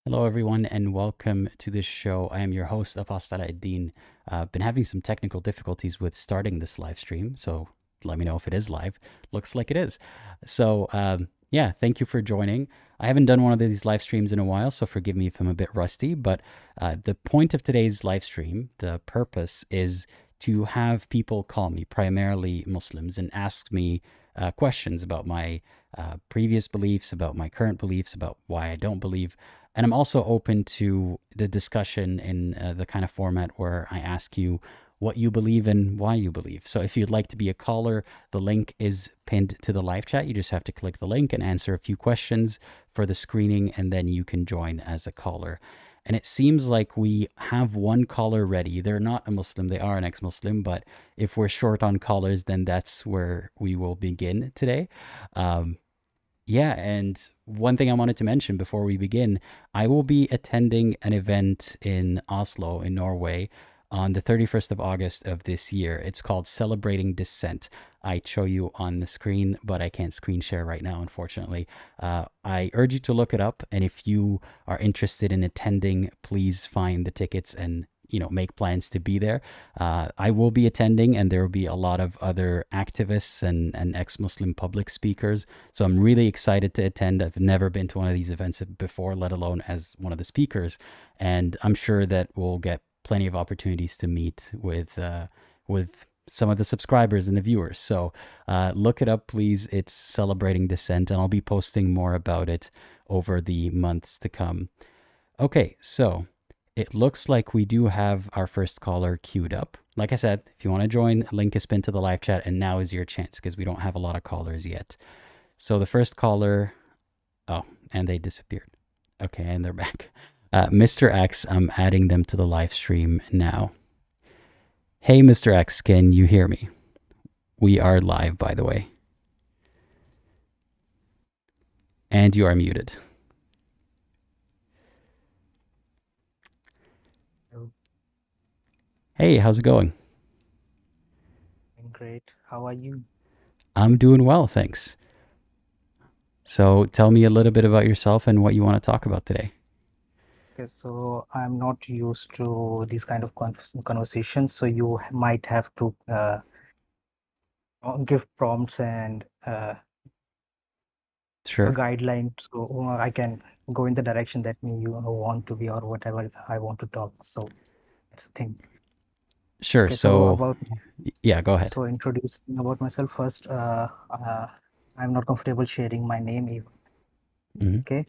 Hello, everyone, and welcome to this show. I am your host, Apostate. Been having some technical difficulties with starting this live stream, so let me know if it is live. Looks like it is. So, yeah, thank you for joining. I haven't done one of these live streams in a while, so forgive me if I'm a bit rusty, but the point of today's live stream, the purpose is to have people call me, primarily Muslims, and ask me questions about my previous beliefs, about my current beliefs, about why I don't believe. And I'm also open to the discussion in the kind of format where I ask you what you believe and why you believe. So if you'd like to be a caller, the link is pinned to the live chat. You just have to click the link and answer a few questions for the screening, and then you can join as a caller. And it seems like we have one caller ready. They're not a Muslim, they are an ex-Muslim, but if we're short on callers, then that's where we will begin today. Um, yeah, and one thing I wanted to mention before we begin, I will be attending an event in Oslo, in Norway, on the 31st of August of this year. It's called Celebrating Dissent. I show you on the screen, but I can't screen share right now, unfortunately. I urge you to look it up, and if you are interested in attending, please find the tickets and make plans to be there. I will be attending, and there will be a lot of other activists and ex-Muslim public speakers. So I'm really excited to attend. I've never been to one of these events before, let alone as one of the speakers. And I'm sure that we'll get plenty of opportunities to meet with some of the subscribers and the viewers. So look it up, please. It's Celebrating Dissent, and I'll be posting more about it over the months to come. Okay, so it looks like we do have our first caller queued up. Like I said, if you want to join, link is pinned to the live chat, and now is your chance because we don't have a lot of callers yet. So the first caller, oh, and they disappeared. Okay, and they're back. Mr.X, I'm adding them to the live stream now. Hey, Mr.X, can you hear me? We are live, by the way. And you are muted. Hello. Hey, how's it going? Great. How are you? I'm doing well, thanks. So tell me a little bit about yourself and what you want to talk about today. Okay, so I'm not used to these kind of conversations, so you might have to give prompts and a Sure. guideline so I can go in the direction that you want to be or whatever I want to talk. So that's the thing. Sure. Okay, so So, about yeah, go ahead. so introducing about myself first. I'm not comfortable sharing my name even. Mm-hmm. Okay.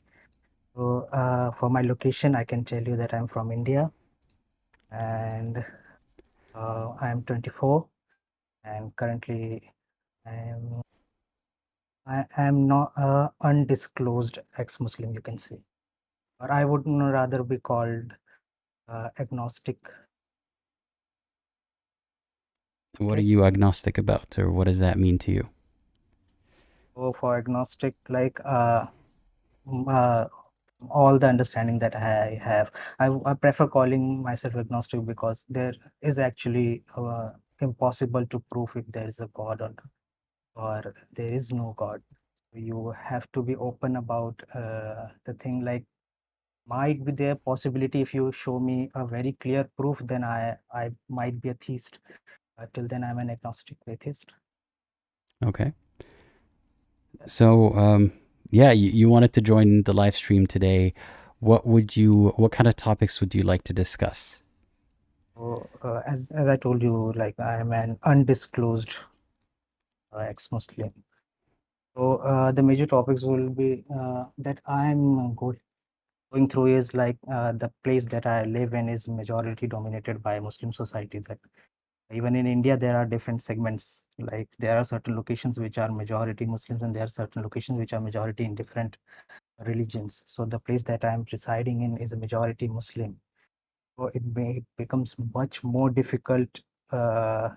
So for my location, I can tell you that I'm from India, and I'm 24, and currently I am not undisclosed ex-Muslim, you can say, or I would rather be called agnostic. What are Okay, you agnostic about, or what does that mean to you? so for agnostic, like all the understanding that I have, I prefer calling myself agnostic because there is actually impossible to prove if there is a God or there is no God. So you have to be open about the thing, like might be there possibility if you show me a very clear proof, then I might be a theist. Till then I'm an agnostic atheist. Okay. So, yeah, you wanted to join the live stream today. What kind of topics would you like to discuss? So as I told you, like I am an undisclosed ex-Muslim. So the major topics will be that I'm going through is like the place that I live in is majority dominated by Muslim society. That even in India, there are different segments. Like there are certain locations which are majority Muslims, and there are certain locations which are majority in different religions. So the place that I'm residing in is a majority Muslim. So it becomes much more difficult to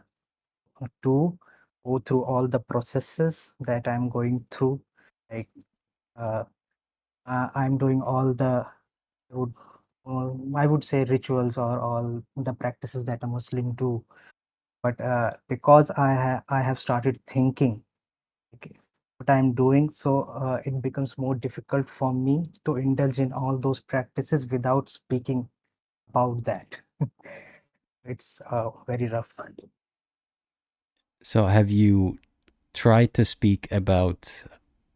go through all the processes that I'm going through. Like uh, I'm doing all the I would say rituals or all the practices that a Muslim do. But because I have started thinking, okay, what I'm doing. So it becomes more difficult for me to indulge in all those practices without speaking about that. It's very rough. So have you tried to speak about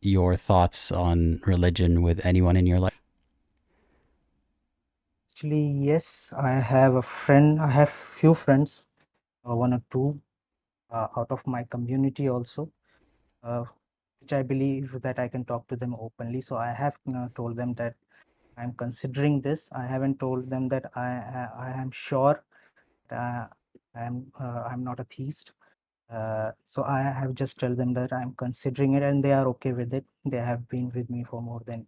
your thoughts on religion with anyone in your life? Actually, yes, I have a friend. I have few friends, one or two out of my community also, uh, which I believe that I can talk to them openly. So I have told them that I'm considering this. I haven't told them that I am sure uh, I'm not a theist. So I have just tell them that I'm considering it, and they are okay with it. They have been with me for more than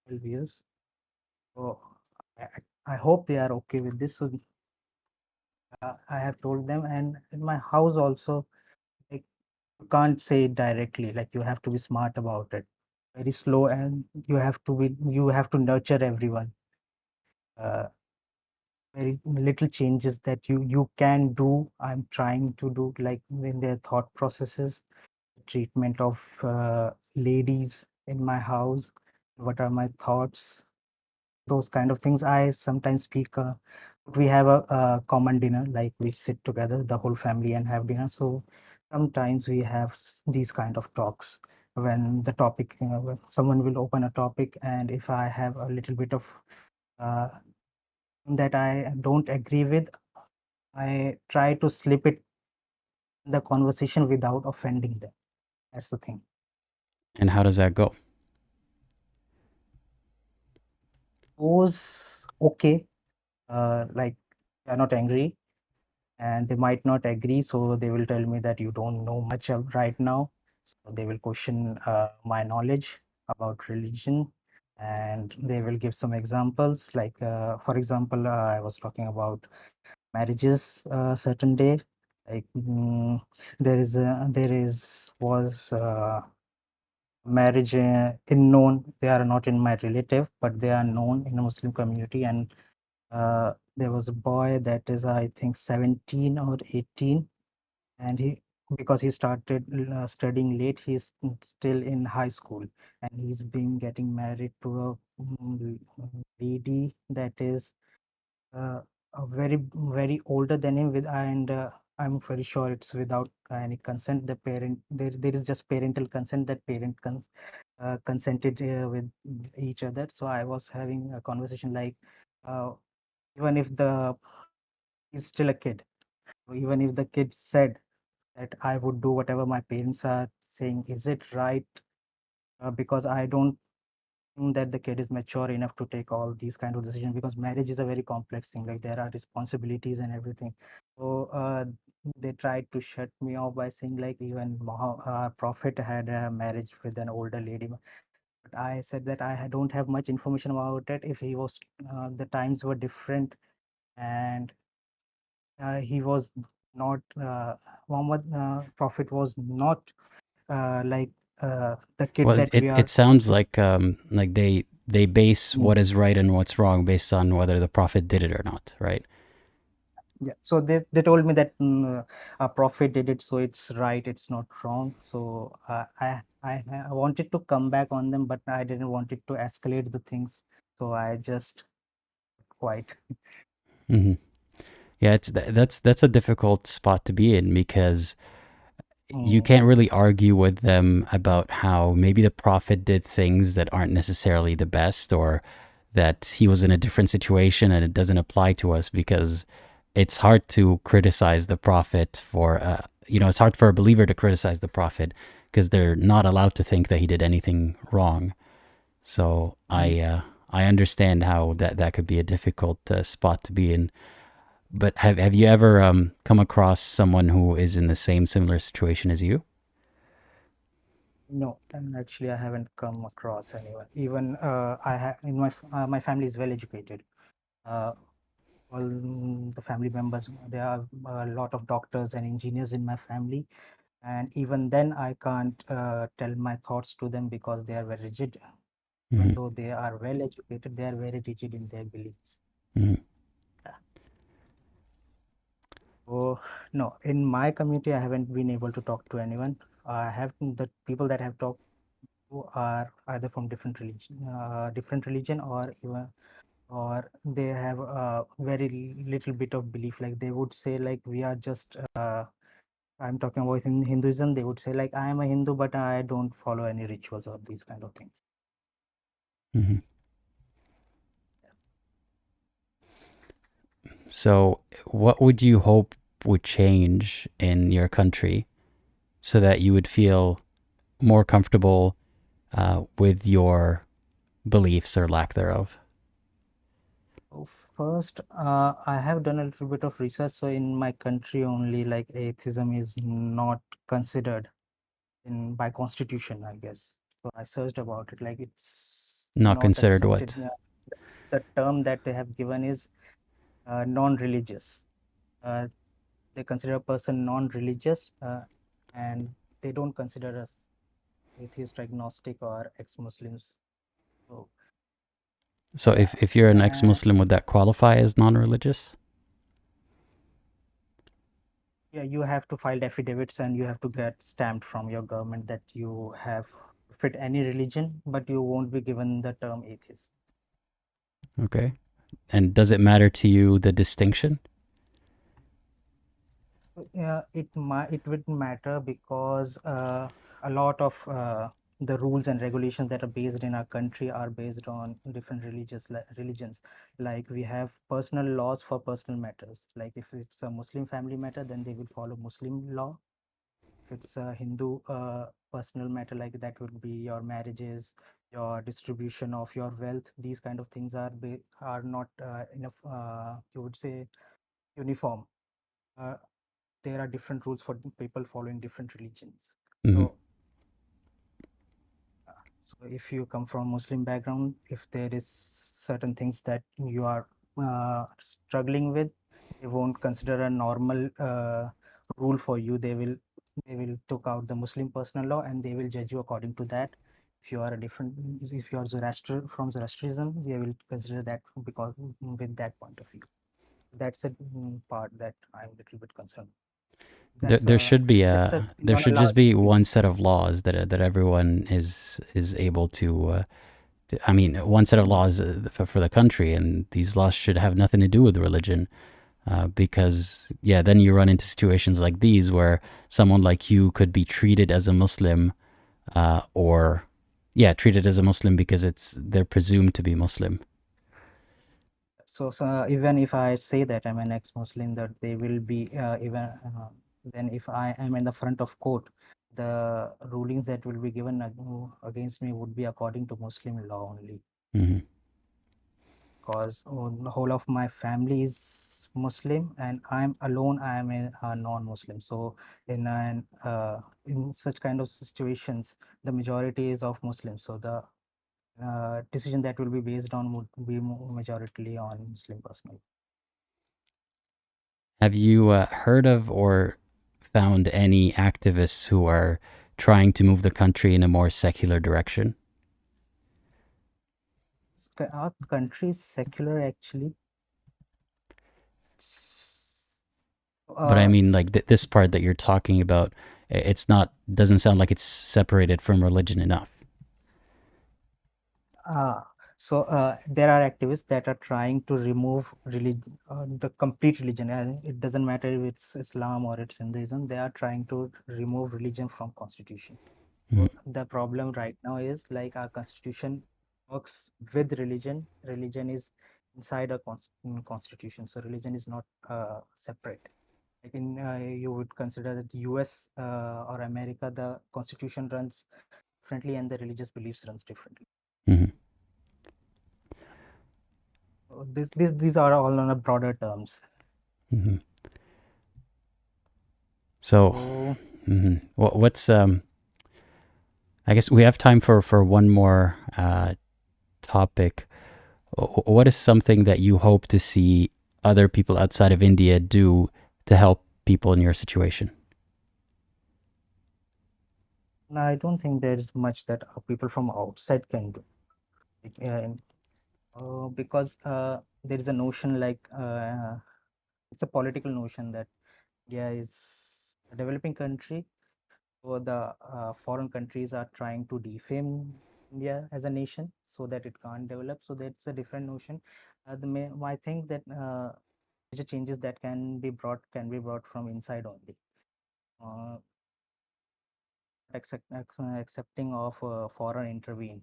12 years. So I hope they are okay with this. So I have told them, and in my house also, like, you can't say it directly. Like, you have to be smart about it, very slow, and you have to nurture everyone. Uh, Very little changes that you can do. I'm trying to do, like, in their thought processes, treatment of ladies in my house. What are my thoughts? Those kind of things. I sometimes speak. We have a common dinner, like we sit together, the whole family, and have dinner. So sometimes we have these kind of talks when the topic, when someone will open a topic, and if I have a little bit of uh, that I don't agree with, I try to slip it in the conversation without offending them. That's the thing. And how does that go? Suppose okay, like, they're not angry, and they might not agree, so they will tell me that you don't know much of right now. So they will question my knowledge about religion, and they will give some examples. Like, for example, I was talking about marriages certain day. Like, there is was marriage in known. They are not in my relative, but they are known in the Muslim community, and there was a boy that is, I think, 17 or 18, and he, because he started studying late, he's still in high school, and he's been getting married to a lady that is uh, very older than him, with, and I'm very sure it's without any consent. The parent, there is just parental consent, that consented with each other. So I was having a conversation like, uh, even if the he's still a kid, even if the kid said that I would do whatever my parents are saying, is it right? Because I don't think that the kid is mature enough to take all these kind of decisions, because marriage is a very complex thing. Like, there are responsibilities and everything. So they tried to shut me off by saying, like, even Prophet had a marriage with an older lady. But I said that don't have much information about it. If he was, the times were different, and he was not, Muhammad Prophet was not like the kid Well, that it, we it are. sounds like they base Mm, what is right and what's wrong based on whether the prophet did it or not, right? yeah. So they told me that a prophet did it, so it's right, it's not wrong. So I wanted to come back on them, but I didn't want it to escalate the things. So I just quite. Hmm. Yeah, that's a difficult spot to be in because you Mm, can't really argue with them about how maybe the prophet did things that aren't necessarily the best, or that he was in a different situation and it doesn't apply to us, because it's hard to criticize the prophet for it's hard for a believer to criticize the prophet because they're not allowed to think that he did anything wrong. So mm. I understand how that could be a difficult spot to be in. But have you ever come across someone who is in the same similar situation as you? No, and actually I haven't come across anyone. Even I have in my family is well educated. Uh, all the family members, there are a lot of doctors and engineers in my family, and even then I can't tell my thoughts to them because they are very rigid. Even Hmm. though they are well educated, they are very rigid in their beliefs. Hmm. So no, in my community I haven't been able to talk to anyone. I have the people that I have talked to are either from different religion, or even or they have a very little bit of belief. Like they would say, like we are just. I'm talking about in Hinduism. They would say like I am a Hindu, but I don't follow any rituals or these kind of things. Hmm. So, what would you hope would change in your country so that you would feel more comfortable with your beliefs or lack thereof? So first, I have done a little bit of research. So in my country, only like atheism is not considered in by constitution, I guess. So I searched about it. Like it's Not not considered accepted. what? The term that they have given is non-religious. Uh, they consider a person non-religious, and they don't consider us atheist, agnostic, or ex-Muslims. So So, yeah, if you're an ex and Muslim, would that qualify as non religious? yeah, you have to file affidavits and you have to get stamped from your government that you have fit any religion, but you won't be given the term atheist. Okay. And does it matter to you the distinction? Yeah, it would matter because a lot of the rules and regulations that are based in our country are based on different religions. Like we have personal laws for personal matters. Like if it's a Muslim family matter, then they will follow Muslim law. If it's a Hindu personal matter, like that would be your marriages, your distribution of your wealth. These kind of things are not enough. You would say uniform. Uh, there are different rules for people following different religions. Mm-hmm. So if you come from Muslim background, if there is certain things that you are struggling with, they won't consider a normal rule for you. They will took out the Muslim personal law and they will judge you according to that. If you are from Zoroastrianism, they will consider that because with that point of view. That's a part that I'm a little bit concerned. There, That's there a should be that's a a thing there on a should just large be scale. one set of laws that everyone is able I mean, one set of laws for the country, and these laws should have nothing to do with religion. Because yeah, then you run into situations like these where someone like you could be treated as a Muslim, or yeah, treated as a Muslim because they're presumed to be Muslim. So even if I say that I'm an ex-Muslim, that they will be then if I am in the front of court, the rulings that will be given against me would be according to Muslim law only, Mm-hmm. because the whole of my family is Muslim and I'm alone. I am a non-Muslim. So in such kind of situations, the majority is of Muslims. So the decision that will be based on would be majority on Muslim personal. Have you heard of or found any activists who are trying to move the country in a more secular direction? Our country is secular actually. It's, But I uh, mean, like this part that you're talking about, it's not doesn't sound like it's separated from religion enough. there are activists that are trying to remove the complete religion. It doesn't matter if it's Islam or it's Hinduism. They are trying to remove religion from constitution. Mm-hmm. So the problem right now is like our constitution works with religion. Religion is inside a constitution, so religion is not separate. Like you would consider that US or America, the constitution runs differently and the religious beliefs runs differently. Mm-hmm. So these are all on a broader terms. Mm-hmm. So, So mm-hmm. What's I guess we have time for one more topic. What is something that you hope to see other people outside of India do to help people in your situation? I don't think there is much that people from outside can do. Like, because there is a notion like it's a political notion that India is a developing country, So the foreign countries are trying to defame India as a nation so that it can't develop. So that's a different notion. I think that major changes that can be brought from inside only. Uh, accepting of foreign intervene.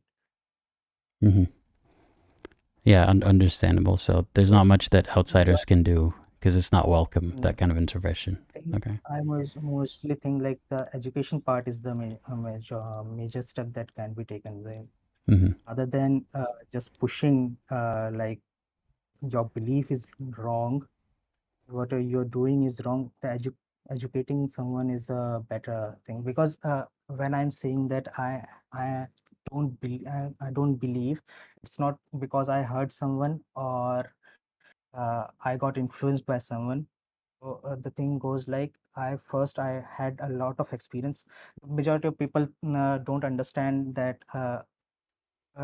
Hmm. Yeah, understandable. So there's not So much that outsiders majority can do because it's not welcome, that kind of I intervention. think Okay. I mostly think like the education part is the major step that can be taken there. Hmm. Other than just pushing like your belief is wrong, what you're doing is wrong. Educating someone is a better thing because when I'm saying that I I don't believe, it's not because I heard someone or I got influenced by someone. So the thing goes like I had a lot of experience. Majority of people don't understand that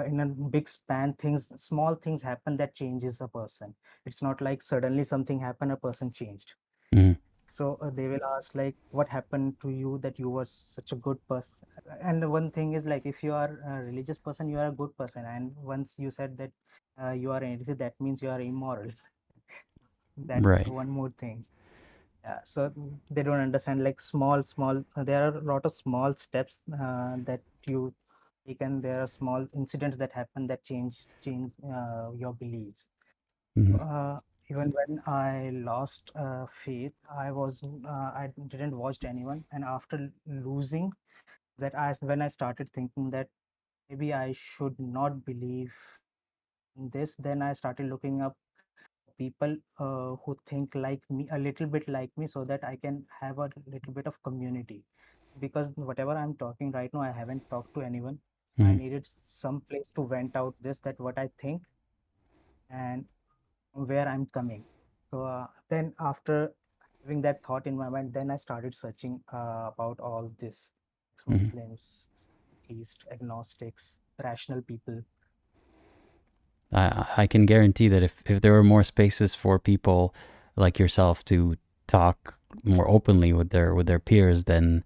in a big span, small things happen that changes a person. It's not like suddenly something happened, a person changed. Hmm. So they will ask like, what happened to you that you were such a good person? And one thing is like, if you are a religious person, you are a good person. And once you said that you are an atheist, that means you are immoral. That's Right. one more thing. Yeah, so they don't understand like small. There are a lot of small steps that you take, and there are small incidents that happen that change your beliefs. Hmm. Uh, Even when I lost faith, I didn't watch anyone, and after losing that, when I started thinking that maybe I should not believe in this, then I started looking up people who think like me, a little bit like me, so that I can have a little bit of community. Because whatever I'm talking right now, I haven't talked to anyone. I Hmm. needed some place to vent out this, that what I think and where I'm coming. So then after having that thought in my mind, then I started searching about all this Hmm. Muslims, atheist, agnostics, rational people. I can guarantee that if there were more spaces for people like yourself to talk more openly with their peers, then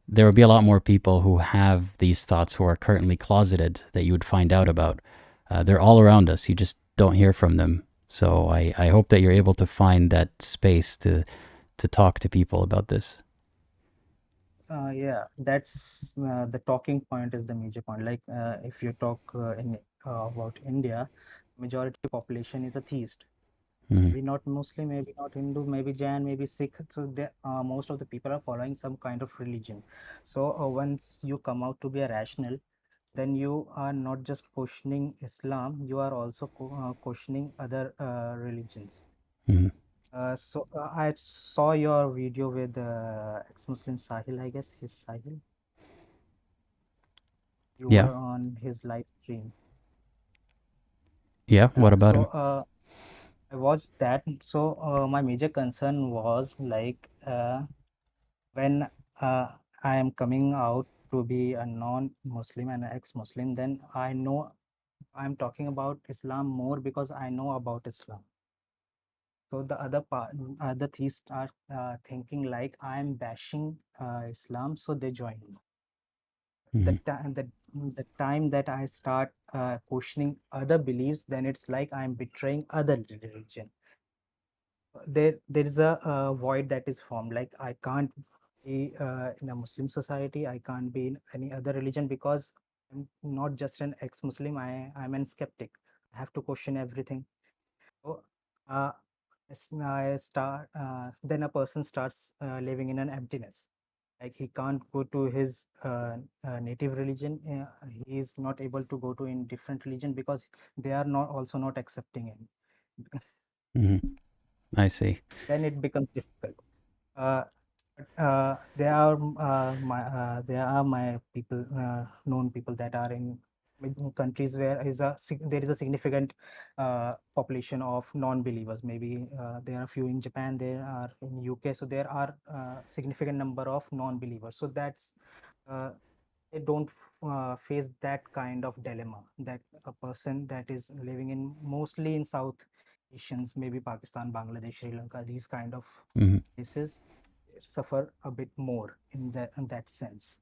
there would be a lot more people who have these thoughts who are currently closeted that you would find out about. They're all around us. You just don't hear from them. So I hope that you're able to find that space to talk to people about this. Yeah, that's the talking point is the major point. Like if you talk in about India, majority population is atheist. Hmm. Maybe not Muslim, maybe not Hindu, maybe Jain, maybe Sikh. So most of the people are following some kind of religion. So once you come out to be a rational, then you are not just questioning Islam, you are also questioning other religions. Hmm. I saw your video with ex-Muslim Sahil, I guess he's Sahil. You Yeah. were on his live stream. Yeah. What about So him? I watched that. So my major concern was like when I am coming out to be a non-Muslim and ex-Muslim, then I know I'm talking about Islam more because I know about Islam. So the other theists are thinking like I'm bashing Islam, so they join me. Hmm. The time that I start questioning other beliefs, then it's like I'm betraying other religion. There is a void that is formed. Like I can't be in a Muslim society. I can't be in any other religion because I'm not just an ex-Muslim. I'm an skeptic. I have to question everything. So uh, then a person starts living in an emptiness. Like he can't go to his native religion. He is not able to go to in different religion because they are not also not accepting him. Hmm. I see. Then it becomes difficult. Uh, there are my people, known people that are in countries where there is a significant population of non-believers. Maybe there are a few in Japan, there are in UK, so there are significant number of non-believers. So that's uh, they don't face that kind of dilemma that a person that is living in mostly in South Asians, maybe Pakistan, Bangladesh, Sri Lanka, these kind of Hmm. places, suffer a bit more in that sense.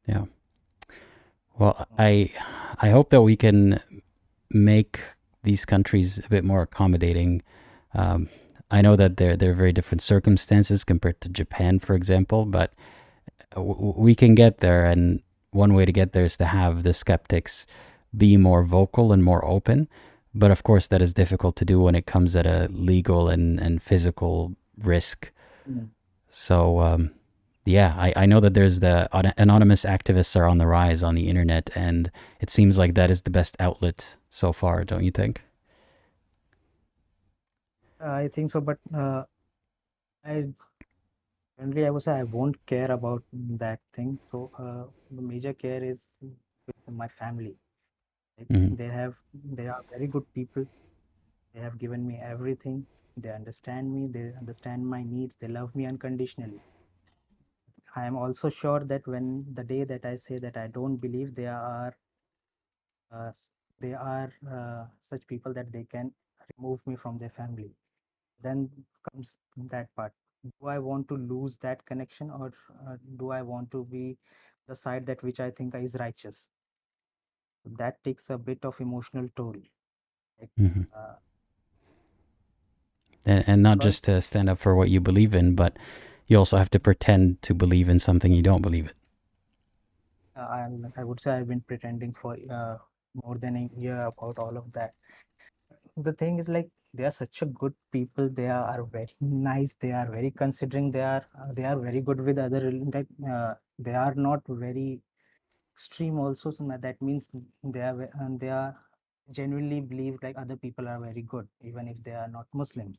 Yeah. Well, Mm. I hope that we can make these countries a bit more accommodating. Um, I know that they're very different circumstances compared to Japan, for example, but we can get there, and one way to get there is to have the skeptics be more vocal and more open. But of course, that is difficult to do when it comes at a legal and physical risk. Mm. So, yeah, I know that there's the anonymous activists are on the rise on the internet, and it seems like that is the best outlet so far, don't you think? I think so, but I generally I would say I won't care about that thing. So the major care is with my family. Like Mm-hmm. they are very good people. They have given me everything. They understand me. They understand my needs. They love me unconditionally. I am also sure that when the day that I say that I don't believe, uh, s- they are such people that they can remove me from their family. Then comes that part. Do I want to lose that connection, or do I want to be the side that which I think is righteous? That takes a bit of emotional toll. Like, Mm-hmm. uh, And not just because to stand up for what you believe in, but you also have to pretend to believe in something you don't believe in. I would say I've been pretending for more than a year about all of that. The thing is, like, they are such a good people. They are very nice. They are very considering. They are very good with other like they are not very extreme also. So that means they are genuinely believe like other people are very good, even if they are not Muslims.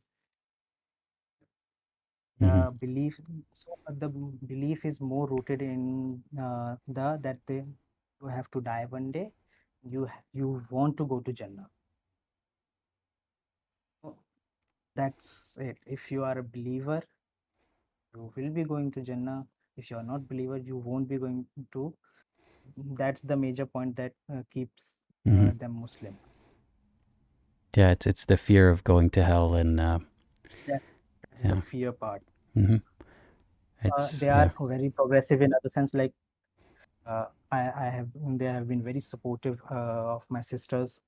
Mm-hmm. The belief, so the belief is more rooted in the that they you have to die one day. You want to go to Jannah. So that's it. If you are a believer, you will be going to Jannah. If you are not believer, you won't be going to. That's the major point that keeps Mm-hmm. them Muslim. Yeah, it's the fear of going to hell, and That's that's the yeah. fear part. Mm-hmm. They It's are yeah. very progressive in other sense. Like I have they have been very supportive of my sisters.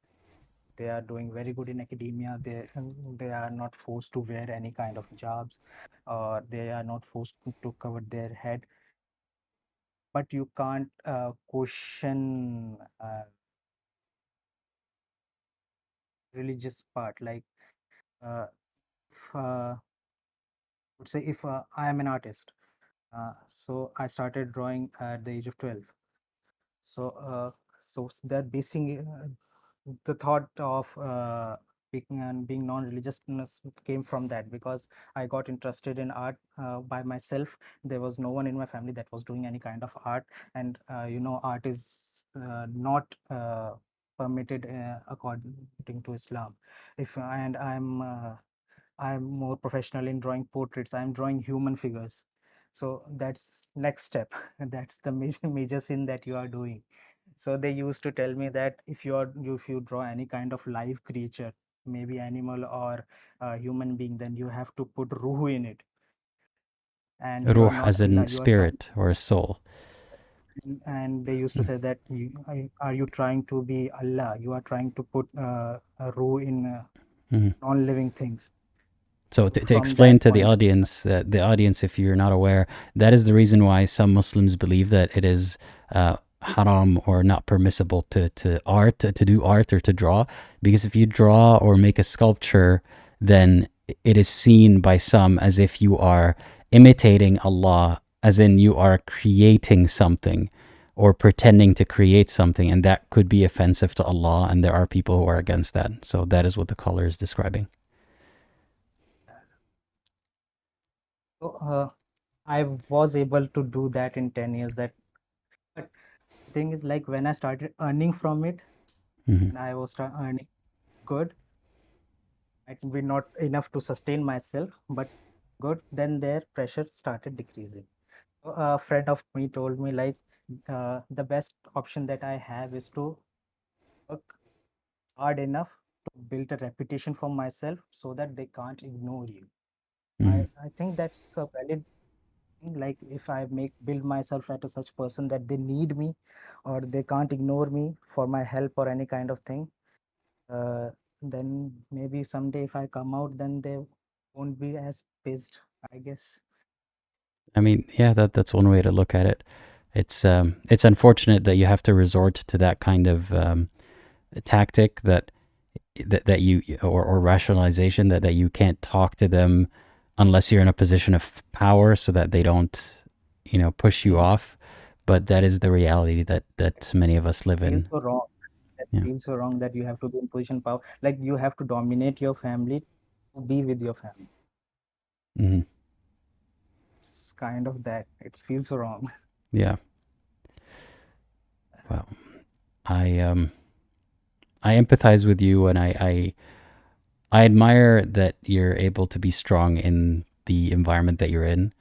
They are doing very good in academia. They are not forced to wear any kind of jobs, or they are not forced to cover their head. But you can't question religious part. Like if, would say if I am an artist, so I started drawing at the age of 12. So that basing the thought of being non-religious came from that, because I got interested in art by myself. There was no one in my family that was doing any kind of art, and art is not permitted according to Islam. If and I'm more professional in drawing portraits. I'm drawing human figures. So that's next step. That's the major sin that you are doing. So they used to tell me that if you draw any kind of live creature, maybe animal or human being, then you have to put ruh in it, and you are Ruh not as in Allah. You are trying. spirit or soul. And they used to say that are you trying to be Allah? You are trying to put a ruh in Mm-hmm. non-living things. So So to from explain that to point, the audience, if you're not aware, that is the reason why some Muslims believe that it is haram or not permissible to do art or to draw, because if you draw or make a sculpture, then it is seen by some as if you are imitating Allah, as in you are creating something or pretending to create something, and that could be offensive to Allah, and there are people who are against that. So that is what the caller is describing. so I was able to do that in 10 years. That but the thing is, like, when I started earning from it, Mm-hmm. and I was start earning good, it will be not enough to sustain myself, but good, then their pressure started decreasing. So a friend of me told me, like, the best option that I have is to work hard enough to build a reputation for myself so that they can't ignore you. Mhm. I think that's a valid thing. Like if I make build myself at a such person that they need me, or they can't ignore me for my help or any kind of thing, uh, then maybe someday if I come out, then they won't be as pissed, I guess. I mean, yeah, that's one way to look at it. It's unfortunate that you have to resort to that kind of tactic that you or rationalization that you can't talk to them unless you're in a position of power, so that they don't push you Mm. off. But that is the reality that many of us live Feels in. so wrong. That Yeah. feels so wrong that you have to be in position power. Like you have to dominate your family to be with your family. Hmm. It's kind of that. It feels so wrong. Yeah. Well, I um I empathize with you, and I admire that you're able to be strong in the environment that you're in.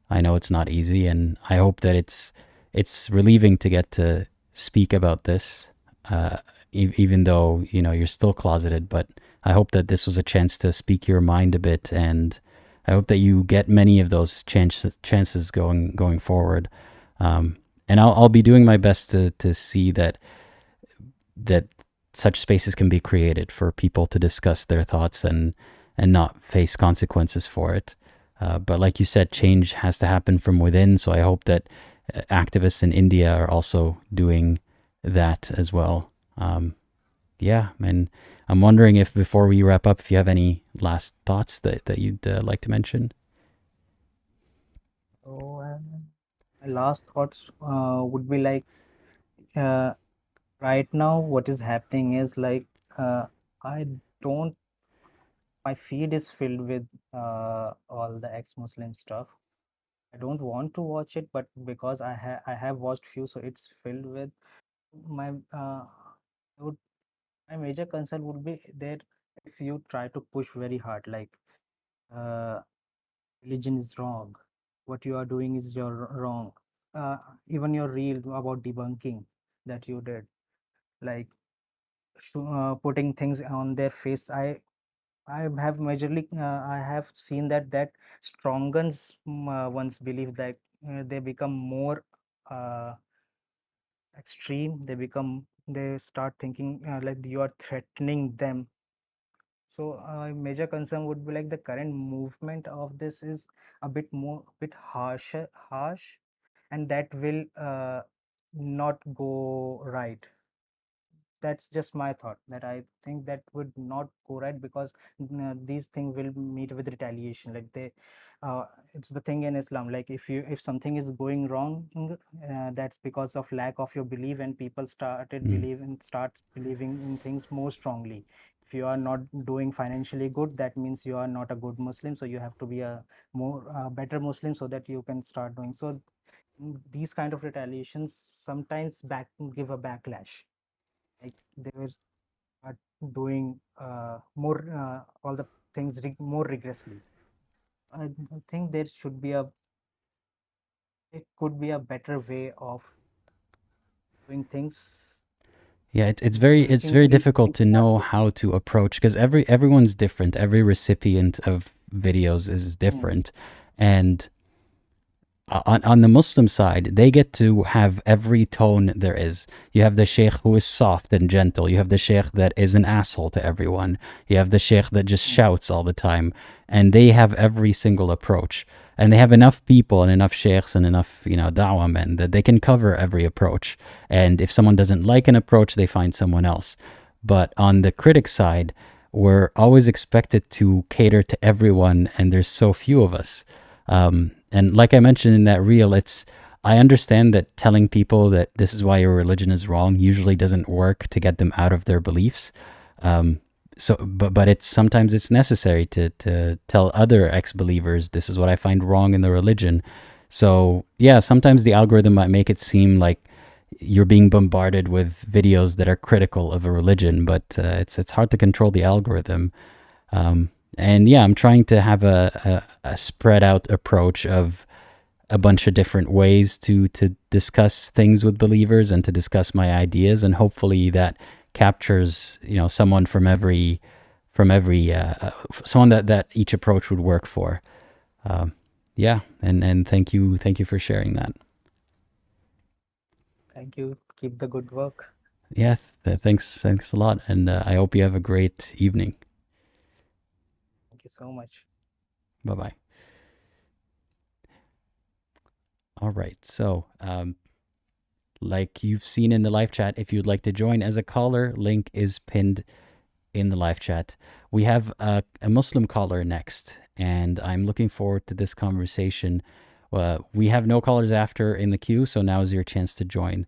I know it's not easy, and I hope that it's relieving to get to speak about this, uh, even though you're still closeted. But I hope that this was a chance to speak your mind a bit, and I hope that you get many of those chances going forward. Um, and I'll be doing my best to see that such spaces can be created for people to discuss their thoughts and not face consequences for it. But like you said, change has to happen from within. So I hope that activists in India are also doing that as well. Yeah, and I'm wondering if before we wrap up, if you have any last thoughts that you'd like to mention. So my last thoughts would be like uh, right now what is happening is like I don't my feed is filled with all the ex-Muslim stuff. I don't want to watch it, but because I have watched few, so it's filled with my would my major concern would be there if you try to push very hard, like uh, religion is wrong, what you are doing is your wrong. Uh, Even your reel about debunking that you did, like putting things on their face. I have majorly I have seen that strongest ones believe that they become more uh, extreme. They start thinking like you are threatening them. So major concern would be like the current movement of this is a bit harsh, and that will not go right. That's just my thought, that I think that would not go right, because these things will meet with retaliation. Like they uh, it's the thing in Islam, like if something is going wrong, that's because of lack of your belief, and people Mm. starts believing in things more strongly. If you are not doing financially good, that means you are not a good Muslim, so you have to be a more better Muslim so that you can start doing so. These kind of retaliations sometimes give a backlash, like they were are doing more all the things more rigorously. I think it could be a better way of doing things, Yeah, it's making very these difficult things to more know rigorous. how to approach, because everyone's different. Every recipient of videos is Mm, different, and on the Muslim side, they get to have every tone there is. You have the sheikh who is soft and gentle. You have the sheikh that is an asshole to everyone. You have the sheikh that just mm, shouts all the time. And they have every single approach. And they have enough people and enough sheikhs and enough, da'wah men that they can cover every approach. And if someone doesn't like an approach, they find someone else. But on the critic side, we're always expected to cater to everyone, and there's so few of us. And like I mentioned in that reel, I understand that telling people that this is why your religion is wrong usually doesn't work to get them out of their beliefs. Um, but it's sometimes it's necessary to tell other ex-believers this is what I find wrong in the religion. So yeah, sometimes the algorithm might make it seem like you're being bombarded with videos that are critical of a religion, but it's hard to control the algorithm. And yeah, I'm trying to have a spread out approach of a bunch of different ways to discuss things with believers and to discuss my ideas, and hopefully that captures someone from every someone that each approach would work for. Yeah, and thank you for sharing that. Thank you. Keep the good work. Yeah, thanks a lot, and I hope you have a great evening. Thank you so much. Bye bye. All right, so like you've seen in the live chat, if you'd like to join as a caller, link is pinned in the live chat. We have a Muslim caller next, and I'm looking forward to this conversation. We have no callers after in the queue, so now is your chance to join.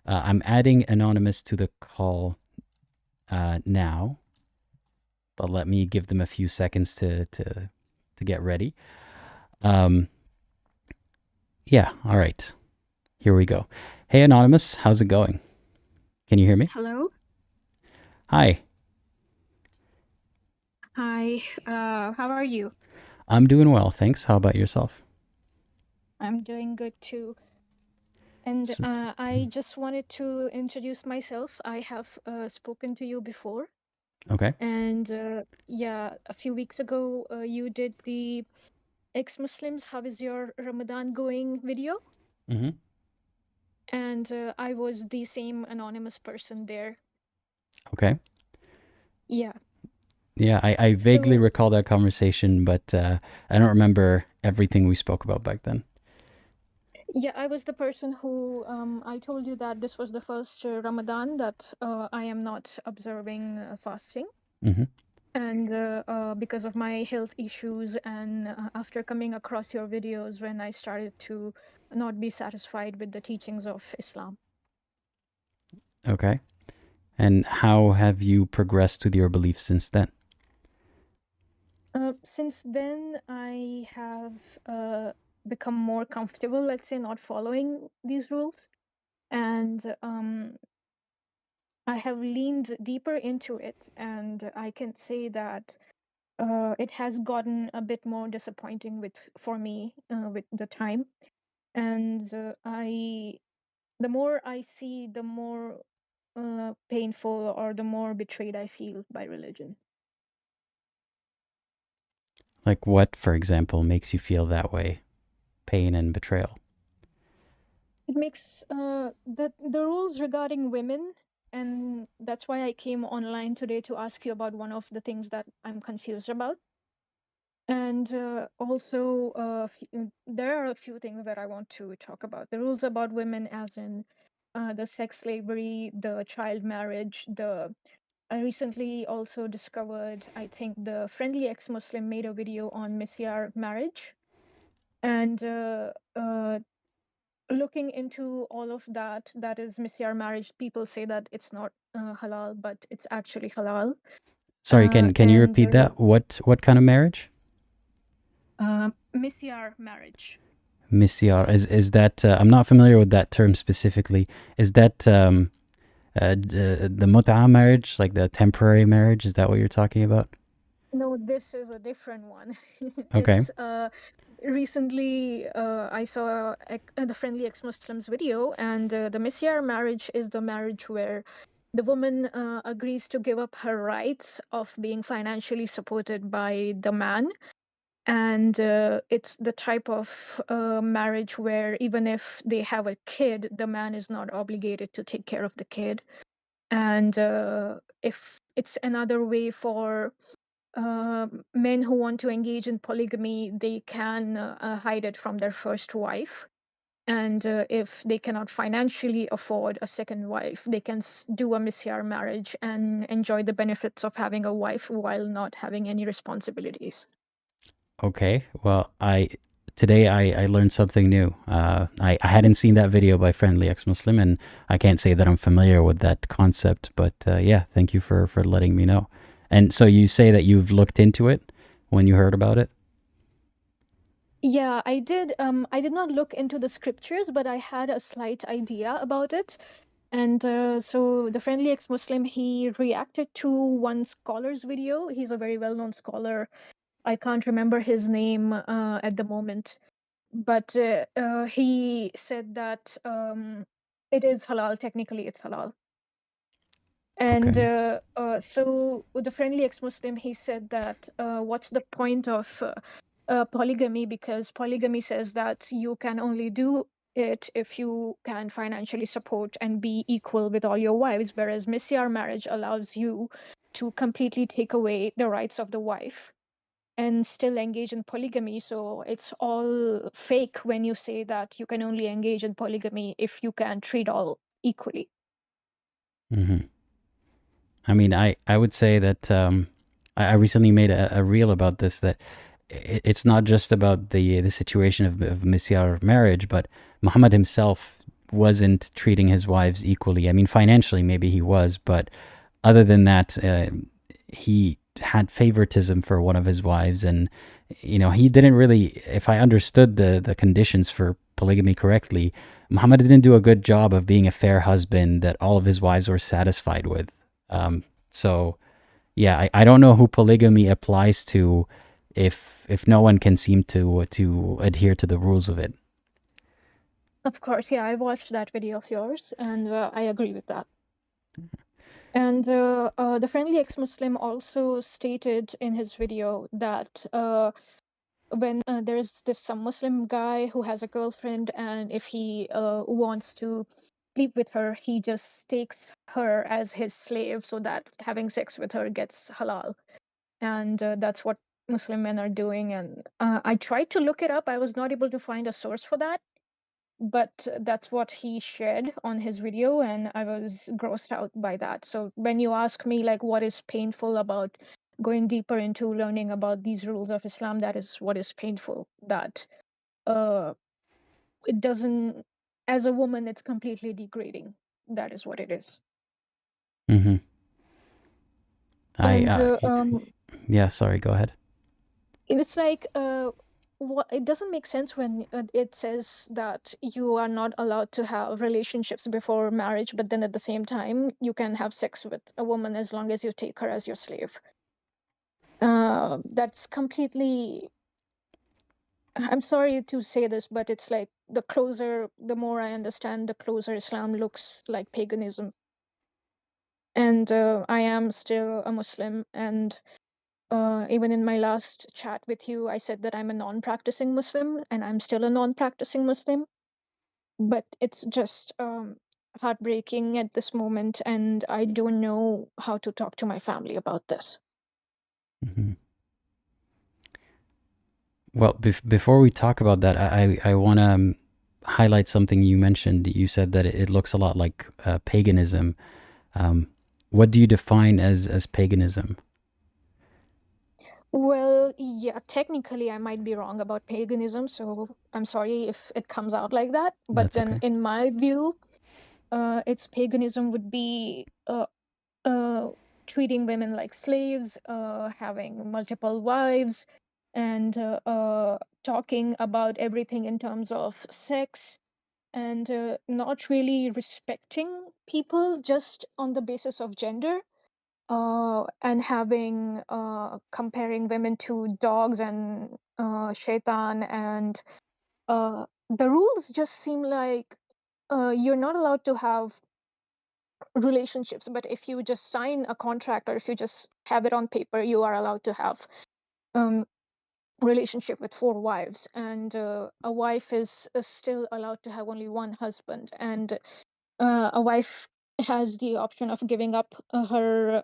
I'm adding Anonymous to the call now, but let me give them a few seconds to get ready. Yeah, all right. Here we go. Hey, Anonymous, how's it going? Can you hear me? Hello. Hi. Hi. How are you? I'm doing well, thanks. How about yourself? I'm doing good too. And So, I just wanted to introduce myself. I have spoken to you before. okay. And yeah, a few weeks ago, you did the Ex-Muslims, how is your Ramadan going video? Mm-hmm. And I was the same anonymous person there. Okay. Yeah. Yeah, I vaguely So recall that conversation, but I don't remember everything we spoke about back then. yeah, I was the person who I told you that this was the first Ramadan that I am not observing fasting. Mm-hmm. And because of my health issues, and after coming across your videos when I started to not be satisfied with the teachings of Islam. Okay. And how have you progressed with your beliefs since then? Since then, I have become more comfortable, let's say, not following these rules. And I have leaned deeper into it. And I can say that it has gotten a bit more disappointing for me with the time. And the more I see, the more painful or the more betrayed I feel by religion. Like what, for example, makes you feel that way? Pain and betrayal. It makes the rules regarding women, and that's why I came online today to ask you about one of the things that I'm confused about. And also, there are a few things that I want to talk about. The rules about women, as in the sex slavery, the child marriage, I recently also discovered, I think the friendly ex-Muslim made a video on Misyar marriage. And looking into all of that, that is Misyar marriage, people say that it's not halal, but it's actually halal. Sorry, can you And repeat that? What kind of marriage? Misyar marriage. Misyar. Is that I'm not familiar with that term specifically. Is that the mut'a marriage, like the temporary marriage? Is that what you're talking about? No, this is a different one. Okay. It's recently I saw the friendly ex-Muslims video, and the Misyar marriage is the marriage where the woman agrees to give up her rights of being financially supported by the man. And it's the type of marriage where even if they have a kid, the man is not obligated to take care of the kid. And if it's another way for men who want to engage in polygamy, they can hide it from their first wife. And if they cannot financially afford a second wife, they can do a misyar marriage and enjoy the benefits of having a wife while not having any responsibilities. Okay. Well, today I learned something new. I hadn't seen that video by Friendly Ex-Muslim, and I can't say that I'm familiar with that concept. But yeah, thank you for letting me know. And so you say that you've looked into it when you heard about it? Yeah, I did. I did not look into the scriptures, but I had a slight idea about it. And so the friendly ex-Muslim, he reacted to one scholar's video. He's a very well-known scholar. I can't remember his name at the moment, but he said that it is halal. Technically, it's halal. And Okay. so the friendly ex-Muslim, he said that what's the point of polygamy, because polygamy says that you can only do it if you can financially support and be equal with all your wives, whereas misyar marriage allows you to completely take away the rights of the wife and still engage in polygamy. So it's all fake when you say that you can only engage in polygamy if you can treat all equally. Mm-hmm. I mean, I would say that I recently made a reel about this, that it's not just about the situation of misyar marriage, but Muhammad himself wasn't treating his wives equally. I mean, financially, maybe he was, but other than that, he had favoritism for one of his wives, and he didn't really, if I understood the conditions for polygamy correctly, Muhammad didn't do a good job of being a fair husband that all of his wives were satisfied with. So yeah, I don't know who polygamy applies to if no one can seem to adhere to the rules of it. Of course, yeah, I watched that video of yours, and I agree with that. And the friendly ex-Muslim also stated in his video that when there's some Muslim guy who has a girlfriend, and if he wants to sleep with her, he just takes her as his slave so that having sex with her gets halal. And that's what Muslim men are doing. And I tried to look it up. I was not able to find a source for that, but that's what he shared on his video, and I was grossed out by that. So when you ask me like what is painful about going deeper into learning about these rules of Islam, that is what is painful, that it doesn't, as a woman, it's completely degrading. That is what it is. Mm-hmm. And Yeah, sorry, go ahead. it's like it doesn't make sense when it says that you are not allowed to have relationships before marriage, but then at the same time you can have sex with a woman as long as you take her as your slave. That's completely, I'm sorry to say this, but it's like the more I understand, the closer Islam looks like paganism. And I am still a Muslim, and even in my last chat with you, I said that I'm a non-practicing Muslim, and I'm still a non-practicing Muslim. But it's just heartbreaking at this moment, and I don't know how to talk to my family about this. Mm-hmm. Well, before we talk about that, I want to highlight something you mentioned. You said that it looks a lot like paganism. What do you define as paganism? Well, yeah, technically I might be wrong about paganism, so I'm sorry if it comes out like that. But That's then, okay. in my view, its paganism would be treating women like slaves, having multiple wives, and talking about everything in terms of sex, and not really respecting people just on the basis of gender. And having comparing women to dogs and shaitan, and the rules just seem like you're not allowed to have relationships, but if you just sign a contract or if you just have it on paper, you are allowed to have um relationship with 4 wives, and a wife is still allowed to have only one husband, and a wife has the option of giving up her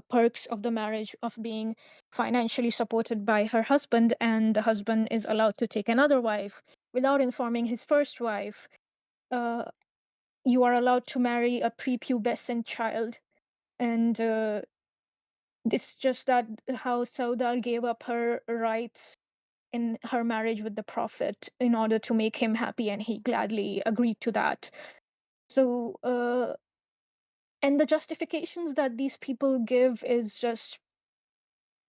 perks of the marriage of being financially supported by her husband, and the husband is allowed to take another wife without informing his first wife. uh, you are allowed to marry a prepubescent child, and it's just that how Sauda gave up her rights in her marriage with the Prophet in order to make him happy, and he gladly agreed to that. So, and the justifications that these people give is just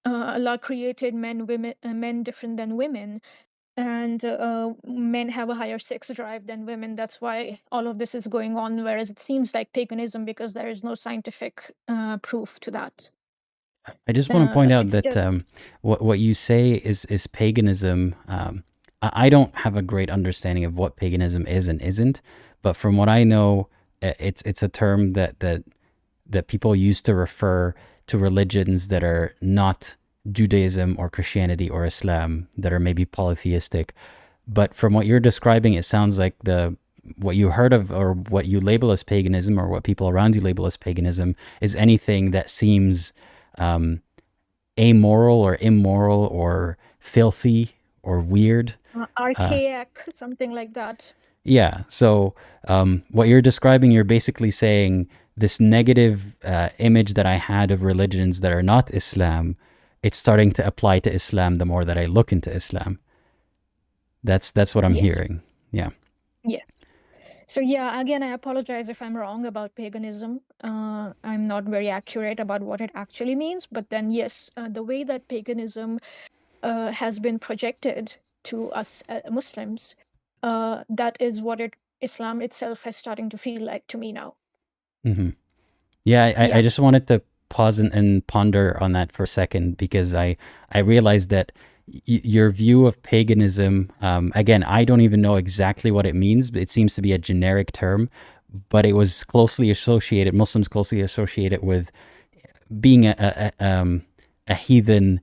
Allah created men different than women, and men have a higher sex drive than women. That's why all of this is going on. Whereas it seems like paganism because there is no scientific proof to that. I just want to point out It's that just what you say is paganism. I don't have a great understanding of what paganism is and isn't, but from what I know, it's a term that people use to refer to religions that are not Judaism or Christianity or Islam that are maybe polytheistic. But from what you're describing, it sounds like what you heard of or what you label as paganism or what people around you label as paganism is anything that seems amoral or immoral or filthy or weird. Archaic, something like that. Yeah. So what you're describing, you're basically saying this negative image that I had of religions that are not Islam, it's starting to apply to Islam the more that I look into Islam. That's what I'm Yes. hearing. Yeah. Yeah. So yeah, again, I apologize if I'm wrong about paganism. I'm not very accurate about what it actually means, but then yes, the way that paganism has been projected to us Muslims, that is what Islam itself is starting to feel like to me now. Mm-hmm. Yeah, Yeah. I just wanted to pause and ponder on that for a second because I realized that your view of paganism, again, I don't even know exactly what it means, but it seems to be a generic term, but it was closely associated, Muslims closely associated with being a heathen,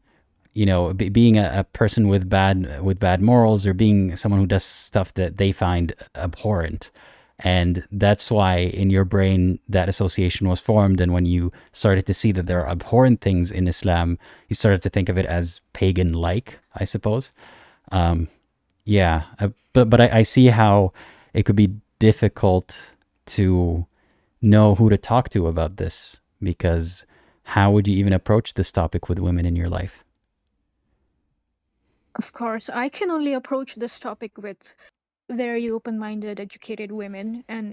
you know, being a person with bad morals or being someone who does stuff that they find abhorrent. And that's why in your brain that association was formed. And when you started to see that there are abhorrent things in Islam, you started to think of it as pagan-like, I suppose. Yeah, but I see how it could be difficult to know who to talk to about this, because how would you even approach this topic with women in your life? Of course, I can only approach this topic with very open-minded, educated women, and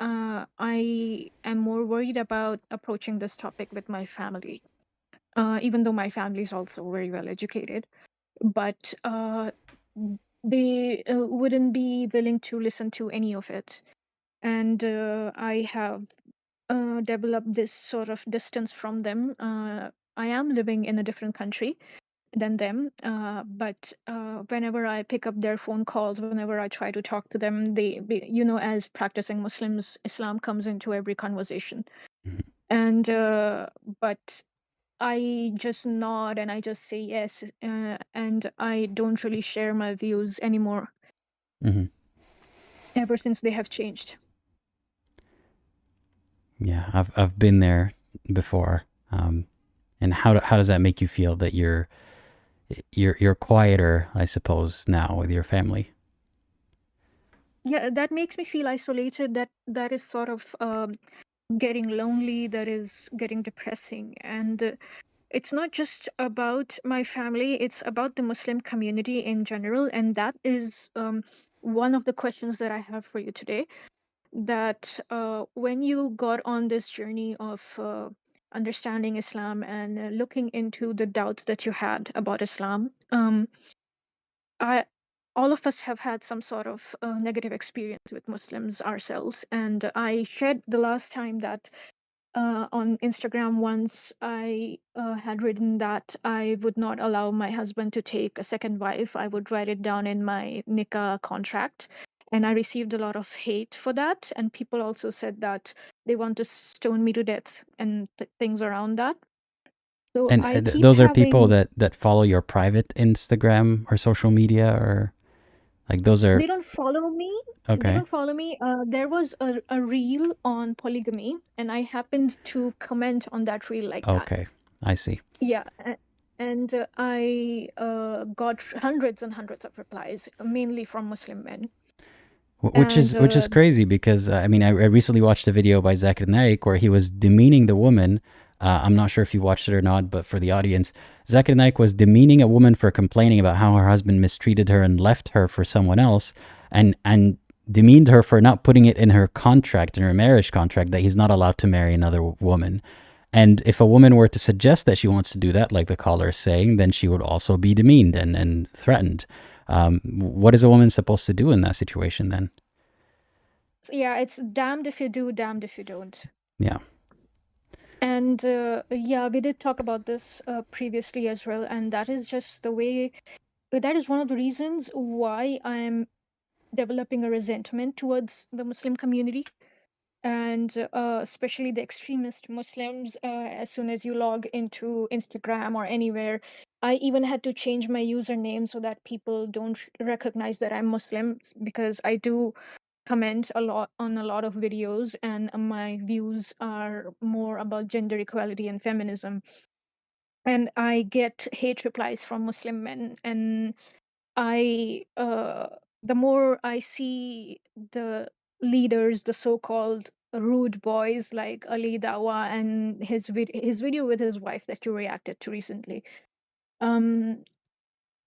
I am more worried about approaching this topic with my family, even though my family is also very well educated, but they wouldn't be willing to listen to any of it, and I have developed this sort of distance from them. I am living in a different country than them. But whenever I pick up their phone calls, whenever I try to talk to them, as practicing Muslims, Islam comes into every conversation. Mhm. And but I just nod and I just say yes, and I don't really share my views anymore Mhm. ever since they have changed. Yeah, I've been there before. And how does that make you feel that you're quieter, I suppose, now with your family? Yeah, that makes me feel isolated. That is sort of getting lonely. That is getting depressing, and it's not just about my family, it's about the Muslim community in general. And that is one of the questions that I have for you today. That when you got on this journey of understanding Islam and looking into the doubts that you had about Islam, I all of us have had some sort of negative experience with Muslims ourselves. And I shared the last time that on Instagram once I had written that I would not allow my husband to take a second wife. I would write it down in my nikah contract. And I received a lot of hate for that. And people also said that they want to stone me to death and things around that. So And I keep those are people having. that follow your private Instagram or social media, or like those are They don't follow me. They okay. don't follow me. There was a reel on polygamy, and I happened to comment on that reel like that. Okay, I see. Yeah, and I got hundreds and hundreds of replies, mainly from Muslim men. Which And is crazy because I mean I recently watched a video by Zakir Naik where he was demeaning the woman. I'm not sure if you watched it or not, but for the audience, Zakir Naik was demeaning a woman for complaining about how her husband mistreated her and left her for someone else, and demeaned her for not putting it in her contract, in her marriage contract, that he's not allowed to marry another woman. And if a woman were to suggest that she wants to do that, like the caller is saying, then she would also be demeaned and threatened. What is a woman supposed to do in that situation then? yeah, it's damned if you do, damned if you don't. Yeah. And yeah, we did talk about this previously as well, and that is just the way. That is one of the reasons why I'm developing a resentment towards the Muslim community. And especially the extremist Muslims, as soon as you log into Instagram or anywhere, I even had to change my username so that people don't recognize that I'm Muslim, because I do comment a lot on a lot of videos, and my views are more about gender equality and feminism. And I get hate replies from Muslim men, and I the more I see the leaders, the so-called rude boys like Ali Dawa and his video with his wife that you reacted to recently, um,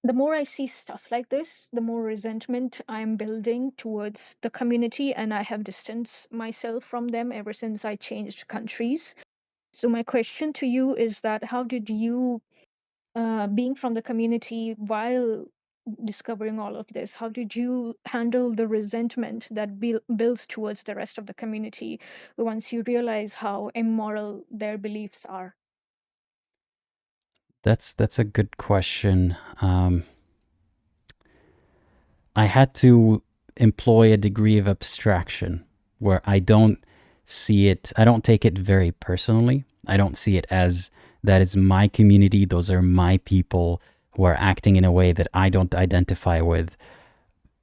the more I see stuff like this, the more resentment I'm building towards the community, and I have distanced myself from them ever since I changed countries. So my question to you is that how did you, being from the community while discovering all of this, how did you handle the resentment that builds towards the rest of the community once you realize how immoral their beliefs are? That's a good question. I had to employ a degree of abstraction where I don't take it very personally. I don't see it as that is my community, those are my people who are acting in a way that I don't identify with.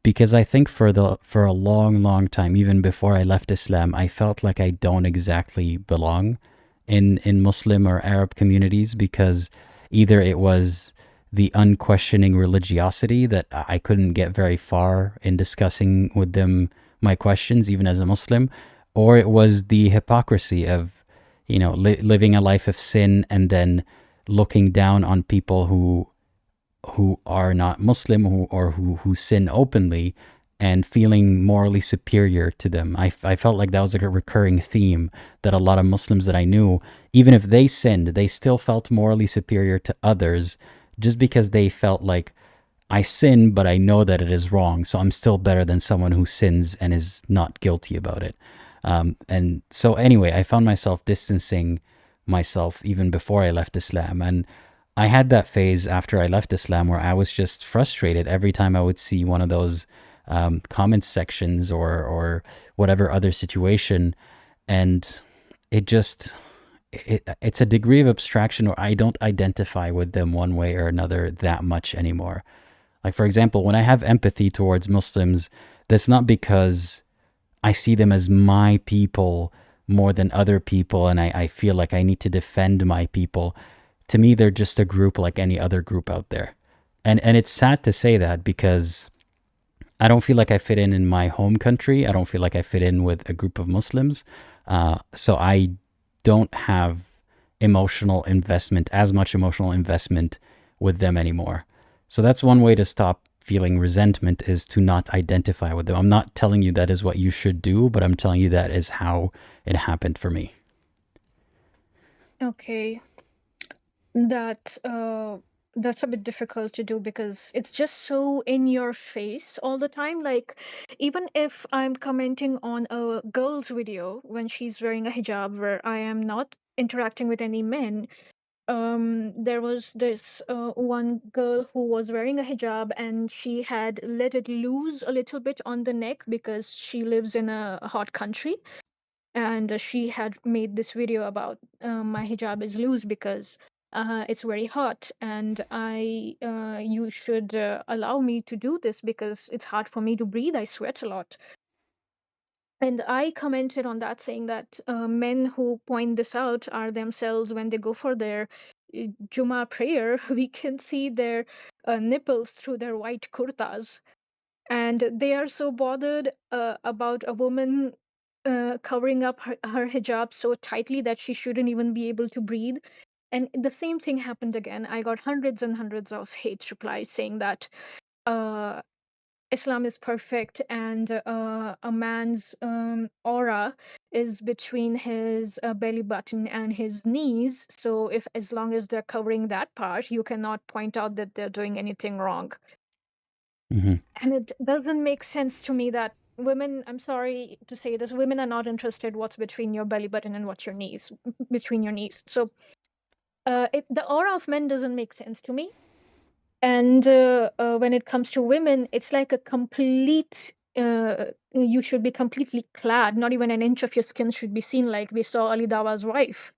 Because I think for a long, long time, even before I left Islam, I felt like I don't exactly belong in Muslim or Arab communities, because either it was the unquestioning religiosity that I couldn't get very far in discussing with them my questions, even as a Muslim, or it was the hypocrisy of, living a life of sin and then looking down on people who are not Muslim, who sin openly, and feeling morally superior to them. I felt like that was like a recurring theme, that a lot of Muslims that I knew, even if they sinned, they still felt morally superior to others, just because they felt like, I sin, but I know that it is wrong, so I'm still better than someone who sins and is not guilty about it. And so anyway, I found myself distancing myself even before I left Islam. And I had that phase after I left Islam where I was just frustrated every time I would see one of those comment sections or whatever other situation. And it's a degree of abstraction where I don't identify with them one way or another that much anymore. Like, for example, when I have empathy towards Muslims, that's not because I see them as my people more than other people, and I feel like I need to defend my people. To me, they're just a group like any other group out there. And it's sad to say that, because I don't feel like I fit in my home country. I don't feel like I fit in with a group of Muslims. So I don't have as much emotional investment with them anymore. So that's one way to stop feeling resentment, is to not identify with them. I'm not telling you that is what you should do, but I'm telling you that is how it happened for me. Okay, that's a bit difficult to do because it's just so in your face all the time. Like, even if I'm commenting on a girl's video when she's wearing a hijab where I am not interacting with any men, there was this one girl who was wearing a hijab and she had let it loose a little bit on the neck because she lives in a hot country, and she had made this video about my hijab is loose because it's very hot, and you should allow me to do this because it's hard for me to breathe. I sweat a lot. And I commented on that saying that men who point this out are themselves, when they go for their Juma prayer, we can see their nipples through their white kurtas. And they are so bothered about a woman covering up her hijab so tightly that she shouldn't even be able to breathe. And the same thing happened again. I got hundreds and hundreds of hate replies saying that uh, Islam is perfect, and a man's aura is between his belly button and his knees. So, if as long as they're covering that part, you cannot point out that they're doing anything wrong. Mm-hmm. And it doesn't make sense to me that women, I'm sorry to say this, women are not interested what's between your belly button and what's your knees, between your knees. So, the aura of men doesn't make sense to me. And when it comes to women, it's like a complete you should be completely clad, not even an inch of your skin should be seen, like we saw Ali Dawa's wife.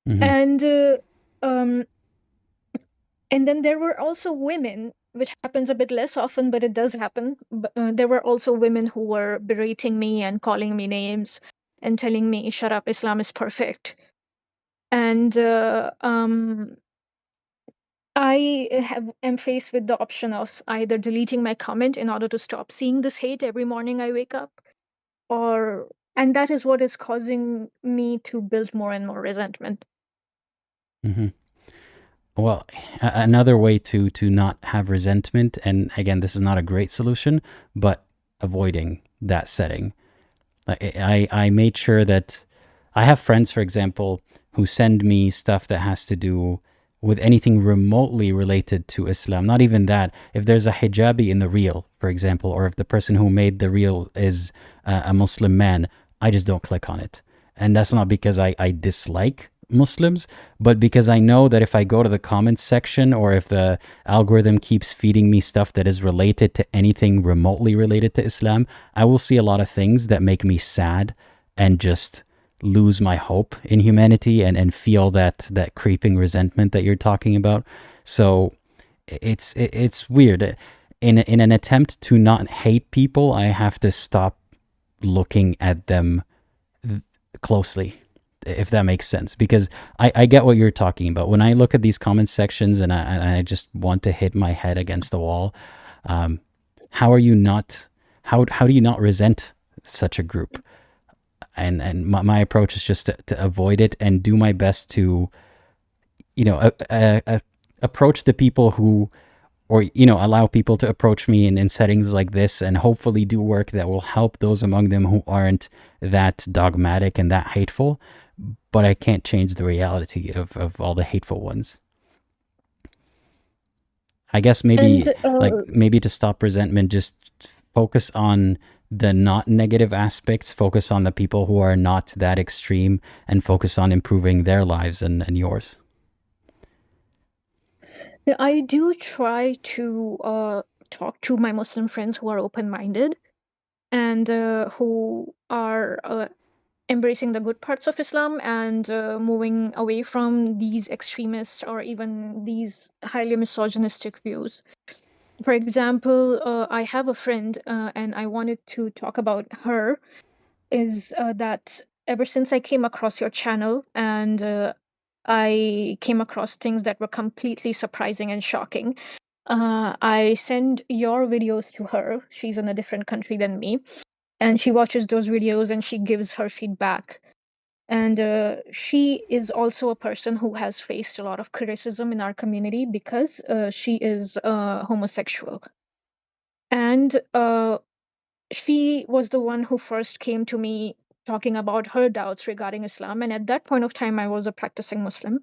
Mm-hmm. And um, and then there were also women, which happens a bit less often, but it does happen. There were also women who were berating me and calling me names and telling me, "Shut up, Islam is perfect." And am faced with the option of either deleting my comment in order to stop seeing this hate every morning I wake up, or and that is what is causing me to build more and more resentment. Mm-hmm. Well, another way to not have resentment, and again, this is not a great solution, but avoiding that setting. I made sure that I have friends, for example, who send me stuff that has to do with anything remotely related to Islam. Not even that. If there's a hijabi in the reel, for example, or if the person who made the reel is a Muslim man, I just don't click on it. And that's not because I dislike Muslims, but because I know that if I go to the comments section, or if the algorithm keeps feeding me stuff that is related to anything remotely related to Islam, I will see a lot of things that make me sad and just lose my hope in humanity, and feel that creeping resentment that you're talking about. So it's weird. In an attempt to not hate people, I have to stop looking at them closely, if that makes sense, because I get what you're talking about. When I look at these comment sections and I just want to hit my head against the wall, how do you not resent such a group? And my approach is just to avoid it and do my best to, approach the people who, or, allow people to approach me in settings like this, and hopefully do work that will help those among them who aren't that dogmatic and that hateful. But I can't change the reality of all the hateful ones. I guess maybe to stop resentment, just focus on the not negative aspects, focus on the people who are not that extreme, and focus on improving their lives and yours. I do try to talk to my Muslim friends who are open-minded and who are embracing the good parts of Islam and moving away from these extremist or even these highly misogynistic views. For example, I have a friend, and I wanted to talk about her, is that ever since I came across your channel and I came across things that were completely surprising and shocking, I send your videos to her. She's in a different country than me, and she watches those videos and she gives her feedback. And she is also a person who has faced a lot of criticism in our community because she is homosexual. And she was the one who first came to me talking about her doubts regarding Islam. And at that point of time, I was a practicing Muslim.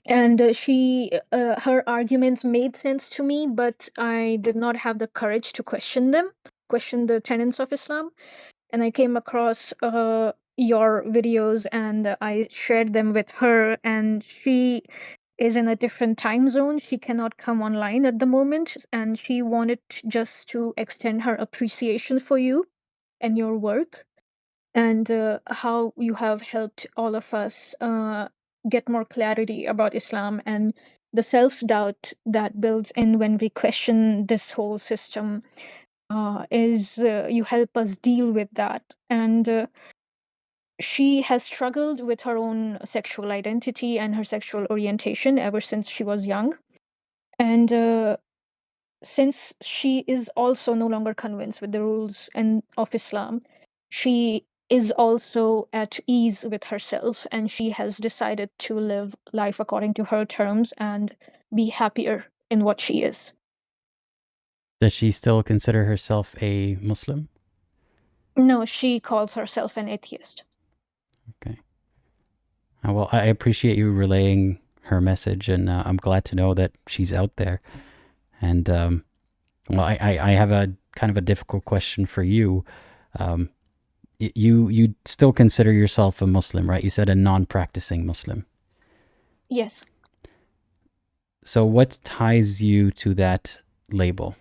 And her arguments made sense to me, but I did not have the courage to question them, question the tenets of Islam. And I came across your videos and I shared them with her, and she is in a different time zone. She cannot come online at the moment, and she wanted just to extend her appreciation for you and your work, and how you have helped all of us get more clarity about Islam and the self doubt that builds in when we question this whole system. Is You help us deal with that. And she has struggled with her own sexual identity and her sexual orientation ever since she was young. And since she is also no longer convinced with the rules of Islam, she is also at ease with herself, and she has decided to live life according to her terms and be happier in what she is. Does she still consider herself a Muslim? No, she calls herself an atheist. Okay. Well, I appreciate you relaying her message, and I'm glad to know that she's out there. And well, I have a kind of a difficult question for you. You still consider yourself a Muslim, right? You said a non-practicing Muslim. Yes. So what ties you to that label?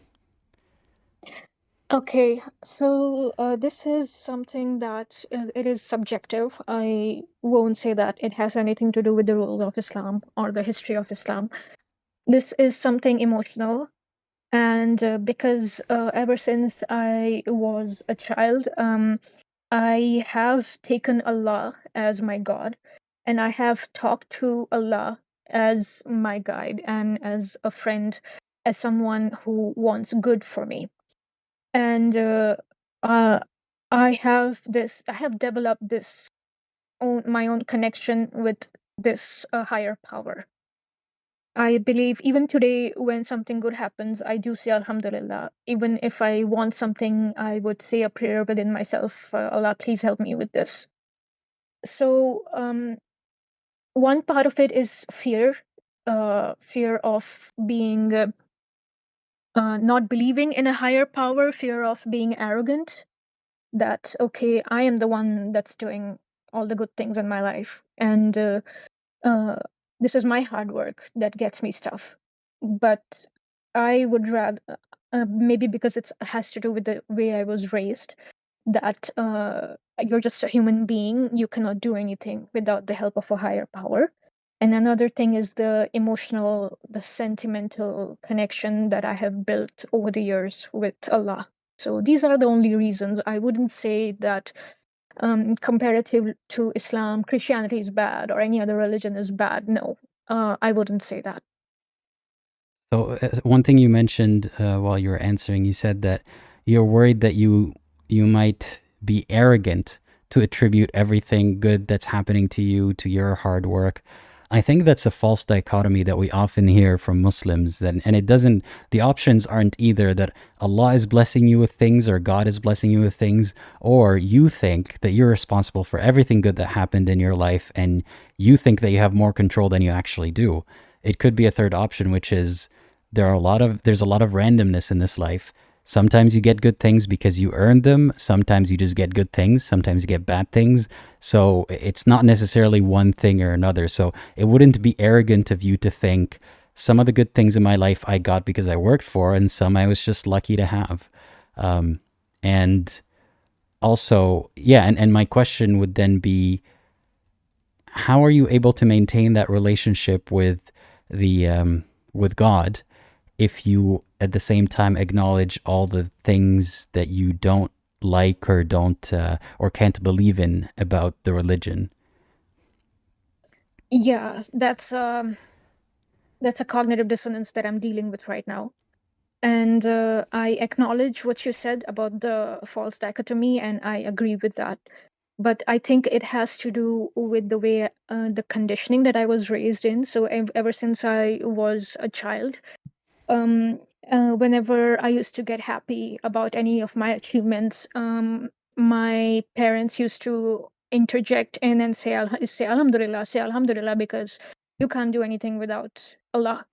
Okay, so this is something that it is subjective. I won't say that it has anything to do with the rules of Islam or the history of Islam. This is something emotional, and because ever since I was a child, I have taken Allah as my God, and I have talked to Allah as my guide and as a friend, as someone who wants good for me. And uh, I have developed my own connection with this higher power. I believe even today, when something good happens, I do say Alhamdulillah. Even if I want something, I would say a prayer within myself, Allah, please help me with this. So, one part of it is fear, fear of being not believing in a higher power, fear of being arrogant, that okay, I am the one that's doing all the good things in my life, and uh, this is my hard work that gets me stuff. But I would rather, maybe because it has to do with the way I was raised, that you're just a human being, you cannot do anything without the help of a higher power. And another thing is the emotional, the sentimental connection that I have built over the years with Allah. So these are the only reasons. I wouldn't say that comparative to Islam, Christianity is bad or any other religion is bad. No, I wouldn't say that. So one thing you mentioned while you were answering, you said that you're worried that you might be arrogant to attribute everything good that's happening to you to your hard work. I think that's a false dichotomy that we often hear from Muslims. And it doesn't, the options aren't either that Allah is blessing you with things or God is blessing you with things, or you think that you're responsible for everything good that happened in your life and you think that you have more control than you actually do. It could be a third option, which is there's a lot of randomness in this life. Sometimes you get good things because you earned them. Sometimes you just get good things. Sometimes you get bad things. So it's not necessarily one thing or another. So it wouldn't be arrogant of you to think some of the good things in my life I got because I worked for, and some I was just lucky to have. And also, yeah, and my question would then be, how are you able to maintain that relationship with God if you at the same time acknowledge all the things that you don't like or don't or can't believe in about the religion? Yeah, that's a cognitive dissonance that I'm dealing with right now. And I acknowledge what you said about the false dichotomy, and I agree with that. But I think it has to do with the way, the conditioning that I was raised in. So ever since I was a child, um, whenever I used to get happy about any of my achievements, my parents used to interject in and say Alhamdulillah, because you can't do anything without Allah.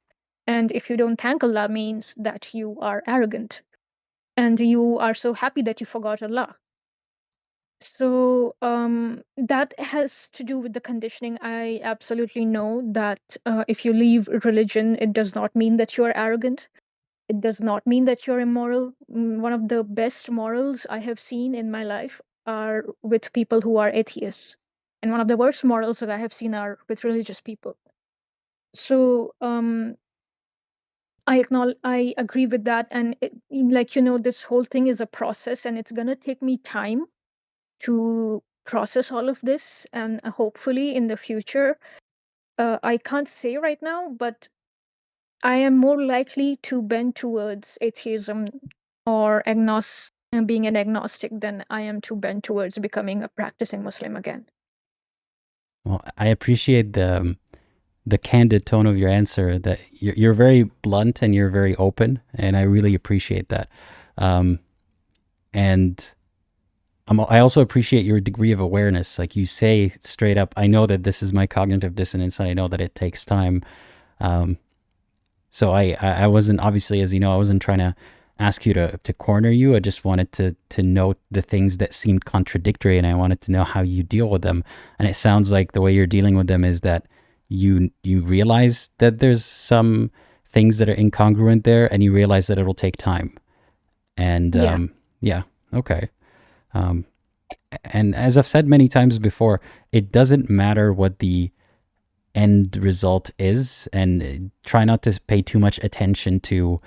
And if you don't thank Allah, means that you are arrogant and you are so happy that you forgot Allah. So that has to do with the conditioning. I absolutely know that if you leave religion, it does not mean that you are arrogant. It does not mean that you're immoral. One of the best morals I have seen in my life are with people who are atheists. And one of the worst morals that I have seen are with religious people. So I agree with that. And like, this whole thing is a process, and it's going to take me time to process all of this. And hopefully in the future, I can't say right now, but I am more likely to bend towards atheism or being an agnostic than I am to bend towards becoming a practicing Muslim again. Well, I appreciate the candid tone of your answer. That you're very blunt and you're very open, and I really appreciate that. And I also appreciate your degree of awareness. Like you say straight up, I know that this is my cognitive dissonance, and I know that it takes time. So I wasn't, obviously, as you know, I wasn't trying to ask you to corner you. I just wanted to note the things that seemed contradictory, and I wanted to know how you deal with them. And it sounds like the way you're dealing with them is that you realize that there's some things that are incongruent there, and you realize that it'll take time. And Yeah. Yeah. Okay. Um, and as I've said many times before, it doesn't matter what the end result is, and try not to pay too much attention to,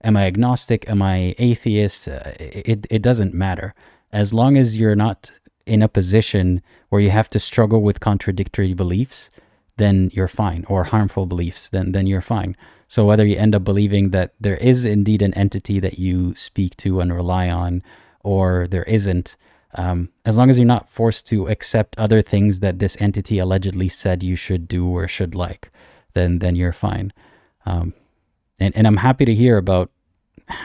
am I agnostic, am I atheist? It doesn't matter. As long as you're not in a position where you have to struggle with contradictory beliefs, then you're fine, or harmful beliefs, then you're fine. So whether you end up believing that there is indeed an entity that you speak to and rely on, or there isn't, as long as you're not forced to accept other things that this entity allegedly said you should do or should like, then you're fine. And I'm happy to hear about,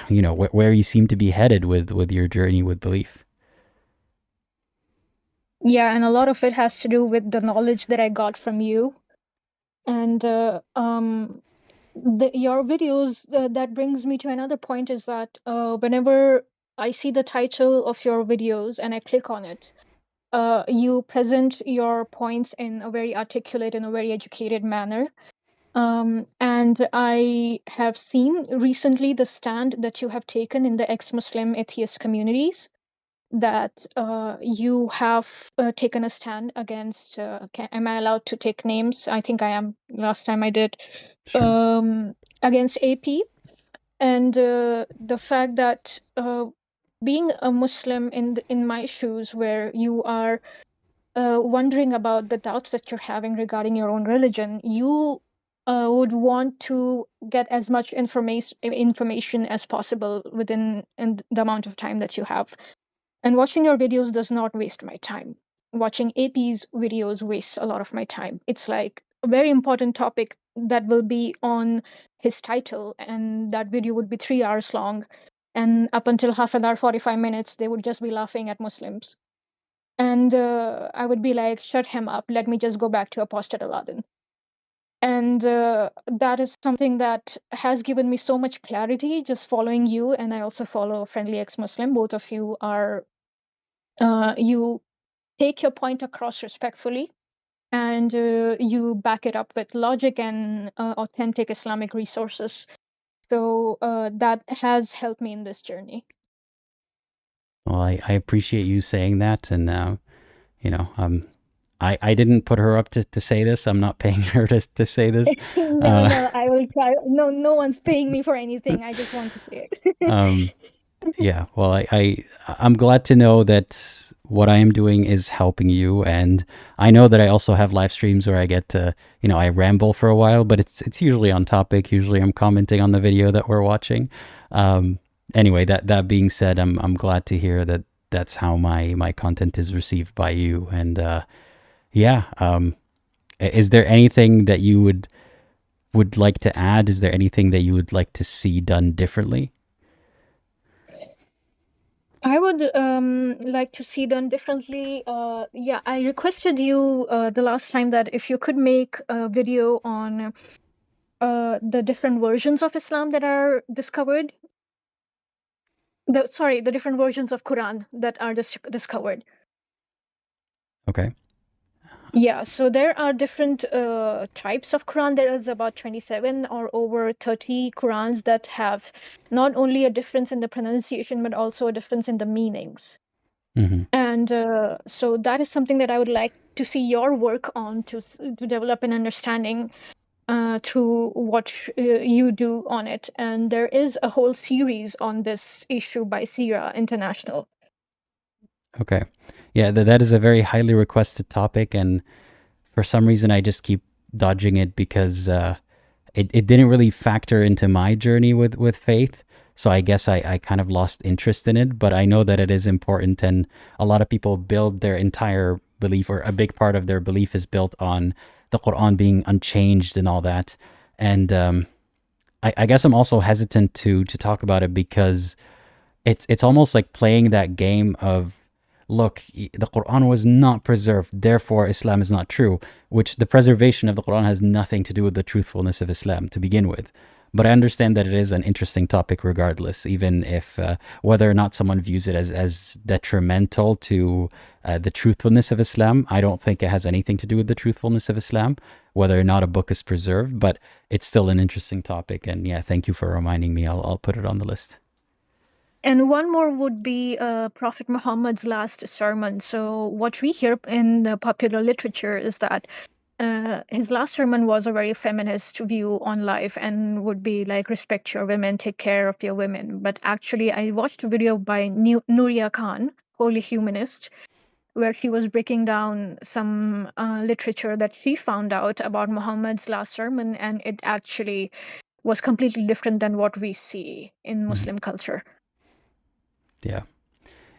you know, where you seem to be headed with your journey with belief. Yeah, and a lot of it has to do with the knowledge that I got from you. And your videos, that brings me to another point, is that whenever I see the title of your videos and I click on it, you present your points in a very articulate and a very educated manner. And I have seen recently the stand that you have taken in the ex-Muslim atheist communities, that you have taken a stand against, am I allowed to take names? I think I am. Last time I did. Sure. Against AP. And the fact that being a Muslim in my shoes, where you are wondering about the doubts that you're having regarding your own religion, you would want to get as much information as possible within the amount of time that you have. And watching your videos does not waste my time. Watching AP's videos wastes a lot of my time. It's like a very important topic that will be on his title, and that video would be 3 hours long. And up until half an hour, 45 minutes, they would just be laughing at Muslims. And I would be like, shut him up. Let me just go back to Apostate Aladdin. And that is something that has given me so much clarity just following you. And I also follow Friendly Ex-Muslim. Both of you are, you take your point across respectfully, and you back it up with logic and authentic Islamic resources. So that has helped me in this journey. Well, I appreciate you saying that, and you know, I didn't put her up to say this. I'm not paying her to say this. No, I will try. No one's paying me for anything. I just want to say it. Yeah, well, I'm glad to know that what I am doing is helping you, and I know that I also have live streams where I get to, you know, I ramble for a while, but it's usually on topic. Usually, I'm commenting on the video that we're watching. Anyway, that being said, I'm glad to hear that that's how my content is received by you, and yeah. Is there anything that you would like to add? Is there anything that you would like to see done differently? I would like to see done differently. Yeah, I requested you the last time that if you could make a video on the different versions of Islam that are discovered. The different versions of Quran that are discovered. Okay. Yeah, so there are different types of Quran. There is about 27 or over 30 Qurans that have not only a difference in the pronunciation, but also a difference in the meanings. Mm-hmm. And so that is something that I would like to see your work on, to develop an understanding through what you do on it. And there is a whole series on this issue by Sira International. Okay. Yeah, that is a very highly requested topic, and for some reason I just keep dodging it because it didn't really factor into my journey with faith. So I guess I kind of lost interest in it, but I know that it is important, and a lot of people build their entire belief, or a big part of their belief is built on the Quran being unchanged and all that. And I guess I'm also hesitant to talk about it because it's almost like playing that game of, look, the Quran was not preserved, therefore Islam is not true, which the preservation of the Quran has nothing to do with the truthfulness of Islam to begin with. But I understand that it is an interesting topic regardless, even if whether or not someone views it as detrimental to the truthfulness of Islam. I don't think it has anything to do with the truthfulness of Islam, whether or not a book is preserved, but it's still an interesting topic. And yeah, thank you for reminding me. I'll put it on the list. And one more would be Prophet Muhammad's last sermon. So, what we hear in the popular literature is that his last sermon was a very feminist view on life and would be like, respect your women, take care of your women. But actually, I watched a video by Nuria Khan, holy humanist, where she was breaking down some literature that she found out about Muhammad's last sermon, and it actually was completely different than what we see in Muslim culture. Yeah.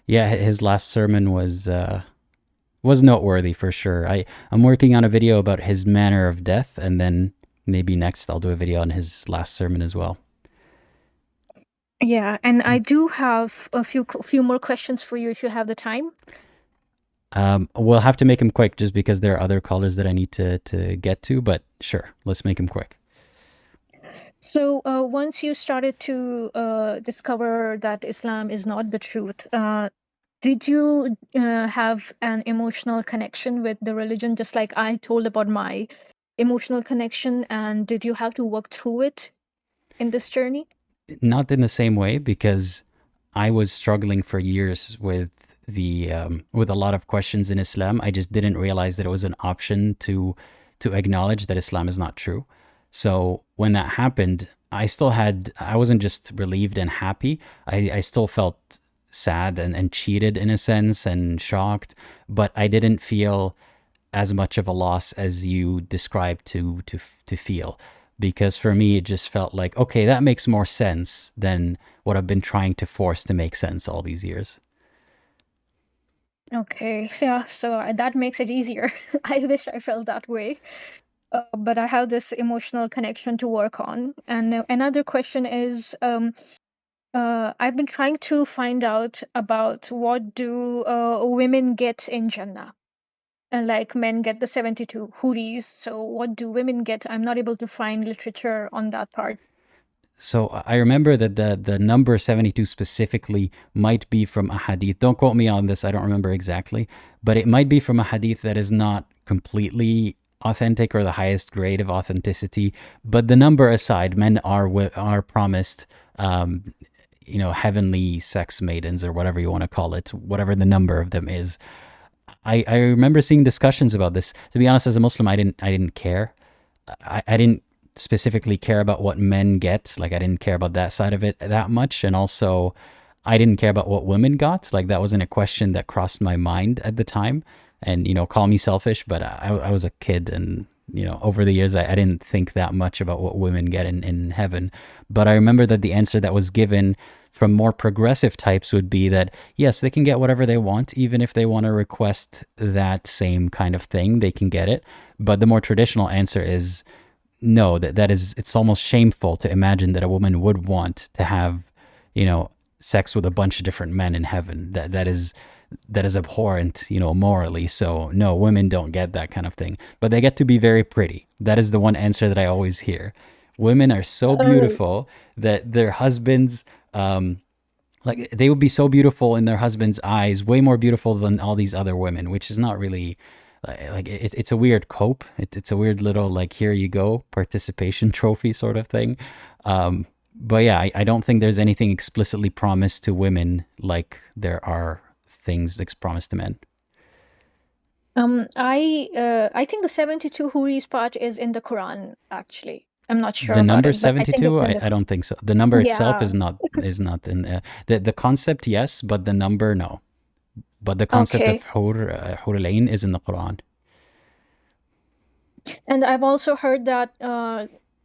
Yeah, his last sermon was noteworthy for sure. I'm working on a video about his manner of death, and then maybe next I'll do a video on his last sermon as well. Yeah, and I do have a few more questions for you if you have the time. We'll have to make him quick just because there are other callers that I need to get to, but sure, let's make him quick. So once you started to discover that Islam is not the truth, did you have an emotional connection with the religion, just like I told about my emotional connection? And did you have to work through it in this journey? Not in the same way, because I was struggling for years with with a lot of questions in Islam. I just didn't realize that it was an option to acknowledge that Islam is not true. So when that happened, I wasn't just relieved and happy. I still felt sad and cheated in a sense and shocked, but I didn't feel as much of a loss as you described to feel. Because for me, it just felt like, okay, that makes more sense than what I've been trying to force to make sense all these years. Okay, so that makes it easier. I wish I felt that way. But I have this emotional connection to work on. And another question is, I've been trying to find out about what do women get in Jannah. And like men get the 72 huris, so what do women get? I'm not able to find literature on that part. So I remember that the number 72 specifically might be from a hadith. Don't quote me on this, I don't remember exactly, but it might be from a hadith that is not completely authentic or the highest grade of authenticity. But the number aside, men are promised heavenly sex maidens, or whatever you want to call it, whatever the number of them is. I remember seeing discussions about this. To be honest, as a Muslim, I didn't care. I didn't specifically care about what men get. Like, I didn't care about that side of it that much. And also, I didn't care about what women got. Like, that wasn't a question that crossed my mind at the time. And, call me selfish, but I was a kid, and, over the years, I didn't think that much about what women get in heaven. But I remember that the answer that was given from more progressive types would be that, yes, they can get whatever they want. Even if they want to request that same kind of thing, they can get it. But the more traditional answer is, no, it's almost shameful to imagine that a woman would want to have, sex with a bunch of different men in heaven. That is abhorrent, morally. So no, women don't get that kind of thing, but they get to be very pretty. That is the one answer that I always hear. Women are so beautiful that their husbands, like, they would be so beautiful in their husband's eyes, way more beautiful than all these other women, which is not really, like, it's a weird cope. It's a weird little, like, here you go, participation trophy sort of thing. But yeah, I don't think there's anything explicitly promised to women like there are things promised to men. I think the 72 huris part is in the Quran, actually. I'm not sure The about number it, but I think 72, it's I don't think so. The number itself yeah. is not in the concept, yes, but the number, no. But the concept Okay. of Hur al-Ain is in the Quran. And I've also heard that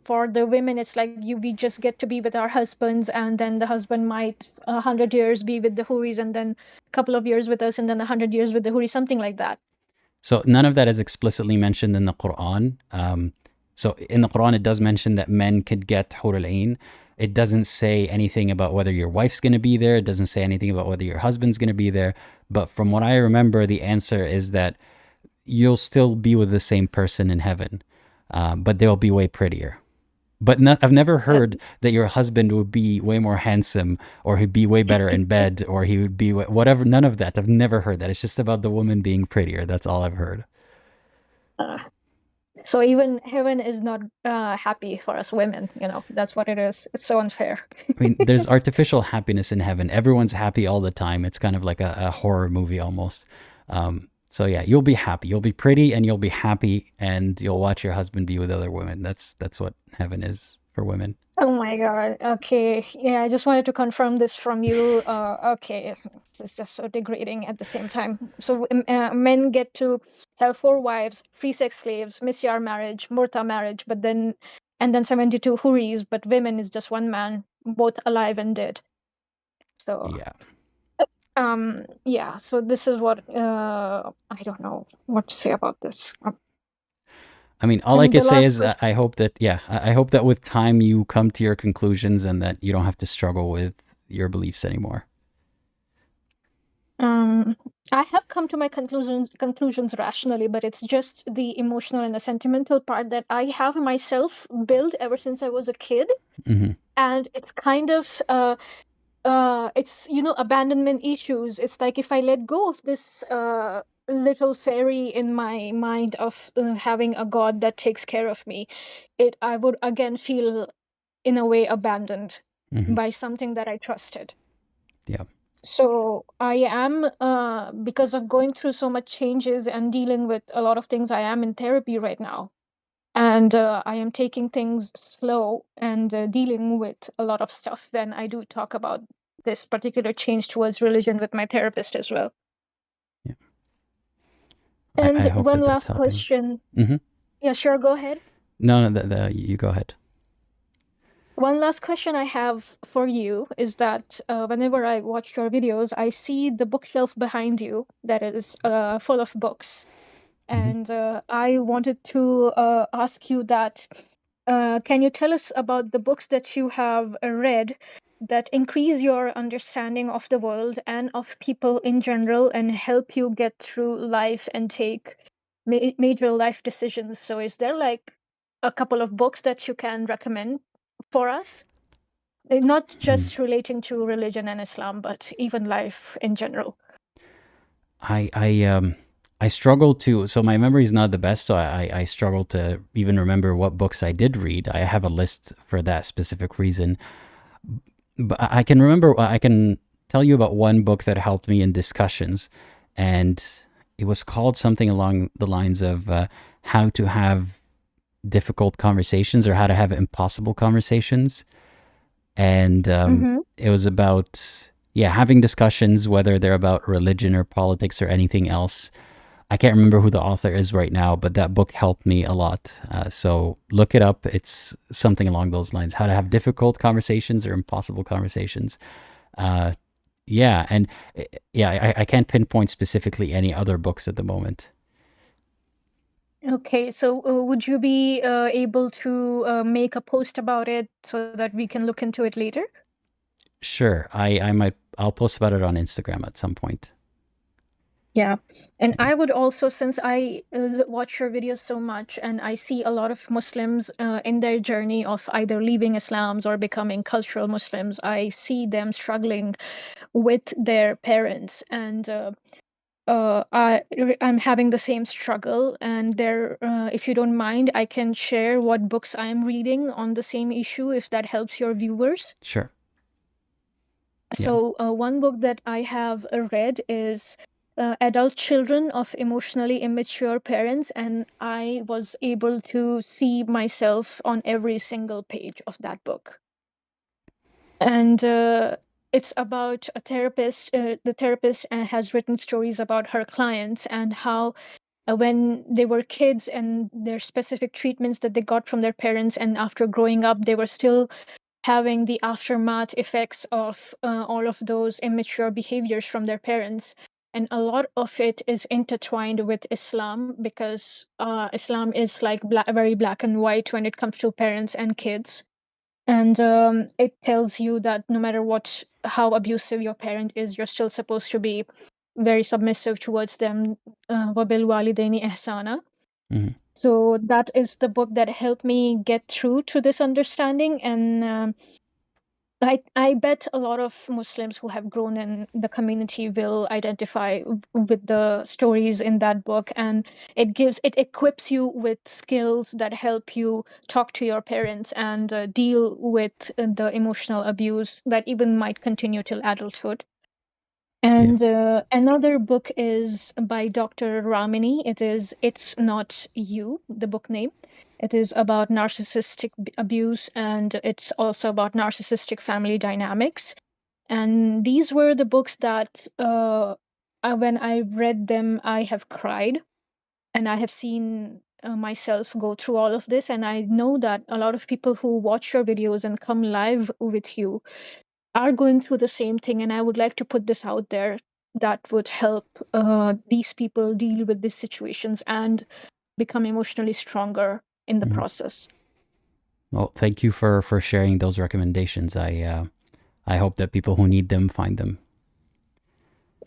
for the women, it's like we just get to be with our husbands, and then the husband might 100 years be with the huris, and then a couple of years with us, and then 100 years with the huris, something like that. So none of that is explicitly mentioned in the Quran. So in the Quran, it does mention that men could get Hur al-Ain. It doesn't say anything about whether your wife's going to be there. It doesn't say anything about whether your husband's going to be there. But from what I remember, the answer is that you'll still be with the same person in heaven, but they'll be way prettier. But I've never heard that your husband would be way more handsome, or he'd be way better in bed, or he would be whatever. None of that. I've never heard that. It's just about the woman being prettier. That's all I've heard. So even heaven is not happy for us women, that's what it is. It's so unfair. I mean, there's artificial happiness in heaven. Everyone's happy all the time. It's kind of like a horror movie almost. So yeah, you'll be happy. You'll be pretty and you'll be happy and you'll watch your husband be with other women. That's what heaven is for women. Oh my God. Okay. Yeah, I just wanted to confirm this from you. Okay. It's just so degrading at the same time. So men get to have 4 wives, free sex slaves, misyar marriage, murta marriage, and then 72 huris, but women is just one man, both alive and dead. So Yeah. yeah, so this is what I don't know what to say about this. I mean, all I And can the say last is question. I hope that, yeah, I hope that with time you come to your conclusions and that you don't have to struggle with your beliefs anymore. I have come to my conclusions rationally, but it's just the emotional and the sentimental part that I have myself built ever since I was a kid. Hmm. And it's kind of it's abandonment issues. It's like if I let go of this little fairy in my mind of having a god that takes care of me, I would again feel in a way abandoned Hmm. by something that I trusted. Yeah. So I am, because of going through so much changes and dealing with a lot of things, I am in therapy right now. And I am taking things slow and dealing with a lot of stuff. Then I do talk about this particular change towards religion with my therapist as well. Yeah. And I hope one that that's last helping. question. Hmm. Yeah, sure, go ahead. No, you go ahead. One last question I have for you is that whenever I watch your videos, I see the bookshelf behind you that is full of books. Hmm. And I wanted to ask you that can you tell us about the books that you have read that increase your understanding of the world and of people in general and help you get through life and take major life decisions? So, is there like a couple of books that you can recommend for us? Not just relating to religion and Islam, but even life in general. I struggle to, so my memory is not the best, so I struggle to even remember what books I did read. I have a list for that specific reason. But I can remember, I can tell you about one book that helped me in discussions, and it was called something along the lines of how to have difficult conversations or how to have impossible conversations. And Mm-hmm. it was about, yeah, having discussions, whether they're about religion or politics or anything else. I can't remember who the author is right now, but that book helped me a lot. So look it up. It's something along those lines: how to have difficult conversations or impossible conversations. Uh, yeah, and yeah, I can't pinpoint specifically any other books at the moment. Okay, so would you be able to make a post about it so that we can look into it later? Sure, I'll post about it on Instagram at some point. Yeah, and Yeah. I would also, since I watch your videos so much and I see a lot of Muslims in their journey of either leaving Islam or becoming cultural Muslims, I see them struggling with their parents. And I'm having the same struggle. And if you don't mind, I can share what books I'm reading on the same issue if that helps your viewers. Sure. Yeah. So, one book that I have read is Adult Children of Emotionally Immature Parents, and I was able to see myself on every single page of that book. And it's about a therapist. The therapist has written stories about her clients and how when they were kids and their specific treatments that they got from their parents, and after growing up, they were still having the aftermath effects of all of those immature behaviors from their parents. And a lot of it is intertwined with Islam because Islam is like very black and white when it comes to parents and kids. And it tells you that no matter how abusive your parent is, you're still supposed to be very submissive towards them. وَبِالْوَالِدَيْنِ إِحْسَانًا. Hmm. So that is the book that helped me get through to this understanding. And I bet a lot of Muslims who have grown in the community will identify with the stories in that book, and it equips you with skills that help you talk to your parents and deal with the emotional abuse that even might continue till adulthood. Yeah. And another book is by Dr. Ramani. It is It's Not You, the book name. It is about narcissistic abuse, and it's also about narcissistic family dynamics. And these were the books that, when I read them, I have cried, and I have seen myself go through all of this. And I know that a lot of people who watch your videos and come live with you are going through the same thing, and I would like to put this out there that would help these people deal with these situations and become emotionally stronger in the Mhm. process. Well, thank you for sharing those recommendations. I hope that people who need them find them.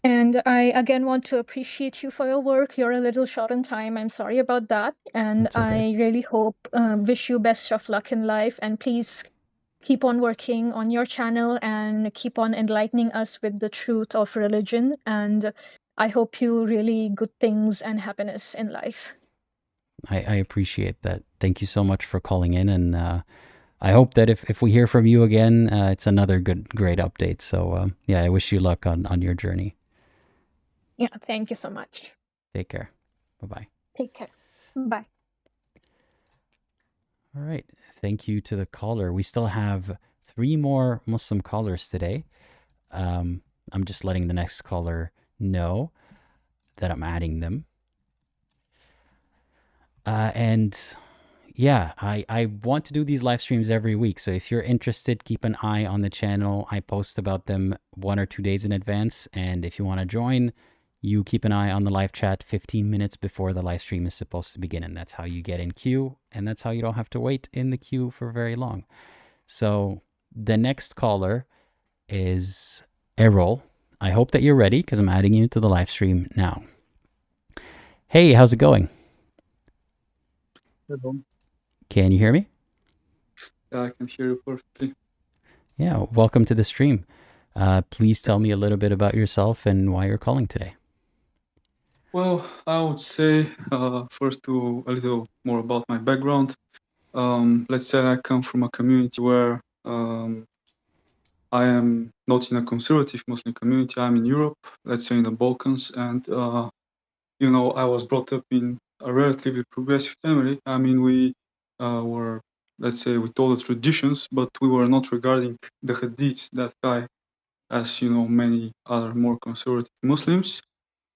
And I again want to appreciate you for your work. You're a little short on time. I'm sorry about that. And That's okay. I really hope, wish you best of luck in life. And please keep on working on your channel and keep on enlightening us with the truth of religion. And I hope you really good things and happiness in life. I appreciate that. Thank you so much for calling in, and I hope that if we hear from you again, it's another great update. So yeah, I wish you luck on your journey. Yeah, thank you so much. Take care. Bye bye. Take care. Bye. All right. Thank you to the caller. We still have 3 more Muslim callers today. I'm just letting the next caller know that I'm adding them. And yeah, I want to do these live streams every week. So if you're interested, keep an eye on the channel. I post about them 1 or 2 days in advance. And if you want to join, you keep an eye on the live chat 15 minutes before the live stream is supposed to begin. And that's how you get in queue. And that's how you don't have to wait in the queue for very long. So the next caller is Erol. I hope that you're ready because I'm adding you to the live stream now. Hey, how's it going? Hello. Can you hear me? Yeah, I can hear you perfectly. Yeah, welcome to the stream. Please tell me a little bit about yourself and why you're calling today. Well, I would say first to a little more about my background. Let's say I come from a community where I am not in a conservative Muslim community. I'm in Europe, let's say in the Balkans, and I was brought up in a relatively progressive family. I mean, we were, let's say, with all the traditions, but we were not regarding the hadiths that high as many other more conservative Muslims.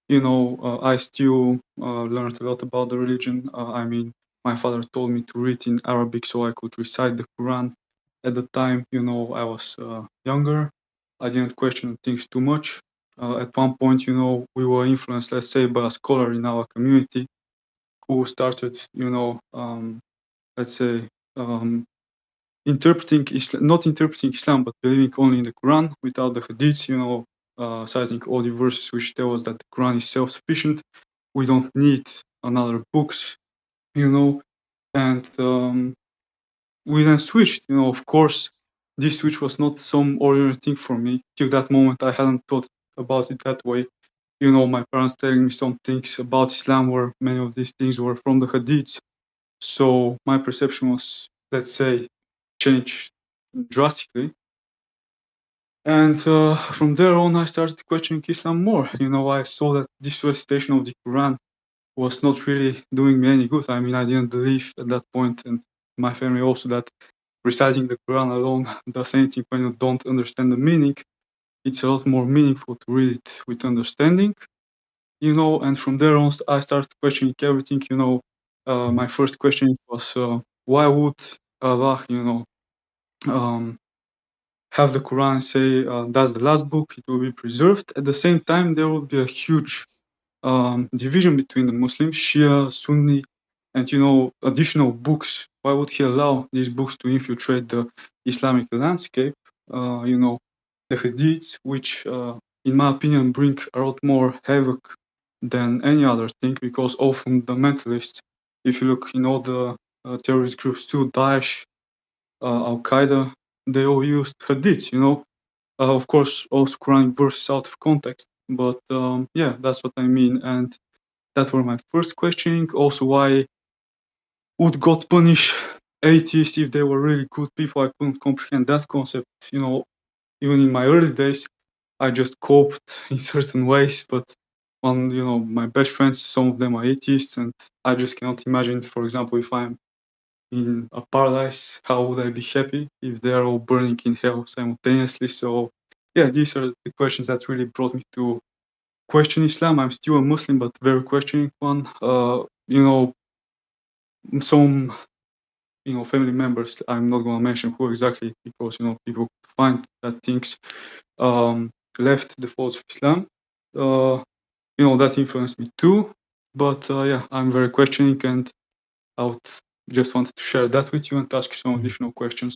I still learned a lot about the religion. I mean, my father told me to read in Arabic so I could recite the Quran. At the time, I was younger. I didn't question things too much. At one point, we were influenced, let's say, by a scholar in our community who started, let's say, interpreting Islam, not interpreting Islam, but believing only in the Quran without the hadiths, citing all the verses which tell us that the Quran is self-sufficient. We don't need another books, and we then switched. Of course, this switch was not some ordinary thing for me. Till that moment, I hadn't thought about it that way. My parents telling me some things about Islam where many of these things were from the hadiths. So my perception was, let's say, changed drastically. And from there on, I started questioning Islam more. I saw that this recitation of the Quran was not really doing me any good. I mean, I didn't believe at that point, and my family also, that reciting the Quran alone does anything when you don't understand the meaning. It's a lot more meaningful to read it with understanding. And from there on, I started questioning everything. My first question was, why would Allah, um, have the Quran say that's the last book, it will be preserved. At the same time, there will be a huge division between the Muslims, Shia, Sunni, and additional books. Why would he allow these books to infiltrate the Islamic landscape? The Hadiths, which, in my opinion, bring a lot more havoc than any other thing, because all fundamentalists, if you look in all the terrorist groups too, Daesh, Al Qaeda, they all used hadiths, of course, also Quranic verses out of context. But yeah, that's what I mean. And that were my first questioning. Also, why would God punish atheists if they were really good people? I couldn't comprehend that concept. Even in my early days, I just coped in certain ways. But when my best friends, some of them are atheists, and I just cannot imagine, for example, if I'm in a paradise, how would I be happy if they're all burning in hell simultaneously? So yeah, these are the questions that really brought me to question Islam. I'm still a Muslim, but very questioning one. Some family members, I'm not gonna mention who exactly, because people find that things left the folds of Islam. That influenced me too. But yeah, I'm very questioning, and I would just wanted to share that with you and ask you some additional questions.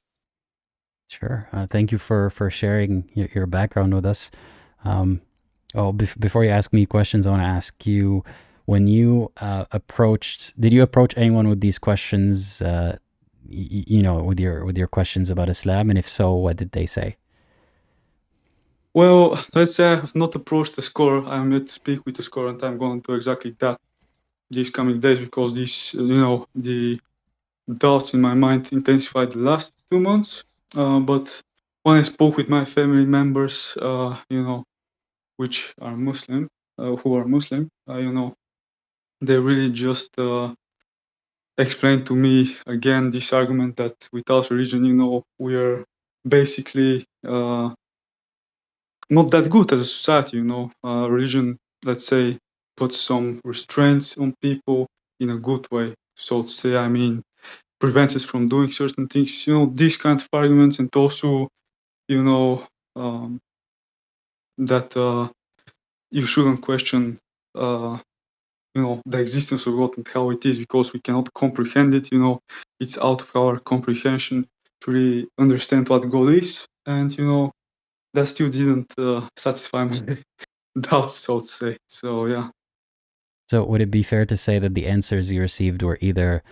Sure. Thank you for sharing your background with us. Before you ask me questions, I want to ask you, when you did you approach anyone with these questions, with your questions about Islam? And if so, what did they say? Well, let's say I have not approached a scholar. I'm yet to speak with a scholar, and I'm going to do exactly that these coming days, because the doubts in my mind intensified the last 2 months. But when I spoke with my family members, which are Muslim, who are Muslim, they really just explained to me again this argument that without religion, we are basically not that good as a society. Religion, let's say, puts some restraints on people in a good way, so to say. I mean, prevents us from doing certain things. These kind of arguments, and also, that you shouldn't question, the existence of God and how it is, because we cannot comprehend it. It's out of our comprehension to really understand what God is, and that still didn't satisfy my doubts, so to say. So yeah. So would it be fair to say that the answers you received were either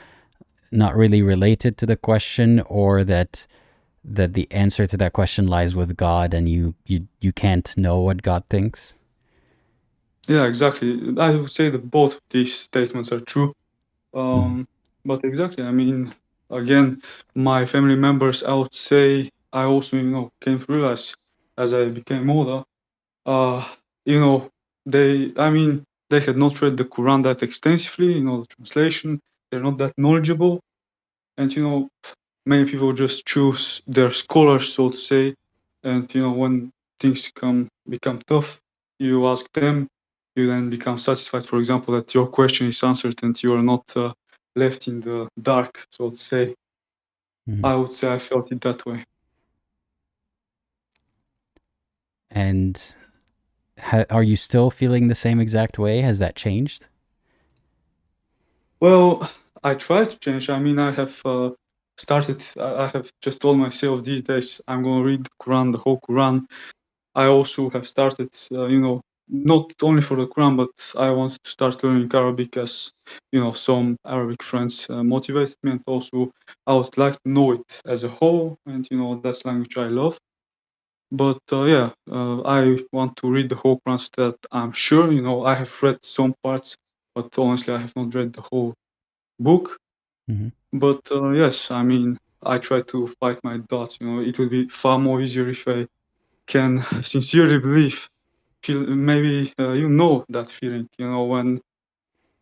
not really related to the question, or that the answer to that question lies with God, and you can't know what God thinks? Yeah, exactly. I would say that both of these statements are true. But exactly, I mean, again, my family members, I would say, I also, came to realize as I became older, they had not read the Quran that extensively, the translation. They're not that knowledgeable, and many people just choose their scholars, so to say. And when things become tough, you ask them, you then become satisfied, for example, that your question is answered and you are not left in the dark, so to say. I would say I felt it that way. And are you still feeling the same exact way? Has that changed? Well, I try to change. I mean, I have started, I have just told myself these days I'm going to read the Quran, the whole Quran. I also have started, not only for the Quran, but I wanted to start learning Arabic, as some Arabic friends motivated me, and also I would like to know it as a whole, and that's language I love. But yeah, I want to read the whole Quran so that I'm sure. I have read some parts, but honestly, I have not read the whole book. But yes, I mean, I try to fight my doubts. It would be far more easier if I can sincerely believe. Maybe that feeling, when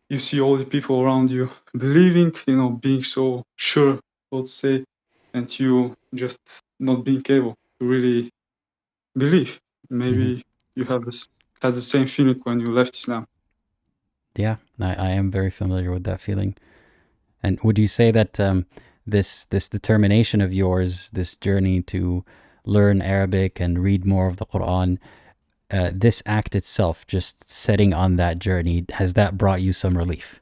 you see all the people around you believing, being so sure, so to say, and you just not being able to really believe. Maybe you have had the same feeling when you left Islam. Yeah, I am very familiar with that feeling. And would you say that this determination of yours, this journey to learn Arabic and read more of the Quran, this act itself, just setting on that journey, has that brought you some relief?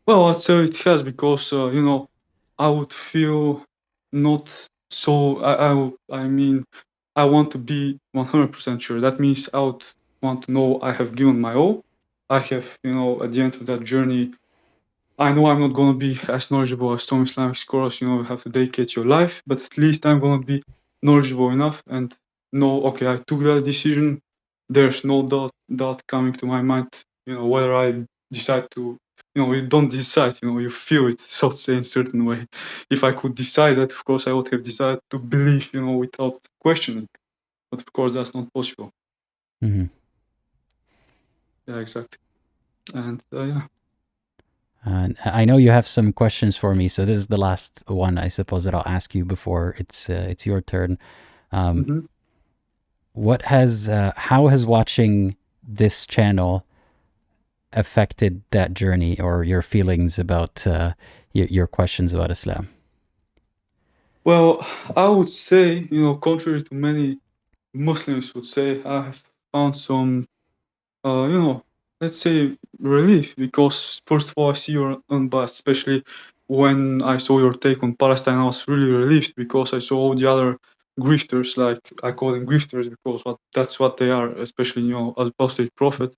Well, I'd say it has, because I would feel not so. I mean, I want to be 100% sure. That means I would want to know I have given my all. I have, at the end of that journey, I know I'm not going to be as knowledgeable as some Islamic scholars, you have to dedicate your life, but at least I'm going to be knowledgeable enough and know, okay, I took that decision. There's no doubt coming to my mind, whether I decide to, you don't decide, you feel it, so to say, in a certain way. If I could decide that, of course, I would have decided to believe, without questioning. But of course, that's not possible. Mm-hmm. Yeah, exactly. And yeah. And I know you have some questions for me, so this is the last one, I suppose, that I'll ask you before it's your turn. Mhm. How has watching this channel affected that journey or your feelings about your questions about Islam? Well, I would say, contrary to many Muslims would say, I have found some, let's say relief because first of all, I see you're unbiased, especially when I saw your take on Palestine. I was really relieved because I saw all the other grifters, like I call them grifters because that's what they are, especially, Apostate Prophet,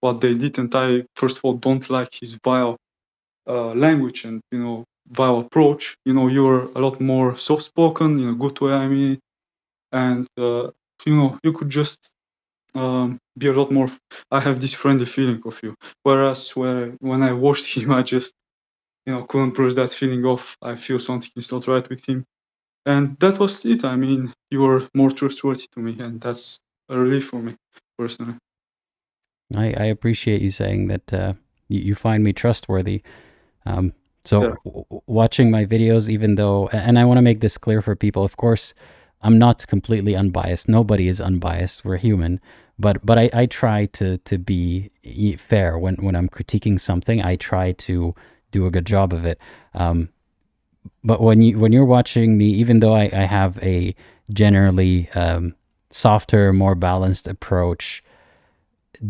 what they did. And I, first of all, don't like his vile language and, vile approach. You're a lot more soft spoken, good way, I mean, and, you could just be a lot more. I have this friendly feeling of you. Whereas when I watched him, I just couldn't brush that feeling off. I feel something is not right with him, and that was it. I mean, you were more trustworthy to me, and that's a relief for me personally. I appreciate you saying that you find me trustworthy. Yeah. Watching my videos, even though, and I want to make this clear for people, of course, I'm not completely unbiased. Nobody is unbiased. We're human. But I try to be fair when I'm critiquing something. I try to do a good job of it. But when you're watching me, even though I have a generally softer, more balanced approach,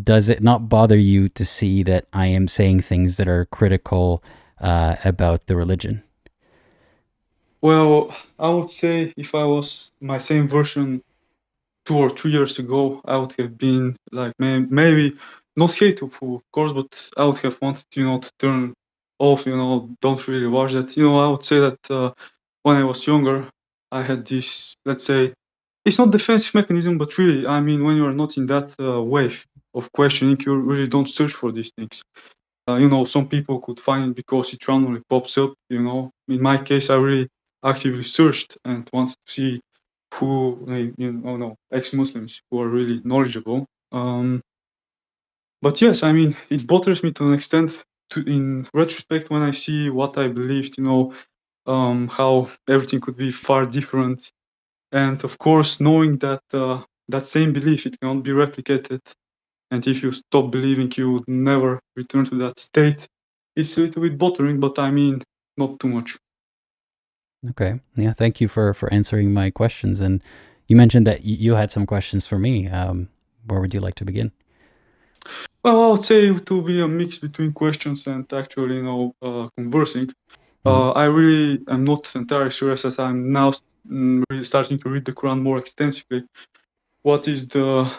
does it not bother you to see that I am saying things that are critical about the religion? Well, I would say if I was my same version 2 or 3 years ago, I would have been like maybe not hateful, of course, but I would have wanted, to turn off, don't really watch that. I would say that when I was younger, I had this, let's say, it's not defensive mechanism, but really, I mean, when you are not in that wave of questioning, you really don't search for these things. Some people could find it because it randomly pops up. In my case, I really actively searched and wanted to see who, ex-Muslims who are really knowledgeable. But yes, I mean, it bothers me to an extent. In retrospect, when I see what I believed, how everything could be far different, and of course, knowing that that same belief it cannot be replicated, and if you stop believing, you would never return to that state. It's a little bit bothering, but I mean, not too much. Okay. Yeah. Thank you for answering my questions. And you mentioned that you had some questions for me. Where would you like to begin? Well, I would say it will be a mix between questions and actually, conversing. I really am not entirely sure, as I'm now really starting to read the Quran more extensively. What is the,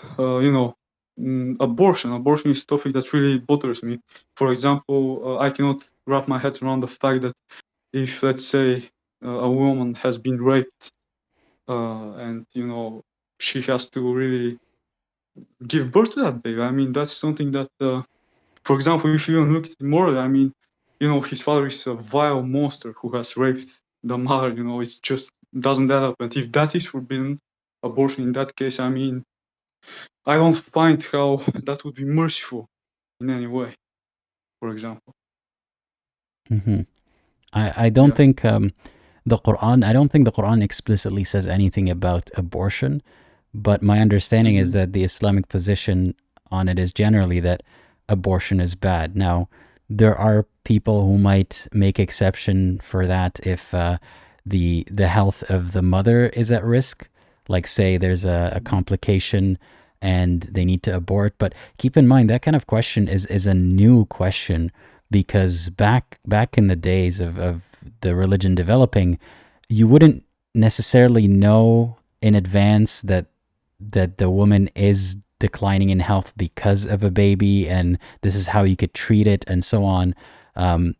abortion? Abortion is a topic that really bothers me. For example, I cannot wrap my head around the fact that if, let's say, a woman has been raped, and she has to really give birth to that baby. I mean, that's something that, for example, if you look at it morally, I mean, his father is a vile monster who has raped the mother. It's just doesn't add up. And if that is forbidden, abortion in that case, I mean, I don't find how that would be merciful in any way. For example. Mm-hmm. I don't Yeah. think the Quran. I don't think the Quran explicitly says anything about abortion. But my understanding is that the Islamic position on it is generally that abortion is bad. Now, there are people who might make exception for that if the health of the mother is at risk. Like, say, there's a complication and they need to abort. But keep in mind that kind of question is a new question, because back in the days of the religion developing, you wouldn't necessarily know in advance that the woman is declining in health because of a baby, and this is how you could treat it, and so on.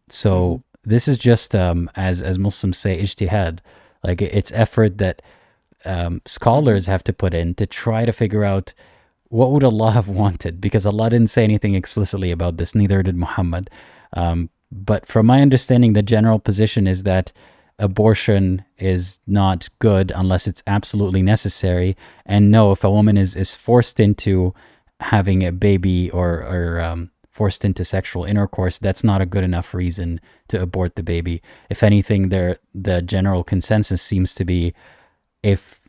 So this is just as Muslims say, ijtihad, like it's effort that scholars have to put in to try to figure out what would Allah have wanted, because Allah didn't say anything explicitly about this, neither did Muhammad. But from my understanding, the general position is that abortion is not good unless it's absolutely necessary. And no, if a woman is forced into having a baby or forced into sexual intercourse, that's not a good enough reason to abort the baby. If anything, the general consensus seems to be if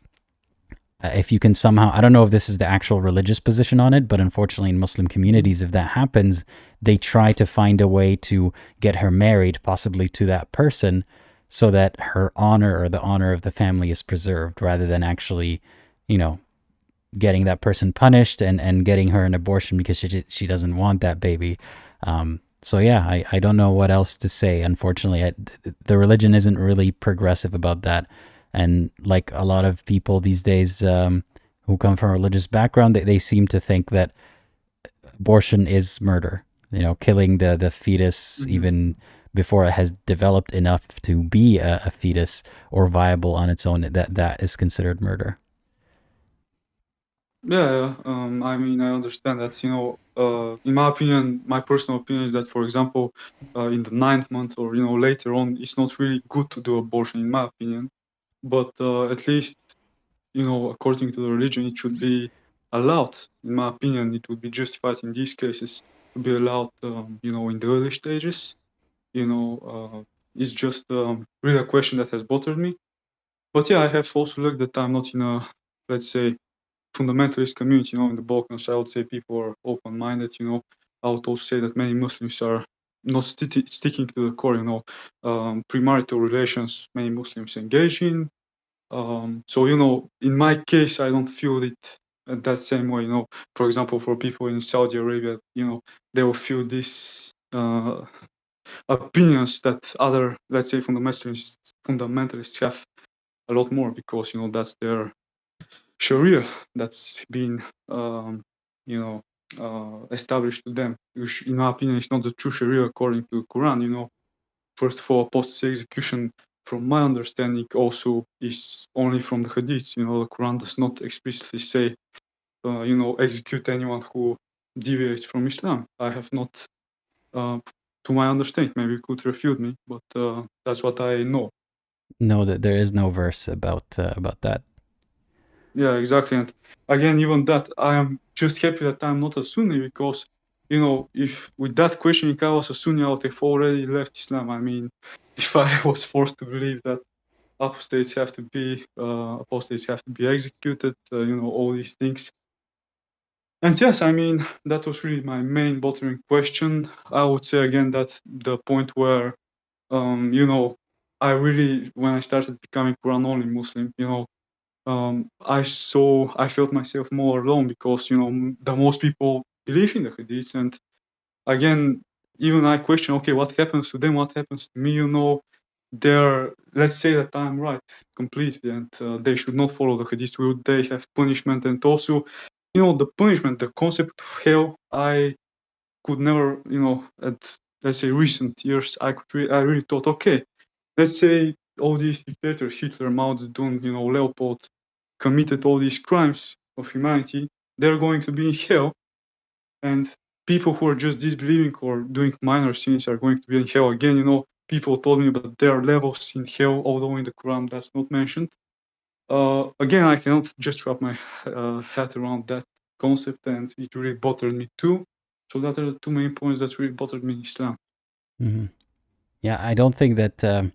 you can somehow, I don't know if this is the actual religious position on it, but unfortunately in Muslim communities, if that happens, they try to find a way to get her married, possibly to that person, so that her honor or the honor of the family is preserved, rather than actually, getting that person punished and getting her an abortion because she doesn't want that baby. So yeah, I don't know what else to say. Unfortunately, the religion isn't really progressive about that. And like a lot of people these days who come from a religious background, they seem to think that abortion is murder. Killing the fetus even before it has developed enough to be a fetus or viable on its own, that is considered murder. Yeah, I mean, I understand that, in my opinion, my personal opinion is that, for example, in the 9th month or, later on, it's not really good to do abortion, in my opinion. But at least, according to the religion, it should be allowed. In my opinion, it would be justified in these cases to be allowed, in the early stages. It's just really a question that has bothered me. But yeah, I have also looked that I'm not in a, let's say, fundamentalist community, in the Balkans. I would say people are open-minded, I would also say that many Muslims are not sticking to the core, premarital relations many Muslims engage in. So, in my case, I don't feel it that same way, For example, for people in Saudi Arabia, they will feel this opinions that other, let's say, fundamentalists have a lot more, because, that's their Sharia that's been, established to them, which, in my opinion, is not the true Sharia according to the Quran. First of all, apostasy execution, from my understanding, also is only from the Hadiths. The Quran does not explicitly say, execute anyone who deviates from Islam. I have not, to my understanding, maybe you could refute me, but that's what I know. No, that there is no verse about that. Yeah, exactly. And again, even that, I am just happy that I'm not a Sunni, because, if with that question, if I was a Sunni, I would have already left Islam. I mean, if I was forced to believe that apostates have to be executed, all these things. And yes, I mean, that was really my main bothering question. I would say again that the point where, I really, when I started becoming Quran only Muslim, I felt myself more alone, because, the most people believe in the Hadiths. And again, even I question, okay, what happens to them? What happens to me? Let's say that I'm right completely, and they should not follow the Hadiths. Will they have punishment? And also, the punishment, the concept of hell, I could never, at, let's say, recent years, I really thought, okay, let's say all these dictators, Hitler, Mao Zedong, Leopold, committed all these crimes of humanity, they're going to be in hell. And people who are just disbelieving or doing minor sins are going to be in hell. Again, people told me about their levels in hell, although in the Quran that's not mentioned. Again, I cannot just wrap my head around that concept, and it really bothered me too. So that are the two main points that really bothered me in Islam. Mm-hmm. Yeah, I don't think that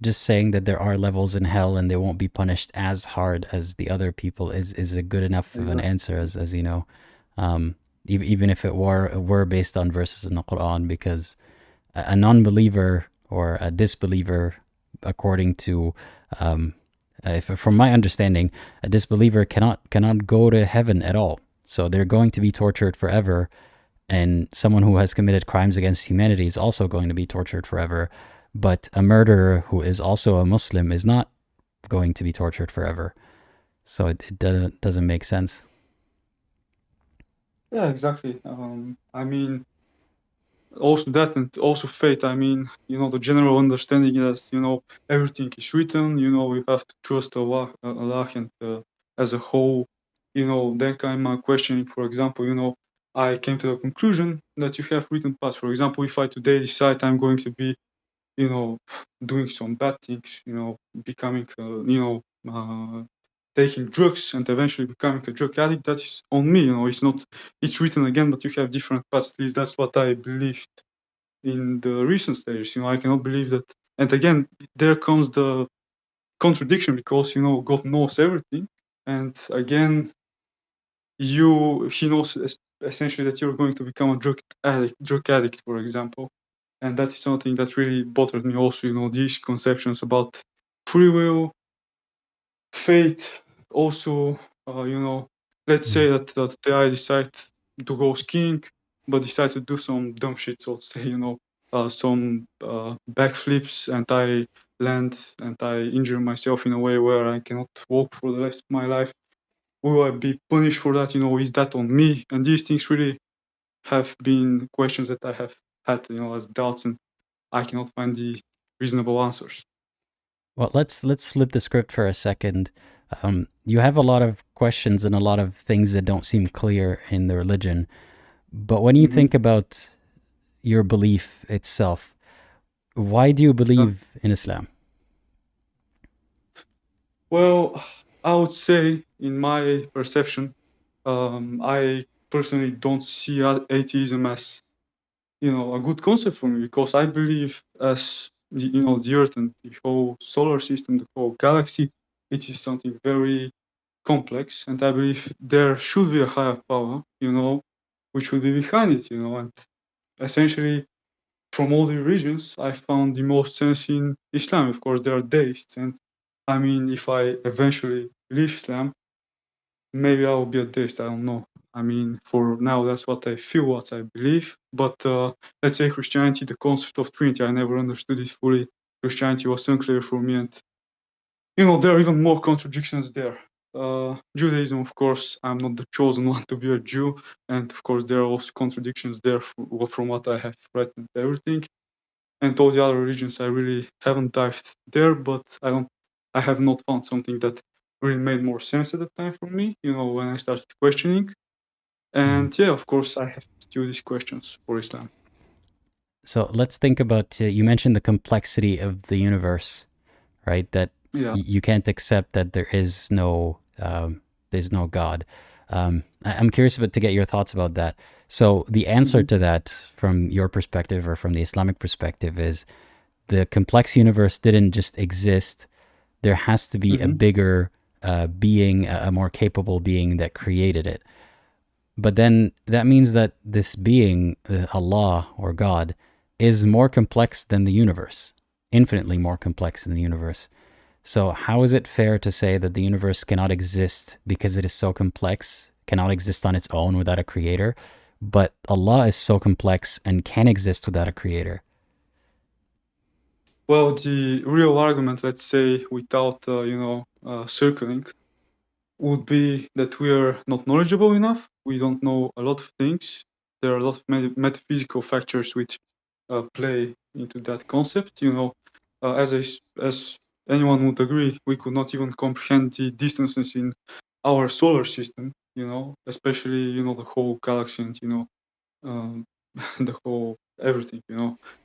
just saying that there are levels in hell and they won't be punished as hard as the other people is a good enough of an answer, as you know, even if it were based on verses in the Quran, because a non-believer or a disbeliever, according to from my understanding, a disbeliever cannot go to heaven at all. So they're going to be tortured forever. And someone who has committed crimes against humanity is also going to be tortured forever. But a murderer who is also a Muslim is not going to be tortured forever. So it doesn't make sense. Yeah, exactly. I mean, also that, and also faith. I mean, the general understanding is, everything is written. We have to trust Allah, and as a whole, then kind of questioning. For example, I came to the conclusion that you have written paths. For example, if I today decide I'm going to be, doing some bad things, becoming, taking drugs and eventually becoming a drug addict, that is on me. It's written again, but you have different paths. At least that's what I believed in the recent stages. I cannot believe that. And again, there comes the contradiction, because God knows everything, and again, he knows essentially that you're going to become a drug addict, for example. And that is something that really bothered me also. These conceptions about free will, fate, also, let's say that today I decide to go skiing, but decide to do some dumb shit, so to say, some backflips, and I land and I injure myself in a way where I cannot walk for the rest of my life. Will I be punished for that? Is that on me? And these things really have been questions that I have had, as doubts, and I cannot find the reasonable answers. Well, let's flip the script for a second. You have a lot of questions and a lot of things that don't seem clear in the religion. But when you think about your belief itself, why do you believe in Islam? Well, I would say, in my perception, I personally don't see atheism as, a good concept for me, because I believe, as the Earth and the whole solar system, the whole galaxy, it is something very complex, and I believe there should be a higher power, which would be behind it, and essentially, from all the religions, I found the most sense in Islam. Of course, there are deists, and I mean, if I eventually leave Islam, maybe I will be a deist. I don't know. I mean, for now, that's what I feel, what I believe. But let's say Christianity, the concept of Trinity, I never understood it fully. Christianity was unclear for me, and there are even more contradictions there. Judaism, of course, I'm not the chosen one to be a Jew, and of course, there are also contradictions there from what I have read and everything. And all the other religions, I really haven't dived there, but I have not found something that really made more sense at the time for me, when I started questioning. And yeah, of course, I have still these questions for Islam. So let's think about, you mentioned the complexity of the universe, right? That you can't accept that there's no God. I'm curious to get your thoughts about that. So the answer to that, from your perspective or from the Islamic perspective, is the complex universe didn't just exist. There has to be a bigger being, a more capable being that created it. But then that means that this being, Allah or God, is more complex than the universe, infinitely more complex than the universe. So how is it fair to say that the universe cannot exist because it is so complex, cannot exist on its own without a creator, but Allah is so complex and can exist without a creator? Well, the real argument, let's say, without circling, would be that we are not knowledgeable enough. We don't know a lot of things. There are a lot of metaphysical factors which play into that concept. As anyone would agree, we could not even comprehend the distances in our solar system. Especially the whole galaxy, and the whole everything.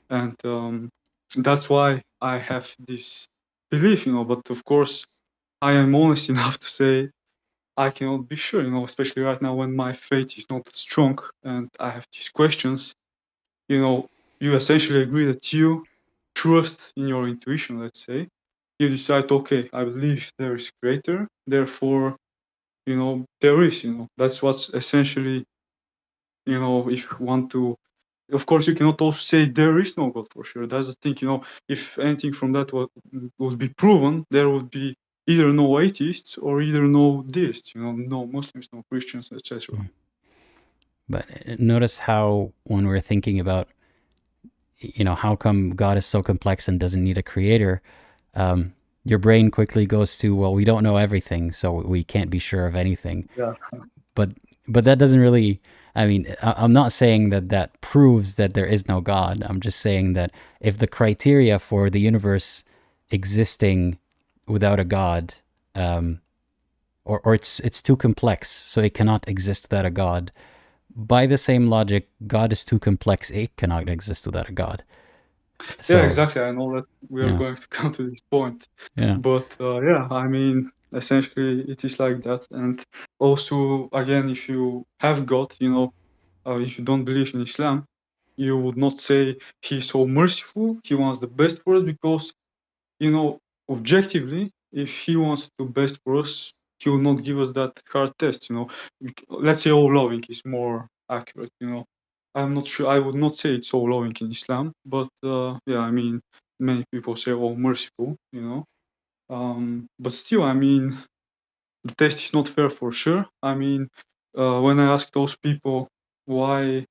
And that's why I have this belief. But of course, I am honest enough to say I cannot be sure, especially right now when my faith is not strong and I have these questions. You essentially agree that you trust in your intuition, let's say. You decide, okay, I believe there is creator, therefore, there is, that's what's essentially, if you want to, of course, you cannot also say there is no God for sure. That's the thing, if anything from that would be proven, there would be either no atheists or either no deists, no Muslims, no Christians, etc. But notice how, when we're thinking about, how come God is so complex and doesn't need a creator, your brain quickly goes to, well, we don't know everything, so we can't be sure of anything. Yeah. But that doesn't really, I mean, I'm not saying that that proves that there is no God. I'm just saying that if the criteria for the universe existing without a God, or it's too complex, so it cannot exist without a God. By the same logic, God is too complex; it cannot exist without a God. So, Yeah, exactly. I know that we are yeah, going to come to this point, yeah, but yeah, I mean, essentially, it is like that. And also, again, if you have God, if you don't believe in Islam, you would not say he's so merciful, he wants the best for us, because objectively, if he wants the best for us, he will not give us that hard test. Let's say all loving is more accurate. I'm not sure. I would not say it's all loving in Islam, but yeah, I mean, many people say all merciful. But still, I mean, the test is not fair for sure. I mean, when I ask those people why,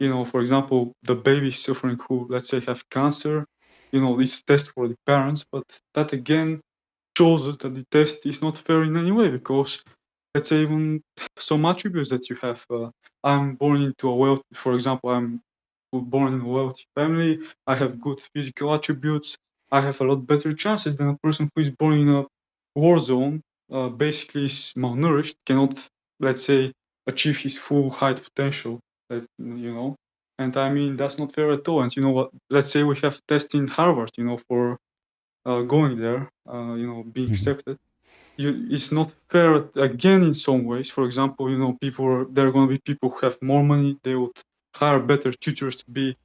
for example, the baby suffering who, let's say, have cancer, this test for the parents, but that again shows us that the test is not fair in any way, because let's say even some attributes that you have. I'm born into a wealthy, for example, I'm born in a wealthy family. I have good physical attributes. I have a lot better chances than a person who is born in a war zone, basically is malnourished, cannot, let's say, achieve his full height potential. And I mean, that's not fair at all. And you know what? Let's say we have test in Harvard, for going there, being accepted. It's not fair again in some ways. For example, there are going to be people who have more money. They would hire better tutors to be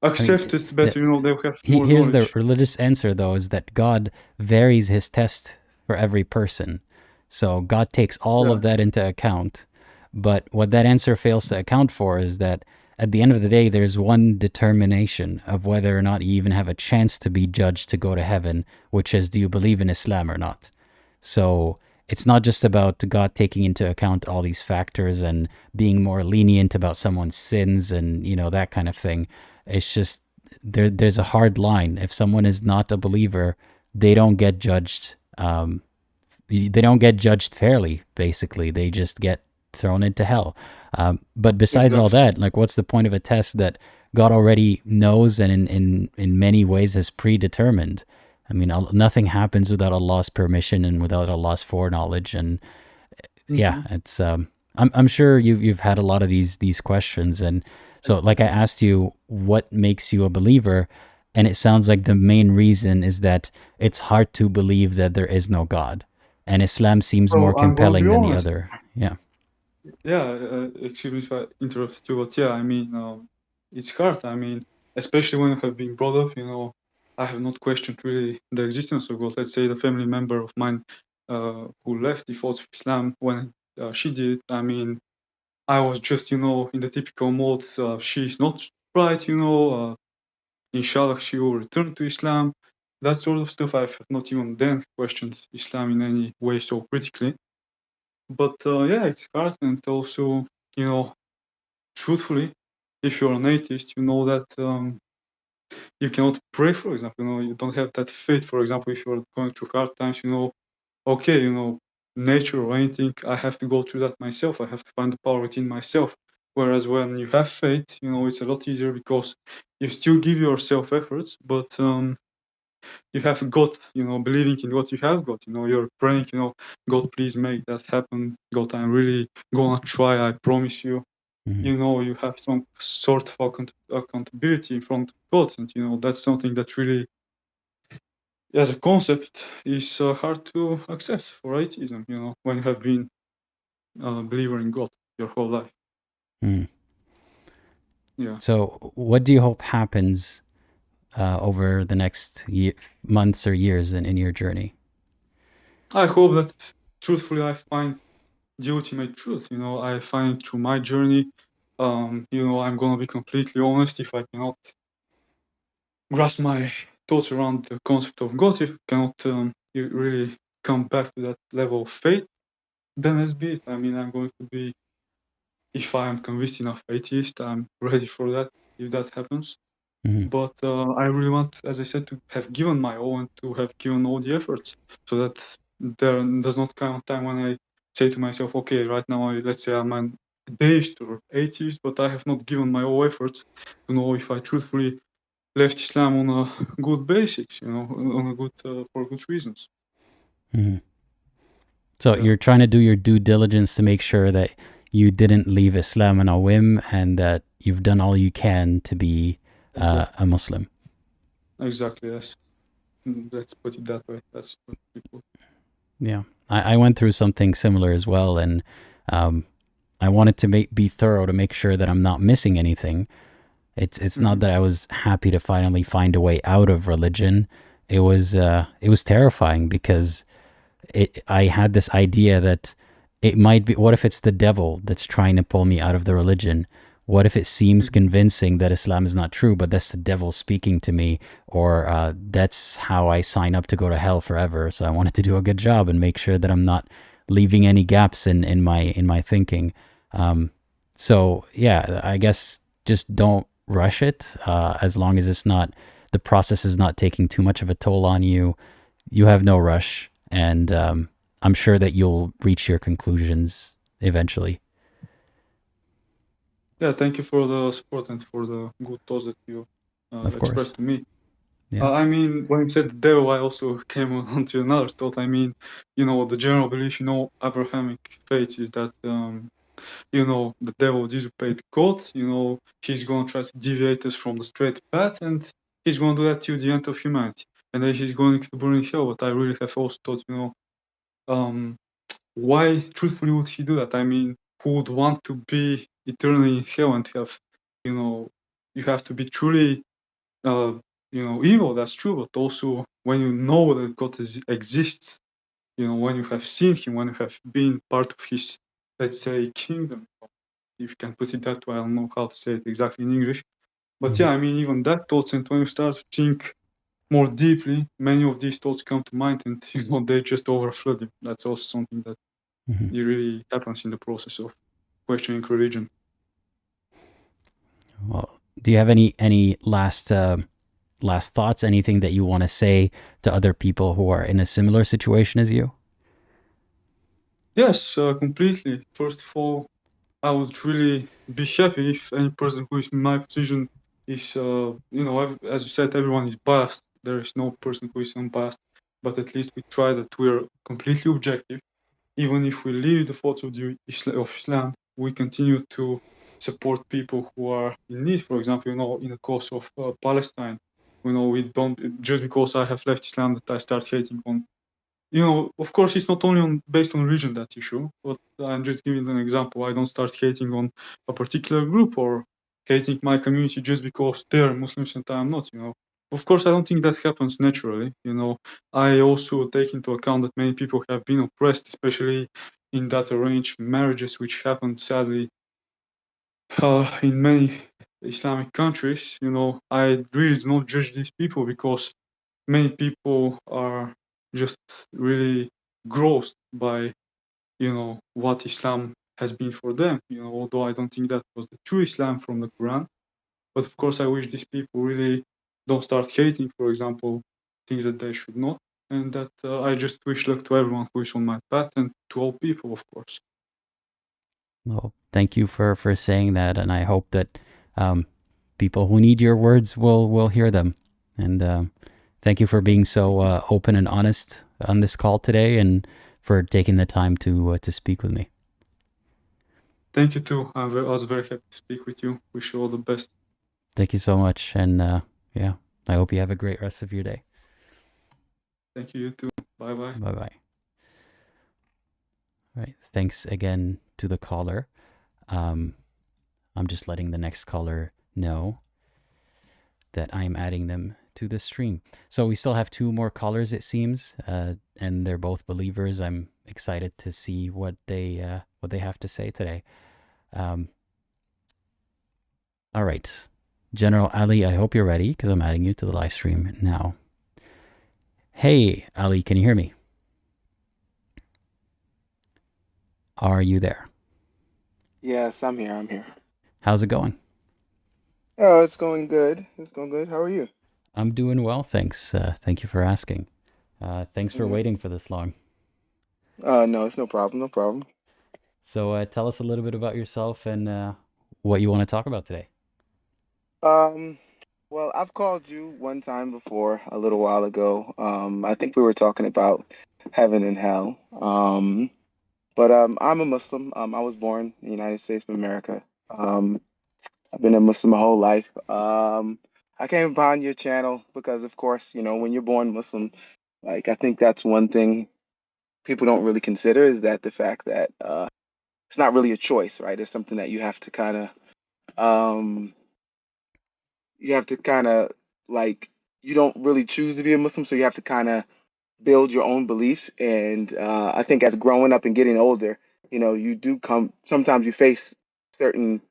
I mean, accepted better. They'll have more here's the knowledge. religious answer, though, is that God varies his test for every person. So God takes all Yeah. of that into account. But what that answer fails to account for is that at the end of the day, there's one determination of whether or not you even have a chance to be judged to go to heaven, which is, do you believe in Islam or not? So it's not just about God taking into account all these factors and being more lenient about someone's sins and, that kind of thing. It's just there's a hard line. If someone is not a believer, they don't get judged. They don't get judged fairly. Basically, they just get thrown into hell. But besides all Exactly. that, like, what's the point of a test that God already knows and in many ways has predetermined? I mean, nothing happens without Allah's permission and without Allah's foreknowledge. And yeah, it's I'm sure you've had a lot of these questions, and so like I asked you, what makes you a believer, and it sounds like the main reason is that it's hard to believe that there is no God, and Islam seems more So I'm going to compelling be than the honest. other. Yeah. Yeah, excuse me if I interrupt you, but yeah, I mean, it's hard. I mean, especially when you have been brought up, I have not questioned really the existence of God. Let's say the family member of mine who left the faults of Islam when she did. I mean, I was just, in the typical mode, she's not right, inshallah she will return to Islam. That sort of stuff. I have not even then questioned Islam in any way so critically. But yeah, it's hard, and also, truthfully, if you're an atheist, you know that you cannot pray, for example. You don't have that faith. For example, if you're going through hard times, okay, nature or anything, I have to go through that myself. I have to find the power within myself. Whereas when you have faith, it's a lot easier because you still give yourself efforts, but you have God, believing in what you have got. You're praying, God, please make that happen. God, I'm really gonna try. I promise you. You have some sort of accountability in front of God, and that's something that really, as a concept, is hard to accept for atheism. When you have been a believer in God your whole life. Mm. Yeah, So what do you hope happens over the next months or years in your journey? I hope that truthfully I find the ultimate truth. I find through my journey. I'm gonna be completely honest. If I cannot grasp my thoughts around the concept of God, if I cannot you really come back to that level of faith, then let's be it. I mean, I'm going to be, if I am convinced enough atheist, I'm ready for that if that happens. Mm-hmm. But I really want, as I said, to have given my all and to have given all the efforts, so that there does not come a time when I say to myself, okay, right now, let's say I'm deist or atheist, but I have not given my all efforts to know if I truthfully left Islam on a good basics, on a good for good reasons. Mhm. So Yeah. you're trying to do your due diligence to make sure that you didn't leave Islam on a whim and that you've done all you can to be a Muslim. Exactly, yes. Let's put it that way. That's what people. Yeah, I went through something similar as well, and I wanted to be thorough to make sure that I'm not missing anything. It's not that I was happy to finally find a way out of religion. It was terrifying because I had this idea that it might be, what if it's the devil that's trying to pull me out of the religion? What if it seems convincing that Islam is not true, but that's the devil speaking to me, or that's how I sign up to go to hell forever? So I wanted to do a good job and make sure that I'm not leaving any gaps in my thinking. So yeah, I guess just don't rush it, as long as the process is not taking too much of a toll on you. You have no rush, and I'm sure that you'll reach your conclusions eventually. Yeah, thank you for the support and for the good thoughts that you Of course. expressed to me. Yeah. I mean, when you said the devil, I also came onto another thought. I mean, the general belief in all Abrahamic faiths is that, the devil disobeyed God. He's going to try to deviate us from the straight path, and he's going to do that till the end of humanity. And then he's going to burn in hell. But I really have also thought, why truthfully would he do that? I mean, who would want to be eternally in hell and have, you have to be truly, evil, that's true, but also when you know that God exists, when you have seen him, when you have been part of his, let's say, kingdom, if you can put it that way. I don't know how to say it exactly in English. But yeah, I mean, even that thoughts, and when you start to think more deeply, many of these thoughts come to mind, and they just overflood you. That's also something that it really happens in the process of questioning religion. Well, do you have any last thoughts? Anything that you want to say to other people who are in a similar situation as you? Yes, completely. First of all, I would really be happy if any person who is in my position is, as you said, everyone is biased. There is no person who is unbiased, but at least we try that we are completely objective. Even if we leave the thoughts of Islam, we continue to support people who are in need. For example, in the cause of Palestine, we don't, just because I have left Islam, that I start hating on. Of course, it's not only based on religion, that issue, but I'm just giving an example. I don't start hating on a particular group or hating my community just because they're Muslims and I'm not. Of course, I don't think that happens naturally. I also take into account that many people have been oppressed, especially in that arranged marriages, which happened sadly in many Islamic countries. I really do not judge these people because many people are just really grossed by what Islam has been for them. Although I don't think that was the true Islam from the Quran. But of course, I wish these people really don't start hating, for example, things that they should not. And that I just wish luck to everyone who is on my path, and to all people, of course. Well, thank you for saying that, and I hope that people who need your words will hear them. And thank you for being so open and honest on this call today, and for taking the time to speak with me. Thank you too. I was very happy to speak with you. Wish you all the best. Thank you so much, and yeah, I hope you have a great rest of your day. Thank you, you too. Bye bye. Bye bye. All right. Thanks again to the caller. I'm just letting the next caller know that I'm adding them to the stream. So we still have 2 more callers, it seems, and they're both believers. I'm excited to see what they have to say today. All right, GeneralAli, I hope you're ready, because I'm adding you to the live stream now. Hey, Ali, can you hear me? Are you there? Yes, I'm here. How's it going? Oh, it's going good. How are you? I'm doing well, thanks. Thank you for asking. Thanks for Mhm. waiting for this long. No, it's no problem. So tell us a little bit about yourself and what you want to talk about today. Um, well, I've called you one time before a little while ago. I think we were talking about heaven and hell. But I'm a Muslim. I was born in the United States of America. Um, I've been a Muslim my whole life. I came upon your channel because, of course, when you're born Muslim, like I think that's one thing people don't really consider is that the fact that it's not really a choice, right? It's something that um you have to kind of like you don't really choose to be a Muslim, so you have to kind of build your own beliefs. And I think as growing up and getting older, you do come sometimes you face certain,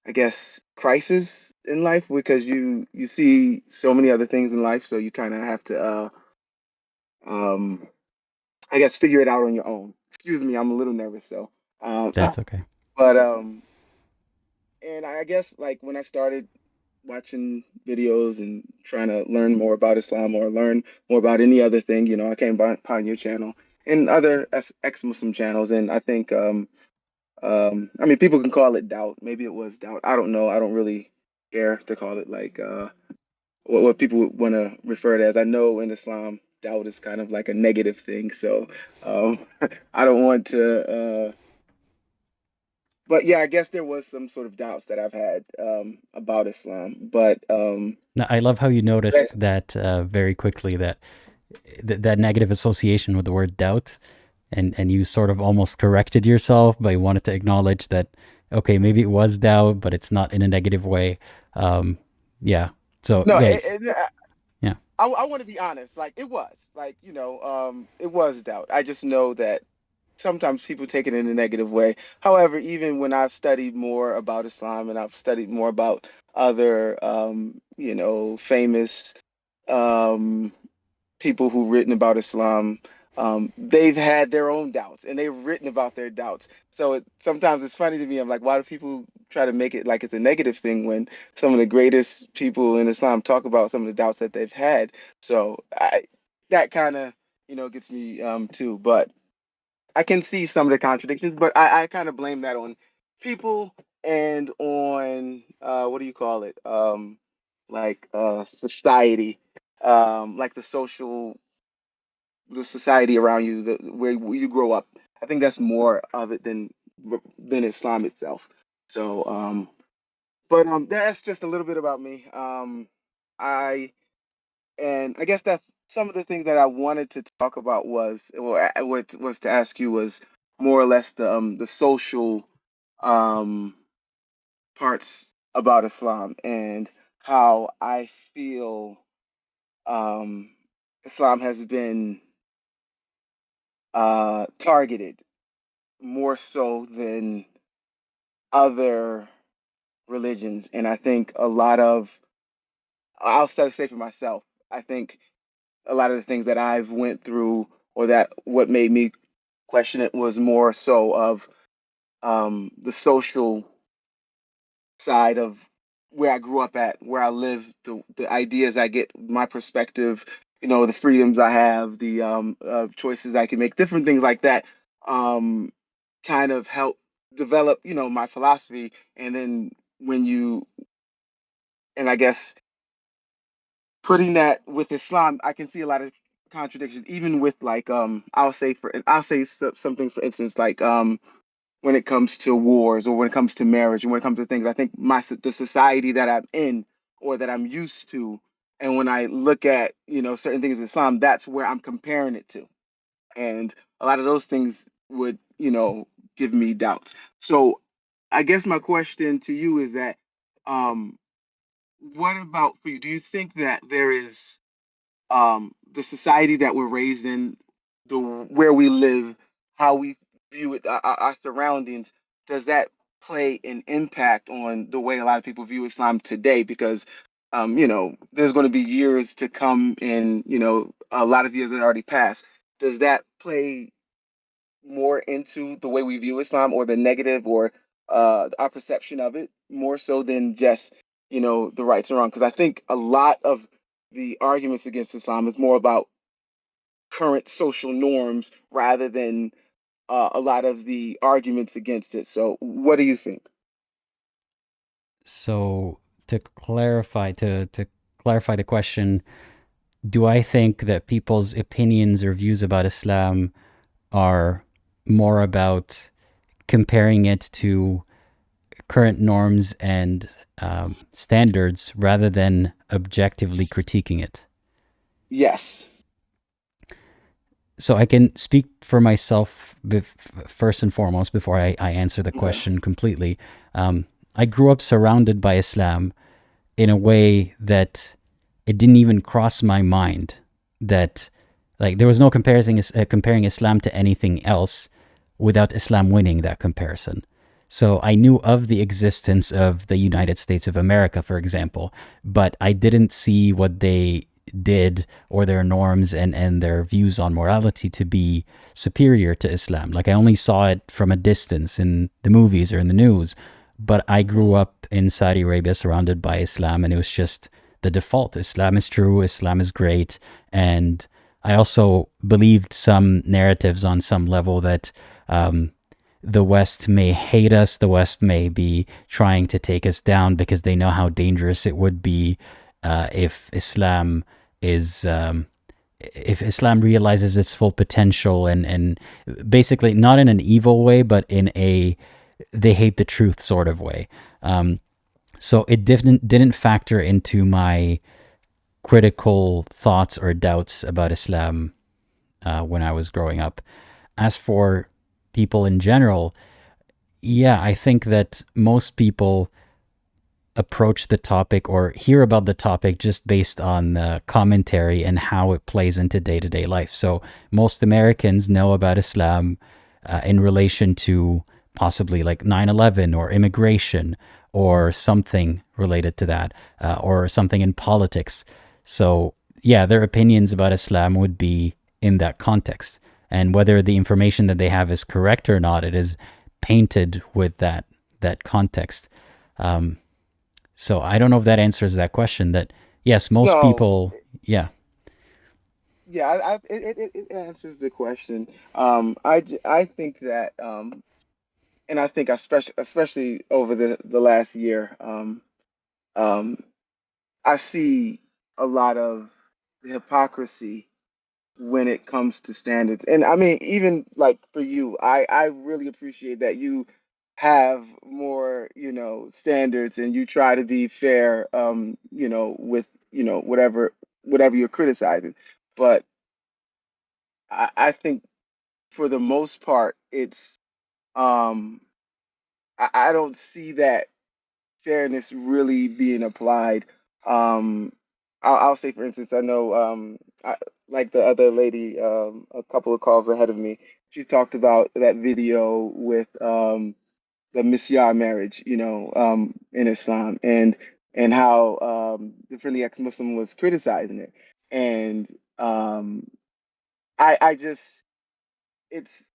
I guess, crisis in life because you see so many other things in life, so you kind of have to um I guess figure it out on your own. Excuse me, I'm a little nervous, so That's okay. but and I guess like when I started watching videos and trying to learn more about Islam or learn more about any other thing, I came upon your channel and other ex-Muslim channels, and I think I mean people can call it doubt. Maybe it was doubt. I don't know. I don't really care to call it like what people would want to refer to as. I know in Islam, doubt is kind of like a negative thing, so I don't want to. But yeah, I guess there was some sort of doubts that I've had about Islam, but Now, I love how you that's noticed that very quickly that that negative association with the word doubt, and you sort of almost corrected yourself, but you wanted to acknowledge that okay, maybe it was doubt, but it's not in a negative way. Um, yeah. So no, yeah, yeah. I want to be honest. Like it was, like it was doubt. I just know that sometimes people take it in a negative way. However, even when I've studied more about Islam and I've studied more about other, famous um, people who've written about Islam, they've had their own doubts and they've written about their doubts. So sometimes it's funny to me. I'm like, why do people try to make it like it's a negative thing when some of the greatest people in Islam talk about some of the doubts that they've had? So that kind of, gets me too. But I can see some of the contradictions, but I kind of blame that on people and on what do you call it? Like society, like the society around you, where you grow up. I think that's more of it than Islam itself. So, but that's just a little bit about me. I and I guess that's some of the things that I wanted to talk about was to ask you was more or less the social um parts about Islam and how I feel um Islam has been targeted more so than other religions. And I think I'll say for myself, I think a lot of the things that I've went through or that what made me question it was more so of the social side of where I grew up at, where I live, the ideas I get, my perspective, the freedoms I have, the choices I can make, different things like that, um, kind of help develop, my philosophy. And then when you, and I guess putting that with Islam, I can see a lot of contradictions, even with like, I'll say some things, for instance, like when it comes to wars or when it comes to marriage and when it comes to things. I think the society that I'm in or that I'm used to, and when I look at certain things in Islam, that's where I'm comparing it to, and a lot of those things would give me doubts. So I guess my question to you is that um, what about for you? Do you think that there is the society that we're raised in, the where we live, how we view it, our surroundings, does that play an impact on the way a lot of people view Islam today? Because there's going to be years to come, and a lot of years that already passed. Does that play more into the way we view Islam or the negative or our perception of it more so than just the rights and wrong? Because I think a lot of the arguments against Islam is more about current social norms rather than a lot of the arguments against it. So what do you think? So to clarify to clarify the question, do I think that people's opinions or views about Islam are more about comparing it to current norms and standards rather than objectively critiquing it? Yes. So I can speak for myself first and foremost before I answer the Okay. question completely. I grew up surrounded by Islam in a way that it didn't even cross my mind that like there was no comparing Islam to anything else without Islam winning that comparison. So I knew of the existence of the United States of America, for example, but I didn't see what they did or their norms and their views on morality to be superior to Islam. Like I only saw it from a distance in the movies or in the news, but I grew up in Saudi Arabia surrounded by Islam, and it was just the default. Islam is true, Islam is great. And I also believed some narratives on some level that the West may hate us, the West may be trying to take us down because they know how dangerous it would be if Islam realizes its full potential, and basically not in an evil way, but in a they hate the truth sort of way. So it didn't factor into my critical thoughts or doubts about Islam when I was growing up. As for people in general, yeah, I think that most people approach the topic or hear about the topic just based on the commentary and how it plays into day-to-day life. So most Americans know about Islam in relation to possibly like 9/11 or immigration or something related to that, or something in politics. So yeah, their opinions about Islam would be in that context. And whether the information that they have is correct or not, it is painted with that context. So I don't know if that answers that question. That yes, most No. people, yeah. Yeah, it answers the question. I think that, and I think especially over the last year, um, I see a lot of the hypocrisy when it comes to standards. And I mean, even like for you, I really appreciate that you have more, standards, and you try to be fair, with, whatever you're criticizing. But I think for the most part, it's um I don't see that fairness really being applied. Um, I'll say, for instance, I know, like the other lady, a couple of calls ahead of me, she talked about that video with the Misyar marriage, in Islam, and how the friendly ex-Muslim was criticizing it, and I just it's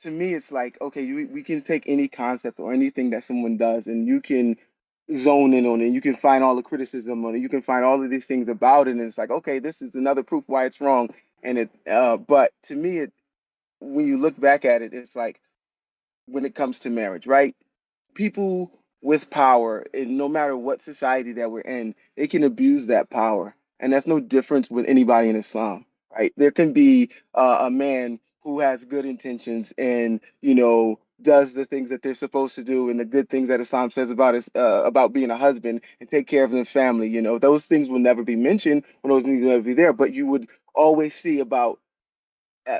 to me it's like, okay, we can take any concept or anything that someone does, and you can zone in on it, you can find all the criticism on it, you can find all of these things about it, and it's like, okay, this is another proof why it's wrong. And but to me, when you look back at it, it's like, when it comes to marriage, right? People with power, and no matter what society that we're in, they can abuse that power. And that's no difference with anybody in Islam, right? There can be a man who has good intentions and, does the things that they're supposed to do, and the good things that Islam says about being a husband and take care of the family. Those things will never be mentioned, or those things will never be there, but you would always see about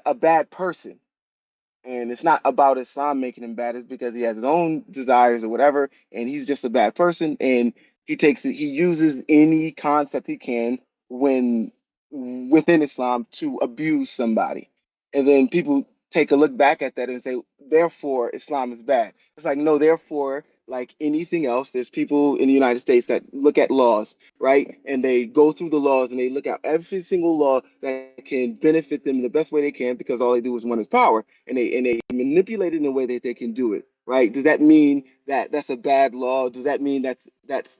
a bad person, and it's not about Islam making him bad. It's because he has his own desires or whatever, and he's just a bad person. And he uses any concept he can when within Islam to abuse somebody. And then people take a look back at that and say, therefore, Islam is bad. It's like, no, therefore, like anything else, there's people in the United States that look at laws, right? And they go through the laws and they look at every single law that can benefit them in the best way they can, because all they do is want is power, and they manipulate it in a way that they can do it, right? Does that mean that's a bad law? Does that mean that's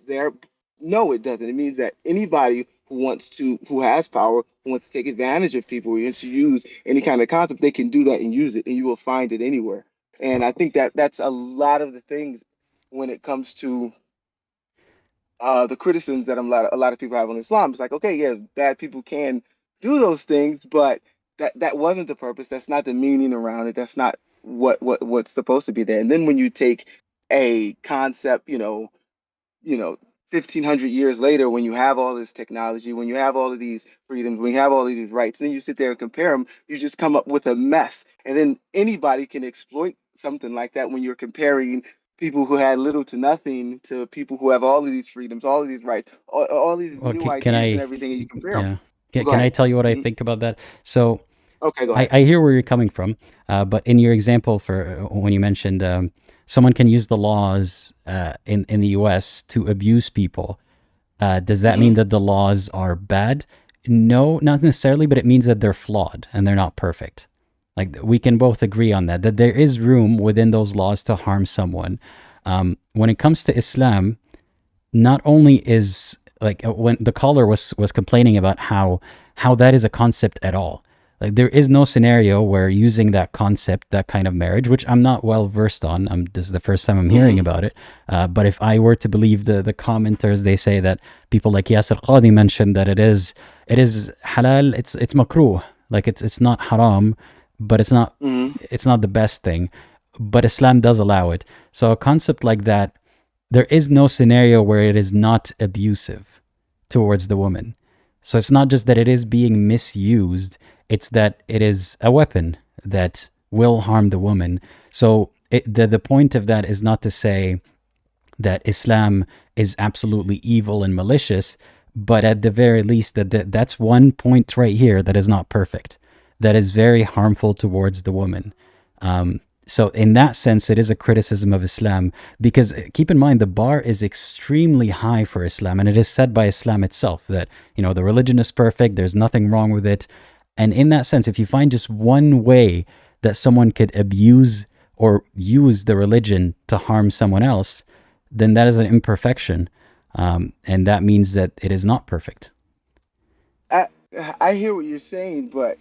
their? No, it doesn't. It means that anybody who has power, who wants to take advantage of people, who wants to use any kind of concept, they can do that and use it, and you will find it anywhere. And I think that that's a lot of the things when it comes to the criticisms that a lot of people have on Islam. It's like, okay, yeah, bad people can do those things, but that wasn't the purpose. That's not the meaning around it. That's not what's supposed to be there. And then when you take a concept, you know, 1500 years later, when you have all this technology, when you have all of these freedoms, when you have all of these rights, then you sit there and compare them, you just come up with a mess. And then anybody can exploit something like that when you're comparing people who had little to nothing to people who have all of these freedoms, all of these rights, all these Well, new can ideas and I, everything, and you compare them. yeah, Go can I ahead. tell you what I Mhm. think about that? So Okay, go ahead. I hear where you're coming from, but in your example for when you mentioned someone can use the laws in the U.S. to abuse people, does that mean Hmm. that the laws are bad? No, not necessarily, but it means that they're flawed and they're not perfect. Like we can both agree on that, that there is room within those laws to harm someone. When it comes to Islam, not only is like when the caller was complaining about how that is a concept at all, like there is no scenario where using that concept, that kind of marriage, which I'm not well versed on, this is the first time I'm hearing Hmm. about it, but if I were to believe the commenters, they say that people like Yasser Qadi mentioned that it is halal, it's makruh, like it's not haram, but Hmm. it's not the best thing, but Islam does allow it. So a concept like that, there is no scenario where it is not abusive towards the woman. So it's not just that it is being misused, it's that it is a weapon that will harm the woman. So the point of that is not to say that Islam is absolutely evil and malicious, but at the very least that's one point right here that is not perfect, that is very harmful towards the woman. So in that sense, it is a criticism of Islam, because keep in mind the bar is extremely high for Islam, and it is said by Islam itself that the religion is perfect, there's nothing wrong with it. And in that sense, if you find just one way that someone could abuse or use the religion to harm someone else, then that is an imperfection, and that means that it is not perfect. I I hear what you're saying, but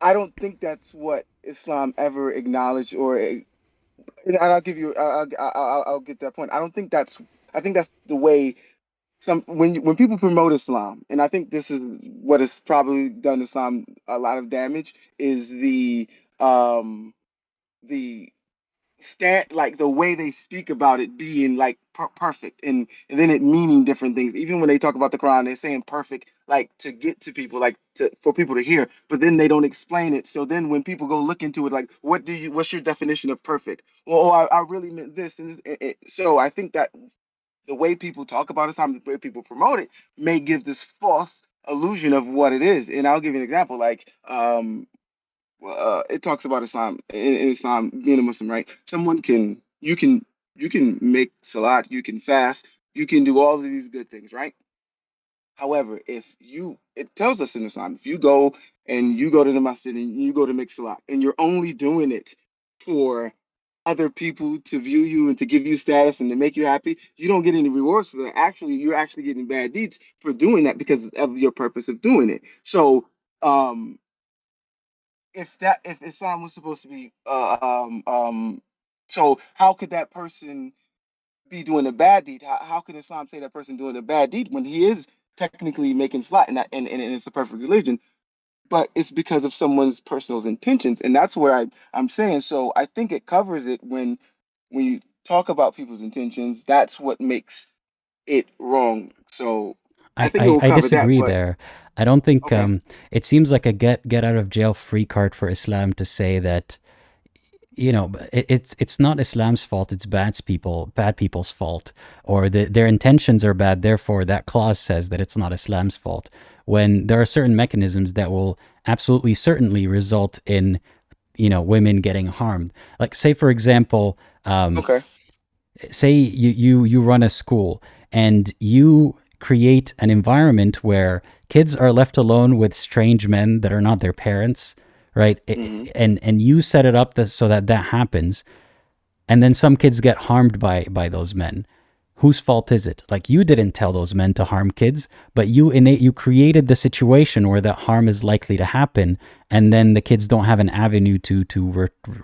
I don't think that's what Islam ever acknowledged, and I'll give you, I'll get that point. I don't think that's, I think that's the way when people promote Islam, and I think this is what has probably done Islam a lot of damage, is um the like the way they speak about it being like perfect, and then it meaning different things. Even when they talk about the Quran, they're saying perfect like to get to people, like for people to hear, but then they don't explain it. So then when people go look into it, like what's your definition of perfect? Well, oh, I really meant this, and so I think that the way people talk about Islam, the way people promote it, may give this false illusion of what it is. And I'll give you an example. Like, it talks about Islam, in Islam, being a Muslim, right? You can make salat, you can fast, you can do all of these good things, right? However, it tells us in Islam, if you go to the masjid and you go to make salat, and you're only doing it for other people to view you and to give you status and to make you happy, you don't get any rewards for that. Actually, you're actually getting bad deeds for doing that because of your purpose of doing it. So, um, if Islam was supposed to be so how could that person be doing a bad deed? How could Islam say that person doing a bad deed when he is technically making salat, and it's a perfect religion, but it's because of someone's personal intentions, and that's what I'm saying. So I think it covers it when you talk about people's intentions. That's what makes it wrong. So I think it will I cover that. disagree But there. I don't think okay. it seems like a get out of jail free card for Islam to say that it's not Islam's fault, it's bad people's fault, or their intentions are bad, therefore that clause says that it's not Islam's fault, when there are certain mechanisms that will absolutely certainly result in women getting harmed. Like, say for example, Okay. say you run a school and you create an environment where kids are left alone with strange men that are not their parents, right? Hmm. And you set it up so that happens, and then some kids get harmed by those men. whose fault is it? Like, you didn't tell those men to harm kids, but you created the situation where that harm is likely to happen, and then the kids don't have an avenue to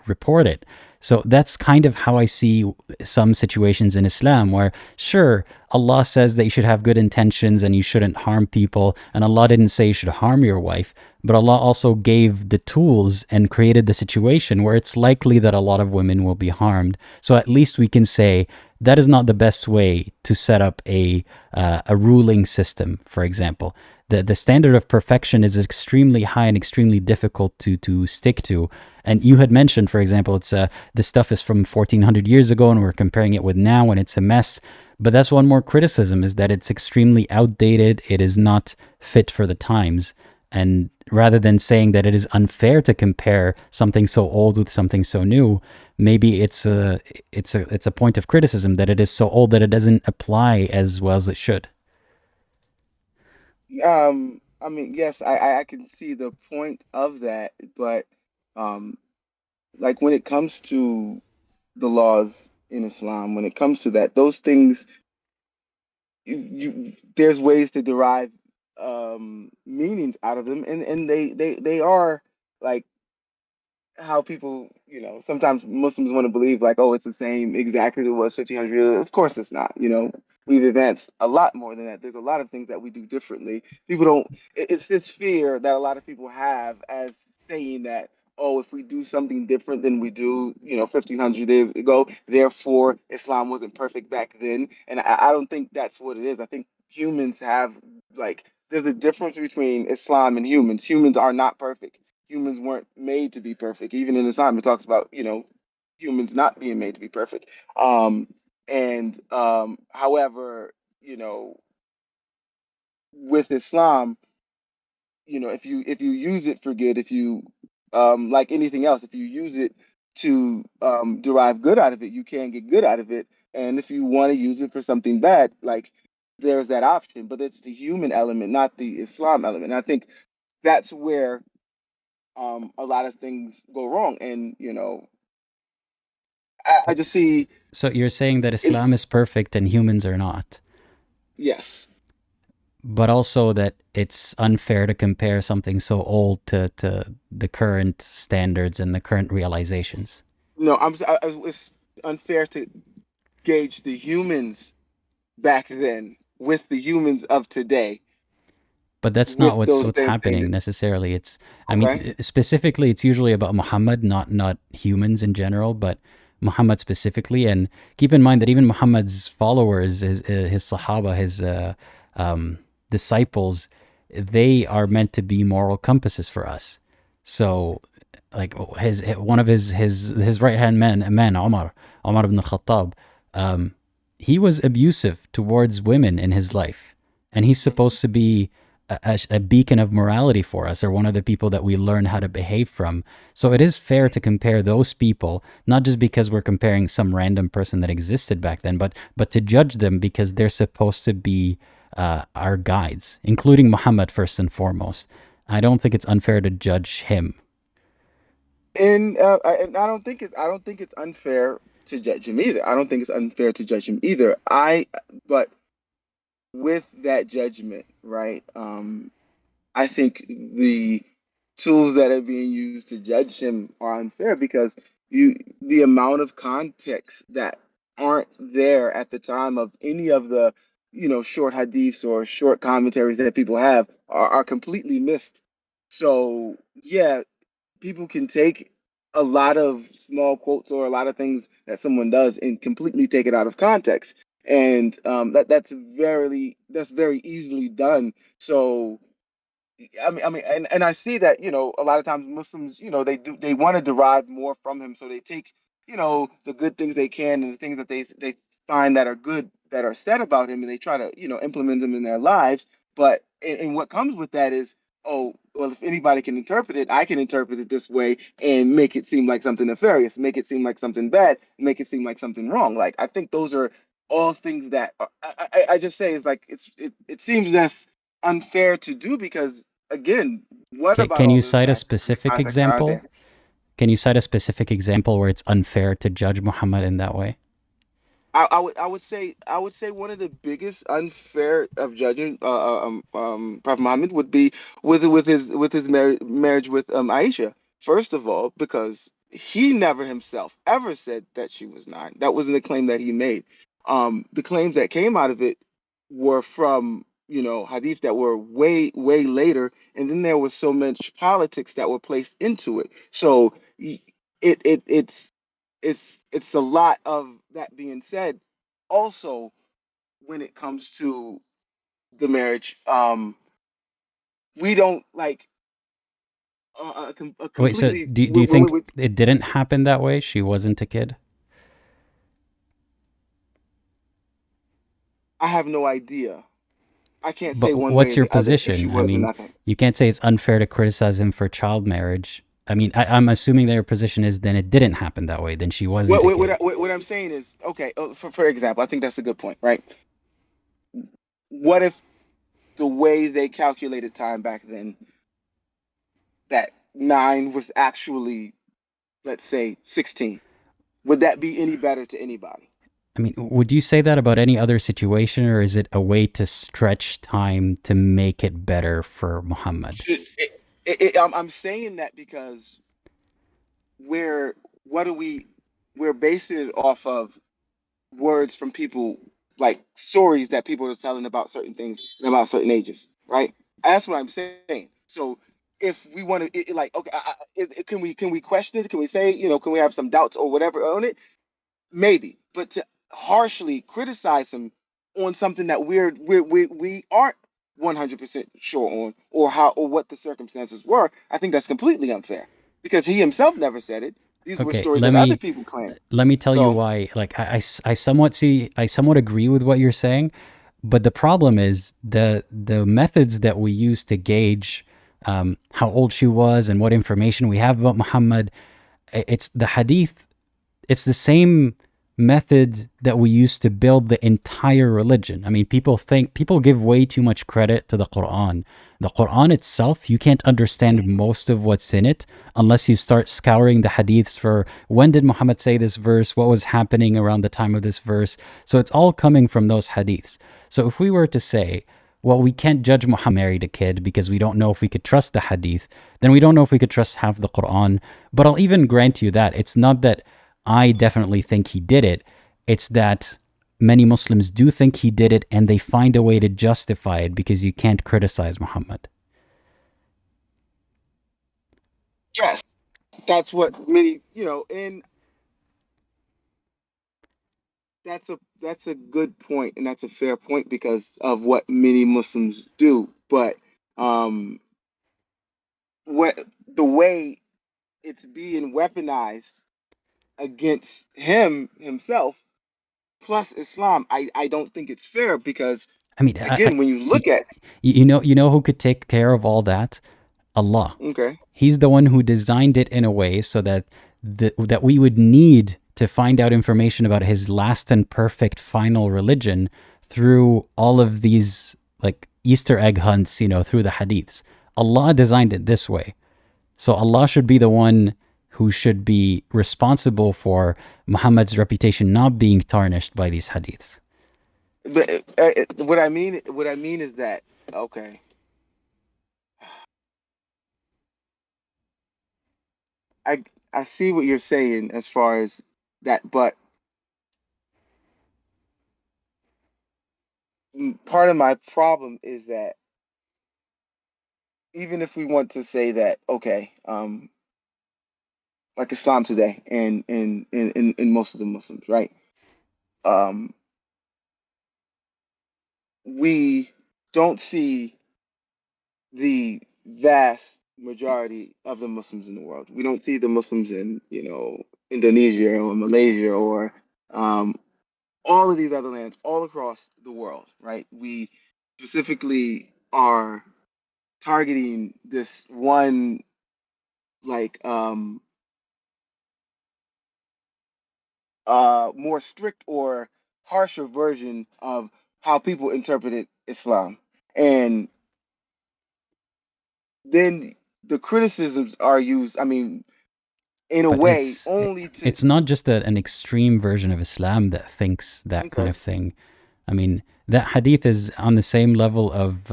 report it. So that's kind of how I see some situations in Islam, where sure, Allah says that you should have good intentions and you shouldn't harm people, and Allah didn't say you should harm your wife, but Allah also gave the tools and created the situation where it's likely that a lot of women will be harmed. So at least we can say that is not the best way to set up a ruling system, for example. The standard of perfection is extremely high and extremely difficult to stick to. And you had mentioned, for example, it's this stuff is from 1400 years ago, and we're comparing it with now, and it's a mess. But that's one more criticism, is that it's extremely outdated. It is not fit for the times. And rather than saying that it is unfair to compare something so old with something so new, maybe it's a point of criticism that it is so old that it doesn't apply as well as it should. I mean, yes, I can see the point of that, but like when it comes to the laws in Islam, when it comes to that, those things, there's ways to derive meanings out of them, and they are like how people, sometimes Muslims want to believe like, oh, it's the same exactly as it was 1500 years. Of course it's not. We've advanced a lot more than that. There's a lot of things that we do differently. People don't, it's this fear that a lot of people have as saying that, oh, if we do something different than we do, 1500 years ago, therefore Islam wasn't perfect back then. And I don't think that's what it is. I think humans have, like, there's a difference between Islam and humans. Humans are not perfect. Humans weren't made to be perfect. Even in Islam, it talks about, humans not being made to be perfect. However, with Islam, if you use it for good, if you like anything else, if you use it to derive good out of it, you can get good out of it. And if you want to use it for something bad, like, there's that option. But it's the human element, not the Islam element. And I think that's where a lot of things go wrong. And I just see So you're saying that Islam is perfect and humans are not, yes, but also that it's unfair to compare something so old to the current standards and the current realizations. no, it's unfair to gauge the humans back then with the humans of today. But that's not with what's those same happening things. necessarily. It's, I Okay. mean, specifically, it's usually about Muhammad, not humans in general, but Muhammad specifically. And keep in mind that even Muhammad's followers, his Sahaba, his disciples, they are meant to be moral compasses for us. So, like, one of his right hand man, Umar ibn al-Khattab, he was abusive towards women in his life, and he's supposed to be a beacon of morality for us, or one of the people that we learn how to behave from. So it is fair to compare those people, not just because we're comparing some random person that existed back then, but to judge them because they're supposed to be our guides, including Muhammad first and foremost. I don't think it's unfair to judge him. And I don't think it's unfair to judge him either. I don't think it's unfair to judge him either. But with that judgment, right? I think the tools that are being used to judge him are unfair because the amount of context that aren't there at the time of any of the short hadiths or short commentaries that people have are completely missed. So yeah, people can take a lot of small quotes or a lot of things that someone does and completely take it out of context, and that's very easily done. So and I see that a lot of times Muslims, they want to derive more from him, so they take the good things they can and the things that they find that are good that are said about him, and they try to implement them in their lives. But and what comes with that is, oh well, if anybody can interpret it, I can interpret it this way and make it seem like something nefarious, make it seem like something bad, make it seem like something wrong. Like, I think those are all things that I just say is like it seems less unfair to do because, again, what about Can all you the cite a factors and the specific contexts that are example? there? Can you cite a specific example where it's unfair to judge Muhammad in that way? I would say one of the biggest unfair of judging Prophet Muhammad would be with his marriage with Aisha. First of all, because he never himself ever said that she was nine. That wasn't a claim that he made. The claims that came out of it were from hadith that were way later, and then there was so much politics that were placed into it. So it's a lot of that being said. Also, when it comes to the marriage, we don't like a Wait, so completely. do you think it didn't happen that way? She wasn't a kid? I have no idea. I can't say But one way what's or your the other if she position? I was or mean, nothing. you can't say it's unfair to criticize him for child marriage. I mean, I'm assuming that your position is then it didn't happen that way. Then she wasn't What a what what, kid. I- what I'm saying is okay. For example, I think that's a good point, right? What if the way they calculated time back then, that nine was actually, let's say, 16? Would that be any better to anybody? I mean, would you say that about any other situation, or is it a way to stretch time to make it better for Muhammad? I'm saying that because we're what are we we're basing it off of words from people, like stories that people are telling about certain things and about certain ages, right? That's what I'm saying. So if we want to, like, okay, can we question it? Can we say, can we have some doubts or whatever on it? Maybe, but to harshly criticize him on something that we aren't 100% sure on, or how or what the circumstances were, I think that's completely unfair because he himself never said it. These were Okay, stories that other people claim. let me tell you So why. Like, I somewhat agree with what you're saying, but the problem is the methods that we use to gauge how old she was and what information we have about Muhammad. It's the hadith. It's the same method that we use to build the entire religion. I mean, people give way too much credit to the Quran. The Quran itself, you can't understand most of what's in it unless you start scouring the hadiths for when did Muhammad say this verse, what was happening around the time of this verse. So it's all coming from those hadiths. So if we were to say, well, we can't judge Muhammad married a kid because we don't know if we could trust the hadith, then we don't know if we could trust half the Quran. But I'll even grant you that. It's not that I definitely think he did it. It's that many Muslims do think he did it and they find a way to justify it because you can't criticize Muhammad. yes, that's what many, and that's a good point, and that's a fair point because of what many Muslims do. But um, what the way it's being weaponized against him himself plus Islam, I don't think it's fair because I mean, again, when you look at you know who could take care of all that? Allah. okay, He's the one who designed it in a way so that that we would need to find out information about his last and perfect final religion through all of these like Easter egg hunts, through the hadiths. Allah designed it this way. So Allah should be the one who should be responsible for Muhammad's reputation not being tarnished by these hadiths. but what I mean is that okay, I I see what you're saying as far as that, but part of my problem is that even if we want to say that okay, like Islam today and most of the Muslims, right? Um, we don't see the vast majority of the Muslims in the world. We don't see the Muslims in, Indonesia or Malaysia or um, all of these other lands all across the world, right? We specifically are targeting this one, like, more strict or harsher version of how people interpreted Islam. And then the criticisms are used. I mean, in a But way only to. it's not just an extreme version of Islam that thinks that kind Okay. of thing. I mean, that hadith is on the same level of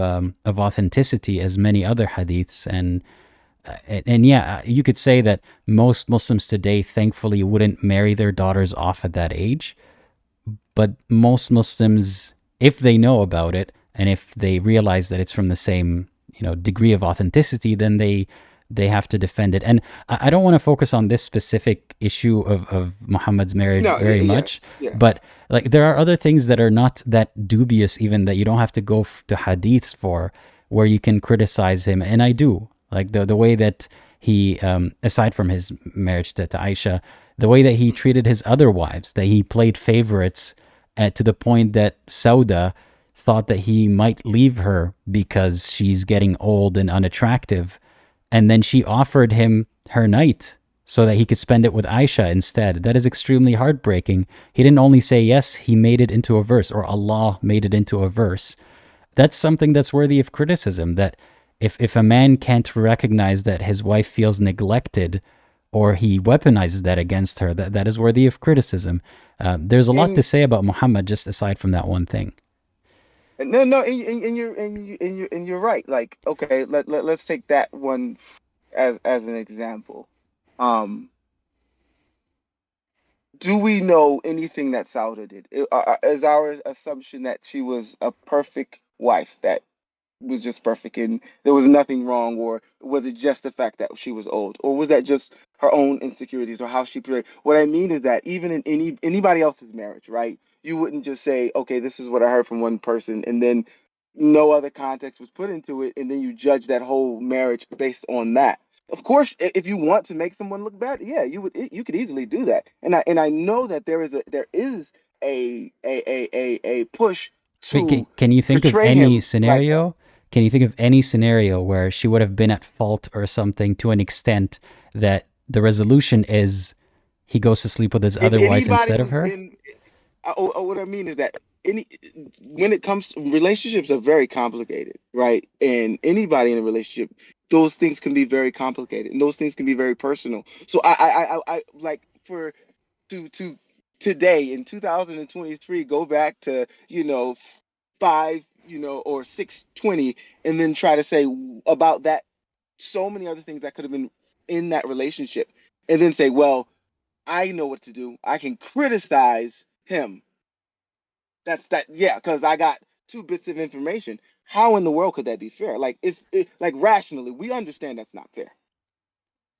authenticity as many other hadiths, and yeah, you could say that most Muslims today, thankfully, wouldn't marry their daughters off at that age. But most Muslims, if they know about it and if they realize that it's from the same, degree of authenticity, then they have to defend it. And I don't want to focus on this specific issue of Muhammad's marriage No. very much, Yes. Yeah. but like there are other things that are not that dubious, even that you don't have to go to hadiths for, where you can criticize him. And I do, like the way that he, aside from his marriage to Aisha, the way that he treated his other wives, that he played favorites, to the point that Sauda thought that he might leave her because she's getting old and unattractive. And then she offered him her night so that he could spend it with Aisha instead. That is extremely heartbreaking. He didn't only say yes, he made it into a verse, or Allah made it into a verse. That's something that's worthy of criticism, that if a man can't recognize that his wife feels neglected, or he weaponizes that against her, that is worthy of criticism. There's a lot to say about Muhammad, just aside from that one thing. No, and you're right. Like, okay, let's take that one as an example. Do we know anything that Sauda did? Is our assumption that she was a perfect wife, that was just perfect and there was nothing wrong, or was it just the fact that she was old, or was that just her own insecurities or how she played? What I mean is that even in anybody else's marriage, right? You wouldn't just say, okay, this is what I heard from one person, and then no other context was put into it, and then you judge that whole marriage based on that. Of course, if you want to make someone look bad, yeah, you could easily do that. And I know that there is a push to Can you think of portray any him like that. scenario? Can you think of any scenario where she would have been at fault or something to an extent that the resolution is he goes to sleep with his And other wife anybody instead of who's her? been, what I mean is that any when it comes to relationships are very complicated, right? And anybody in a relationship, those things can be very complicated, and those things can be very personal. So I like for to today in 2023 go back to 5 or 620, and then try to say about that so many other things that could have been in that relationship, and then say, well, I know what to do. I can criticize him. That's that. Yeah, because I got two bits of information. How in the world could that be fair? Like, like rationally, we understand that's not fair.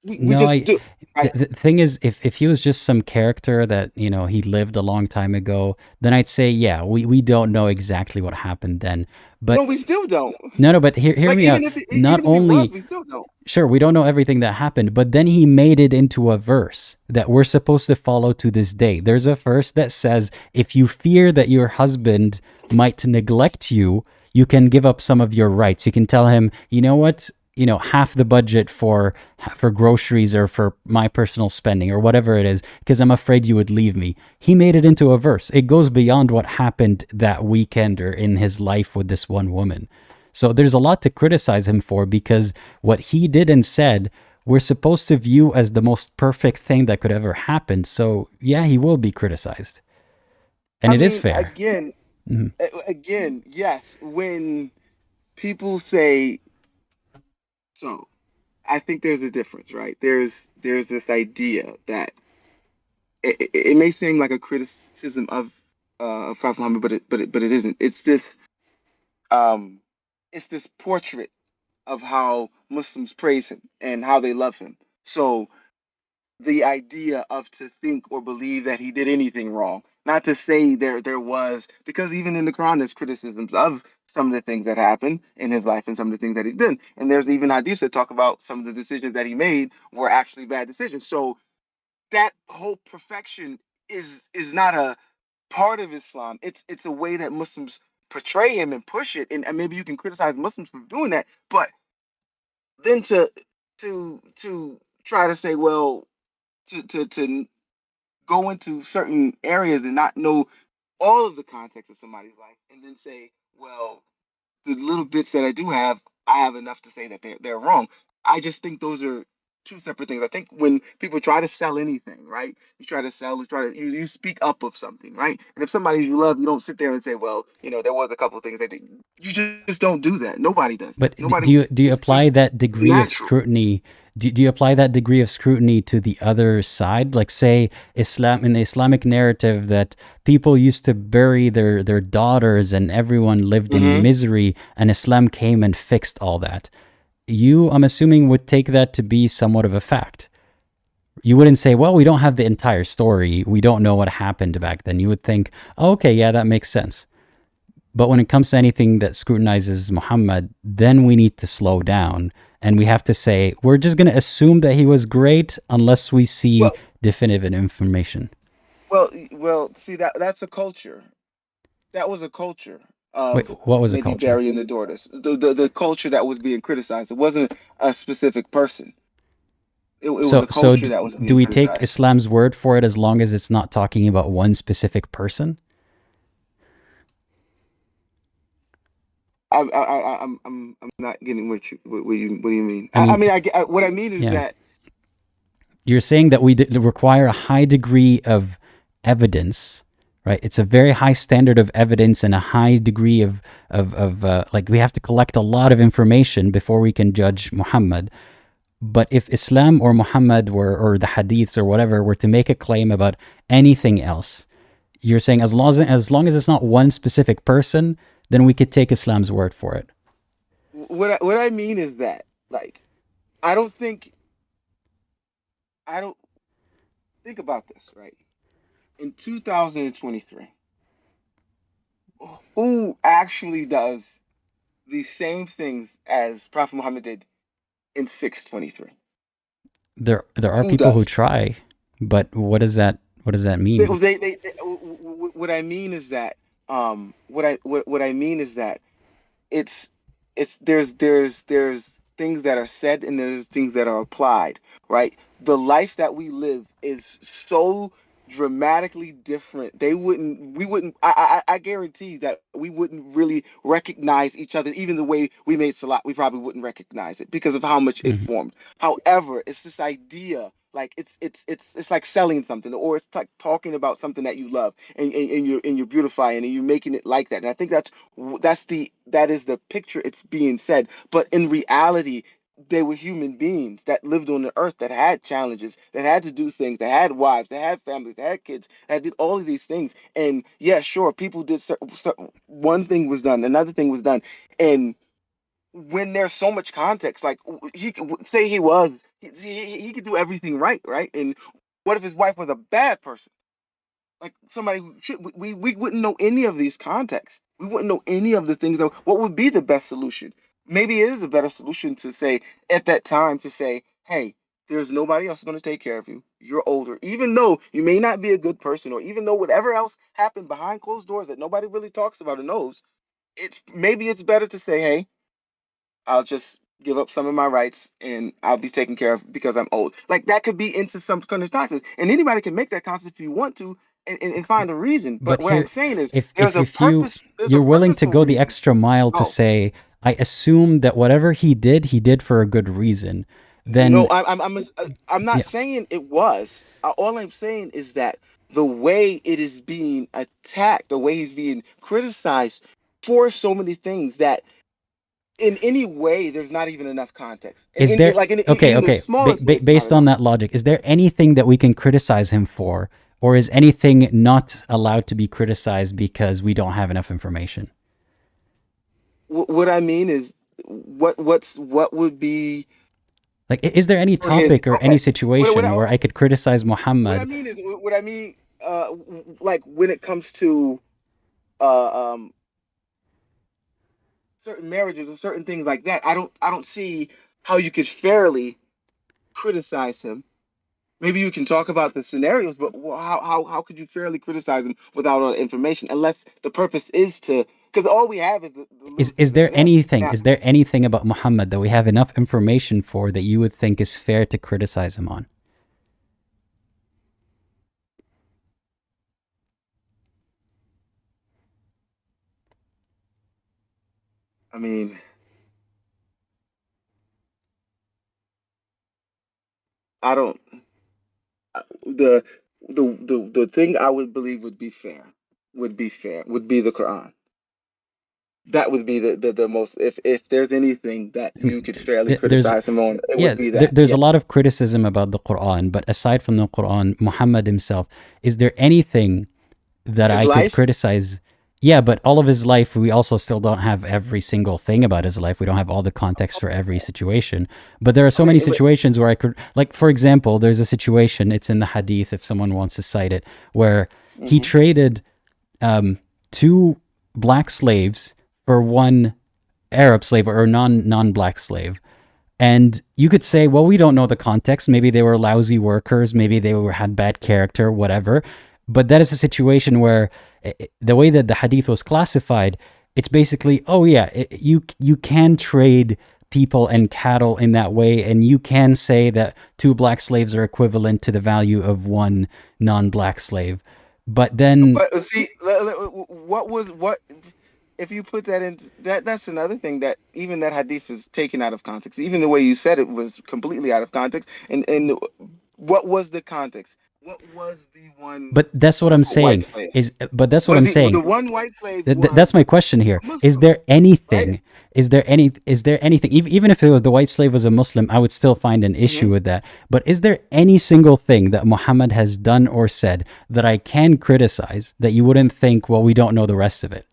We No, just do, right? the thing is, if he was just some character that, he lived a long time ago, then I'd say, yeah, we don't know exactly what happened then. No, But we still don't. no, but hear Like, me out. Not even if it was, only, we still don't. sure, we don't know everything that happened, but then he made it into a verse that we're supposed to follow to this day. There's a verse that says, if you fear that your husband might neglect you, you can give up some of your rights. You can tell him, you know what, half the budget for groceries or for my personal spending or whatever it is, because I'm afraid you would leave me. He made it into a verse. It goes beyond what happened that weekend or in his life with this one woman. So there's a lot to criticize him for, because what he did and said, we're supposed to view as the most perfect thing that could ever happen. So yeah, he will be criticized. And I it is mean, fair. Mhm. again, yes. When people say so, I think there's a difference, right? There's this idea that it may seem like a criticism of Prophet Muhammad, but it isn't. Um it's this portrait of how Muslims praise him and how they love him. So the idea of to think or believe that he did anything wrong, not to say there was, because even in the Quran there's criticisms of some of the things that happened in his life and some of the things that he did, and there's even hadiths that talk about some of the decisions that he made were actually bad decisions. So that whole perfection is not a part of Islam. It's a way that Muslims portray him and push it, and maybe you can criticize Muslims for doing that, but then to try to say, well, to go into certain areas and not know all of the context of somebody's life, and then say, well, the little bits that I do have, I have enough to say that they're wrong. I just think those are two separate things. I think when people try to sell anything, right? You try to sell, you speak up of something, right? And if somebody you love, you don't sit there and say, well, there was a couple of things I did. You just don't do that. Nobody does that. But Nobody. do you It's apply just that degree of natural. scrutiny? Do you apply that degree of scrutiny to the other side? Like, say, Islam, in the Islamic narrative, that people used to bury their daughters and everyone lived in Hmm. misery, and Islam came and fixed all that. You, I'm assuming, would take that to be somewhat of a fact. You wouldn't say, well, we don't have the entire story. We don't know what happened back then. You would think, oh, okay, yeah, that makes sense. But when it comes to anything that scrutinizes Muhammad, then we need to slow down and we have to say, we're just going to assume that he was great unless we see Well, definitive information. well. See, that's a culture. That was a culture Wait, of what was a maybe culture? burying the daughters. The culture that was being criticized. It wasn't a specific person. It was So, a culture that was do being we take criticized. Islam's word for it as long as it's not talking about one specific person? I'm not getting what do you mean? I I mean, mean, what I mean is yeah. that You're saying that we require a high degree of evidence, right? It's a very high standard of evidence and a high degree of like we have to collect a lot of information before we can judge Muhammad. But if Islam or Muhammad or the hadiths or whatever were to make a claim about anything else, you're saying as long as it's not one specific person, then we could take Islam's word for it. what I mean is that like I don't think I don't think about this right. In 2023, who actually does the same things as Prophet Muhammad did in 623? There are Who people who does? try, but what does that mean? What I mean is that what I mean is that it's there's things that are said and there's things that are applied, right? The life that we live is so dramatically different. We wouldn't I guarantee that we wouldn't really recognize each other. Even the way we made salat, we probably wouldn't recognize it because of how much it Mhm. formed. However, it's this idea, like it's like selling something, or it's like talking about something that you love, and you're beautifying and you're making it like that. And I think that is the picture it's being said. But in reality, they were human beings that lived on the earth, that had challenges, that had to do things, that had wives, that had families, that had kids, that did all of these things. And yeah, sure, people did one thing was done, another thing was done, and when there's so much context, like he could say he could do everything right, right? And what if his wife was a bad person? Like somebody who should, we wouldn't know any of these contexts. We wouldn't know any of the things. What would be the best solution? Maybe it is a better solution to say at that time to say, hey, there's nobody else going to take care of you. You're older, even though you may not be a good person, or even though whatever else happened behind closed doors that nobody really talks about or knows. It's better to say, hey, I'll just give up some of my rights and I'll be taken care of because I'm old. Like that could be into some kind of doctrine. And anybody can make that concept if you want to and find a reason. But But what I'm here, saying is if there's a you're willing to purposeful go the reason. extra mile to Oh, say, I assume that whatever he did for a good reason, then no, I'm not yeah, saying it was. All I'm saying is that the way it is being attacked, the way he's being criticized for so many things that in any way there's not even enough context. And is there okay, in the okay, smallest way, it's not based on enough. that logic, is there anything that we can criticize him for, or is anything not allowed to be criticized because we don't have enough information? What I mean is, what would be Like, is there any for his topic or any okay? situation where I could criticize What I Muhammad? mean is what I mean. Like when it comes to uh um certain marriages or certain things like that, I don't see how you could fairly criticize him. Maybe you can talk about the scenarios, but how could you fairly criticize him without all the information? Unless the purpose is to, because all we have is the little Is snippet there of him. anything? Now, Is there anything about Muhammad that we have enough information for that you would think is fair to criticize him on? I mean, I don't the the thing I would believe would be fair would be the Quran. That would be the most, if there's anything that you could fairly There's criticize him on, it yeah, would be that. there's Yeah. a lot of criticism about the Quran, but aside from the Quran, Muhammad himself, is there anything that His I could life. criticize? Yeah, but all of his life, we also still don't have every single thing about his life. We don't have all the context for every situation. But there are so many Okay, but situations where I could, like, for example, there's a situation, it's in the hadith, if someone wants to cite it, where he mhm. traded two black slaves for one Arab slave or non-black slave. And you could say, well, we don't know the context. Maybe they were lousy workers. Maybe they had bad character, whatever. But that is a situation where the way that the hadith was classified, it's basically, oh yeah, you can trade people and cattle in that way, and you can say that two black slaves are equivalent to the value of one non-black slave. But then, But see, what if you put that into that's another thing, that even that hadith is taken out of context. Even the way you said it was completely out of context. And what was the context? What was the one but that's what quote I'm unquote white saying slave? but that's what Was I'm he the saying. one white slave That's was my question here. a Is Muslim, there right? anything? Is there anything? Even if the white slave was a Muslim, I would still find an issue with that. But is there any single thing that Muhammad has done or said that I can criticize that you wouldn't think, well, we don't know the rest of it?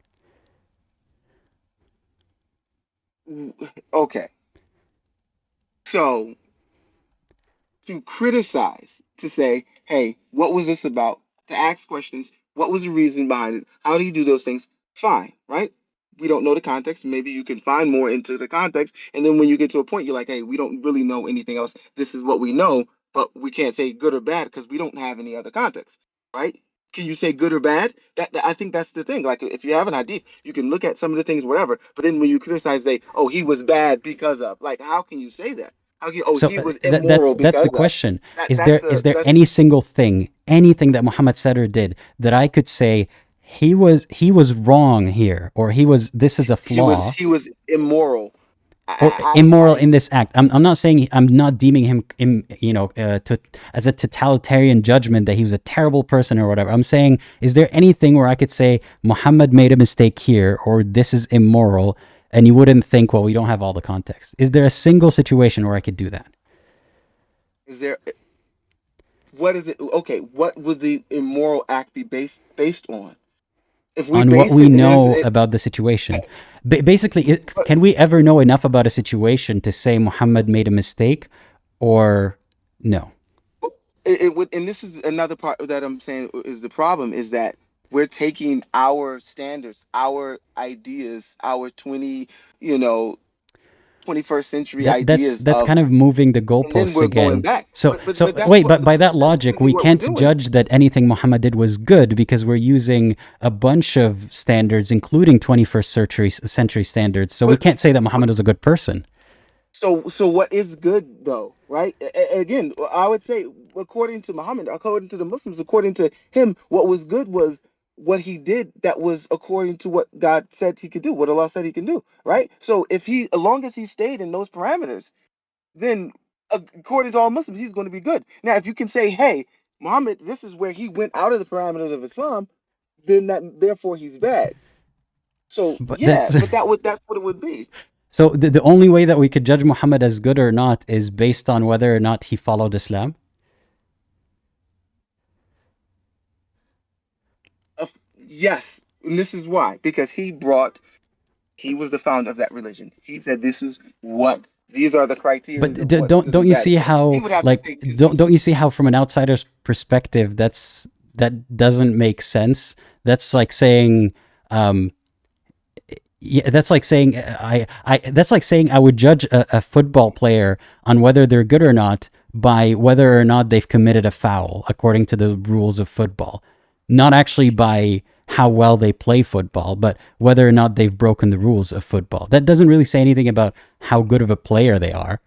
Okay, so to criticize, to say, hey, what was this about? To ask questions, what was the reason behind it? How do you do those things? Fine, right? We don't know the context. Maybe you can find more into the context. And then when you get to a point, you're like, hey, we don't really know anything else. This is what we know, but we can't say good or bad because we don't have any other context, right? Can you say good or bad? I think that's the thing. Like, if you have an hadith, you can look at some of the things, whatever. But then when you criticize, say, oh, he was bad because of, like, how can you say that? How can you, oh, So he was that's immoral the because of question. that? Is That's there any single thing, anything that Muhammad said or did that I could say he was wrong here, or this is a flaw, he was immoral. or immoral in this act? I'm not saying, I'm not deeming him as a totalitarian judgment that he was a terrible person or whatever. I'm saying, is there anything where I could say Muhammad made a mistake here, or this is immoral, and you wouldn't think, well, we don't have all the context? Is there a single situation where I could do that? Is there? What is it? Okay, what would the immoral act be based on? If we On what base we it, and there's know it, about the situation. Basically, can we ever know enough about a situation to say Muhammad made a mistake, or no? it would, and this is another part that I'm saying is the problem, is that we're taking our standards, our ideas, our 21st century That's ideas that's of, kind of moving the and then goalposts we're going again. back. So But that's wait, what but by that that's logic, really we what we're can't doing. judge that anything Muhammad did was good because we're using a bunch of standards, including 21st century standards. So we But can't say that Muhammad was a good person. so what is good though, right? Again, I would say, according to Muhammad, according to the Muslims, according to him, what was good was what he did that was according to what God said he could do, what Allah said he can do, right? So if he, as long as he stayed in those parameters, then according to all Muslims, he's going to be good. Now, if you can say, hey, Muhammad, this is where he went out of the parameters of Islam, then that therefore he's bad. So But yeah, that's but that's what it would be. so the only way that we could judge Muhammad as good or not is based on whether or not he followed Islam. Yes, and this is why, because he was the founder of that religion. He said these are the criteria But of what's good don't and you bad. see So he how, would have to like, stay don't consistent. you see how, from an outsider's perspective, that doesn't make sense? That's like saying, yeah, that's like saying that's like saying I would judge a football player on whether they're good or not by whether or not they've committed a foul according to the rules of football, not actually by how well they play football, but whether or not they've broken the rules of football. That doesn't really say anything about how good of a player they are.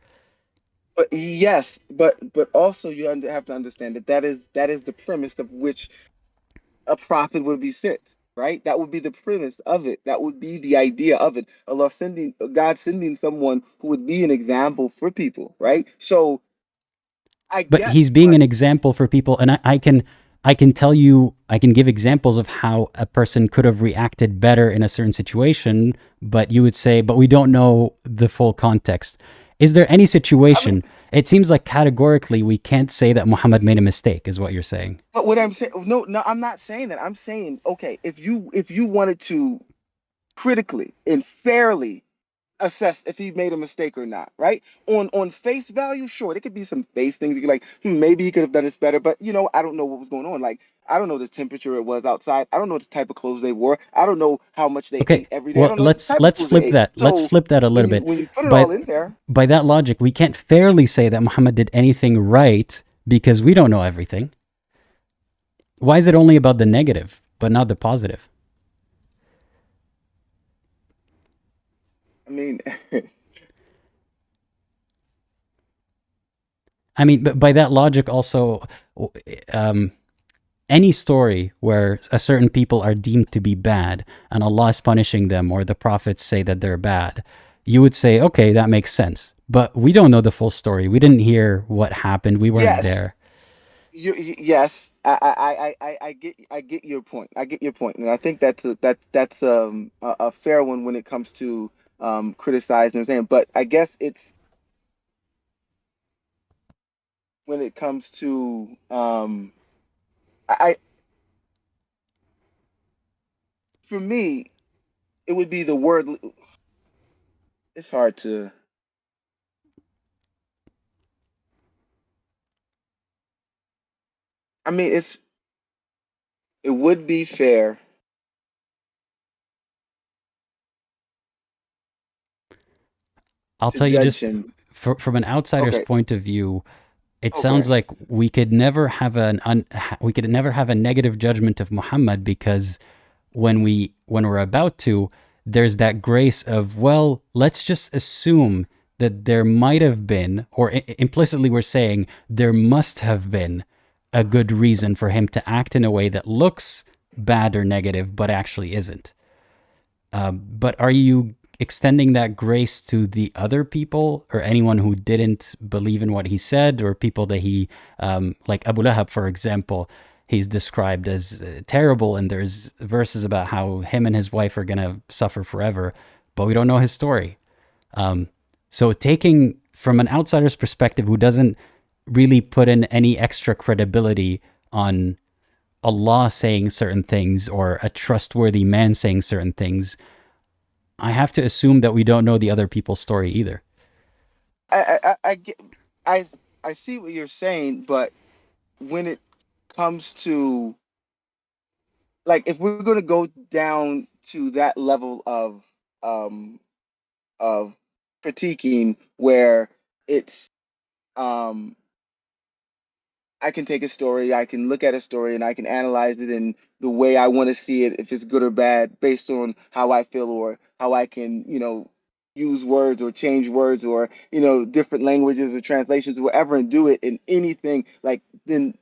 But yes, but also you have to understand that that is the premise of which a prophet would be sent, right? That would be the premise of it. That would be the idea of it. God sending someone who would be an example for people, right? So I But guess, he's being but an example for people, and I can tell you, I can give examples of how a person could have reacted better in a certain situation, but you would say, but we don't know the full context. Is there any I mean, situation? It seems like categorically we can't say that Muhammad made a mistake, is what you're saying. but what I'm saying, no, I'm not saying that. I'm saying, okay, if you wanted to critically and fairly assess if he made a mistake or not, right? On face value, sure, there could be some face things you could like, maybe he could have done this better, but I don't know what was going on. Like, I don't know the temperature it was outside. I don't know the type of clothes they wore. I don't know how much they Okay, ate every day. I well don't know the type of let's foods they flip ate. that. Let's So flip that a little when you bit. when you put it But all in there, by that logic, we can't fairly say that Muhammad did anything right because we don't know everything. Why is it only about the negative but not the positive? I mean, I mean, but by that logic, also, um, any story where a certain people are deemed to be bad and Allah is punishing them, or the prophets say that they're bad, you would say, okay, that makes sense. But we don't know the full story. We didn't hear what happened. We weren't yes, there. yes, I get your point. I get your point, and I think that's a fair one when it comes to criticizing and saying. But I guess it's when it comes to I for me it would be the word. It's hard to. I mean, it would be fair I'll to tell you judge just him. from an outsider's Okay, point of view, it sounds okay. like we could never have we could never have a negative judgment of Muhammad because when we're about to, there's that grace of, well, let's just assume that there might have been, or implicitly we're saying there must have been a good reason for him to act in a way that looks bad or negative, but actually isn't. But are you extending that grace to the other people or anyone who didn't believe in what he said, or people that he, like Abu Lahab, for example, he's described as terrible, and there's verses about how him and his wife are going to suffer forever, but we don't know his story. So taking from an outsider's perspective who doesn't really put in any extra credibility on Allah saying certain things or a trustworthy man saying certain things, I have to assume that we don't know the other people's story either. I get I see what you're saying, but when it comes to like if we're going to go down to that level um of critiquing where it's um I can take a story, I can look at a story and I can analyze it in the way I want to see it, if it's good or bad, based on how I feel or how I can, use words or change words or, different languages or translations or whatever and do it in anything like then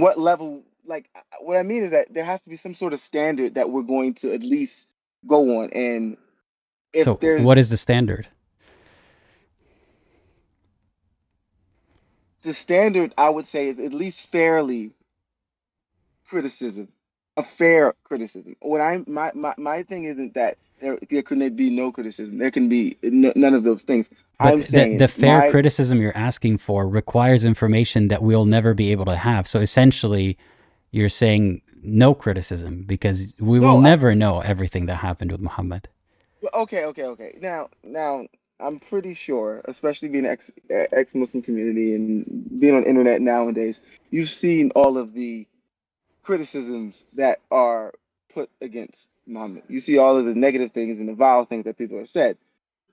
what level like what I mean is that there has to be some sort of standard that we're going to at least go on. And So if what there's is the standard? the standard, I would say is at least fairly criticism, a fair criticism. What I my thing isn't that there can be no criticism. There can be none of those things. But I'm the saying fair criticism you're asking for requires information that we'll never be able to have. So essentially, you're saying no criticism because we will no. never know everything that happened with Muhammad. Okay. Now, I'm pretty sure, especially being ex-Muslim community and being on the internet nowadays, you've seen all of the criticisms that are put against Muhammad. You see all of the negative things and the vile things that people have said,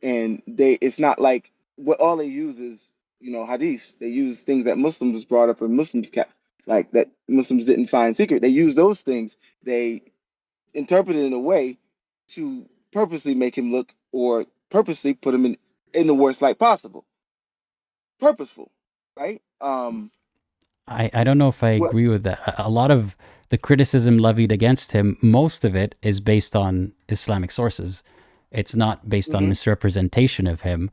and it's not like what all they use is hadiths. They use things that Muslims brought up or Muslims kept, like that Muslims didn't find secret. They use those things. They interpret it in a way to purposely make him look or purposely put him in the worst light possible. Purposeful, right? I don't know if I What? agree with that. A lot of the criticism levied against him, most of it is based on Islamic sources. It's not based on Hmm. misrepresentation of him.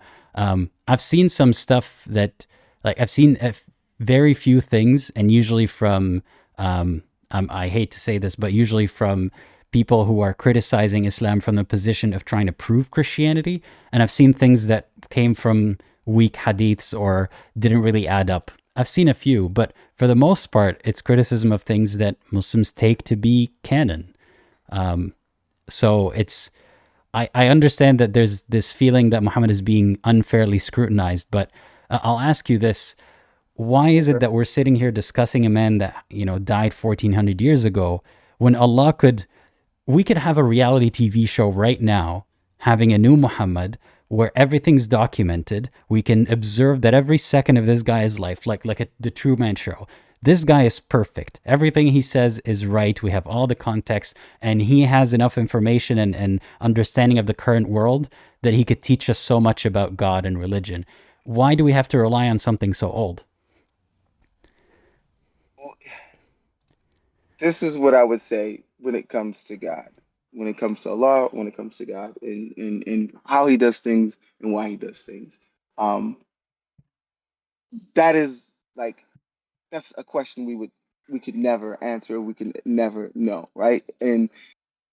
I've seen some stuff that Like I've seen very few things, and usually from I hate to say this, but usually from people who are criticizing Islam from the position of trying to prove Christianity. And I've seen things that came from weak hadiths or didn't really add up. I've seen a few, but for the most part, it's criticism of things that Muslims take to be canon. So it's, I understand that there's this feeling that Muhammad is being unfairly scrutinized, but I'll ask you this. Why is it that we're sitting here discussing a man that, died 1400 years ago when we could have a reality TV show right now having a new Muhammad where everything's documented. We can observe that every second of this guy's life, like the Truman Show. This guy is perfect. Everything he says is right. We have all the context, and he has enough information and understanding of the current world that he could teach us so much about God and religion. Why do we have to rely on something so old? This is what I would say when it comes to God, when it comes to Allah, when it comes to God, and how He does things and why He does things. That is like, that's a question we could never answer. We can never know, right? And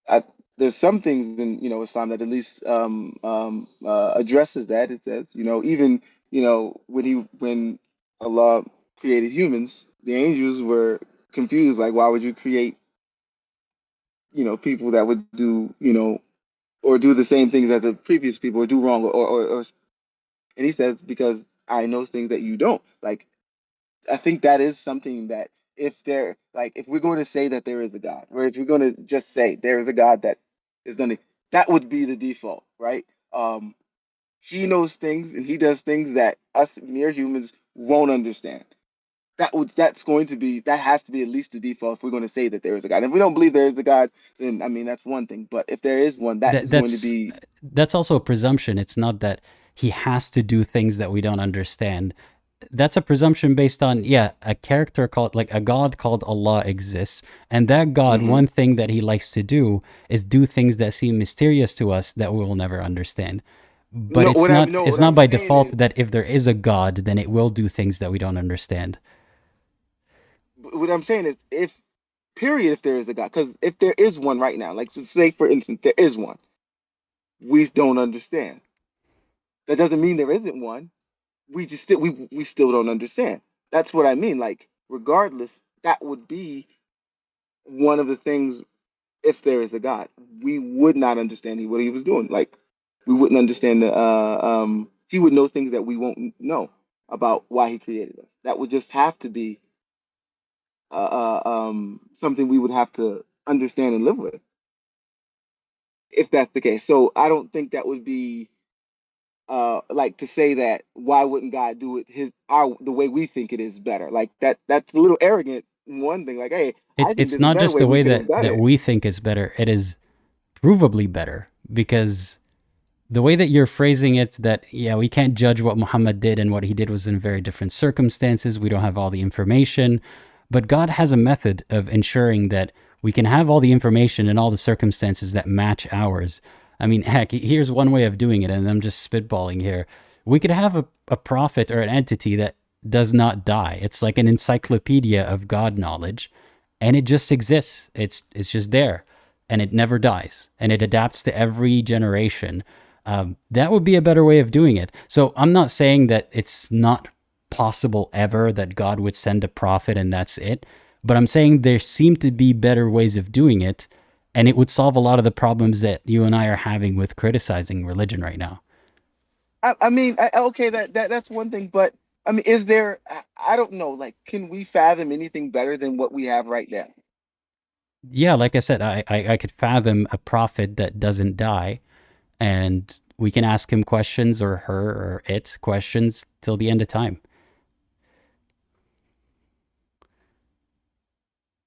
I, there's some things in Islam that at least addresses that. It says even when Allah created humans, the angels were confused, like why would you create people that would do or do the same things as the previous people or do wrong or and he says because I know things that you don't. Like I think that is something that if we're going to say that there is a God, or if we're going to just say there is a God that is going to, that would be the default, right? He knows things and he does things that us mere humans won't understand. That has to be at least the default if we're going to say that there is a God. And if we don't believe there is a God, then I mean that's one thing. But if there is one, that is going to be that's also a presumption. It's not that he has to do things that we don't understand. That's a presumption based on a character called, like, a God called Allah exists, and that God, one thing that he likes to do is do things that seem mysterious to us that we will never understand. But it's not by default that if there is a God, then it will do things that we don't understand. What I'm saying is if there is a God, because if there is one right now, like just say for instance there is one, we don't understand. That doesn't mean there isn't one. We still don't understand. That's what I mean. Like regardless, that would be one of the things. If there is a God, we would not understand what he was doing. Like we wouldn't understand he would know things that we won't know about why he created us. That would just have to be something we would have to understand and live with, if that's the case. So I don't think that would be like to say that why wouldn't God do it the way we think it is better. Like that's a little arrogant. One thing, like, hey, I think It's there's a not better just way the we way could have done that it. we think is better. It is provably better, because the way that you're phrasing it, that we can't judge what Muhammad did, and what he did was in very different circumstances. We don't have all the information, but God has a method of ensuring that we can have all the information and all the circumstances that match ours. I mean, heck, here's one way of doing it, and I'm just spitballing here. We could have a prophet or an entity that does not die. It's like an encyclopedia of God knowledge, and it just exists. It's just there, and it never dies, and it adapts to every generation. That would be a better way of doing it. So I'm not saying that it's not possible ever that God would send a prophet and that's it, but I'm saying there seem to be better ways of doing it, and it would solve a lot of the problems that you and I are having with criticizing religion right now. I mean, okay, that's one thing, but I mean, is there? I don't know. Like, can we fathom anything better than what we have right now? Yeah, like I said, I could fathom a prophet that doesn't die, and we can ask him questions, or her or it questions, till the end of time.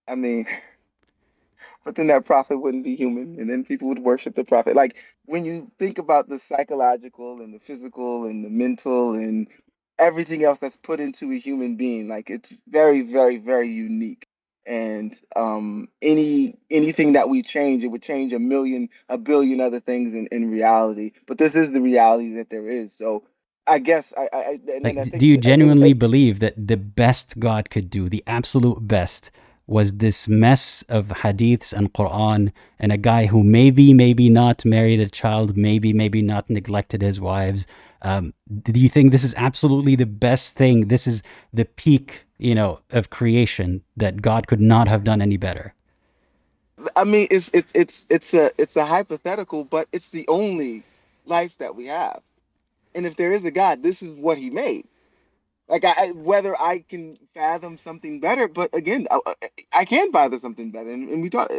I mean, but then that prophet wouldn't be human, and then people would worship the prophet. Like when you think about the psychological and the physical and the mental and everything else that's put into a human being, like it's very, very, very unique. And anything that we change, it would change a billion other things in reality. But this is the reality that there is. So I guess and Like, I do you think genuinely believe that the best God could do, the absolute best, was this mess of hadiths and Quran, and a guy who maybe not married a child, maybe not neglected his wives? Do you think this is absolutely the best thing? This is the peak, of creation, that God could not have done any better? I mean, it's a hypothetical, but it's the only life that we have. And if there is a God, this is what He made. Like whether I can fathom something better, but again, I can fathom something better, and we talk.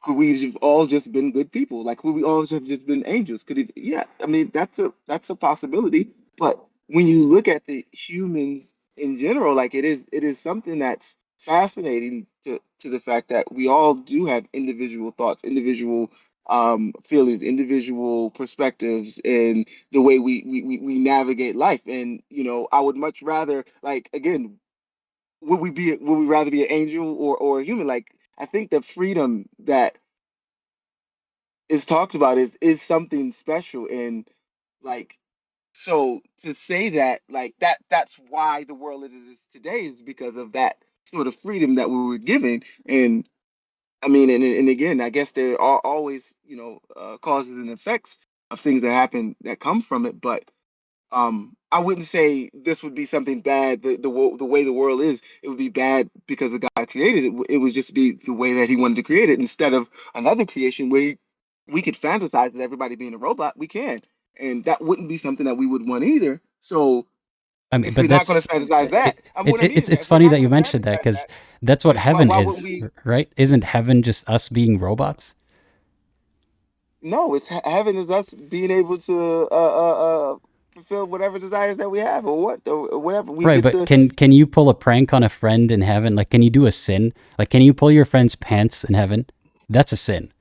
Could we have all just been good people? Like could we all have just been angels? Could it? Yeah, I mean that's a possibility. But when you look at the humans in general, like it is something that's fascinating to the fact that we all do have individual thoughts, individual feelings, individual perspectives, and the way we navigate life. And I would much rather, like, again, would we rather be an angel or a human? Like, I think the freedom that is talked about is something special. And like, so to say that, like, that's why the world it is today is because of that sort of freedom that we were given. And I mean, and again, I guess there are always causes and effects of things that happen that come from it. But I wouldn't say this would be something bad. The way the world is, it would be bad because the God created it. It would just be the way that He wanted to create it, instead of another creation where we could fantasize that everybody being a robot. We can, and that wouldn't be something that we would want either. So I mean, if but we're not going that's to fantasize that, what I mean is that it's if we're funny not that you going to mentioned that, fantasize because that, that's what then heaven why wouldn't is, we? right? Isn't heaven just us being robots? No, it's heaven is us being able to fulfill whatever desires that we have, or whatever we Right, get but to. can you pull a prank on a friend in heaven? Like, can you do a sin? Like, can you pull your friend's pants in heaven? That's a sin.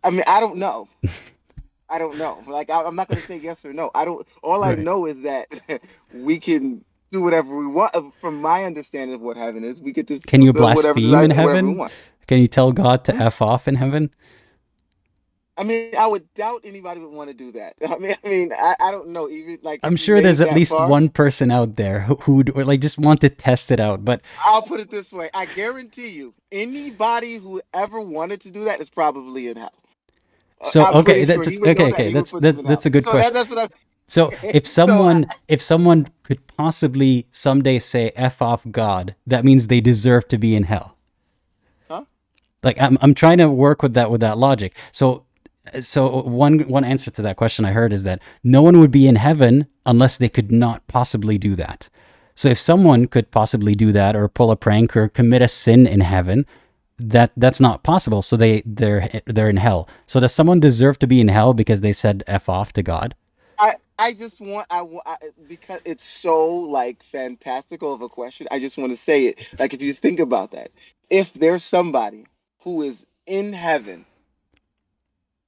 I mean, I don't know. I don't know. Like, I'm not going to say yes or no. I don't. All I Right. know is that we can do whatever we want. From my understanding of what heaven is, we get to Can you fulfill whatever blaspheme desires, in whatever we heaven? want. Can you tell God to Hmm? F off in heaven? I mean, I would doubt anybody would want to do that. I don't know. Even like I'm if you sure made there's it at that least far, one person out there who would, or like, just want to test it out. But I'll put it this way: I guarantee you, anybody who ever wanted to do that is probably in hell. so, I'm okay, pretty sure that's he would know okay. that. Okay, He would that's put them that's in hell. that's a good So question. that's what So I'm. if So someone could possibly someday say F off God, that means they deserve to be in hell. huh? Like, I'm trying to work with that logic. So one answer to that question I heard is that no one would be in heaven unless they could not possibly do that. So if someone could possibly do that, or pull a prank, or commit a sin in heaven, that's not possible. So they're in hell. So does someone deserve to be in hell because they said F off to God? I just want because it's so like fantastical of a question. I just want to say it. Like, if you think about that, if there's somebody who is in heaven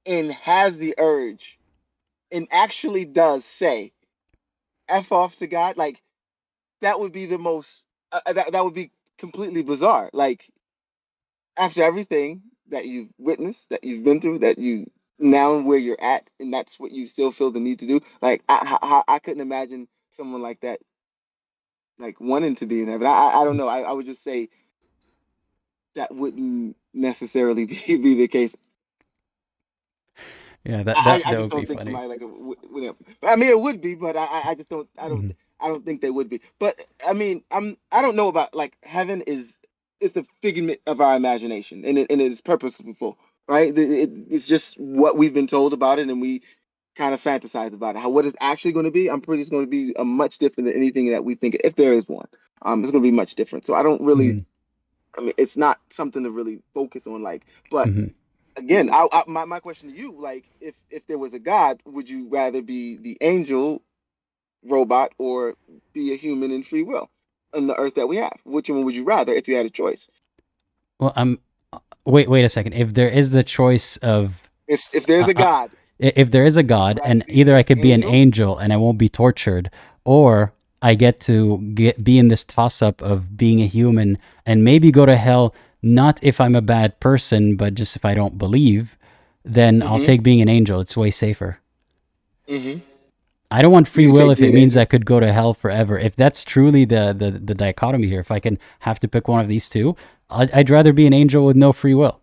and has the urge and actually does say "f off" to God, like, that would be the most that would be completely bizarre. Like, after everything that you've witnessed, that you've been through, that you now where you're at, and that's what you still feel the need to do. Like, I couldn't imagine someone like that, like, wanting to be in heaven. I don't know. I would just say that wouldn't necessarily be the case. Yeah, that I just would be don't think funny. somebody like would. I mean, it would be, but I just don't. Mhm. I don't think they would be. But I mean, I don't know about, like, heaven is it's a figment of our imagination, and it is purposeful, right? It's just what we've been told about it, and we kind of fantasize about it. How what it's actually going to be, I'm pretty it's going to be a much different than anything that we think, if there is one. It's going to be much different. So I don't really. Mhm. I mean, it's not something to really focus on, like, but Mhm. again, my question to you, like, if there was a God, would you rather be the angel robot or be a human in free will on the earth that we have? Which one would you rather if you had a choice? Well, wait a second. If there is the choice of If there's uh, a uh, God, if there is a would you God, rather and be either the I could be an angel? angel and I won't be tortured, or I get to be in this toss up of being a human and maybe go to hell, not if I'm a bad person, but just if I don't believe, then I'll Mm-hmm. take being an angel. It's way safer. Mm-hmm. I don't want free You will take if it being means angel. I could go to hell forever. If that's truly the dichotomy here, if I can have to pick one of these two, I'd rather be an angel with no free will.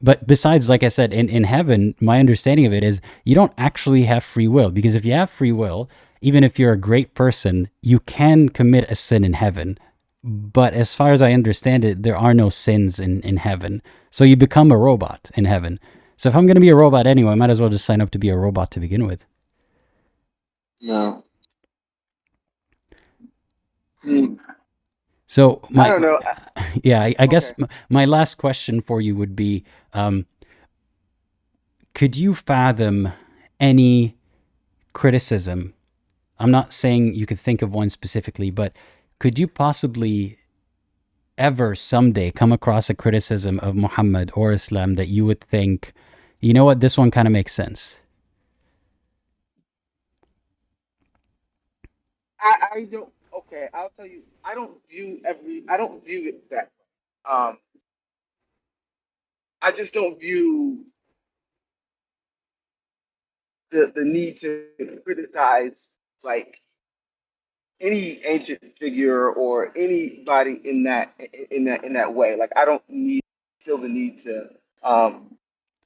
But besides, like I said, in heaven, my understanding of it is you don't actually have free will, because if you have free will, even if you're a great person, you can commit a sin in heaven. But as far as I understand it, there are no sins in heaven. So you become a robot in heaven. So if I'm going to be a robot anyway, I might as well just sign up to be a robot to begin with. No. Hmm. So I don't know. yeah, I guess Okay. my last question for you would be, could you fathom any criticism? I'm not saying you could think of one specifically, but could you possibly ever someday come across a criticism of Muhammad or Islam that you would think, you know what, this one kind of makes sense? I don't. Okay, I'll tell you. I don't view it that. Um, I just don't view the need to criticize like any ancient figure or anybody in that way. Like I don't need feel the need um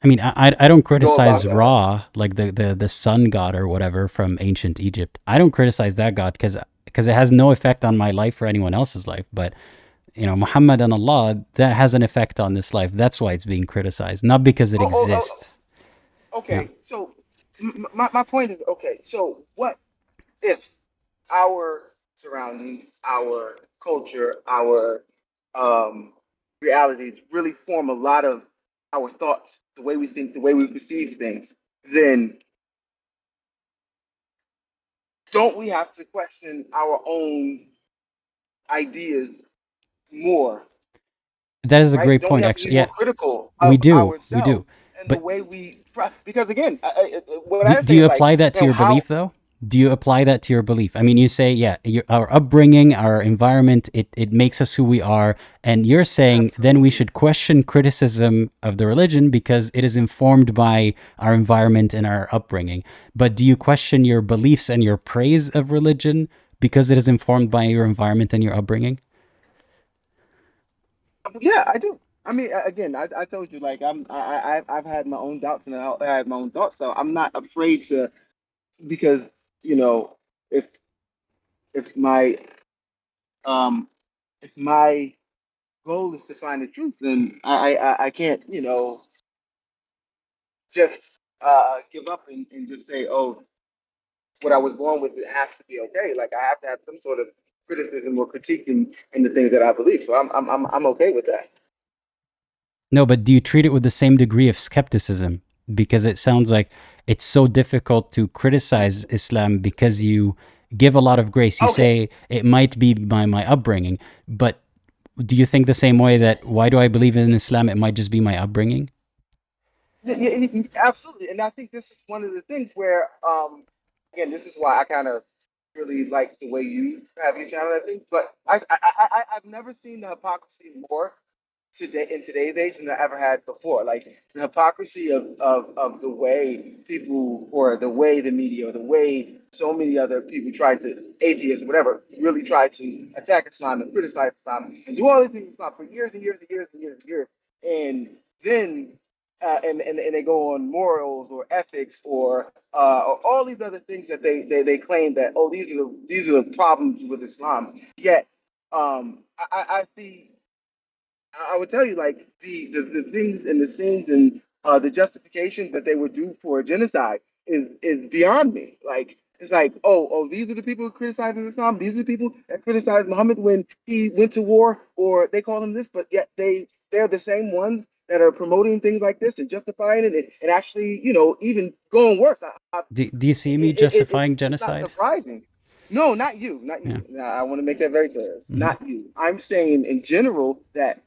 I mean, I don't to go about criticize that way. Ra, like the sun god or whatever from ancient Egypt. I don't criticize that god because it has no effect on my life or anyone else's life. But you know, Muhammad and Allah, that has an effect on this life. That's why it's being criticized, not because it Oh, oh, exists. Yeah. okay. So my point is okay. So what if our surroundings, our culture, our um, realities really form a lot of our thoughts, the way we think, the way we perceive things? Then don't we have to question our own ideas more, That is a right? great Don't we point, have to be actually. more Yeah, critical we of do. We do. ourselves and the But way because again, what I do say you is like, apply that you to know, your how belief, though? Do you apply that to your belief? I mean, you say, yeah, our upbringing, our environment, it makes us who we are. And you're saying then we absolutely. should question criticism of the religion because it is informed by our environment and our upbringing. But do you question your beliefs and your praise of religion because it is informed by your environment and your upbringing? Yeah, I do. I mean, again, I told you like I've had my own doubts and I had my own thoughts, so I'm not afraid to because you know if if my um if my goal is to find the truth, then I can't just give up and just say, oh, what I was born with, it has to be okay. Like I have to have some sort of criticism or critique in the things that I believe. So I'm okay with that. No, but do you treat it with the same degree of skepticism? Because it sounds like it's so difficult to criticize Islam because you give a lot of grace. You Okay. say it might be my upbringing, but do you think the same way that why do I believe in Islam? It might just be my upbringing. Yeah, absolutely. And I think this is one of the things where, again, this is why I kind of really like the way you have your channel and things. But I've never seen the hypocrisy more today in today's age than I ever had before. Like the hypocrisy of the way people or the way the media or the way so many other people try to atheists or whatever really try to attack Islam and criticize Islam and do all these things with Islam for years and years and years and years and years. And then and they go on morals or ethics or all these other things that they claim that oh these are the problems with Islam. Yet I see I would tell you like the things and the sins and the justifications that they would do for genocide is beyond me. Like it's like oh these are the people who criticize Islam. These are the people that criticize Muhammad when he went to war, or they call him this, but yet they're the same ones that are promoting things like this and justifying it and actually even going worse. Do you see me justifying It's not genocide? surprising. No, not you, not Yeah. you. Now, I want to make that very clear. It's Hmm. not you. I'm saying in general that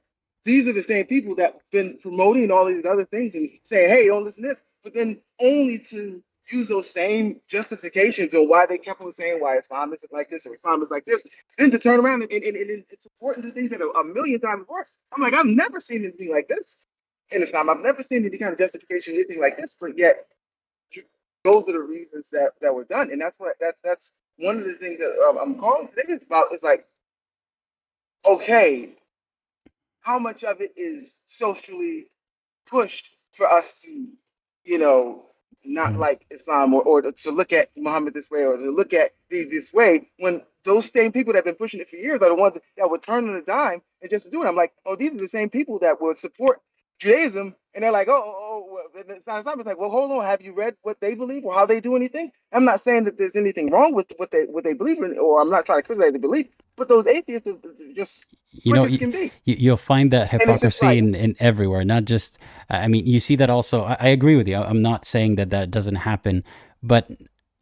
these are the same people that have been promoting all these other things and saying, hey, don't listen to this, but then only to use those same justifications or why they kept on saying why Islam is like this or Islam is like this, then to turn around and support the things that are a million times worse. I'm like, I've never seen anything like this in Islam. I've never seen any kind of justification, anything like this, but yet those are the reasons that were done, and that's one of the things that I'm calling today about. Is like, okay, how much of it is socially pushed for us to, you know, not Mm. like Islam, or to look at Muhammad this way, or to look at these this way, when those same people that have been pushing it for years are the ones that would turn on a dime and just do it. I'm like, oh, these are the same people that would support Judaism, and they're like, well, it's like, well, hold on, have you read what they believe or how they do anything? I'm not saying that there's anything wrong with what they believe in, or I'm not trying to criticize the belief, but those atheists are just You quick know, as can be, you'll find that and it's just hypocrisy like, in everywhere, not just, I mean, you see that also. I agree with you. I'm not saying that that doesn't happen, but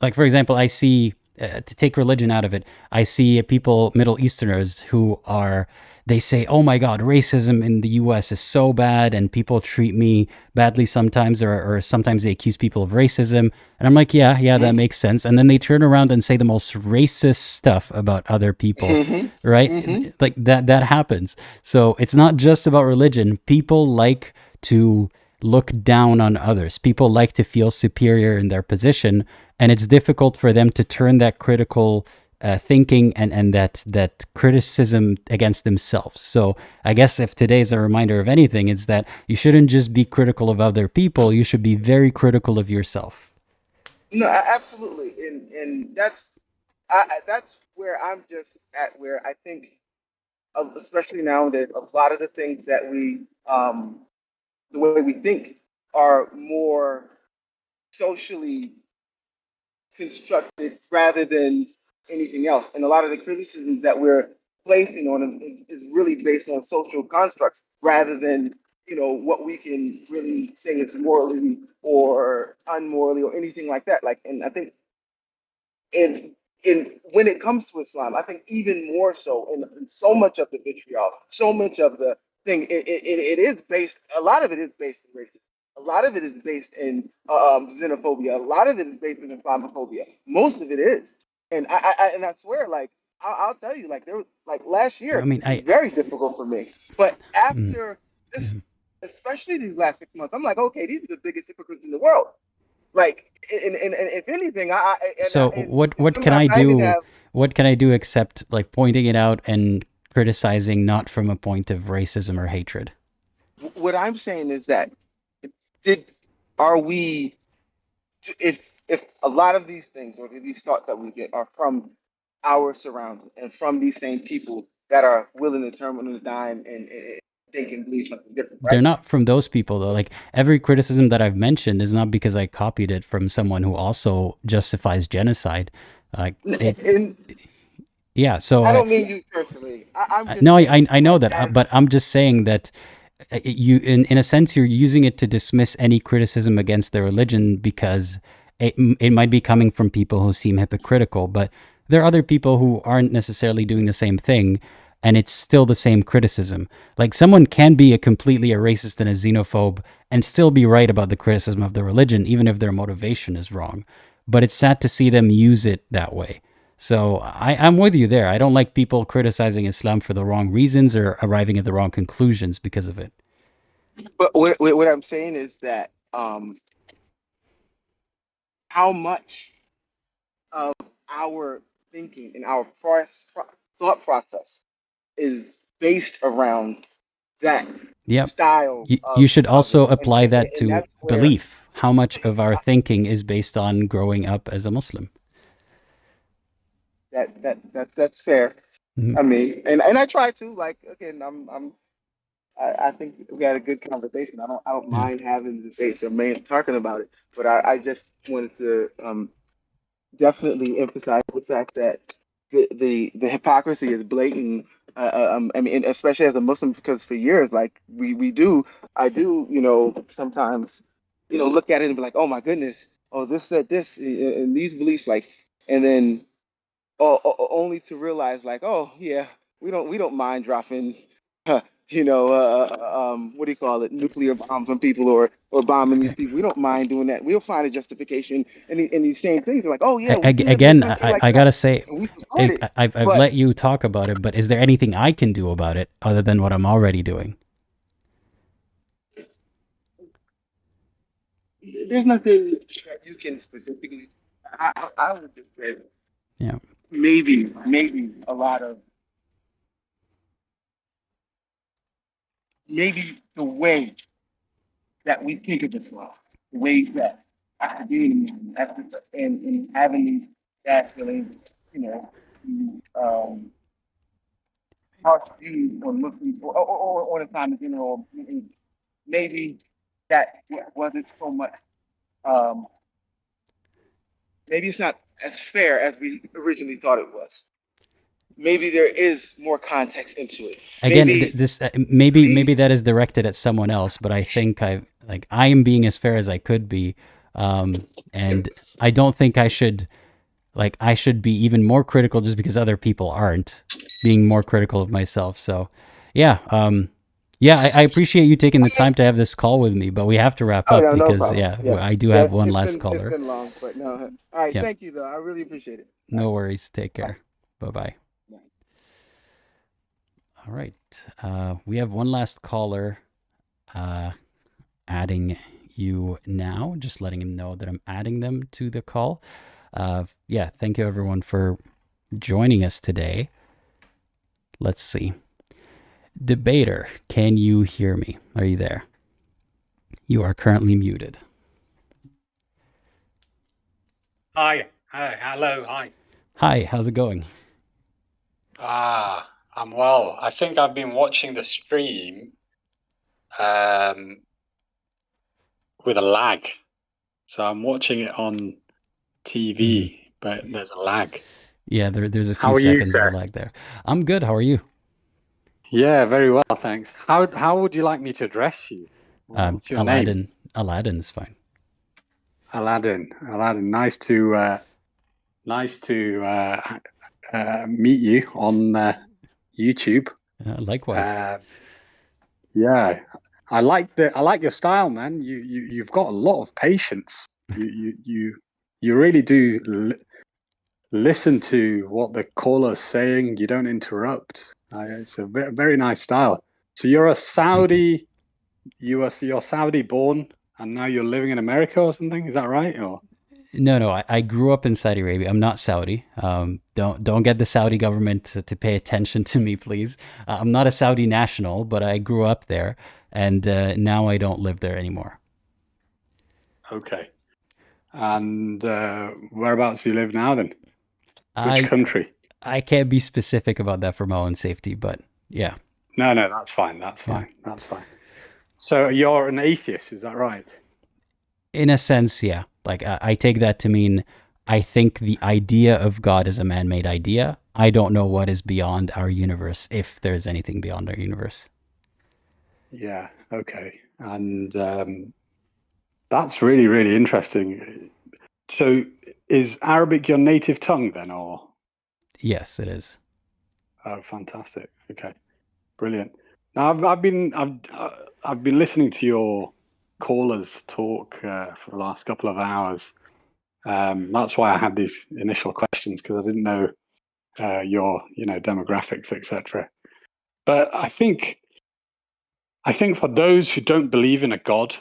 like, for example, I see, to take religion out of it, I see people, Middle Easterners, who are, they say, oh my God, racism in the US is so bad and people treat me badly sometimes, or sometimes they accuse people of racism. And I'm like, yeah, that makes sense. And then they turn around and say the most racist stuff about other people, right? Like that happens. So it's not just about religion. People like to look down on others. People like to feel superior in their position, and it's difficult for them to turn that critical thinking and that criticism against themselves. So I guess if today's a reminder of anything, it's that you shouldn't just be critical of other people. You should be very critical of yourself. no, absolutely, and that's where I'm just at, where I think, especially now, that a lot of the things that the way we think are more socially constructed rather than anything else. And a lot of the criticisms that we're placing on them is really based on social constructs rather than, what we can really say is morally or unmorally or anything like that. Like, and I think in when it comes to Islam, I think even more so, in so much of the vitriol, so much of the thing, it is based. A lot of it is based in racism. A lot of it is based in xenophobia. A lot of it is based in Islamophobia. Most of it is, and I swear, like, I'll tell you, like, there was, like, last I year mean, was very difficult for me, but mm, after this, mm. especially these last 6 months, I'm like, okay, these are the biggest hypocrites in the world. Like, and if anything, So and what can sometimes I I even do? have. What can I do except like pointing it out and criticizing, not from a point of racism or hatred? What I'm saying is that, did are we, if a lot of these things or these thoughts that we get are from our surroundings and from these same people that are willing to turn on a dime and think and believe something different, They're right? not from those people though. Like every criticism that I've mentioned is not because I copied it from someone who also justifies genocide. Like it, And yeah. So I don't mean you personally. I'm just no, saying, I know like, that, but I'm just saying that you, in a sense, you're using it to dismiss any criticism against the religion because it might be coming from people who seem hypocritical, but there are other people who aren't necessarily doing the same thing, and it's still the same criticism. Like someone can be completely a racist and a xenophobe and still be right about the criticism of the religion, even if their motivation is wrong. But it's sad to see them use it that way. So I'm with you there. I don't like people criticizing Islam for the wrong reasons or arriving at the wrong conclusions because of it. but what I'm saying is that, how much of our thinking and our thought process is based around that Yep. style You of should of it, also apply that and to that's where, belief. How much of our thinking is based on growing up as a Muslim? that's fair. Mhm. I mean, and I try to, like, again, I think we had a good conversation. I don't Yeah. mind having debates or talking about it, but I just wanted to definitely emphasize the fact that the hypocrisy is blatant. I mean, and especially as a Muslim, because for years, like, I do, sometimes, look at it and be like, oh my goodness, oh, this said this, and these beliefs, like, and then, only to realize, like, oh yeah, we don't mind dropping, what do you call it, nuclear bombs on people, or bombing these people. We don't mind doing that. We'll find a justification, and these same things are like, oh yeah, we live in a Again, country like I that, gotta say, and we support it. I've But let you talk about it, but is there anything I can do about it other than what I'm already doing? there's nothing that you can specifically. I would just say Yeah. maybe a lot of maybe the way that we think of Islam, the way that after being and having these masculine, you know, harsh views on Muslims or on Islam in general, maybe that wasn't so much. Um, Maybe it's not as fair as we originally thought it was. Maybe there is more context into it. Again, Maybe this maybe the that is directed at someone else, but I think I am being as fair as I could be, and I don't think I should be even more critical just because other people aren't being more critical of myself. So, yeah, I appreciate you taking the time to have this call with me, but we have to wrap oh up no, no because problem. Yeah, I do have one it's last it's caller. been long, but no. All right, Yeah, thank you though. I really appreciate it. All no right, worries. Take bye. care. Bye bye. Bye. All right, we have one last caller. Adding you now, just letting him know that I'm adding them to the call. Yeah, thank you everyone for joining us today. Let's see. Debater, can you hear me? Are you there? You are currently muted. Hi. Hello. Hi. Hi, how's it going? I'm well. I think I've been watching the stream with a lag. So I'm watching it on TV, but there's a lag. Yeah, there's a few How are you, seconds of a sir? lag there. I'm good. How are you? Yeah, very well, thanks. How would you like me to address you? What's your name? Aladdin is fine. Aladdin. Nice to meet you on YouTube. Likewise. Yeah, I like your style, man. You've got a lot of patience. You really do listen to what the caller's saying. You don't interrupt. It's a very, very nice style. So you're a Saudi. You're Saudi born, and now you're living in America or something. Is that right? Or No, I grew up in Saudi Arabia. I'm not Saudi. Don't get the Saudi government to pay attention to me, please. I'm not a Saudi national, but I grew up there, and now I don't live there anymore. okay. And whereabouts do you live now then? Which I country? I can't be specific about that for my own safety, but yeah. No, that's fine. That's fine. Yeah. That's fine. So you're an atheist, is that right? In a sense, yeah. Like I take that to mean I think the idea of God is a man-made idea. I don't know what is beyond our universe, if there's anything beyond our universe. Yeah. Okay. And that's really, really interesting. So is Arabic your native tongue then, or? Yes, it is. Oh, fantastic. Okay. Brilliant. Now I've been listening to your callers talk for the last couple of hours. That's why I had these initial questions, because I didn't know your demographics, etc. But I think for those who don't believe in a God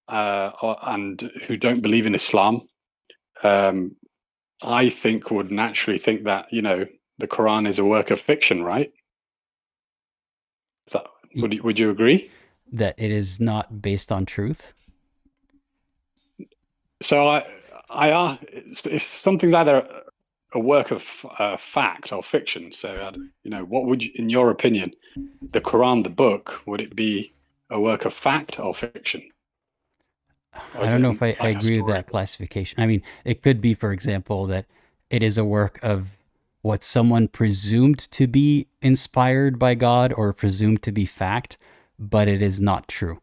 and who don't believe in Islam, I think would naturally think that the Quran is a work of fiction, right? So would you agree? That it is not based on truth? So if something's either a work of fact or fiction, so what would you, in your opinion, the Quran, the book, would it be a work of fact or fiction? Or I is don't it know if I like a agree with that story? classification. I mean, it could be, for example, that it is a work of what someone presumed to be inspired by God or presumed to be fact, but it is not true.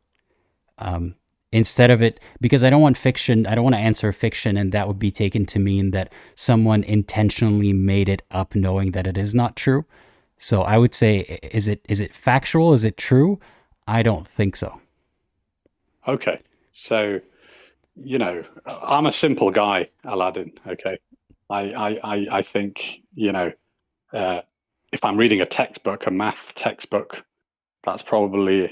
Instead of it, because I don't want to answer fiction, and that would be taken to mean that someone intentionally made it up knowing that it is not true. So I would say, is it factual? Is it true? I don't think so. Okay, so I'm a simple guy, Aladdin. Okay, I think if I'm reading a textbook, a math textbook, that's probably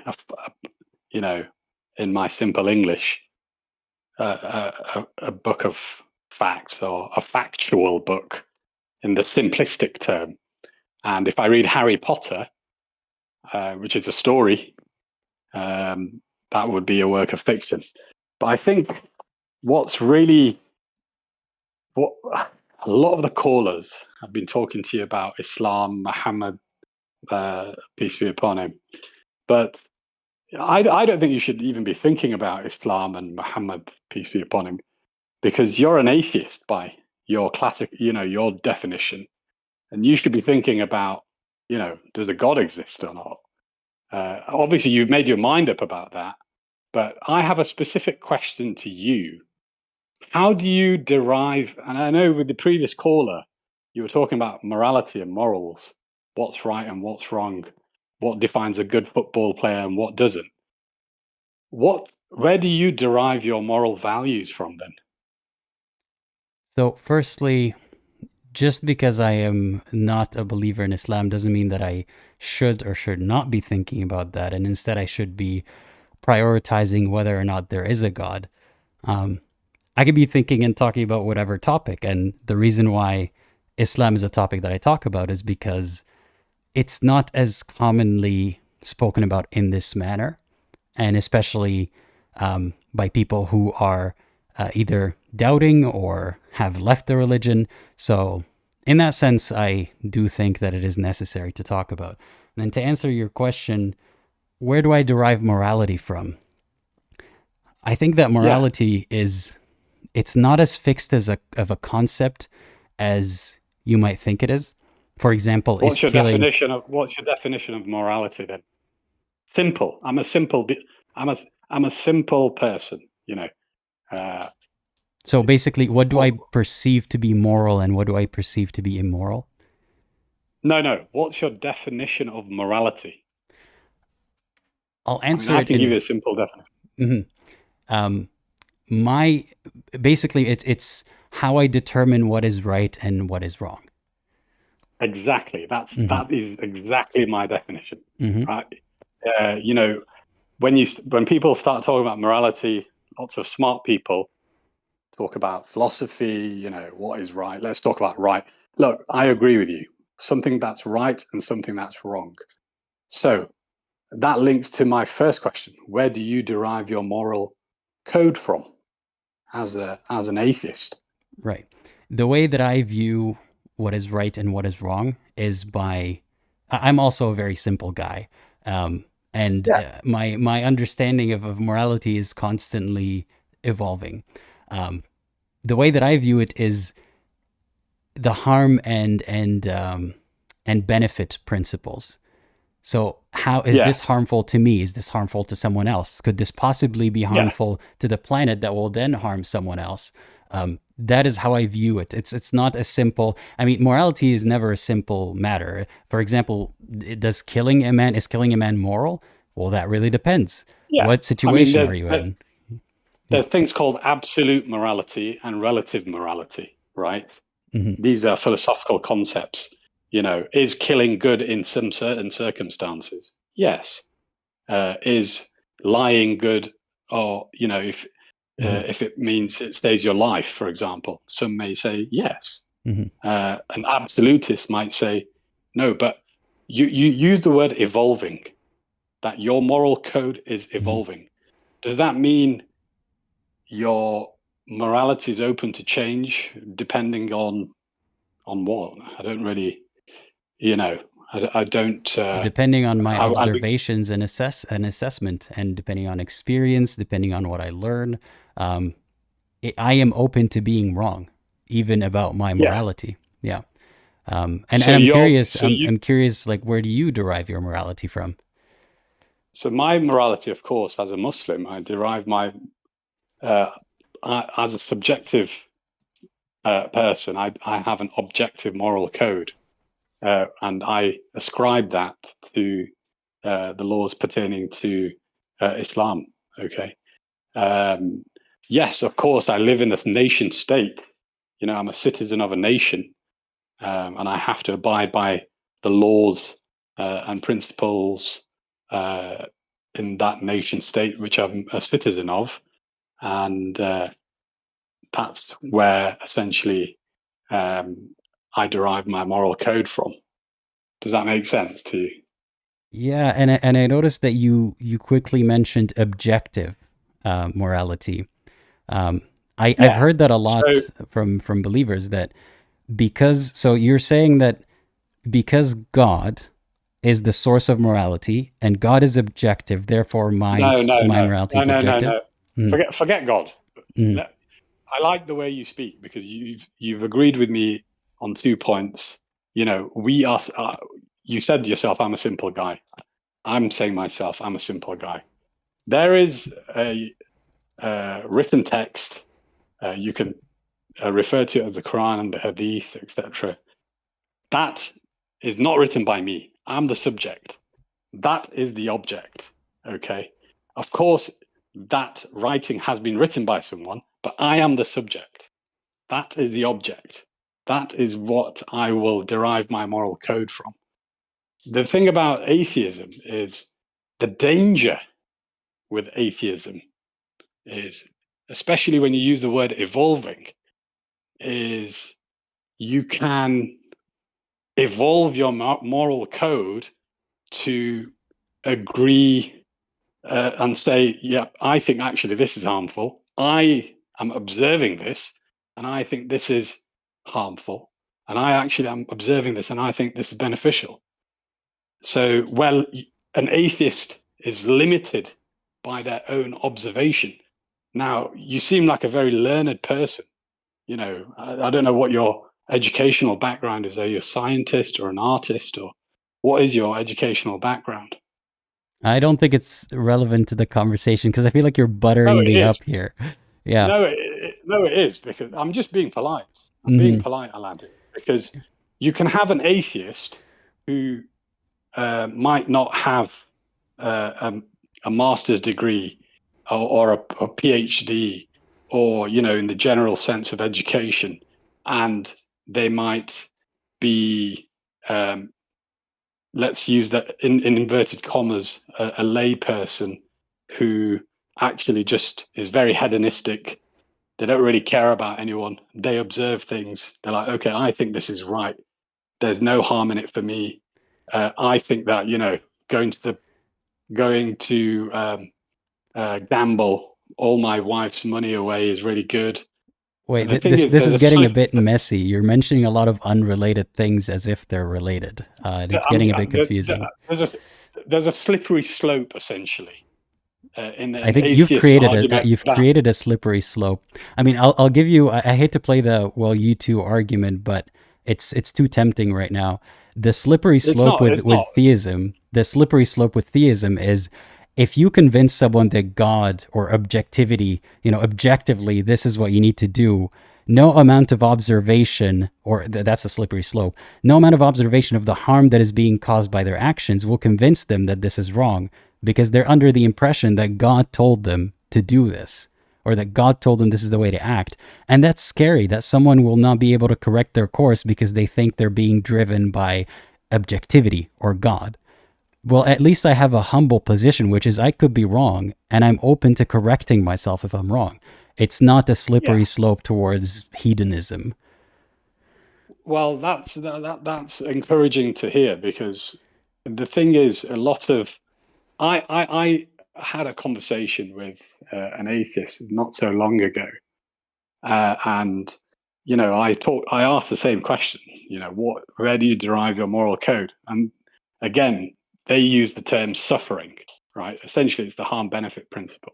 in my simple English, a book of facts or a factual book in the simplistic term. And if I read Harry Potter, which is a story, that would be a work of fiction. But I think what a lot of the callers have been talking to you about Islam, Muhammad, peace be upon him. But I don't think you should even be thinking about Islam and Muhammad, peace be upon him, because you're an atheist by your classic, your definition. And you should be thinking about, does a God exist or not? Obviously, you've made your mind up about that. But I have a specific question to you. How do you derive, and I know with the previous caller, you were talking about morality and morals, what's right and what's wrong, what defines a good football player and what doesn't. Where do you derive your moral values from then? So firstly, just because I am not a believer in Islam doesn't mean that I should or should not be thinking about that. And instead, I should be prioritizing whether or not there is a God. I could be thinking and talking about whatever topic. And the reason why Islam is a topic that I talk about is because it's not as commonly spoken about in this manner. And especially by people who are either doubting or have left the religion. So in that sense, I do think that it is necessary to talk about. And then to answer your question, where do I derive morality from? I think that morality it's not as fixed of a concept as you might think it is. For example, what's your definition of morality then? Simple. I'm a simple person, So basically, what do I perceive to be moral and what do I perceive to be immoral? No. What's your definition of morality? I'll answer I can give you a simple definition. Basically, it's how I determine what is right and what is wrong. Exactly. That is exactly my definition. Right? When people start talking about morality, lots of smart people talk about philosophy, what is right. Let's talk about right. Look, I agree with you. Something that's right and something that's wrong. So that links to my first question. Where do you derive your moral code from as an atheist? Right. The way that I view what is right and what is wrong is I'm also a very simple guy. My understanding of morality is constantly evolving. The way that I view it is the harm and benefit principles. So how is this harmful to me? Is this harmful to someone else? Could this possibly be harmful to the planet that will then harm someone else? That is how I view it. It's not as simple. I mean, morality is never a simple matter. For example, is killing a man moral? Well, that really depends. Yeah. What situation are you in? There's things called absolute morality and relative morality, right? Mm-hmm. These are philosophical concepts. Is killing good in some certain circumstances? Yes. Is lying good, or if it means it saves your life, for example? Some may say yes. Mm-hmm. An absolutist might say no, but you use the word evolving, that your moral code is evolving. Mm-hmm. Does that mean your morality is open to change depending on what? I don't really, I don't. Depending on my observations and assessment, and depending on experience, depending on what I learn, I am open to being wrong, even about my morality. Yeah. And I'm curious. I'm curious. Like, where do you derive your morality from? So my morality, of course, as a Muslim, I derive my as a subjective person. I have an objective moral code. And I ascribe that to the laws pertaining to Islam. Okay. Yes, of course, I live in this nation state. I'm a citizen of a nation, and I have to abide by the laws and principles in that nation state, which I'm a citizen of. and that's where essentially I derive my moral code from. Does that make sense to you? Yeah, and I noticed that you quickly mentioned objective morality. I've Yeah. heard that a lot So from believers, that so you're saying that because God is the source of morality and God is objective, therefore my morality is objective. Forget God. Mm. I like the way you speak, because you've agreed with me on 2 points. You know, we are. You said to yourself, "I'm a simple guy." I'm saying myself, "I'm a simple guy." There is a written text. You can refer to it as the Quran and the Hadith, etc. That is not written by me. I'm the subject. That is the object. Okay. Of course, that writing has been written by someone, but I am the subject. That is the object. That is what I will derive my moral code from. The thing about atheism is, the danger with atheism is, especially when you use the word evolving, is you can evolve your moral code to agree and say, yeah, I think actually this is harmful. I am observing this and I think this is harmful. And I actually am observing this and I think this is beneficial. So, well, an atheist is limited by their own observation. Now, you seem like a very learned person. You know, I don't know what your educational background is. Are you a scientist or an artist, or what is your educational background? I don't think it's relevant to the conversation, because I feel like you're buttering me up here. Yeah. No, it is, because I'm just being polite. I'm being polite, Aladdin, because you can have an atheist who might not have a master's degree or a PhD, or, you know, in the general sense of education, and they might be, let's use that in inverted commas, a lay person who actually just is very hedonistic. They don't really care about anyone. They observe things. They're like, okay, I think this is right. There's no harm in it for me. I think that, you know, going to gamble all my wife's money away is really good. Wait, this is getting a bit messy. You're mentioning a lot of unrelated things as if they're related. And it's getting a bit confusing. There's a slippery slope, essentially. I think you've created a slippery slope. I mean, I'll give you. I hate to play the you two argument, but it's too tempting right now. The slippery slope with theism. The slippery slope with theism is, if you convince someone that God or objectivity, you know, objectively, this is what you need to do, no amount of observation, or that's a slippery slope, no amount of observation of the harm that is being caused by their actions will convince them that this is wrong, because they're under the impression that God told them to do this, or that God told them this is the way to act. And that's scary, that someone will not be able to correct their course because they think they're being driven by objectivity or God. Well, at least I have a humble position, which is I could be wrong, and I'm open to correcting myself if I'm wrong. It's not a slippery slope towards hedonism. Well, that's encouraging to hear, because the thing is, a lot of I had a conversation with an atheist not so long ago, and, you know, I asked the same question. You know, where do you derive your moral code? And again, they use the term suffering, right? Essentially, it's the harm-benefit principle.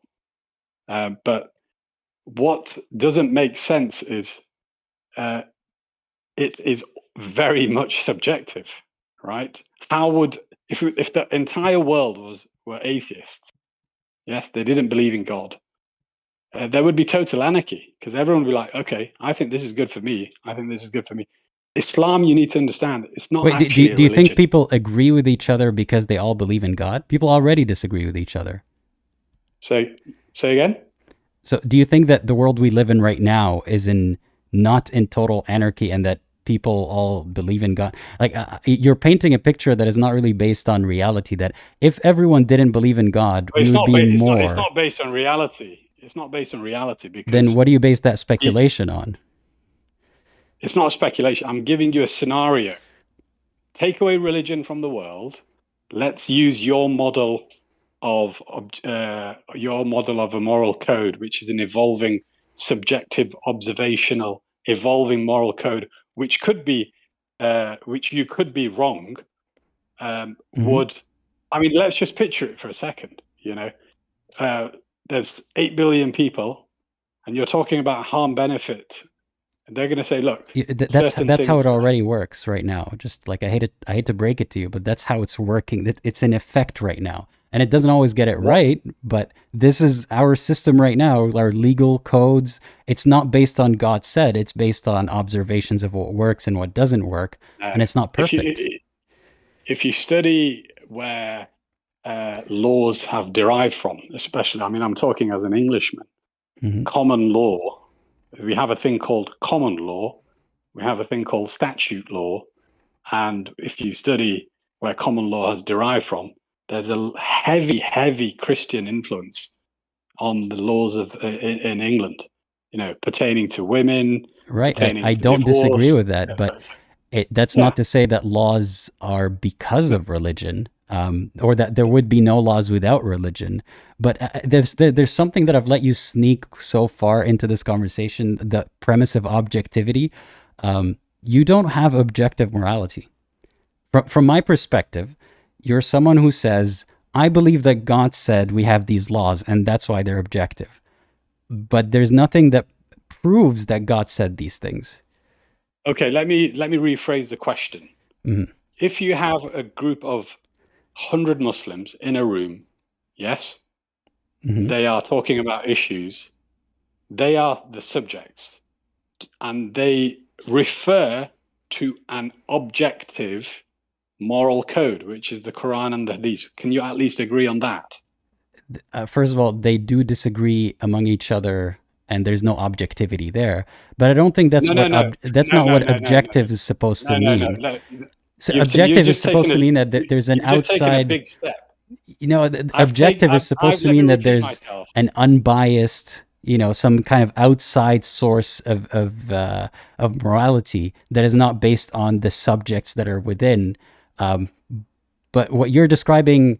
But what doesn't make sense is it is very much subjective, right? How would, if the entire world were atheists, yes, they didn't believe in God, there would be total anarchy, because everyone would be like, okay, I think this is good for me. I think this is good for me. Islam, you need to understand, it's not actually a religion. Do you think people agree with each other because they all believe in God? People already disagree with each other. Say again? So do you think that the world we live in right now is not in total anarchy, and that people all believe in God? Like, you're painting a picture that is not really based on reality, that if everyone didn't believe in God, we would be more... It's not based on reality. It's not based on reality because Then what do you base that speculation on? it's not a speculation. I'm giving you a scenario. Take away religion from the world. Let's use your model of a moral code, which is an evolving, subjective, observational, evolving moral code, which could be, which you could be wrong. Let's just picture it for a second. There's 8 billion people, and you're talking about harm benefit. And they're going to say, look, that's how it already works right now. Just like I hate to break it to you, but that's how it's working. It's in effect right now. And it doesn't always get it right, but this is our system right now, our legal codes. It's not based on God said, it's based on observations of what works and what doesn't work. And it's not perfect. If you study where laws have derived from, especially, I'm talking as an Englishman, common law, we have a thing called common law, we have a thing called statute law, and if you study where common law has derived from, there's a heavy Christian influence on the laws in England, pertaining to women. Right, I don't disagree with that, but that's not to say that laws are because of religion, or that there would be no laws without religion. But there's something that I've let you sneak so far into this conversation, the premise of objectivity. You don't have objective morality. From my perspective, you're someone who says, I believe that God said we have these laws, and that's why they're objective. But there's nothing that proves that God said these things. Okay, let me rephrase the question. If you have a group of 100 Muslims in a room, yes, they are talking about issues, they are the subjects, and they refer to an objective moral code, which is the Quran and the Hadith. Can you at least agree on that? First of all, they do disagree among each other, and there's no objectivity there. But I don't think that's what objective is supposed to mean. So objective is supposed to mean that there's an outside. Big step. Objective is supposed to mean that there's an unbiased, some kind of outside source of morality that is not based on the subjects that are within. But what you're describing,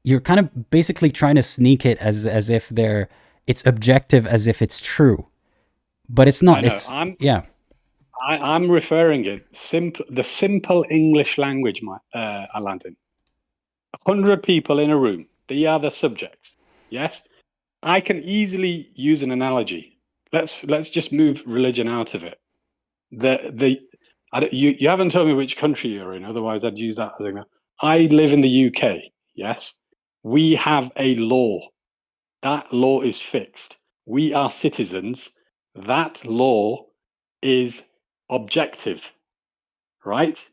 you're kind of basically trying to sneak it as if it's objective, as if it's true, but it's not. I'm referring it the simple English language, Aladdin. 100 people in a room. They are the subjects. Yes, I can easily use an analogy. Let's just move religion out of it. You haven't told me which country you're in. Otherwise, I'd use that as an example. I live in the UK. Yes, we have a law. That law is fixed. We are citizens. That law is objective, right?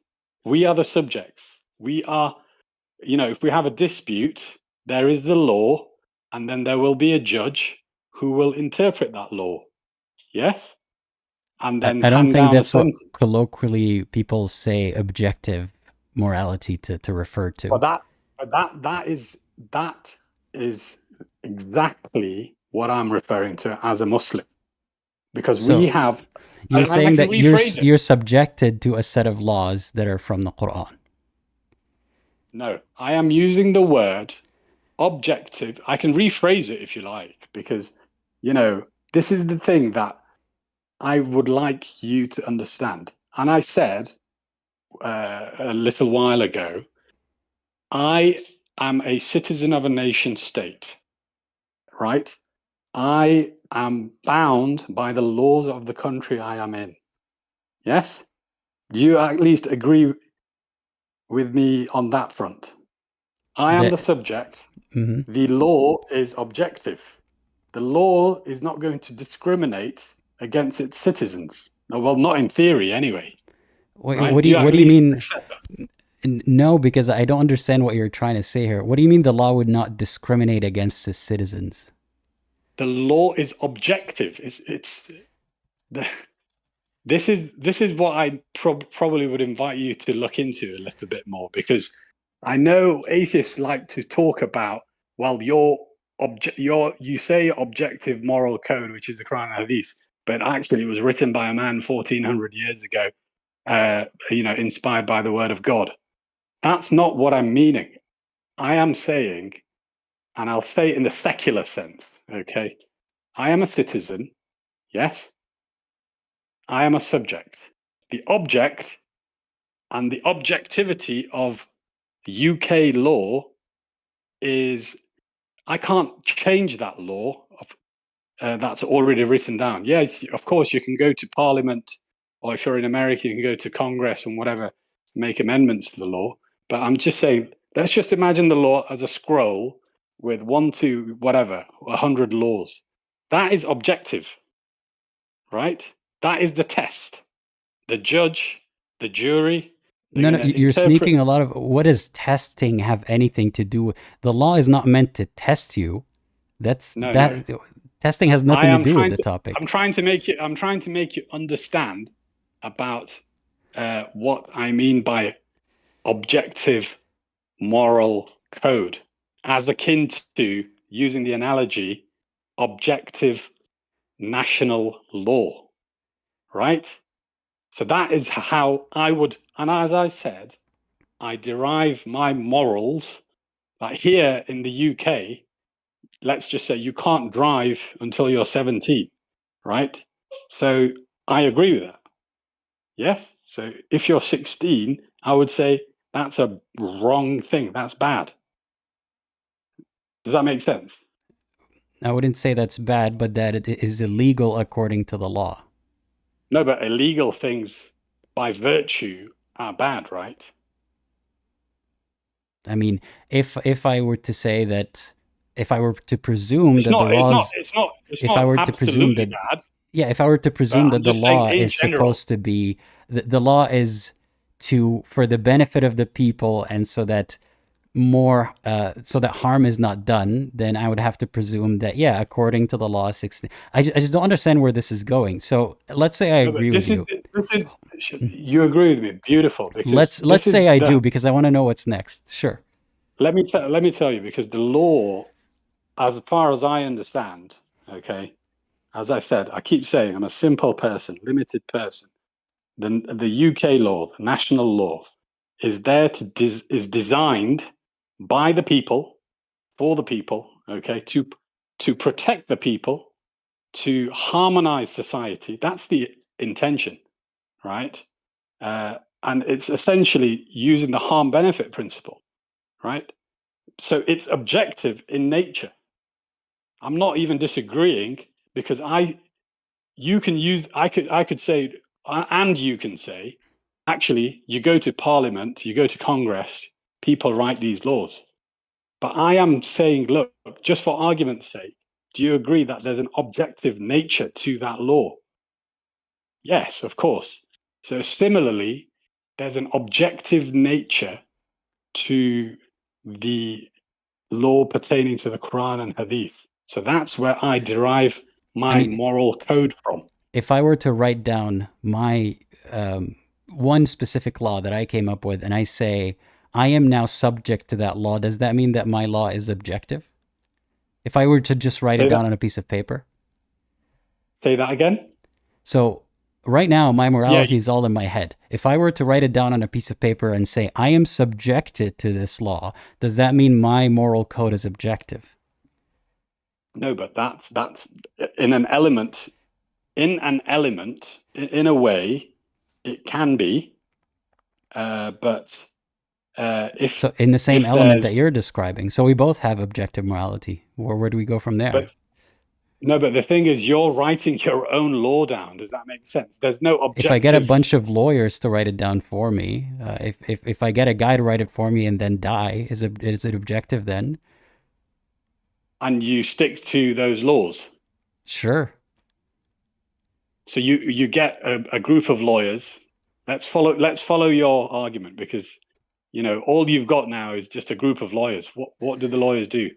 We are the subjects. We are, if we have a dispute, there is the law, and then there will be a judge who will interpret that law. Yes? And then I don't think that's what colloquially people say objective morality to refer to. That is exactly what I'm referring to as a Muslim, because we have. You're saying that you're subjected to a set of laws that are from the Quran. No, I am using the word objective. I can rephrase it if you like, because this is the thing that I would like you to understand. And I said a little while ago, I am a citizen of a nation state, right? I am bound by the laws of the country I am in. Yes? You at least agree with me on that front. I am the subject. The law is objective. The law is not going to discriminate against its citizens. Well, not in theory, anyway. Right? What do you mean? No, because I don't understand what you're trying to say here. What do you mean the law would not discriminate against its citizens? The law is objective. This is what I probably would invite you to look into a little bit more, because I know atheists like to talk about, well, you're you say objective moral code, which is the Quran and Hadith, but actually it was written by a man 1400 years ago, inspired by the word of God. That's not what I'm meaning. I am saying, and I'll say it in the secular sense, okay? I am a citizen, yes? I am a subject. The object and the objectivity of UK law is, I can't change that law that's already written down. Yes, of course, you can go to Parliament, or if you're in America, you can go to Congress and whatever, make amendments to the law. But I'm just saying, let's just imagine the law as a scroll with 100 laws. That is objective, right? That is the test. The judge, the jury. No, you're sneaking a lot of. What does testing have anything to do with? The law is not meant to test you. No. Testing has nothing to do with the topic. I'm trying to make you understand about what I mean by objective moral code, as akin to, using the analogy, objective national law, right? So that is how I would, and as I said, I derive my morals. Like here in the UK, let's just say you can't drive until you're 17, right? So I agree with that. Yes. So if you're 16, I would say that's a wrong thing. That's bad. Does that make sense? I wouldn't say that's bad, but that it is illegal according to the law. No, but illegal things by virtue are bad, right? I mean, if I were to say that, if I were to presume that the laws, if I were to presume that, bad, yeah, if I were to presume that the law is supposed to be, the law is for the benefit of the people, and so that so that harm is not done, then I would have to presume that, yeah, according to the law 16. I just don't understand where this is going. So let's say I agree with you. You agree with me. Beautiful. Let's say I do, because I want to know what's next. Sure. Let me tell you, because the law, as far as I understand, okay, as I said, I keep saying I'm a simple person, limited person. The UK law, the national law, is there is designed by the people, for the people, okay, to protect the people, to harmonize society. That's the intention, right? And it's essentially using the harm benefit principle, right? So it's objective in nature. I'm not even disagreeing, because I could say, and you can say, actually, you go to Parliament, you go to Congress, people write these laws. But I am saying, look, just for argument's sake, do you agree that there's an objective nature to that law? Yes, of course. So similarly, there's an objective nature to the law pertaining to the Quran and Hadith. So that's where I derive my moral code from. If I were to write down my one specific law that I came up with, and I say, I am now subject to that law, does that mean that my law is objective? If I were to just write it down on a piece of paper? Say that again? So right now, my morality is all in my head. If I were to write it down on a piece of paper and say, I am subjected to this law, does that mean my moral code is objective? No, but that's in an element, in a way, it can be, but so in the same element that you're describing, so we both have objective morality. Where do we go from there? But the thing is, you're writing your own law down. Does that make sense? There's no objective. If I get a bunch of lawyers to write it down for me, if I get a guy to write it for me and then die, is it objective then? And you stick to those laws? Sure. So you get a group of lawyers. Let's follow your argument, because all you've got now is just a group of lawyers. What do the lawyers do?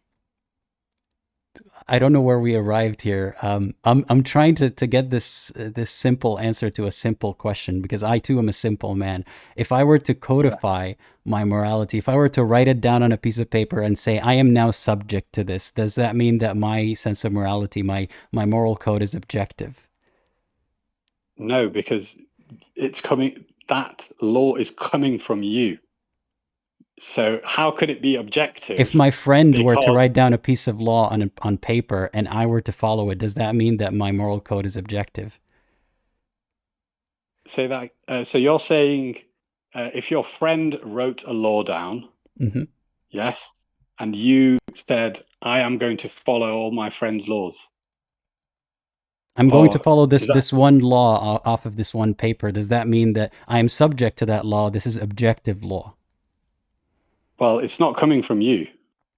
I don't know where we arrived here. I'm trying to get this simple answer to a simple question, because I too am a simple man. If I were to codify my morality, if I were to write it down on a piece of paper and say I am now subject to this, does that mean that my sense of morality, my moral code, is objective? No, because it's coming. That law is coming from you. So how could it be objective? If my friend were to Because- write down a piece of law on paper and I were to follow it, does that mean that my moral code is objective? Say that. So you're saying if your friend wrote a law down, Mhm. yes, and you said, I am going to follow all my friend's laws. I'm going to Or follow is that- this one law off of this one paper. Does that mean that I am subject to that law? This is objective law. Well, it's not coming from you,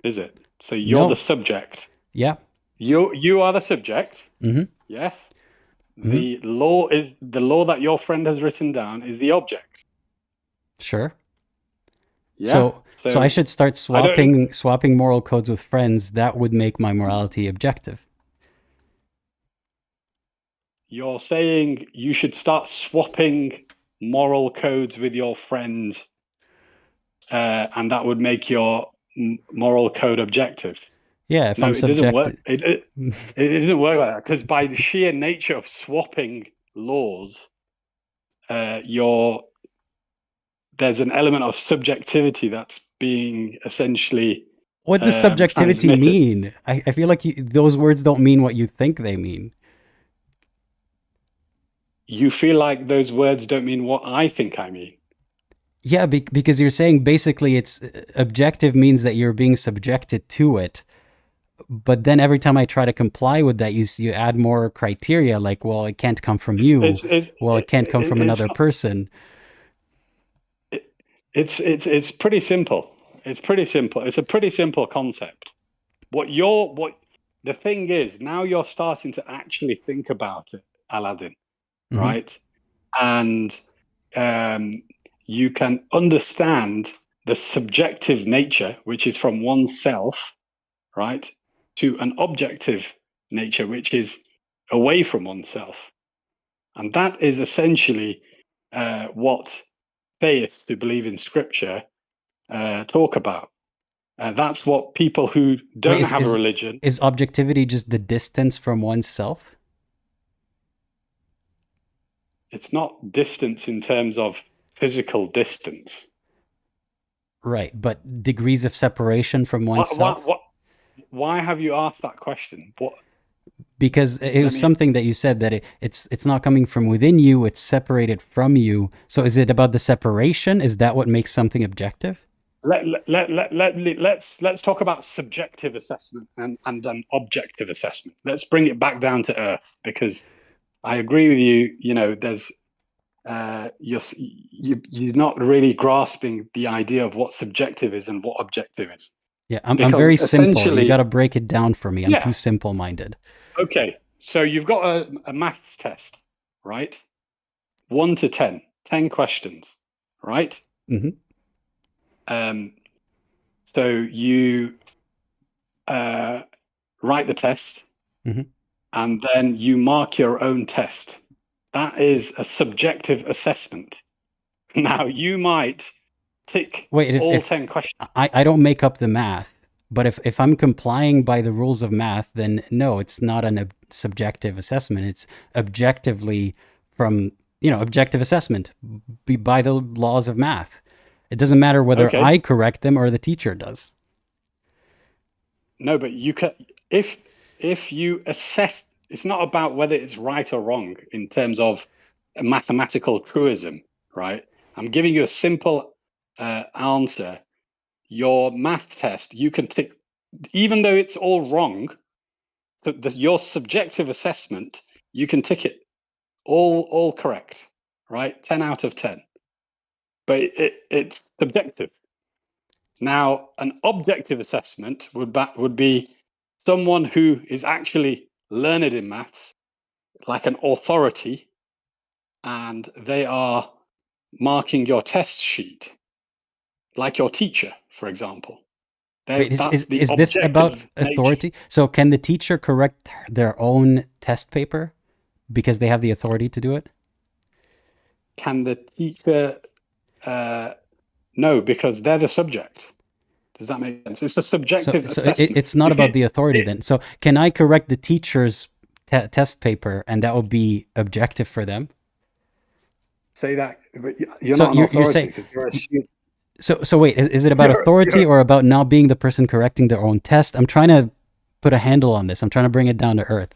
is it? So you're No. the subject. Yeah. You are the subject. Mhm. Yes. Mhm. The law that your friend has written down is the object. Sure. Yeah. So I should start swapping moral codes with friends. That would make my morality objective. You're saying you should start swapping moral codes with your friends, and that would make your moral code objective. Yeah, if No, I'm it doesn't work. subjected. It doesn't work like that, because by the sheer nature of swapping laws, there's an element of subjectivity that's being essentially. What does subjectivity transmitted. mean? I feel like those words don't mean what you think they mean. You feel like those words don't mean what I think I mean. Yeah, because you're saying basically it's objective means that you're being subjected to it. But then every time I try to comply with that, you add more criteria, like, well, it can't come from you. It can't come from another person. It's pretty simple. It's pretty simple. It's a pretty simple concept. The thing is, now you're starting to actually think about it, Aladdin, right? And you can understand the subjective nature, which is from oneself, right, to an objective nature, which is away from oneself. And that is essentially what theists who believe in scripture talk about. That's what people who don't have a religion. Is objectivity just the distance from oneself? It's not distance in terms of physical distance. Right, but degrees of separation from oneself? Why have you asked that question? Because it was something that you said, that it's not coming from within you, it's separated from you. So is it about the separation? Is that what makes something objective? Let's talk about subjective assessment and an objective assessment. Let's bring it back down to earth, because I agree with you. You know, there's you're not really grasping the idea of what subjective is and what objective is. Yeah, I'm very simple. You got to break it down for me. I'm too simple-minded. Okay, so you've got a maths test, right? 1 to 10, 10 questions, right? Mm-hmm. So you write the test, and then you mark your own test. That is a subjective assessment. Now, you might tick all 10 questions. I don't make up the math, but if I'm complying by the rules of math, then no, it's not a subjective assessment. It's objectively from, objective assessment by the laws of math. It doesn't matter whether I correct them or the teacher does. No, but you can, if you assess, it's not about whether it's right or wrong in terms of a mathematical truism, right? I'm giving you a simple answer. Your math test, you can tick, even though it's all wrong, your subjective assessment, you can tick it all correct, right? 10 out of 10. But it's subjective. Now, an objective assessment would be someone who is actually learned in maths, like an authority, and they are marking your test sheet, like your teacher, for example. Wait, That's the is this about objective nature. authority? So can the teacher correct their own test paper because they have the authority to do it? Can the teacher? No, because they're the subject. Does that make sense? It's a subjective assessment. It's not about the authority then. So can I correct the teacher's test paper and that would be objective for them? Say that, but you're So not an you're authority. saying- 'Cause you're a student. So wait, is it about authority or about not being the person correcting their own test? I'm trying to put a handle on this. I'm trying to bring it down to earth.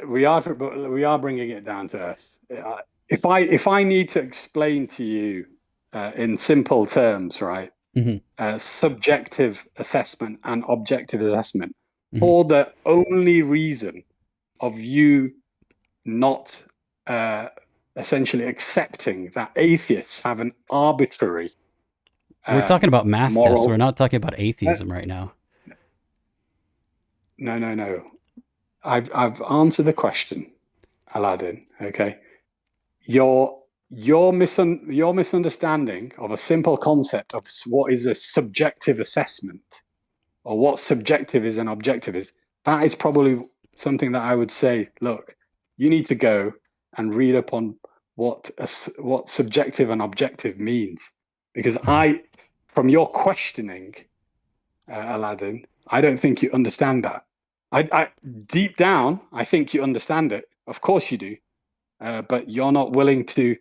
We are bringing it down to earth. If I need to explain to you in simple terms, right? Subjective assessment and objective assessment, for the only reason of you not essentially accepting that atheists have an arbitrary. We're talking about math moral. tests. We're not talking about atheism right now. No. I've answered the question, Aladdin. Okay, your misunderstanding of a simple concept of what is a subjective assessment, or what subjective is and objective is, that is probably something that I would say, look, you need to go and read up on what subjective and objective means, because from your questioning, Aladdin, I don't think you understand that. I deep down, I think you understand it. Of course you do, but you're not willing to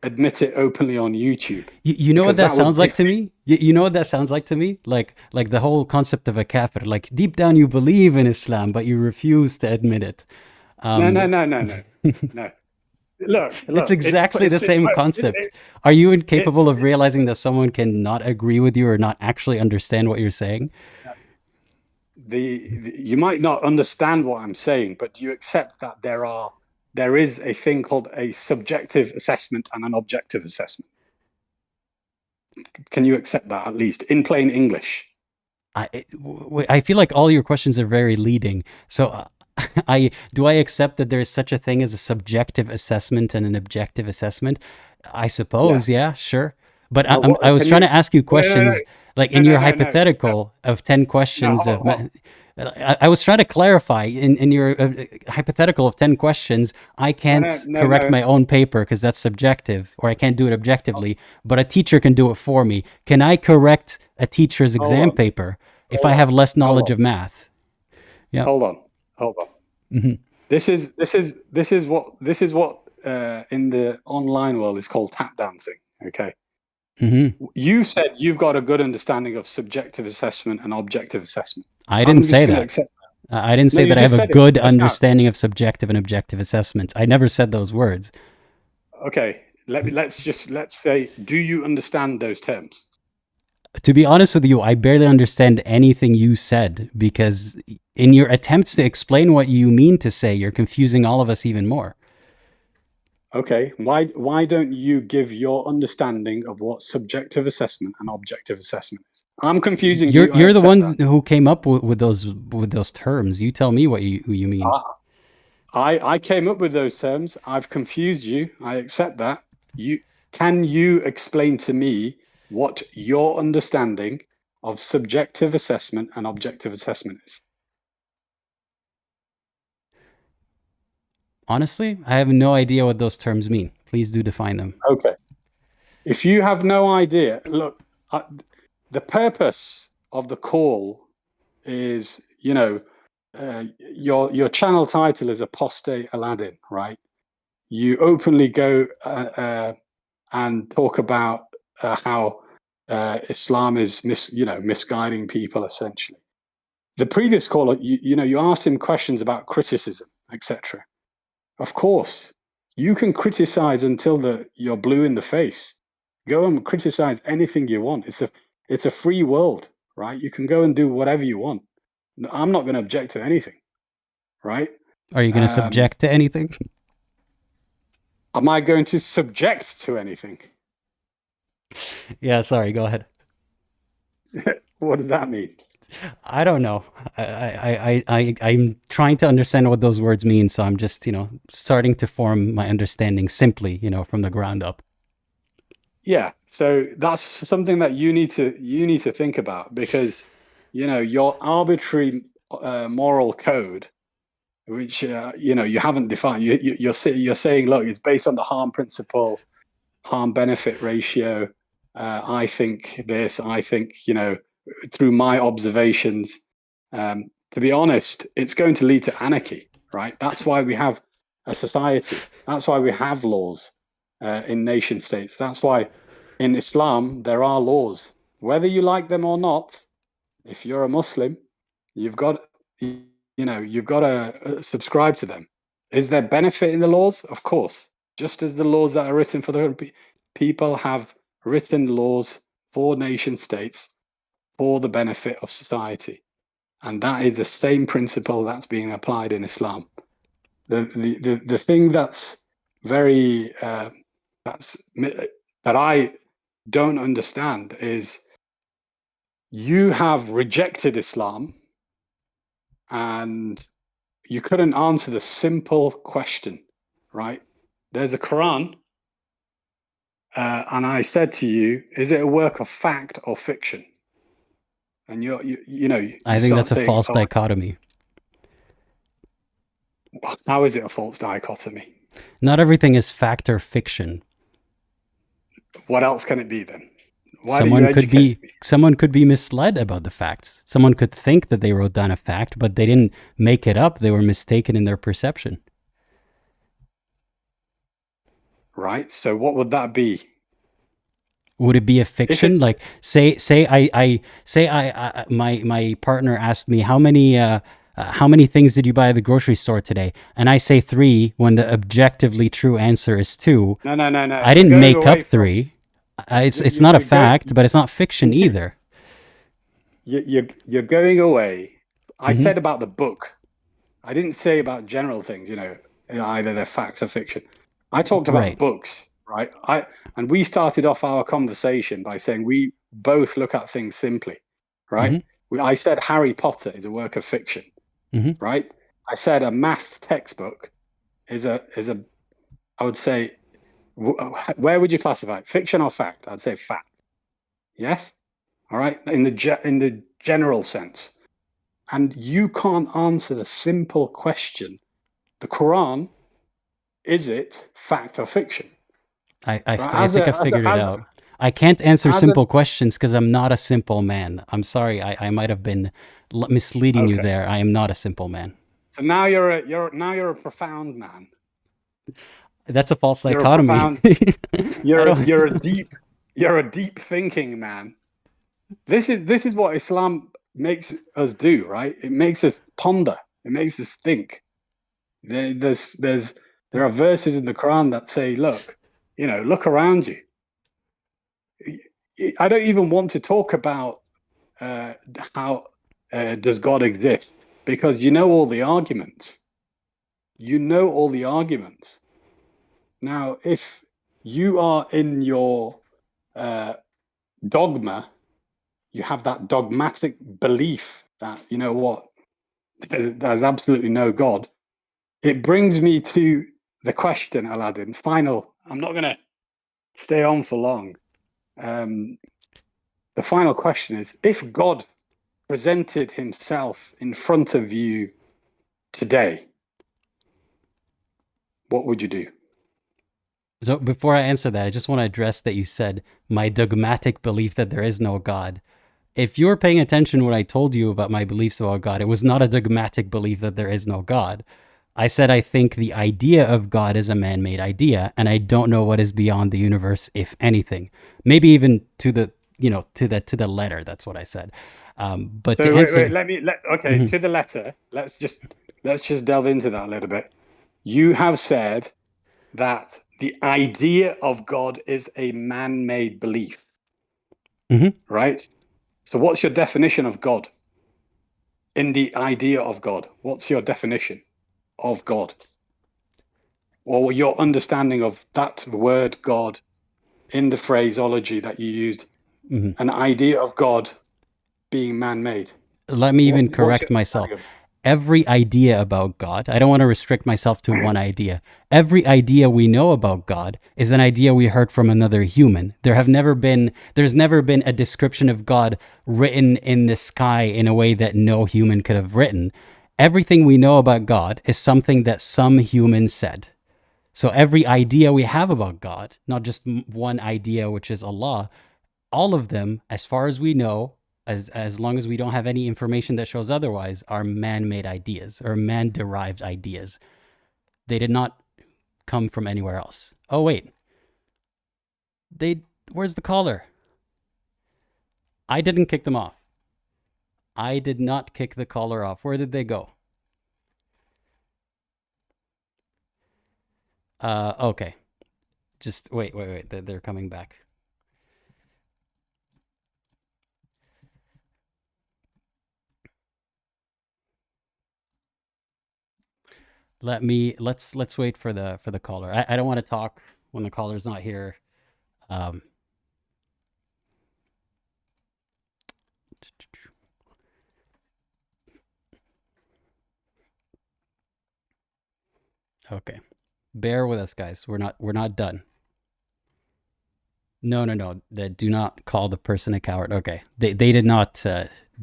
admit it openly on YouTube. You know what that sounds like to me? You know what that sounds like to me? Like the whole concept of a kafir. Like deep down you believe in Islam, but you refuse to admit it. No. Look, it's exactly the same concept. Are you incapable of realizing that someone can not agree with you or not actually understand what you're saying? You might not understand what I'm saying, but do you accept that there is a thing called a subjective assessment and an objective assessment? Can you accept that, at least in plain English? I feel like all your questions are very leading. So do I accept that there is such a thing as a subjective assessment and an objective assessment? I suppose, yeah sure. But I was trying to ask you questions, in your hypothetical of 10 questions. I was trying to clarify in your hypothetical of 10 questions, I can't correct my own paper because that's subjective, or I can't do it objectively, but a teacher can do it for me. Can I correct a teacher's exam paper if I have less knowledge of math? Yeah. Hold on. Mm-hmm. This is what in the online world is called tap dancing. Okay. Mm-hmm. You said you've got a good understanding of subjective assessment and objective assessment. I didn't say that. I didn't say that I have a good understanding of subjective and objective assessments. I never said those words. Okay, let's say, do you understand those terms? To be honest with you, I barely understand anything you said, because in your attempts to explain what you mean to say, you're confusing all of us even more. Okay, why don't you give your understanding of what subjective assessment and objective assessment is? I'm confusing you. You're the ones who came up with those terms. You tell me what you mean. I came up with those terms. I've confused you. I accept that. Can you explain to me what your understanding of subjective assessment and objective assessment is? Honestly, I have no idea what those terms mean. Please do define them. Okay. If you have no idea, look, the purpose of the call is, your channel title is Apostate Aladdin, right? You openly go and talk about how Islam is misguiding people, essentially. The previous caller, you asked him questions about criticism, etc. Of course, you can criticize until you're blue in the face. Go and criticize anything you want. It's a free world, right? You can go and do whatever you want. I'm not going to object to anything, right? Are you going to subject to anything? Am I going to subject to anything? Yeah, sorry, go ahead. What does that mean? I don't know. I'm trying to understand what those words mean, so I'm just, starting to form my understanding simply, from the ground up. Yeah. So that's something that you need to think about, because your arbitrary moral code, which you haven't defined. You're saying, look, it's based on the harm principle, harm benefit ratio. I think this. I think through my observations. To be honest, it's going to lead to anarchy, right? That's why we have a society. That's why we have laws in nation states. That's why in Islam there are laws, whether you like them or not. If you're a Muslim, you've got to subscribe to them. Is there benefit in the laws? Of course. Just as the laws that are written for the people have written laws for nation states for the benefit of society. And that is the same principle that's being applied in Islam. The thing that's very that I don't understand is you have rejected Islam and you couldn't answer the simple question, right? There's a Quran, and I said to you, is it a work of fact or fiction? And I think that's a false dichotomy. How is it a false dichotomy? Not everything is fact or fiction. What else can it be then? Someone could be misled about the facts. Someone could think that they wrote down a fact, but they didn't make it up. They were mistaken in their perception. Right. So what would that be? Would it be a fiction? Like say my partner asked me how many things did you buy at the grocery store today? And I say 3 when the objectively true answer is 2. No. I didn't make up 3. It's not a fact, but it's not fiction either. You're going away. I said about the book. I didn't say about general things, either they're facts or fiction. I talked about books, right? And we started off our conversation by saying we both look at things simply, right? I said Harry Potter is a work of fiction, right? I said a math textbook is a I would say, where would you classify it? Fiction or fact? I'd say fact. Yes? All right? In the general sense. And you can't answer the simple question. The Quran, is it fact or fiction? I think I figured it out. I can't answer simple questions because I'm not a simple man. I'm sorry. I might have been misleading you there. I am not a simple man. So now you're a profound man. That's a false dichotomy. You're a deep thinking man. This is what Islam makes us do, right? It makes us ponder. It makes us think. There are verses in the Quran that say, look around you. I don't even want to talk about how does God exist, because you know all the arguments. Now, if you are in your dogma, you have that dogmatic belief that, there's absolutely no God. It brings me to the question, Aladdin, final. I'm not going to stay on for long. The final question is, if God presented himself in front of you today, what would you do? So before I answer that, I just want to address that you said my dogmatic belief that there is no God. If you were paying attention when I told you about my beliefs about God, it was not a dogmatic belief that there is no God. I said I think the idea of God is a man-made idea, and I don't know what is beyond the universe, if anything. Maybe even to the letter. That's what I said. But so to answer, to the letter. Let's just delve into that a little bit. You have said that the idea of God is a man-made belief, right? So what's your definition of God? In the idea of God, what's your definition of God? Or your understanding of that word God in the phraseology that you used, an idea of God being man-made? Let me even correct myself. every idea about God, I don't want to restrict myself to one idea. Every idea we know about God is an idea we heard from another human. There's never been a description of God written in the sky in a way that no human could have written. Everything we know about God is something that some human said. So every idea we have about God, not just one idea, which is Allah, all of them, as far as we know, as long as we don't have any information that shows otherwise, are man-made ideas or man-derived ideas. They did not come from anywhere else. Oh wait, where's the caller? I didn't kick them off. I did not kick the caller off. Where did they go? Okay. Just wait. They're coming back. Let's wait for the caller. I don't want to talk when the caller's not here. Okay. Bear with us, guys. We're not done. No. Do not call the person a coward. Okay. They did not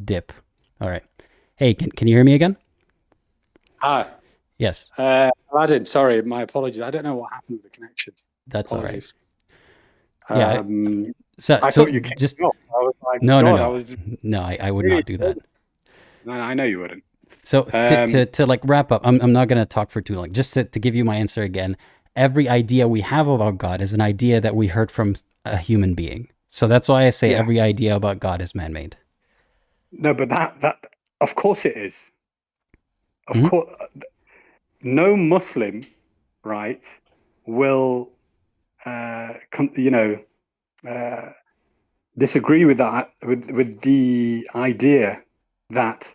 dip. All right. Hey, can you hear me again? Hi. Yes. Aladdin, sorry, my apologies. I don't know what happened with the connection. That's Apologies. all right. Yeah. So I thought you kicked just me off. I was like, no. I would Really? not do that. No, I know you wouldn't. So to like wrap up, I'm not going to talk for too long. Just to give you my answer again, every idea we have about God is an idea that we heard from a human being. So that's why I say every idea about God is man-made. No, but that of course it is. Of course, no Muslim, right, will disagree with that, with the idea that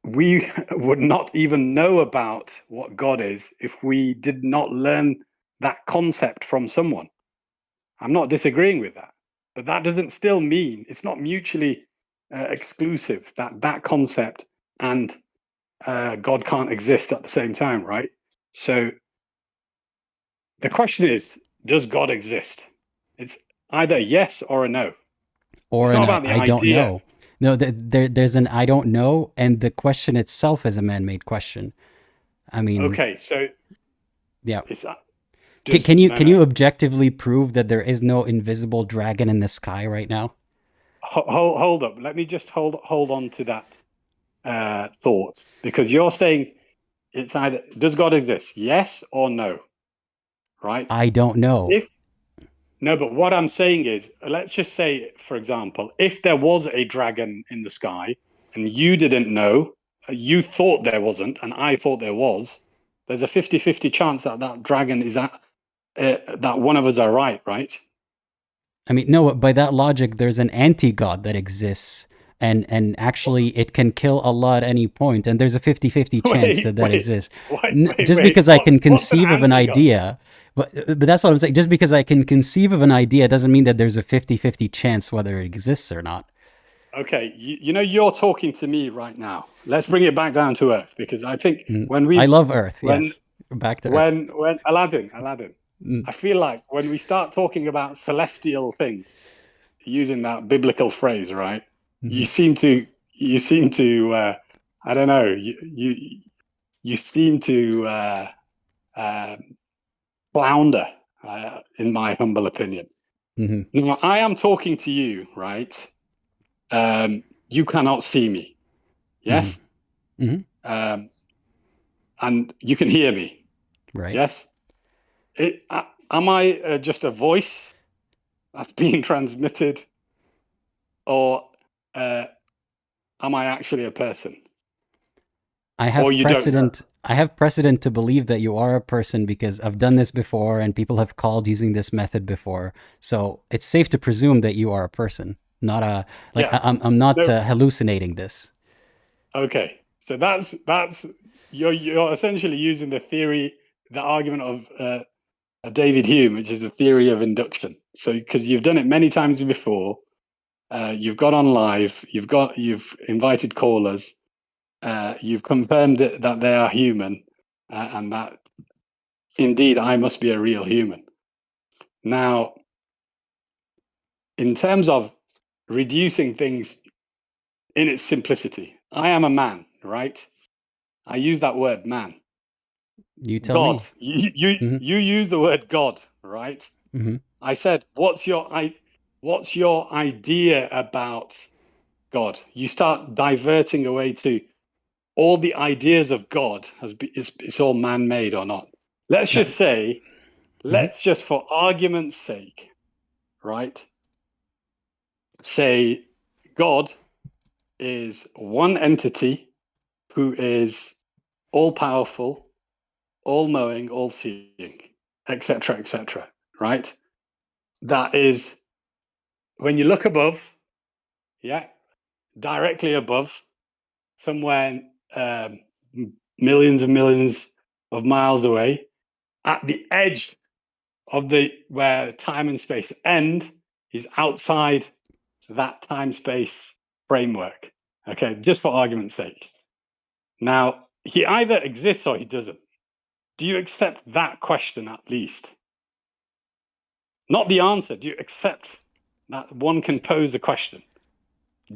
we would not even know about what God is if we did not learn that concept from someone. I'm not disagreeing with that, but that doesn't still mean it's not mutually exclusive, that concept and God can't exist at the same time, right? So the question is, does God exist? It's either a yes or a no. Or it's not about the I don't idea. know. No, there's an I don't know, and the question itself is a man-made question. I mean, Okay, so yeah. it's Can you objectively prove that there is no invisible dragon in the sky right now? Hold up. Let me just hold on to that thought, because you're saying it's either does God exist, yes or no, right? I don't know. No, but what I'm saying is, let's just say, for example, if there was a dragon in the sky and you didn't know, you thought there wasn't, and I thought there was, there's a 50-50 chance that dragon is that one of us are right? I mean, no, by that logic, there's an anti-God that exists, and actually it can kill Allah at any point, and there's a 50-50 chance that exists. Just because I can conceive of an idea, but that's what I'm saying. Just because I can conceive of an idea doesn't mean that there's a 50-50 chance whether it exists or not. Okay, you're talking to me right now. Let's bring it back down to earth, because I think I love earth. Yes, back to earth. When Aladdin, I feel like when we start talking about celestial things, using that biblical phrase, right? You seem to I don't know, you seem to flounder, in my humble opinion. Now, I am talking to you, right? You cannot see me, yes? And you can hear me, right? Yes. Am I just a voice that's being transmitted, or am I actually a person? I have precedent to believe that you are a person, because I've done this before and people have called using this method before. So it's safe to presume that you are a person, not I'm not hallucinating this. Okay, so that's you're essentially using the argument of David Hume, which is the theory of induction. So because you've done it many times before, you've got on live, you've invited callers, you've confirmed that they are human, and that indeed I must be a real human. Now, in terms of reducing things in its simplicity, I am a man, right? I use that word man. You tell God. me. You use the word God, right? Mm-hmm. I said, what's your idea about God? You start diverting away to all the ideas of God it's all man-made or not. Let's just say, let's just for argument's sake, right? Say God is one entity who is all-powerful, all-knowing, all-seeing, etc., right? That is, when you look above, directly above, somewhere millions and millions of miles away, at the edge of where time and space end, is outside that time-space framework. Okay, just for argument's sake. Now, he either exists or he doesn't. Do you accept that question at least? Not the answer. Do you accept that one can pose a question?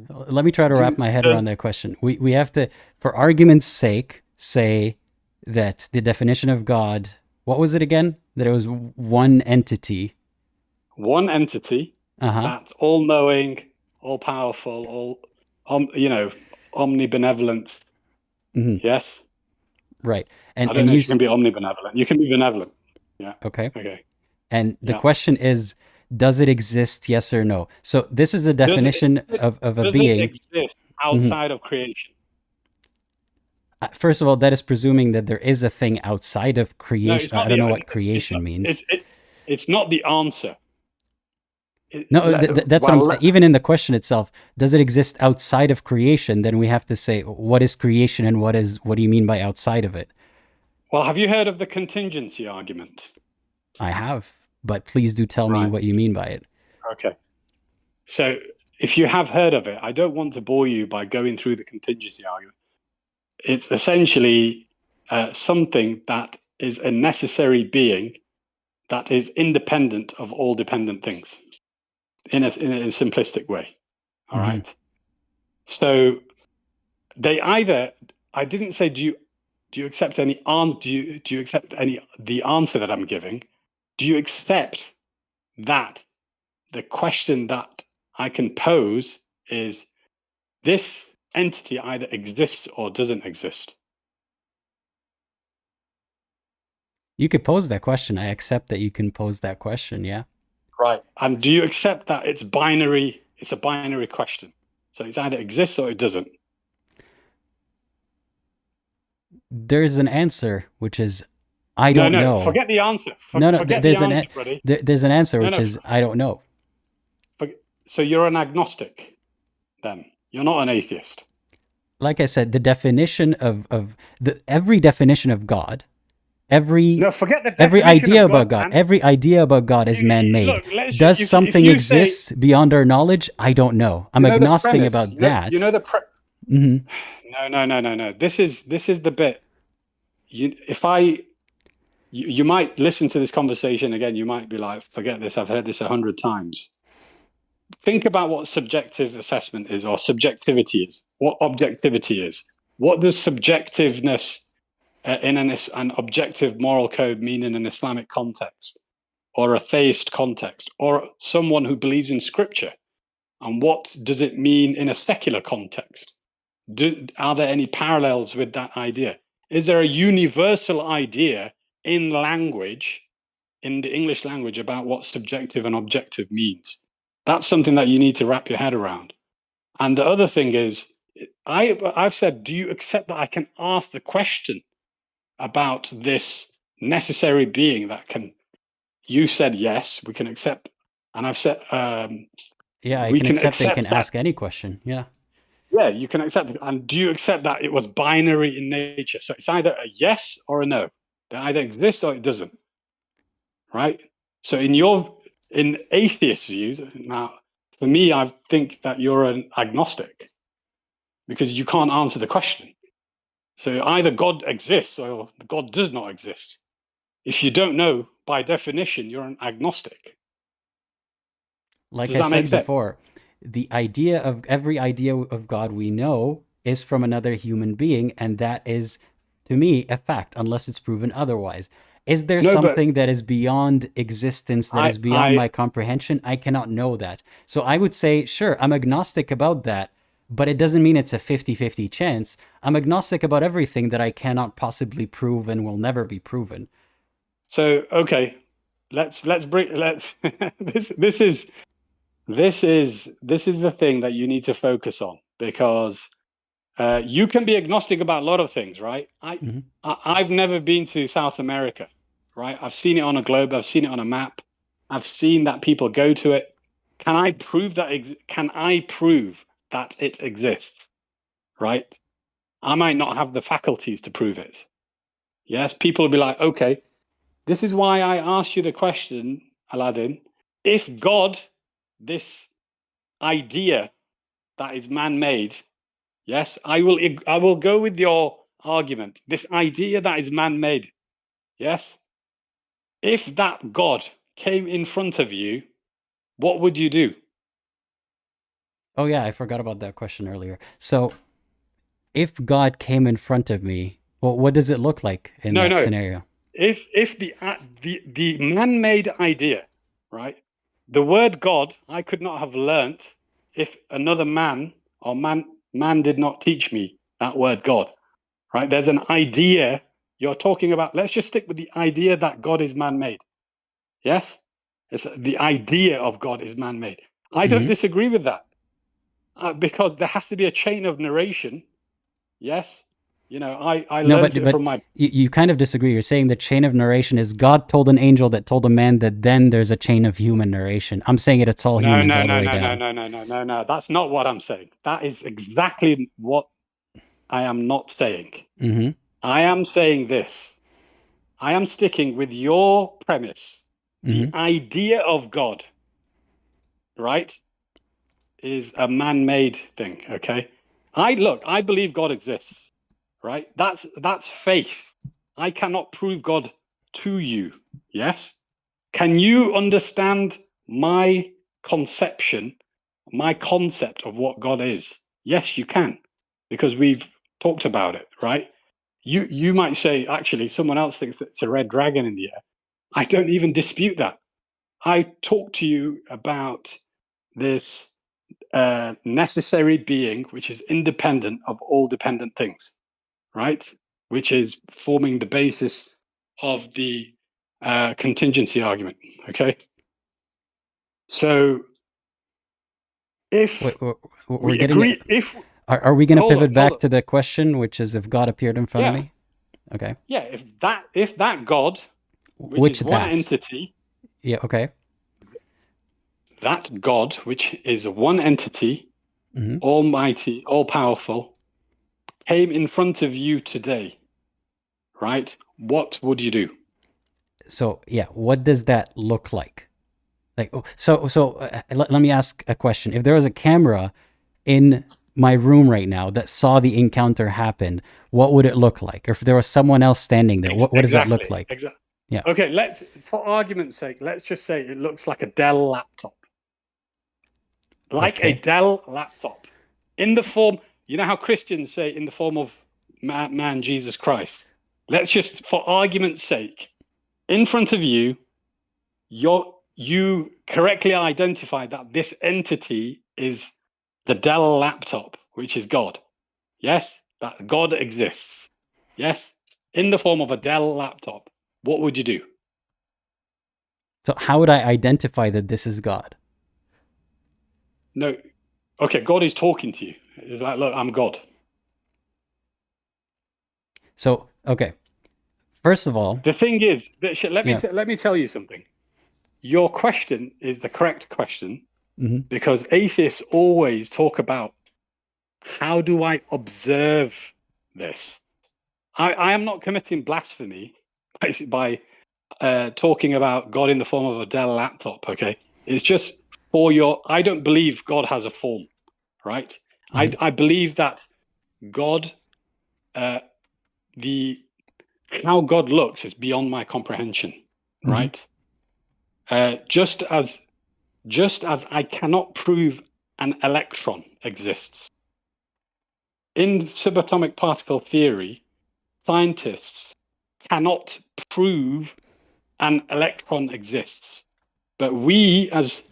Let me try to wrap my head around that question. We have to, for argument's sake, say that the definition of God, what was it again? That it was one entity. One entity that's all-knowing, all-powerful, omnibenevolent. Mm-hmm. Yes? Right. And I don't know if you can be omnibenevolent. You can be benevolent. Yeah. Okay. And the question is, does it exist, yes or no? So this is a definition of a being. Does it exist outside of creation? First of all, that is presuming that there is a thing outside of creation. I don't know what creation means. It's not the answer. That's what I'm saying. Even in the question itself, does it exist outside of creation? Then we have to say, what is creation and what do you mean by outside of it? Well, have you heard of the contingency argument? I have, but please do tell me what you mean by it. Okay. So if you have heard of it, I don't want to bore you by going through the contingency argument. It's essentially something that is a necessary being that is independent of all dependent things in a simplistic way. All right. So they either, I didn't say, do you accept any do you accept the answer that I'm giving? Do you accept that the question that I can pose is, this entity either exists or doesn't exist? You could pose that question. I accept that you can pose that question, yeah. Right. And do you accept that it's binary? It's a binary question. So it either exists or it doesn't. There's an answer, which is, I don't know. Forget the answer. There's an answer, which is, I don't know. So you're an agnostic, then. You're not an atheist. Like I said, the definition of every definition of God, every idea about God, every idea about God is man-made. Does something exist beyond our knowledge? I don't know. I'm agnostic about that. You know the No. This is the bit. You might listen to this conversation again. You might be like, forget this. I've heard this 100 times. Think about what subjective assessment is, or subjectivity is, what objectivity is. What does subjectiveness in an objective moral code mean in an Islamic context, or a theist context, or someone who believes in scripture? And what does it mean in a secular context? Are there any parallels with that idea? Is there a universal idea in language, in the English language, about what subjective and objective means? That's something that you need to wrap your head around. And the other thing is, I've said, do you accept that I can ask the question about this necessary being that can? You said yes, we can accept, and I've said yeah, I can accept that you can ask any question. Yeah. Yeah, you can accept it. And do you accept that it was binary in nature? So it's either a yes or a no. It either exists or it doesn't. Right? So in atheist views, now for me, I think that you're an agnostic because you can't answer the question. So either God exists or God does not exist. If you don't know, by definition, you're an agnostic. Like Does I that make said sense? before, the idea of every idea of God we know is from another human being, and that is, to me, a fact, unless it's proven otherwise. Is there No, but something that is beyond existence, that is beyond my I comprehension? I cannot know that. So I would say, sure, I'm agnostic about that, but it doesn't mean it's a 50-50 chance. I'm agnostic about everything that I cannot possibly prove and will never be proven. so okay. Let's bring this is the thing that you need to focus on, because you can be agnostic about a lot of things, right? Mhm. I've never been to South America, right? I've seen it on a globe. I've seen it on a map. I've seen that people go to it. Can I prove that? Can I prove that it exists? Right? I might not have the faculties to prove it. Yes, people will be like, okay, this is why I asked you the question, Aladdin. If God, this idea that is man-made, yes, I will go with your argument. This idea that is man-made, yes. If that God came in front of you, what would you do? Oh yeah, I forgot about that question earlier. So if God came in front of me, well, what does it look like in No, that no. scenario? If the man-made idea, right? The word God, I could not have learnt if another man or man did not teach me that word God, right? There's an idea you're talking about. Let's just stick with the idea that God is man-made. Yes, it's the idea of God is man-made. I don't Mhm. disagree with that, because there has to be a chain of narration. Yes, you know, I No, learnt it from my. you kind of disagree. You're saying the chain of narration is God told an angel that told a man that then there's a chain of human narration. I'm saying it's all No, humans no, all the no, way no, no, down. no, no, no, no, no. That's not what I'm saying. That is exactly what I am not saying. Mm-hmm. I am saying this. I am sticking with your premise. The Mm-hmm. idea of God, right, is a man-made thing. Okay. I believe God exists. Right. That's faith. I cannot prove God to you. Yes. Can you understand my conception, my concept of what God is? Yes, you can, because we've talked about it, right? You might say, actually, someone else thinks it's a red dragon in the air. I don't even dispute that. I talk to you about this necessary being, which is independent of all dependent things, right? Which is forming the basis of the contingency argument. Okay. So if Wait, we're we getting it. agree, if Are we going to hold on, pivot back to the question, which is if God appeared in front of yeah, me? Okay. yeah, if that God, which Which is one that? entity, Yeah. Okay. that God, which is one entity, Mm-hmm. almighty, all powerful, came in front of you today, right? What would you do? So yeah, what does that look like? Like, let me ask a question. If there was a camera in my room right now that saw the encounter happen, what would it look like? Or if there was someone else standing there, what does that look like? Exactly. Yeah. Okay, for argument's sake, let's just say it looks like a Dell laptop. Like a Okay. Dell laptop. In the form, you know how Christians say in the form of man Jesus Christ. Let's just, for argument's sake, in front of you, you correctly identify that this entity is the Dell laptop, which is God. Yes, that God exists. Yes, in the form of a Dell laptop. What would you do? So how would I identify that this is God? No, okay, God is talking to you. It's like, look, I'm God. So, okay. First of all, The thing is, let me tell you something. Your question is the correct question, because atheists always talk about, how do I observe this? I am not committing blasphemy by talking about God in the form of a Dell laptop. Okay, it's just I don't believe God has a form, right? I believe that God how God looks is beyond my comprehension, right? Just as I cannot prove an electron exists. In subatomic particle theory, scientists cannot prove an electron exists. But we, as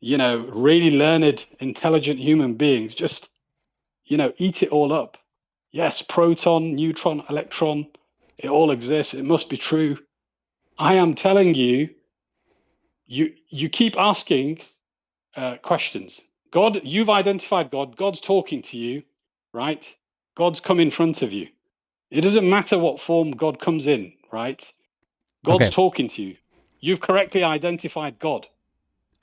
really learned, intelligent human beings, just eat it all up. Yes, proton, neutron, electron, it all exists. It must be true. I am telling you, you keep asking questions. God, you've identified God. God's talking to you, right? God's come in front of you. It doesn't matter what form God comes in, right? God's talking to you. You've correctly identified God.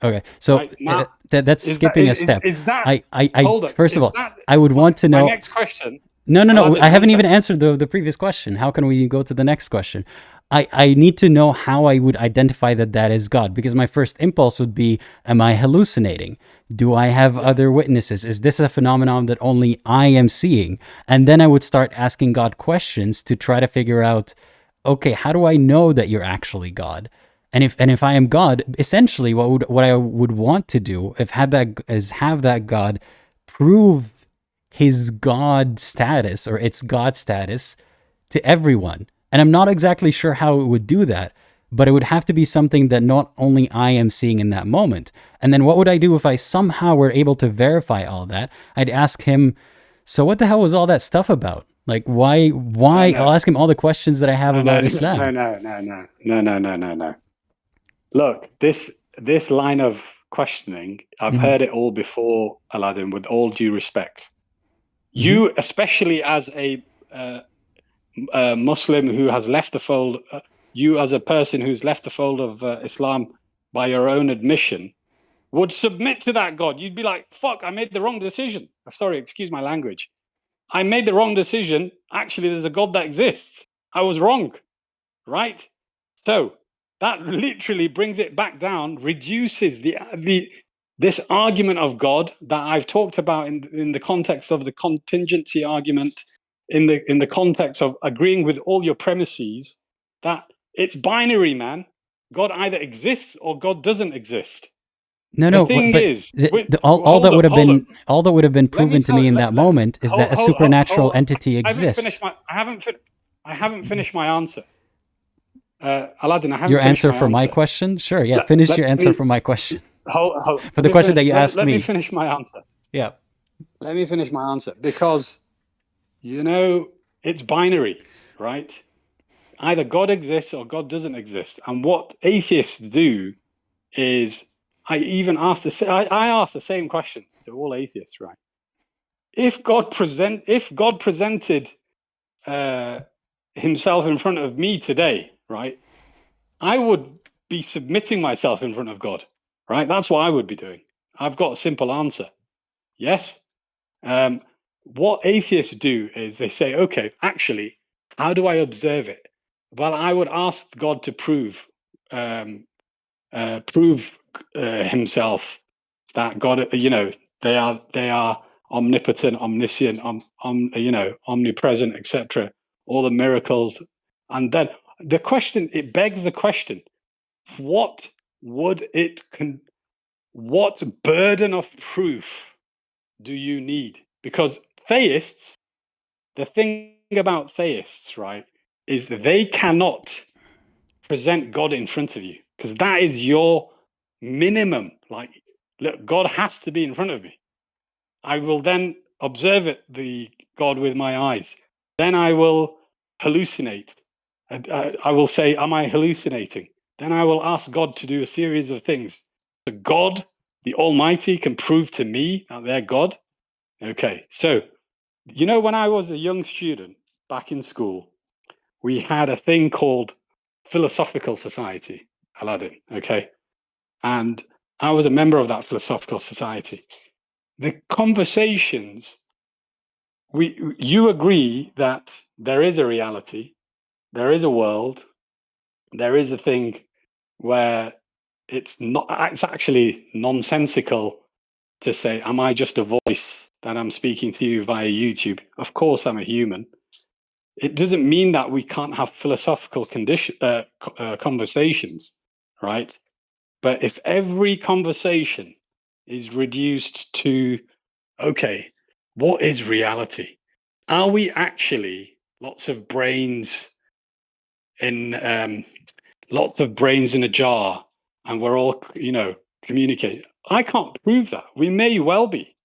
Okay, so right? Now, that's skipping a step. Is that? Hold on. First of all, that, I would want to know. My next question. No. Aladdin, I haven't even answered the previous question. How can we go to the next question? I need to know how I would identify that is God, because my first impulse would be, am I hallucinating? Do I have other witnesses? Is this a phenomenon that only I am seeing? And then I would start asking God questions to try to figure out, okay, how do I know that you're actually God? And if I am God, essentially what I would want to do have that God prove his God status or its God status to everyone. And I'm not exactly sure how it would do that, but it would have to be something that not only I am seeing in that moment. And then what would I do if I somehow were able to verify all that? I'd ask him, so what the hell was all that stuff about? Like, why? No. I'll ask him all the questions that I have about Islam. No. Look, this line of questioning, I've heard it all before, Aladdin, with all due respect. You, especially as a Muslim who has left the fold, you as a person who's left the fold of Islam by your own admission, would submit to that God. You'd be like, fuck, I made the wrong decision. Sorry, excuse my language. I made the wrong decision. Actually, there's a God that exists. I was wrong, right? So that literally brings it back down, reduces this argument of God that I've talked about in the context of the contingency argument, in the context of agreeing with all your premises, that it's binary, man. God either exists or God doesn't exist. No, but all that would have been proven to me in that moment is that a supernatural entity exists. I haven't finished my answer. Aladdin, I haven't your finished answer for my question? Sure, yeah. Finish your answer for my question. For the question that you asked me. Let me finish my answer. Yeah. Let me finish my answer, because it's binary, right? Either God exists or God doesn't exist. And what atheists do is, I ask the same questions to all atheists, right? If God presented himself in front of me today, right, I would be submitting myself in front of God, right? That's what I would be doing. I've got a simple answer. Yes. What atheists do is they say, okay, actually, how do I observe it? Well, I would ask God to prove himself, that God, they are omnipotent, omniscient, omnipresent, etc. All the miracles, and then it begs the question: what burden of proof do you need? Because theists, the thing about theists, right, is that they cannot present God in front of you, because that is your minimum. Like, look, God has to be in front of me. I will then observe the God with my eyes. Then I will hallucinate. I will say, am I hallucinating? Then I will ask God to do a series of things. So God, the Almighty, can prove to me that they're God. Okay, so, when I was a young student back in school, we had a thing called Philosophical Society, Aladdin, okay? And I was a member of that Philosophical Society. The conversations, you agree that there is a reality, there is a world, there is a thing where it's actually nonsensical to say, am I just a voice that I'm speaking to you via YouTube? Of course I'm a human. it doesn't mean that we can't have philosophical conversations, right? But if every conversation is reduced to, okay, what is reality? Are we actually lots of brains in a jar, and we're all, communicating? I can't prove that. We may well be.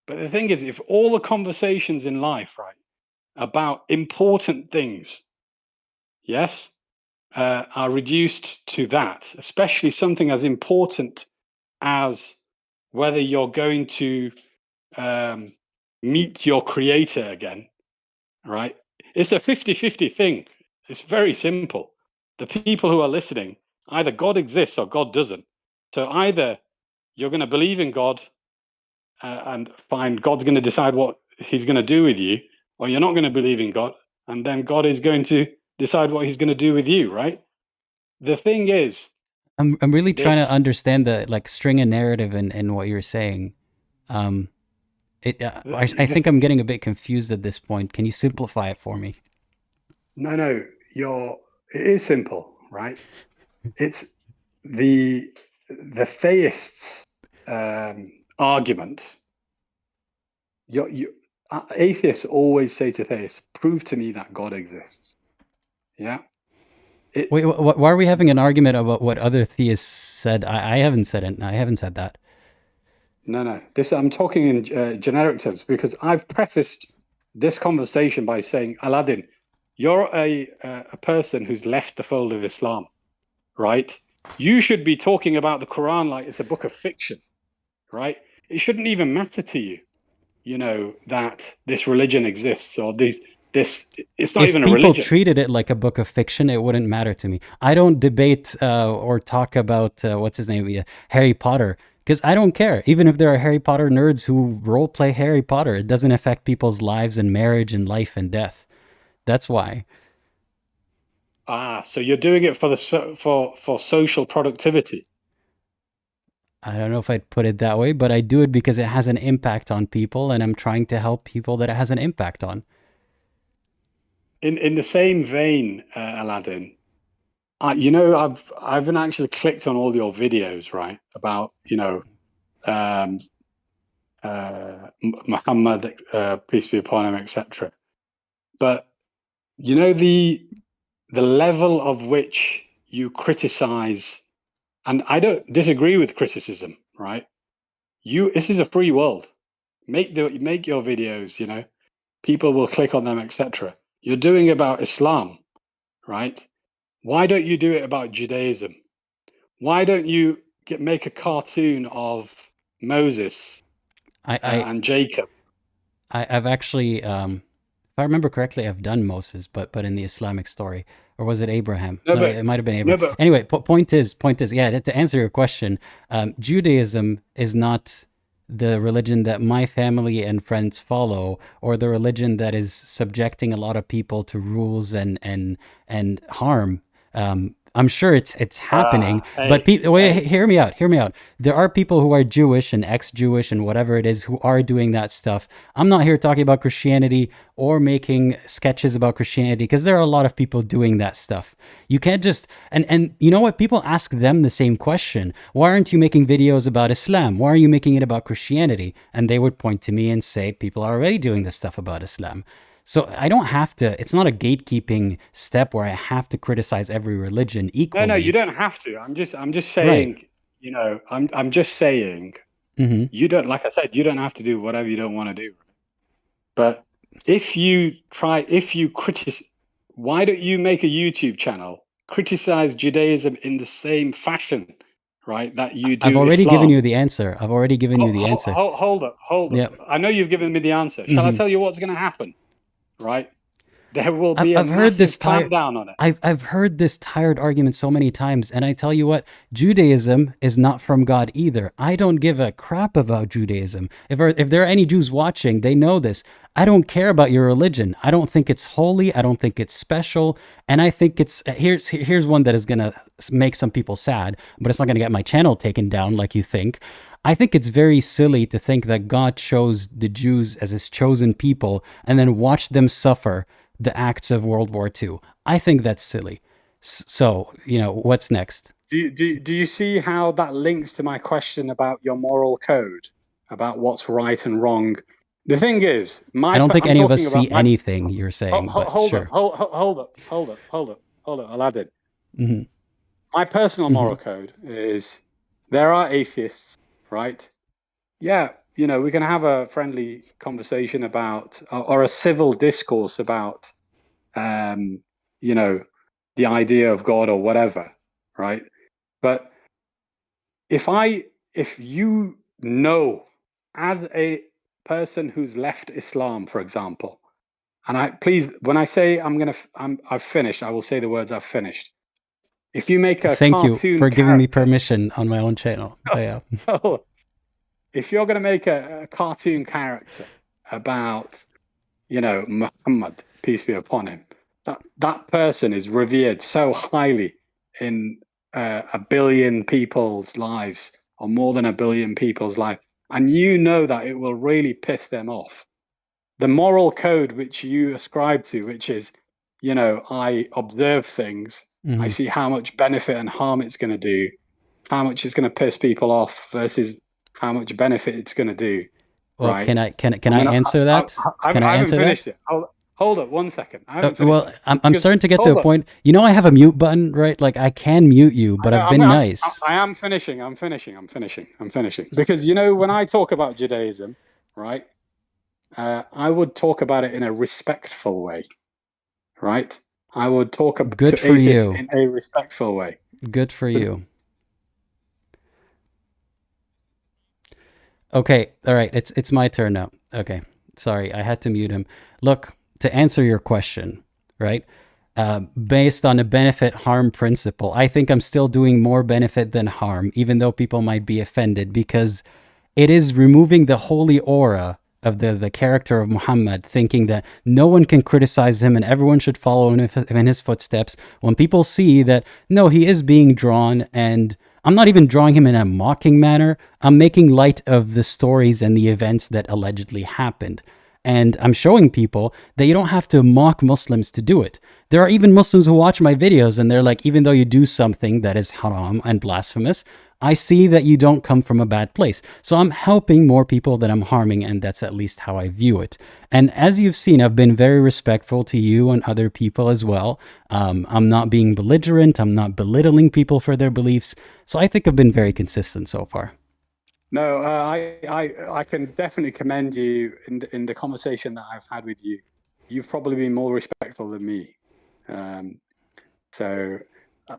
But the thing is, if all the conversations in life, right, about important things, yes, are reduced to that, especially something as important as whether you're going to meet your creator again, right? It's a 50-50 thing. It's very simple. The people who are listening, either God exists or God doesn't. So either you're going to believe in God and find God's going to decide what he's going to do with you, or you're not going to believe in God, and then God is going to decide what he's going to do with you, right? The thing is, I'm really trying to understand the like string of narrative in what you're saying. I think I'm getting a bit confused at this point. Can you simplify it for me? No, it is simple, right? It's the theists' argument. Atheists always say to theists, "Prove to me that God exists." Yeah. Wait, why are we having an argument about what other theists said? I haven't said it. I haven't said that. No. I'm talking in generic terms, because I've prefaced this conversation by saying, Aladdin, you're a person who's left the fold of Islam, right? You should be talking about the Quran like it's a book of fiction, right? It shouldn't even matter to you, that this religion exists, or it's not even a religion. If people treated it like a book of fiction, it wouldn't matter to me. I don't debate or talk about, what's his name, Harry Potter, because I don't care. Even if there are Harry Potter nerds who role play Harry Potter, it doesn't affect people's lives and marriage and life and death. That's why. So you're doing it for social productivity. I don't know if I'd put it that way, but I do it because it has an impact on people, and I'm trying to help people that it has an impact on. In the same vein, Aladdin, I've actually clicked on all your videos, right, about Muhammad, peace be upon him, etc. But the level of which you criticize, and I don't disagree with criticism, right? This is a free world. Make your videos, people will click on them, etc. You're doing about Islam, right? Why don't you do it about Judaism? Why don't you make a cartoon of Moses and Jacob? I've actually, if I remember correctly, I've done Moses, but in the Islamic story, or was it Abraham? No, it might have been Abraham. Anyway, point is, yeah, to answer your question, Judaism is not the religion that my family and friends follow, or the religion that is subjecting a lot of people to rules and harm. I'm sure it's happening, but hear me out. There are people who are Jewish and ex-Jewish and whatever it is who are doing that stuff. I'm not here talking about Christianity or making sketches about Christianity, because there are a lot of people doing that stuff. You can't just, and you know what? People ask them the same question. Why aren't you making videos about Islam? Why are you making it about Christianity? And they would point to me and say, people are already doing this stuff about Islam. So I don't have to, it's not a gatekeeping step where I have to criticize every religion equally. No, you don't have to. I'm just saying, right. I'm just saying, you don't, like I said, you don't have to do whatever you don't want to do. But if you criticize, why don't you make a YouTube channel, criticize Judaism in the same fashion, right, that you do I've already Islam? given you the answer. Hold up. Yep. I know you've given me the answer. Shall I tell you what's going to happen? Right, there will be a massive clampdown on it. I've heard this tired argument so many times, and I tell you what, Judaism is not from God either. I don't give a crap about Judaism. If there are any Jews watching, they know this. I don't care about your religion. I don't think it's holy. I don't think it's special. And I think it's, here's one that is going to make some people sad, but it's not going to get my channel taken down like you think. I think it's very silly to think that God chose the Jews as his chosen people and then watched them suffer the acts of World War II. I think that's silly. So, what's next? Do you see how that links to my question about your moral code, about what's right and wrong? The thing is, I don't think I'm any of us talking about see anything you're saying, but hold sure. up, Aladdin. Mm-hmm. My personal moral code is there are atheists, right? Yeah, we can have a friendly conversation about, or a civil discourse about, the idea of God or whatever, right? But if you know, as a person who's left Islam, for example, and please, when I say I've finished, I will say the words I've finished. If you make a Thank you cartoon for giving me character, permission on my own channel. Yeah. if you're going to make a cartoon character about, Muhammad, peace be upon him, that person is revered so highly in 1 billion people's lives, or more than 1 billion people's lives, and that it will really piss them off. The moral code which you ascribe to, which is, I observe things, I see how much benefit and harm it's going to do, how much it's going to piss people off versus how much benefit it's going to do. Well, right? can I answer that? Can I haven't answer finished that? it. Hold up 1 second. I haven't finished Well, it. I'm starting to get to a point. I have a mute button, right? Like I can mute you, but I've been nice. I am finishing. I'm finishing. Because when I talk about Judaism, right? I would talk about it in a respectful way, right? I would talk about Good for atheists you. in a respectful way. Good for you. Okay, all right. It's my turn now. Okay, sorry, I had to mute him. Look, to answer your question, right? Based on a benefit-harm principle, I think I'm still doing more benefit than harm, even though people might be offended, because it is removing the holy aura of the character of Muhammad, thinking that no one can criticize him and everyone should follow in his footsteps. When people see that, no, he is being drawn, and I'm not even drawing him in a mocking manner. I'm making light of the stories and the events that allegedly happened. And I'm showing people that you don't have to mock Muslims to do it. There are even Muslims who watch my videos and they're like, even though you do something that is haram and blasphemous, I see that you don't come from a bad place. So I'm helping more people than I'm harming, and that's at least how I view it. And as you've seen, I've been very respectful to you and other people as well. I'm not being belligerent. I'm not belittling people for their beliefs. So I think I've been very consistent so far. No, I can definitely commend you in the conversation that I've had with you. You've probably been more respectful than me. So,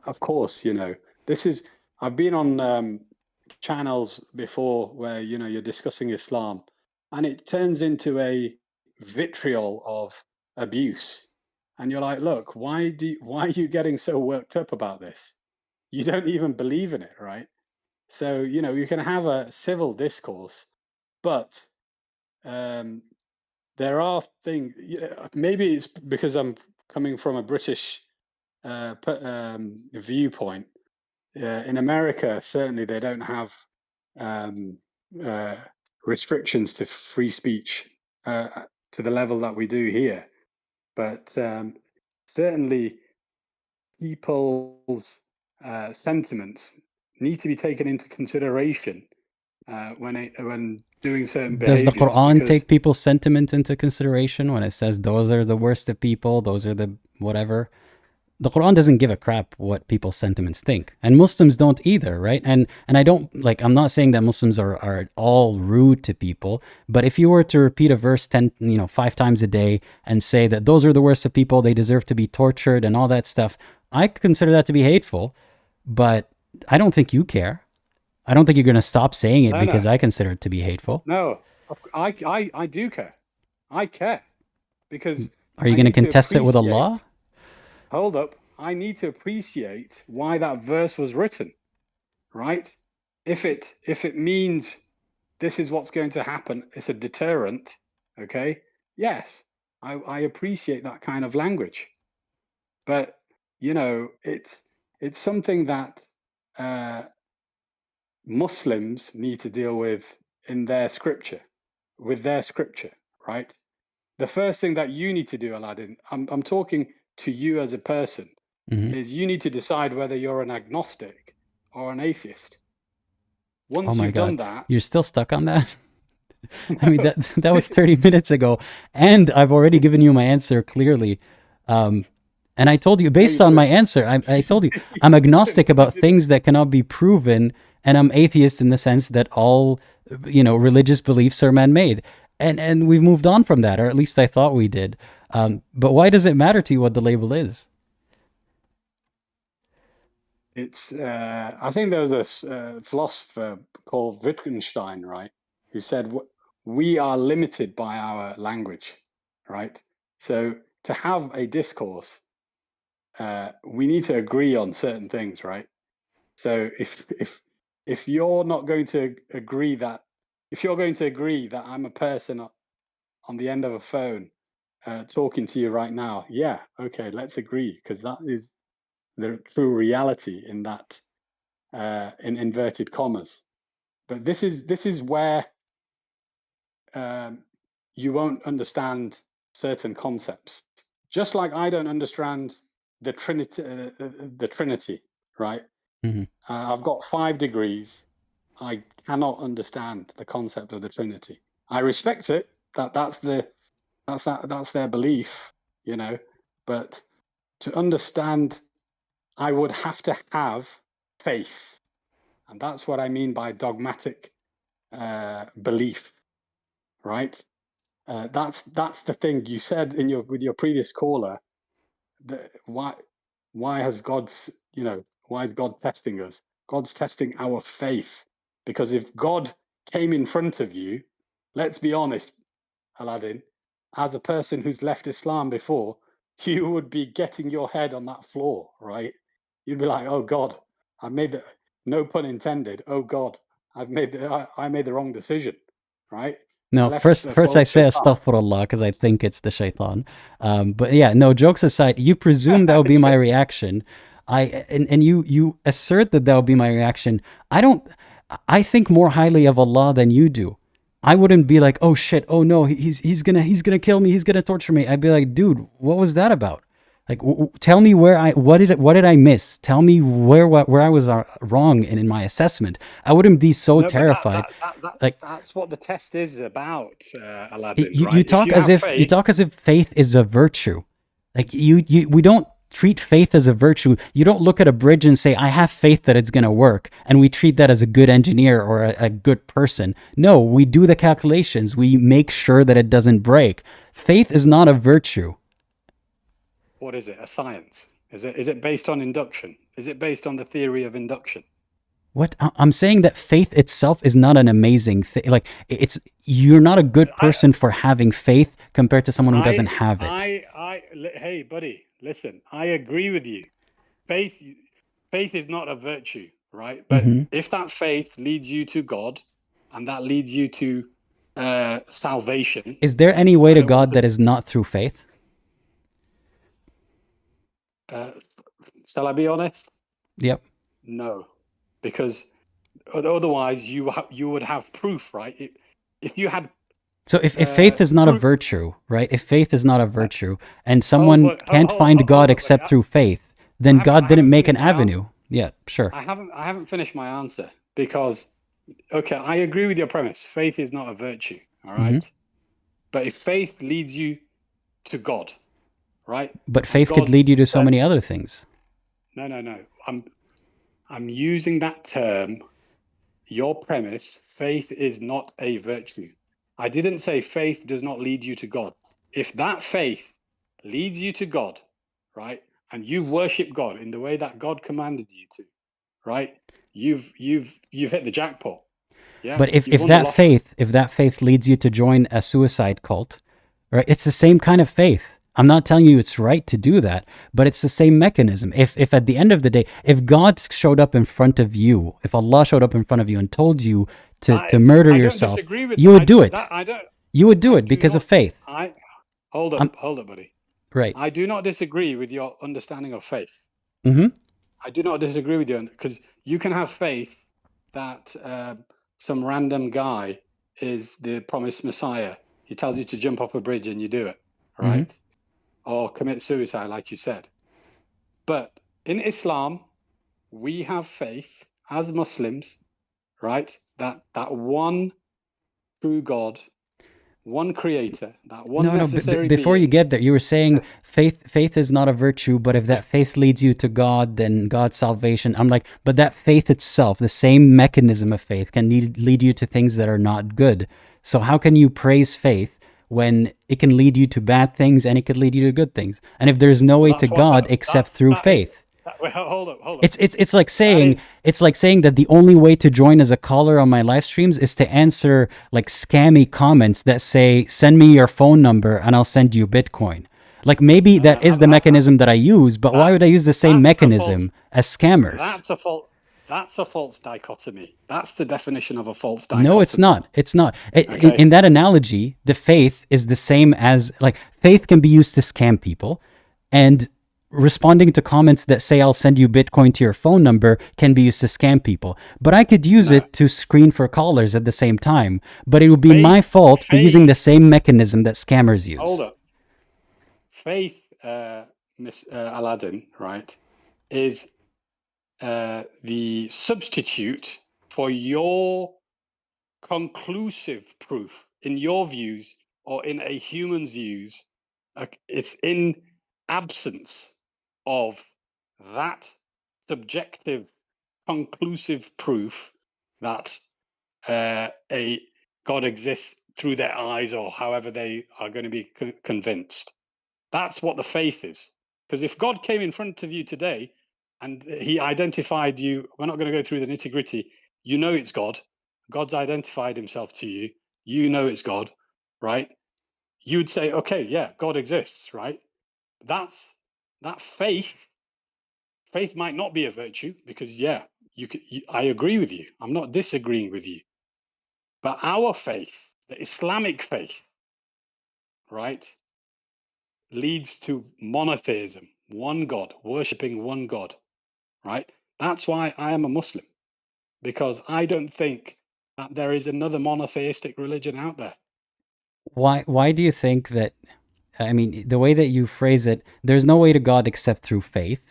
of course, I've been on channels before where you're discussing Islam, and it turns into a vitriol of abuse, and you're like, look, why are you getting so worked up about this? You don't even believe in it, right? So you can have a civil discourse, but there are things. Maybe it's because I'm coming from a British viewpoint. In America, certainly they don't have restrictions to free speech to the level that we do here. But certainly people's sentiments need to be taken into consideration when doing certain behaviors. Does the Quran take people's sentiment into consideration when it says those are the worst of people, those are the whatever? The Quran doesn't give a crap what people's sentiments think, and Muslims don't either, right? And I don't I'm not saying that Muslims are all rude to people, but if you were to repeat a verse 5 times a day and say that those are the worst of people, they deserve to be tortured and all that stuff, I consider that to be hateful. But I don't think you care. I don't think you're going to stop saying it because I consider it to be hateful. No, I do care. I care because. Are you going to contest it with Allah? Hold up. I need to appreciate why that verse was written, right? If it means this is what's going to happen, it's a deterrent, okay? Yes, I appreciate that kind of language. But, it's something that Muslims need to deal with with their scripture, right? the first thing that you need to do, Aladdin, I'm talking to you as a person, is you need to decide whether you're an agnostic or an atheist. Once Oh my you've God. done that, You're still stuck on that? I mean, that was 30 minutes ago, and I've already given you my answer clearly. And I told you, based on my answer, I told you, I'm agnostic about things that cannot be proven, and I'm atheist in the sense that all, religious beliefs are man-made. And we've moved on from that, or at least I thought we did. But why does it matter to you what the label is? it's I think there was a philosopher called Wittgenstein, right, who said we are limited by our language, right? So to have a discourse, we need to agree on certain things, right? So if you're not going to agree that, if you're going to agree that I'm a person on the end of a phone talking to you right now, yeah, okay, let's agree, because that is the true reality in that, in inverted commas. But this is where you won't understand certain concepts. Just like I don't understand the Trinity, right? I've got 5 degrees. I cannot understand the concept of the Trinity. I respect it. That's their belief, But to understand, I would have to have faith, and that's what I mean by dogmatic belief, right? That's the thing you said with your previous caller. That why has God's why is God testing us? God's testing our faith, because if God came in front of you, let's be honest, Aladdin, as a person who's left Islam before, you would be getting your head on that floor, right? You'd be like, oh God, I made the, no pun intended, oh God, I made the wrong decision, right? No, first I say astaghfirullah because I think it's the shaitan. But yeah, no, jokes aside, you presume that will be my reaction. And you assert that will be my reaction. I think more highly of Allah than you do. I wouldn't be like, oh shit, oh no, he's gonna kill me, he's gonna torture me. I'd be like, dude, what was that about? Like, tell me what did I miss? Tell me where I was wrong in my assessment. I wouldn't be so terrified. That's what the test is about, Aladdin. Right? You talk as if faith is a virtue. Like we don't treat faith as a virtue. You don't look at a bridge and say, I have faith that it's going to work. And we treat that as a good engineer or a good person. No, we do the calculations. We make sure that it doesn't break. Faith is not a virtue. What is it? A science? Is it based on induction? Is it based on the theory of induction? What I'm saying that faith itself is not an amazing thing. Like you're not a good person for having faith compared to someone who doesn't have it. Hey, buddy, listen. I agree with you. Faith is not a virtue, right? But if that faith leads you to God, and that leads you to salvation, is there any way to God that is not through faith? Shall I be honest? Yep. No, because otherwise you would have proof, right? If you had. So if faith is not a virtue, right? If faith is not a virtue, and someone can't find God except through faith, then God didn't make an avenue. Yeah, sure. I haven't finished my answer because, okay, I agree with your premise. Faith is not a virtue, all right? But if faith leads you to God, right? But faith could lead you to so many other things. No. I'm using that term, your premise, faith is not a virtue. I didn't say faith does not lead you to God. If that faith leads you to God, right, and you've worshipped God in the way that God commanded you to, right, you've hit the jackpot. Yeah. But if that faith leads you to join a suicide cult, right, it's the same kind of faith. I'm not telling you it's right to do that, but it's the same mechanism. If at the end of the day, if God showed up in front of you, if Allah showed up in front of you and told you to murder yourself, you would do it. You would do it because of faith. Hold up, buddy. Right. I do not disagree with your understanding of faith. I do not disagree with you, because you can have faith that some random guy is the promised Messiah. He tells you to jump off a bridge and you do it, right? Or commit suicide, like you said. But in Islam, we have faith as Muslims, right? That one true God, one creator, that one necessary before you being get there, you were saying exists. faith is not a virtue, but if that faith leads you to God, then God's salvation. I'm like, but that faith itself, the same mechanism of faith, can lead you to things that are not good. So how can you praise faith when it can lead you to bad things and it could lead you to good things? And if there's no way to God except through faith. Hold up. It's like saying that the only way to join as a caller on my live streams is to answer like scammy comments that say, send me your phone number and I'll send you Bitcoin. Like maybe that is the mechanism that I use, but why would I use the same mechanism as scammers? That's a false dichotomy. That's the definition of a false dichotomy. No, it's not. It's not. In that analogy, the faith is the same as, like, faith can be used to scam people, and responding to comments that say I'll send you Bitcoin to your phone number can be used to scam people. But I could use it to screen for callers at the same time. But it would be my fault for using the same mechanism that scammers use. Hold up. Faith, Miss Aladdin, right, is the substitute for your conclusive proof in your views or in a human's views. It's in absence of that subjective conclusive proof that a God exists through their eyes, or however they are going to be convinced. That's what the faith is. Because if God came in front of you today and he identified you, we're not going to go through the nitty-gritty, you know it's God. God's identified himself to you. You know it's God, right? You'd say, okay, yeah, God exists, right? That faith might not be a virtue, because I agree with you. I'm not disagreeing with you. But our faith, the Islamic faith, right, leads to monotheism, one God, worshipping one God, right? That's why I am a Muslim, because I don't think that there is another monotheistic religion out there. Why do you think that, I mean, the way that you phrase it, there's no way to God except through faith,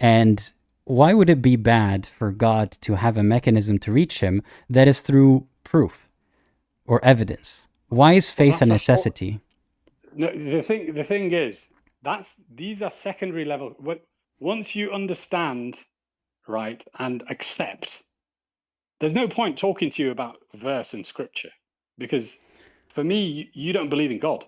and why would it be bad for God to have a mechanism to reach him that is through proof or evidence? Why is faith a necessity? No, the thing is, these are secondary level. Once you understand, right, and accept, there's no point talking to you about verse and scripture, because for me, you don't believe in God.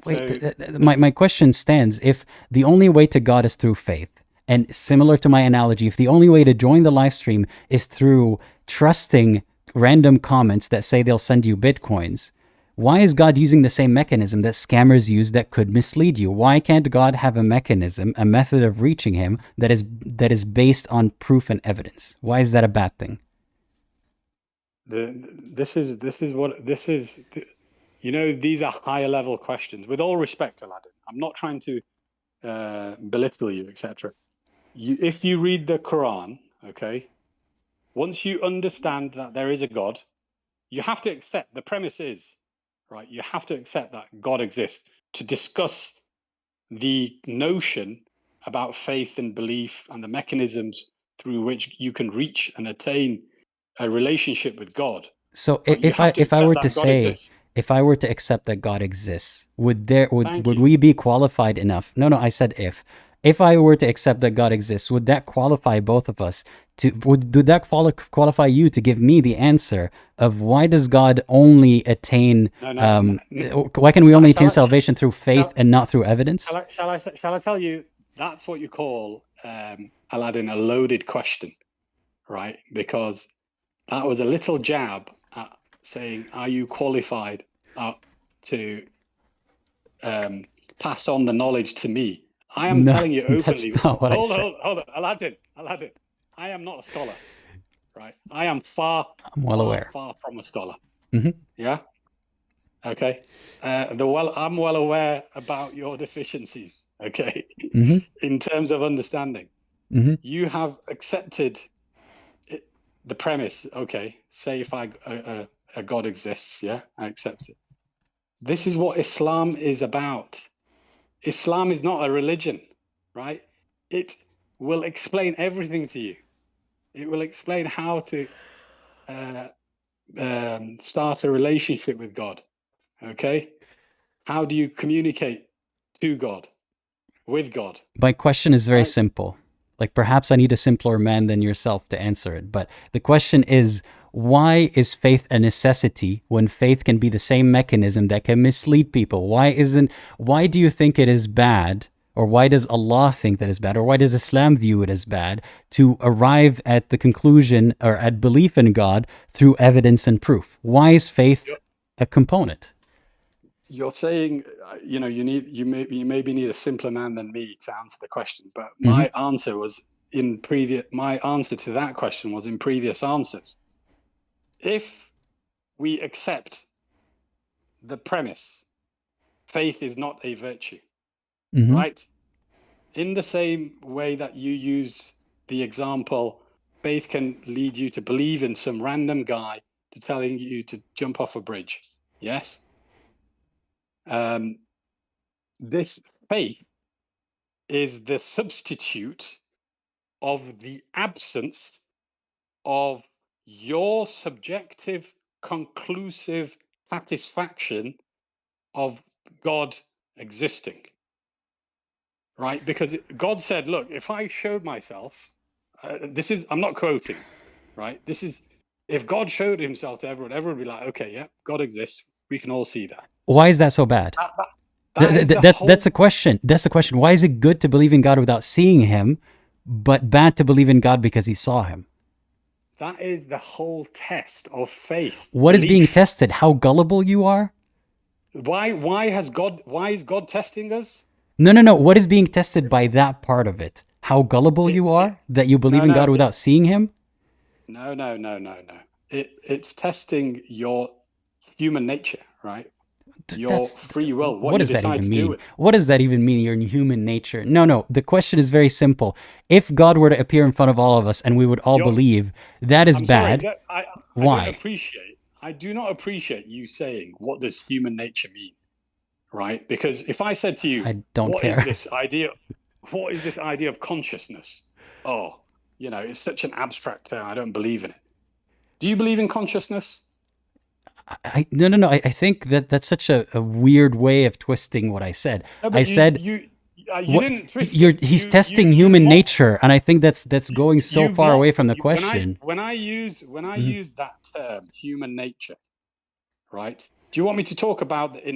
Wait, my question stands. If the only way to God is through faith, and similar to my analogy, if the only way to join the live stream is through trusting random comments that say they'll send you Bitcoins, why is God using the same mechanism that scammers use that could mislead you? Why can't God have a mechanism, a method of reaching him that is based on proof and evidence? Why is that a bad thing? This is these are higher level questions. With all respect, Aladdin, I'm not trying to belittle you, etc. If you read the Quran, okay, once you understand that there is a God, you have to accept, the premise is, right, you have to accept that God exists to discuss the notion about faith and belief and the mechanisms through which you can reach and attain a relationship with God. So if I were to say, if I were to accept that God exists, would we be qualified enough? No, I said if. If I were to accept that God exists, would that qualify both of us? Would that qualify you to give me the answer of why does God only attain? Why can we only attain salvation through faith and not through evidence? Shall I tell you? That's what you call, Aladdin, a loaded question, right? Because that was a little jab at saying, "Are you qualified to pass on the knowledge to me?" I am telling you openly. That's not what I said. Hold on, Aladdin. I am not a scholar, right? I am I'm well aware. far from a scholar. Mm-hmm. Yeah. Okay. I'm well aware about your deficiencies. Okay. Mm-hmm. In terms of understanding, mm-hmm. You have accepted the premise. Okay. Say if a God exists, yeah, I accept it. This is what Islam is about. Islam is not a religion, right? It will explain everything to you. It will explain how to start a relationship with God. Okay? How do you communicate to God, with God? My question is very Right. simple. Like, perhaps I need a simpler man than yourself to answer it. But the question is, why is faith a necessity when faith can be the same mechanism that can mislead people? Why do you think it is bad, or why does Allah think that it's bad, or why does Islam view it as bad to arrive at the conclusion or at belief in God through evidence and proof? Why is faith a component? You're saying, you maybe need a simpler man than me to answer the question. But my answer to that question was in previous answers. If we accept the premise, faith is not a virtue, right? In the same way that you use the example, faith can lead you to believe in some random guy to telling you to jump off a bridge. Yes? This faith is the substitute of the absence of your subjective, conclusive satisfaction of God existing, right? Because God said, look, if I showed myself, I'm not quoting, right? This is, if God showed himself to everyone would be like, okay, yeah, God exists. We can all see that. Why is that so bad? That's a question. That's the question. Why is it good to believe in God without seeing him, but bad to believe in God because he saw him? That is the whole test of faith. What is being tested? How gullible you are? Why is God testing us? No. What is being tested by that part of it? How gullible you are that you believe in God without seeing him? No. It's testing your human nature, right? Your free will. What does that even mean? What does that even mean, your human nature? No. The question is very simple. If God were to appear in front of all of us and we would all believe, that is bad. Why? I do not appreciate you saying, what does human nature mean? Right? Because if I said to you, I don't care. What is this idea of consciousness? Oh, it's such an abstract term. I don't believe in it. Do you believe in consciousness? No. I think that's such a weird way of twisting what I said. No, I said you didn't twist it. He's testing human nature, and I think that's going so far away from the question. When I use that term, human nature, right? Do you want me to talk about the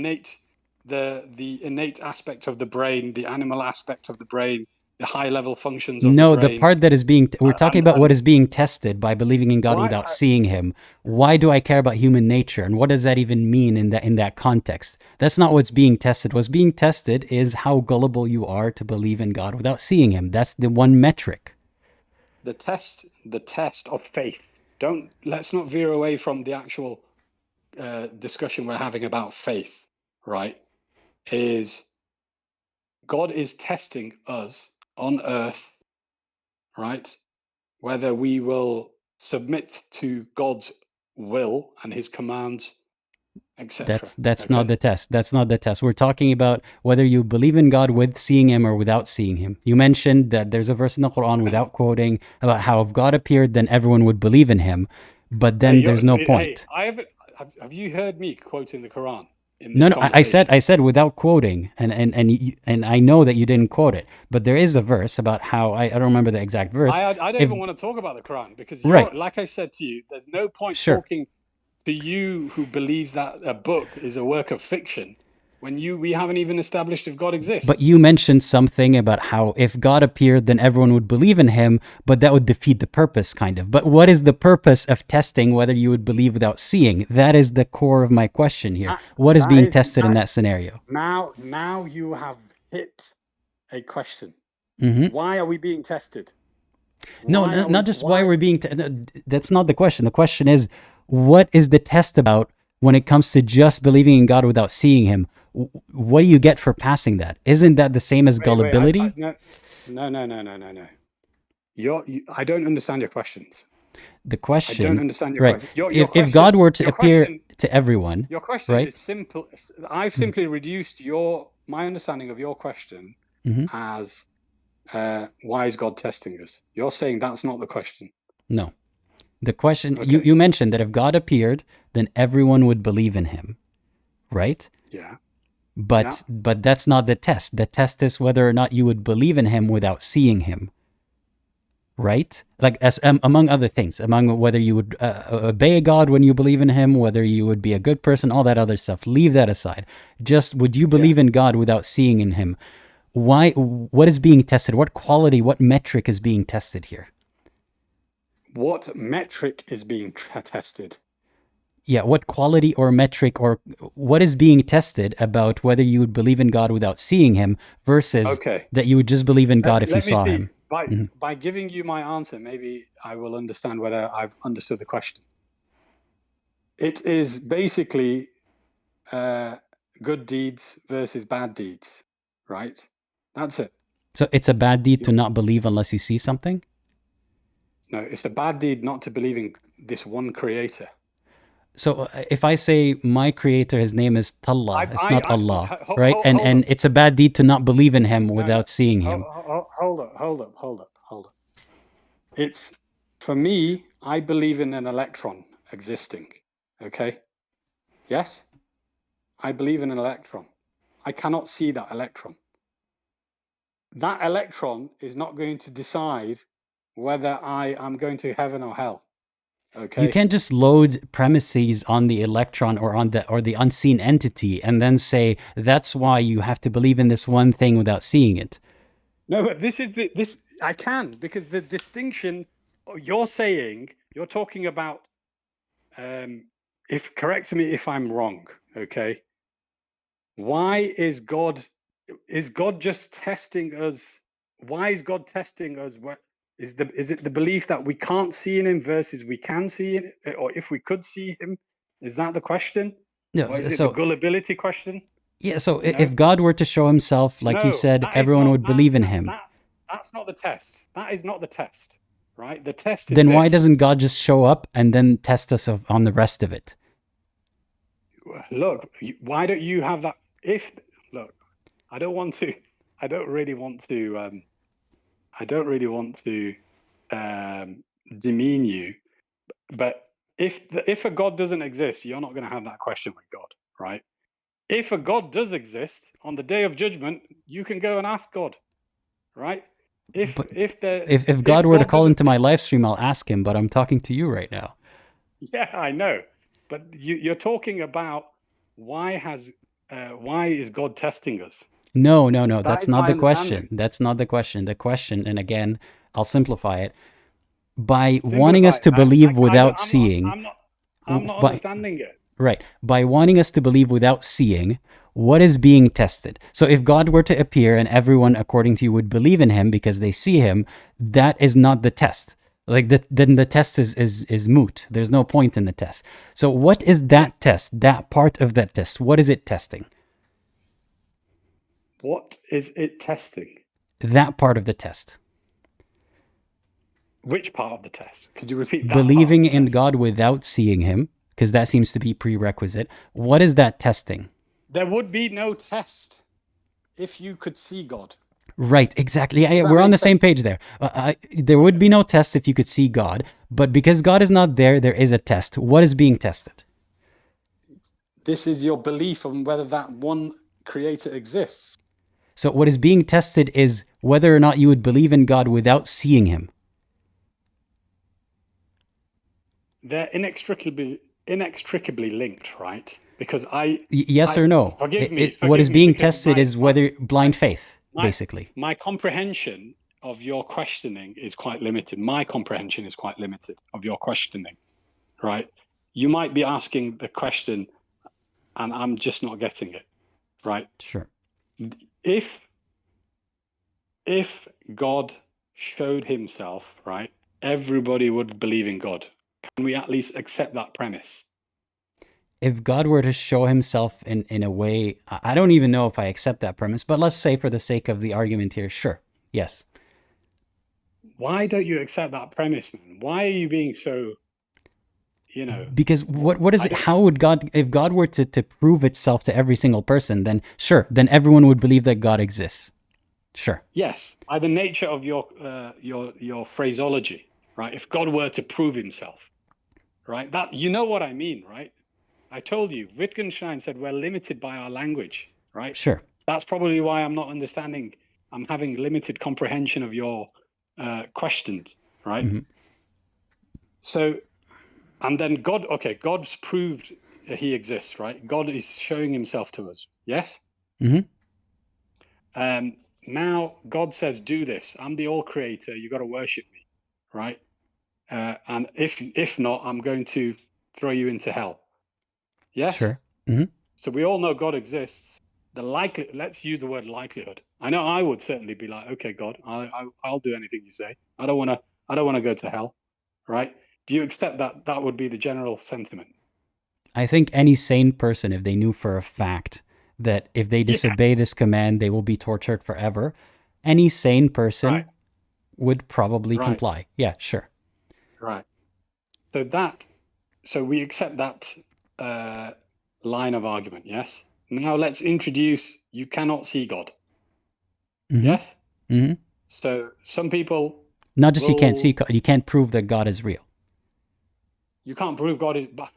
innate aspect of the brain, the animal aspect of the brain, the high level functions of the brain? No, the part that is we're talking about what is being tested by believing in God without seeing him. Why do I care about human nature? And what does that even mean in that context? That's not what's being tested. What's being tested is how gullible you are to believe in God without seeing him. That's the one metric. The test of faith. Let's not veer away from the actual discussion we're having about faith, right? Is God is testing us on earth, right? Whether we will submit to God's will and his commands, etc. That's not the test. That's not the test. We're talking about whether you believe in God with seeing him or without seeing him. You mentioned that there's a verse in the Quran without quoting about how if God appeared, then everyone would believe in him. But then there's no point. Have you heard me quoting the Quran? No, I said without quoting, and I know that you didn't quote it, but there is a verse about how I don't remember the exact verse. I don't even want to talk about the Quran because, like I said to you, there's no point talking to you who believes that a book is a work of fiction when we haven't even established if God exists. But you mentioned something about how if God appeared, then everyone would believe in him, but that would defeat the purpose, kind of. But what is the purpose of testing whether you would believe without seeing? That is the core of my question here. What is being tested in that scenario? Now you have hit a question. Why are we being tested? Not just why we're being tested. That's not the question. The question is, what is the test about when it comes to just believing in God without seeing him? What do you get for passing that? Isn't that the same as gullibility? No. I don't understand your questions. The question, I don't understand your question. If God were to appear to everyone, Your question right? is simple. I've simply reduced my understanding of your question Mhm. as why is God testing us? You're saying that's not the question. No. The question, Okay. you mentioned that if God appeared, then everyone would believe in him, right? Yeah. But that's not the test. The test is whether or not you would believe in him without seeing him, right? Like as among other things, among whether you would obey God when you believe in him, whether you would be a good person, all that other stuff. Leave that aside. Just would you believe in God without seeing in him? Why? What is being tested? What quality? What metric is being tested here? What metric is being tested? Yeah, what quality or metric or what is being tested about whether you would believe in God without seeing him versus that you would just believe in God if you saw him? By giving you my answer, maybe I will understand whether I've understood the question. It is basically good deeds versus bad deeds, right? That's it. So it's a bad deed to not believe unless you see something? No, it's a bad deed not to believe in this one creator. So if I say my creator, his name is Tallah, it's not Allah, right? And it's a bad deed to not believe in him without seeing him. Hold up. It's, for me, I believe in an electron existing, okay? Yes? I believe in an electron. I cannot see that electron. That electron is not going to decide whether I am going to heaven or hell. Okay. You can't just load premises on the electron or on the unseen entity and then say that's why you have to believe in this one thing without seeing it. No, but this I can, because the distinction you're saying, you're talking about correct me if I'm wrong, okay? Why is God just testing us? Why is God testing us? Is it the belief that we can't see in him versus we can see him, or if we could see him? Is that the question? No, or is it the gullibility question? Yeah, so if God were to show himself, like you said, everyone would believe in him. That's not the test. That is not the test, right? The test is then why doesn't God just show up and then test us on the rest of it? Look, why don't you have that? I don't really want to demean you, but if a God doesn't exist, you're not going to have that question with God, right? If a God does exist, on the day of judgment, you can go and ask God, right? If God were to call into my live stream, I'll ask him, but I'm talking to you right now. Yeah, I know, but you're talking about why is God testing us? No, that's not the question. That's not the question. The question, and again, I'll simplify it, by wanting us to believe without seeing. I'm not understanding it. Right. By wanting us to believe without seeing, what is being tested? So if God were to appear and everyone, according to you, would believe in him because they see him, that is not the test. Like then the test is moot. There's no point in the test. So what is that test? That part of that test? What is it testing? What is it testing? That part of the test. Which part of the test? Could you repeat that? Believing in God without seeing him, because that seems to be prerequisite. What is that testing? There would be no test if you could see God. Right, exactly. Yeah, we're on the same page there. There would be no test if you could see God, but because God is not there, there is a test. What is being tested? This is your belief on whether that one creator exists. So what is being tested is whether or not you would believe in God without seeing him. They're inextricably linked, right? Because yes or no? Forgive me. What is being tested is whether blind faith, basically. My comprehension of your questioning is quite limited. My comprehension is quite limited of your questioning, right? You might be asking the question, and I'm just not getting it, right? Sure. If God showed himself, right, everybody would believe in God. Can we at least accept that premise? If God were to show himself in a way, I don't even know if I accept that premise, but let's say for the sake of the argument here, sure, yes. Why don't you accept that premise, man? Why are you being so... you know, Because what is it? How would God, if God were to prove itself to every single person, then sure, then everyone would believe that God exists. Sure. yes, by the nature of your phraseology, right? If God were to prove himself, right? That, you know what I mean, right? I told you, Wittgenstein said we're limited by our language, right? Sure. That's probably why I'm not understanding. I'm having limited comprehension of your questions, right? Mhm. So, and then God, okay, God's proved he exists, right? God is showing himself to us, yes? Mhm. Now God says, do this. I'm the all creator. You got to worship me, right? And if not, I'm going to throw you into hell. Yes? Sure. Mhm. So we all know God exists. Let's use the word likelihood. I know I would certainly be like, okay, God, I'll do anything you say. I don't want to go to hell, right? Do you accept that that would be the general sentiment? I think any sane person, if they knew for a fact that if they disobey this command, they will be tortured forever, any sane person Right. would probably Right. comply. Yeah, sure. Right. So we accept that line of argument, yes? Now let's introduce, you cannot see God. Mhm. Yes? Mhm. So some people, Not just you can't see, will, you can't prove that God is real. you can't prove God is, but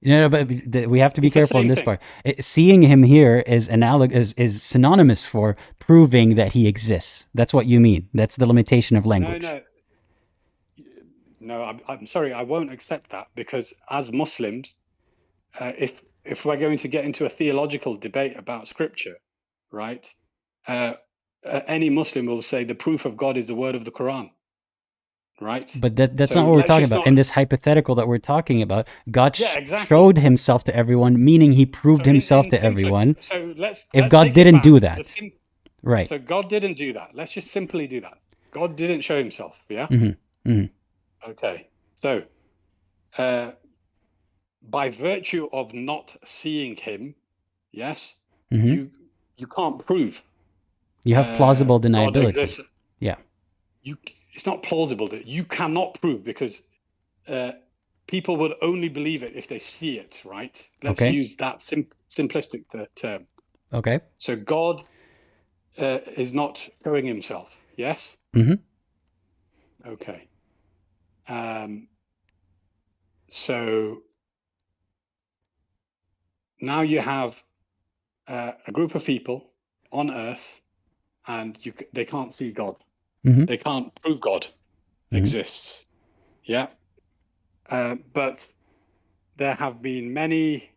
No, but we have to be it's the careful in same this thing. part. Seeing him here is is synonymous for proving that he exists. That's what you mean. That's the limitation of No, language. no, I'm sorry, I won't accept that, because as Muslims, if we're going to get into a theological debate about scripture, right? Any Muslim will say the proof of God is the word of the Quran, right? But that's So not what we're let's talking just about. not. In this hypothetical that we're talking about, God Yeah, exactly. showed himself to everyone, meaning he proved So himself in to simplicity, everyone. so let's If God take it didn't back do to that, right. so God didn't do that. Let's just simply do that. God didn't show himself. Yeah. Mm-hmm. Mm-hmm. Okay. So by virtue of not seeing him, yes, Mm-hmm. you can't prove You have plausible God deniability. exists. Yeah. It's not plausible that you cannot prove, because people will only believe it if they see it, right? Let's Okay. use that simplistic term. Okay. So God is not showing himself, yes? Mm-hmm. Okay. So now you have a group of people on earth, and they can't see God. Mm-hmm. They can't prove God exists. Yeah. But there have been many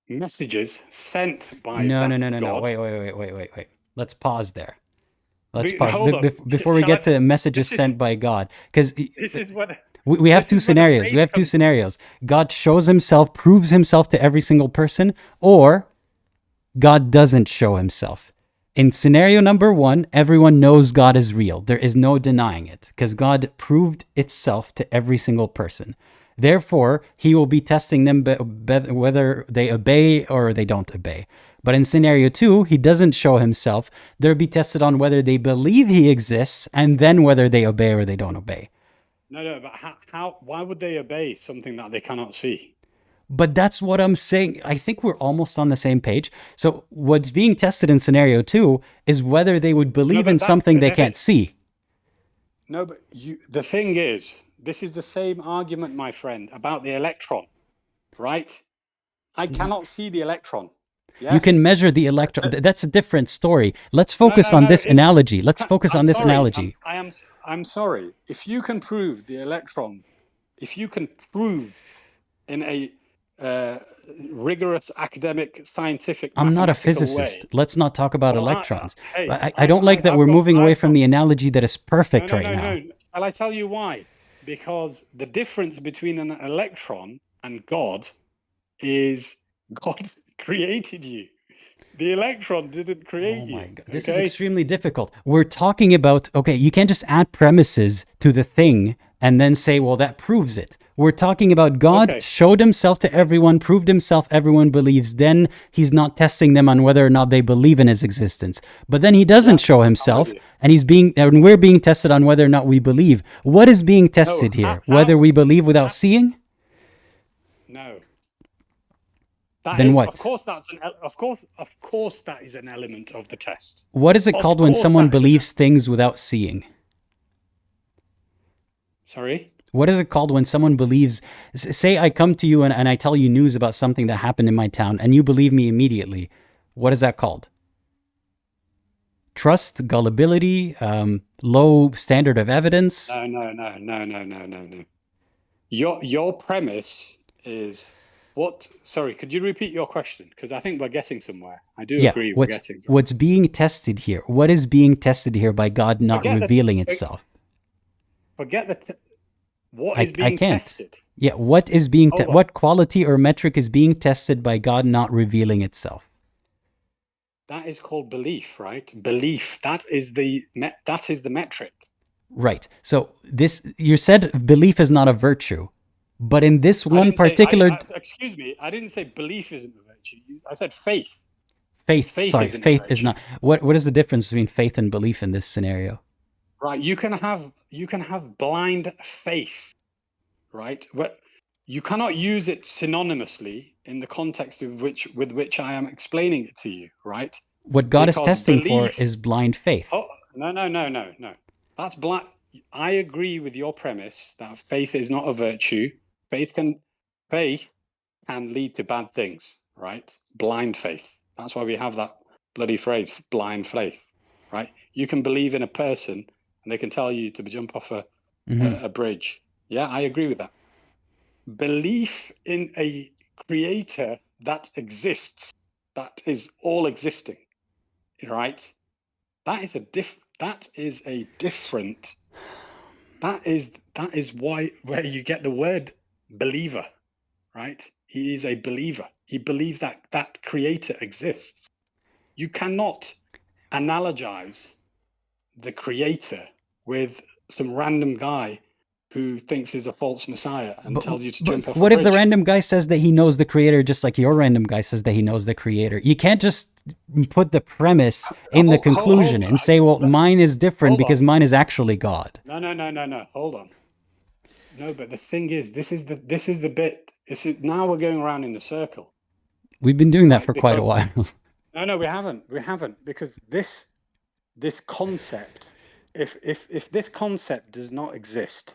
messages sent by No. God. Wait. Let's pause there. Let's pause Hold on. before we get to messages sent by God, because This is what we have two this is where the scenarios. We phrase have two comes from. scenarios. God shows himself, proves himself to every single person, or God doesn't show himself. In scenario number one, everyone knows God is real. There is no denying it, because God proved itself to every single person. Therefore, he will be testing them whether they obey or they don't obey. But in scenario two, he doesn't show himself. They'll be tested on whether they believe he exists and then whether they obey or they don't obey. No, but why would they obey something that they cannot see? But that's what I'm saying. I think we're almost on the same page. So what's being tested in scenario two is whether they would believe in something they can't see. No, but the thing is, this is the same argument, my friend, about the electron, right? I cannot see the electron. Yes? You can measure the electron. That's a different story. Let's focus on this analogy. Let's focus on this analogy. I'm sorry. If you can prove the electron, if you can prove in a rigorous academic, scientific, I'm not a mathematical physicist. way. Let's not talk about Well, electrons. hey, I don't like that we're moving away from the analogy that is perfect No. right now. Shall I tell you why? Because the difference between an electron and God is God created you. The electron didn't create you. Oh my God. This is extremely difficult. We're talking about, okay, you can't just add premises to the thing and then say, well, that proves it. We're talking about God Okay. showed himself to everyone, proved himself, everyone believes. Then he's not testing them on whether or not they believe in his existence. But then he doesn't show himself, you. and we're being tested on whether or not we believe. What is being tested here? Whether we believe without seeing? No. That Then is, what? Of course, of course, that is an element of the test. What is it Of called when course someone that is believes things without seeing? Sorry? What is it called when someone believes, say I come to you and I tell you news about something that happened in my town and you believe me immediately. What is that called? Trust, gullibility, low standard of evidence? No. Your premise is what? Sorry, could you repeat your question? Because I think we're getting somewhere. I do agree we're getting somewhere. What's being tested here? What is being tested here by God not revealing itself? Forget what is being I can't. tested? Yeah, what is being what quality or metric is being tested by God not revealing itself? That is called belief, right? Belief. That is the metric. Right. So you said belief is not a virtue, but in this one particular. Excuse me. I didn't say belief isn't a virtue. I said faith. Faith is not. What is the difference between faith and belief in this scenario? Right. You can have blind faith, right? But you cannot use it synonymously in the context with which I am explaining it to you, right? What God is testing for is blind faith. Oh, no. That's blind. I agree with your premise that faith is not a virtue. Faith can lead to bad things, right? Blind faith. That's why we have that bloody phrase, blind faith, right? You can believe in a person and they can tell you to jump off a bridge. Yeah, I agree with that. Belief in a creator that exists, that is all existing, right? That is where you get the word believer, right? He is a believer. He believes that creator exists. You cannot analogize the creator with some random guy who thinks he's a false messiah and tells you to jump off a bridge. What if the random guy says that he knows the creator just like your random guy says that he knows the creator? You can't just put the premise in the conclusion and say, well, mine is different because mine is actually God. No. Hold on. No, but the thing is, this is the bit. Now we're going around in a circle. We've been doing that for quite a while. No, we haven't. Because this concept, if this concept does not exist,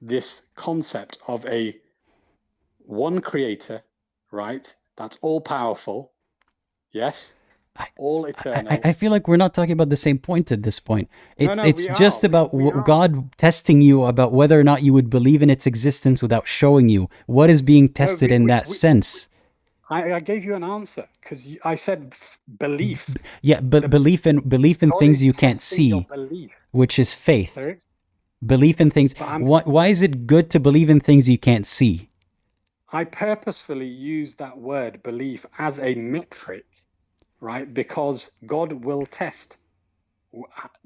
this concept of a one creator, right? That's all powerful. Yes. All eternal. I feel like we're not talking about the same point at this point. It's just about God testing you about whether or not you would believe in its existence without showing you. What is being tested in that sense? I gave you an answer because I said belief. Yeah, but belief in things you can't see, which is faith. Sorry? Belief in things. Why is it good to believe in things you can't see? I purposefully use that word belief as a metric, right? Because God will test.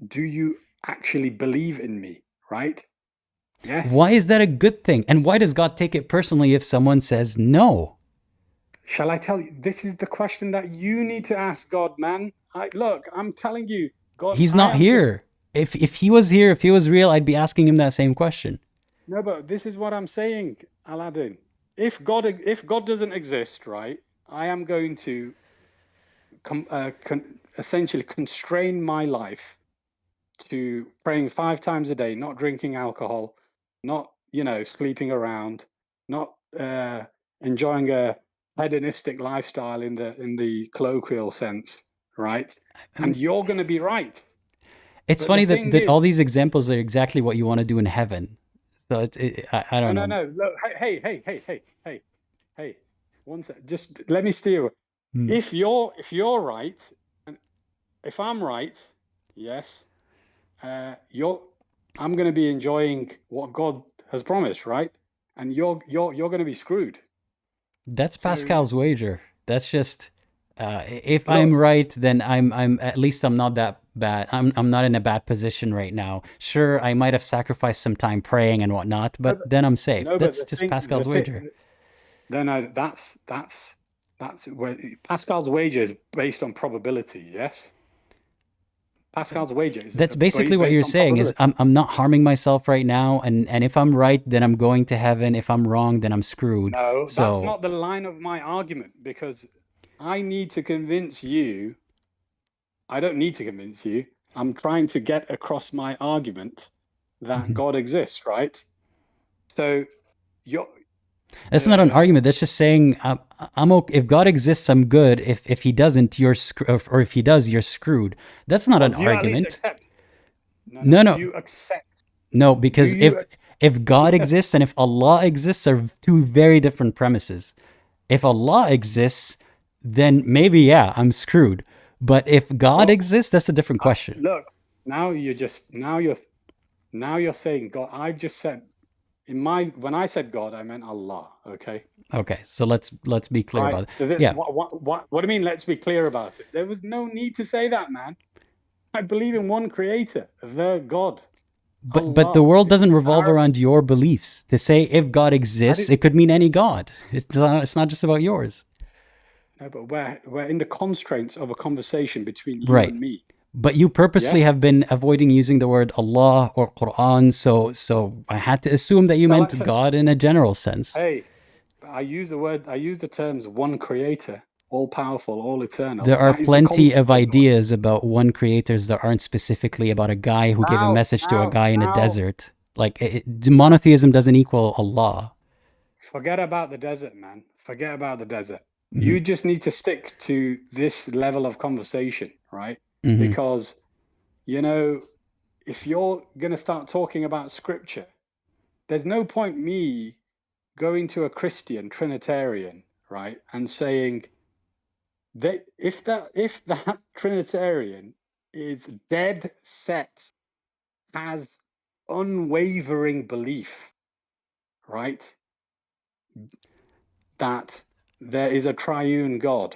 Do you actually believe in me, right? Yes. Why is that a good thing? And why does God take it personally if someone says no? Shall I tell you? This is the question that you need to ask God, man. Look, I'm telling you, God. He's not here. If he was here, if he was real, I'd be asking him that same question. No, but this is what I'm saying, Aladdin. If God doesn't exist, right, I am going to essentially constrain my life to praying 5 times a day, not drinking alcohol, not sleeping around, not enjoying a hedonistic lifestyle in the colloquial sense, right? And you're going to be right. It's funny that all these examples are exactly what you want to do in heaven. So I don't know. No. Look, hey. One sec. Just let me steer. If you're right, and if I'm right, yes, I'm going to be enjoying what God has promised, right? And you're going to be screwed. That's Pascal's wager. That's just If Look, I'm right, then I'm at least I'm not that bad. I'm not in a bad position right now. Sure, I might have sacrificed some time praying and whatnot, no, but then I'm safe. no, but That's just Pascal's wager. no, that's where Pascal's wager is based on probability. Yes, Pascal's wager is That's basically what based you're on saying is probability. I'm not harming myself right now, and if I'm right, then I'm going to heaven. If I'm wrong, then I'm screwed. No, that's So not the line of my argument, because I need to convince you. I don't need to convince you. I'm trying to get across my argument that Mhm. God exists, right? So you're That's not an argument. That's just saying I'm okay. If God exists, I'm good. If he doesn't, or if he does, you're screwed. That's not well, an do you at least argument. accept? No, Do no, you accept? no. Do Because you? if God exists and if Allah exists are two very different premises. If Allah exists, then maybe yeah, I'm screwed. But if God Well, exists, that's a different question. look, now you're saying God. I've just said when I said God, I meant Allah. Okay. Okay, so let's be clear Right. about it. So Yeah, what do you mean? Let's be clear about it. There was no need to say that, man. I believe in one creator, the God. but the Allah. world doesn't It's revolve Arabic. around your beliefs. To say if God I exists, didn't. it could mean any God. It's not just about yours. No, but we're in the constraints of a conversation between you Right. and me. But you purposely Yes. have been avoiding using the word Allah or Quran, so I had to assume that you Shall meant God in a general sense. Hey, I use the terms one creator, all powerful, all eternal. There are That is the plenty of concept of God. ideas about one creators that aren't specifically about a guy who gave a message to a guy in a desert. Like monotheism doesn't equal Allah. Forget about the desert, man. Forget about the desert. Mhm. You just need to stick to this level of conversation, right? Mhm. Because, if you're going to start talking about scripture, there's no point me going to a Christian Trinitarian, right, and saying that if that Trinitarian is dead set, has unwavering belief, right, that there is a triune God,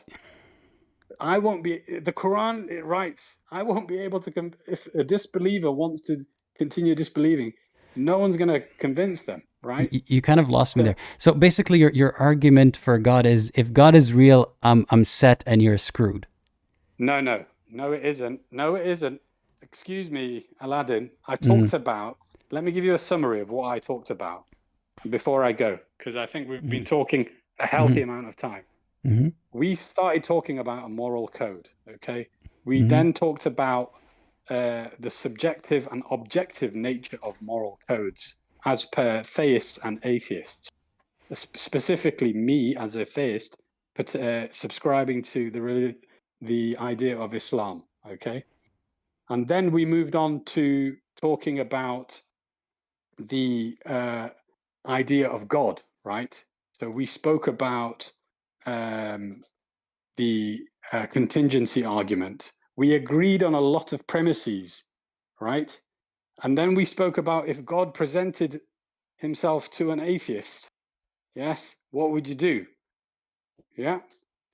I won't be. The Quran it writes, I won't be able to. If a disbeliever wants to continue disbelieving, no one's going to convince them, right? You kind of lost me So there. So basically, your argument for God is if God is real, I'm set and you're screwed. no, it isn't. No, it isn't. Excuse me, Aladdin. I Mm-hmm. talked about. Let me give you a summary of what I talked about before I go, because I think we've been talking a healthy amount of time. Mm-hmm. We started talking about a moral code, okay? We Mhm. then talked about the subjective and objective nature of moral codes as per theists and atheists. Specifically, me as a theist, but subscribing to the idea of Islam, okay? And then we moved on to talking about the idea of God, right? So we spoke about the contingency argument. We agreed on a lot of premises, right? And then we spoke about if God presented himself to an atheist, yes, what would you do? Yeah.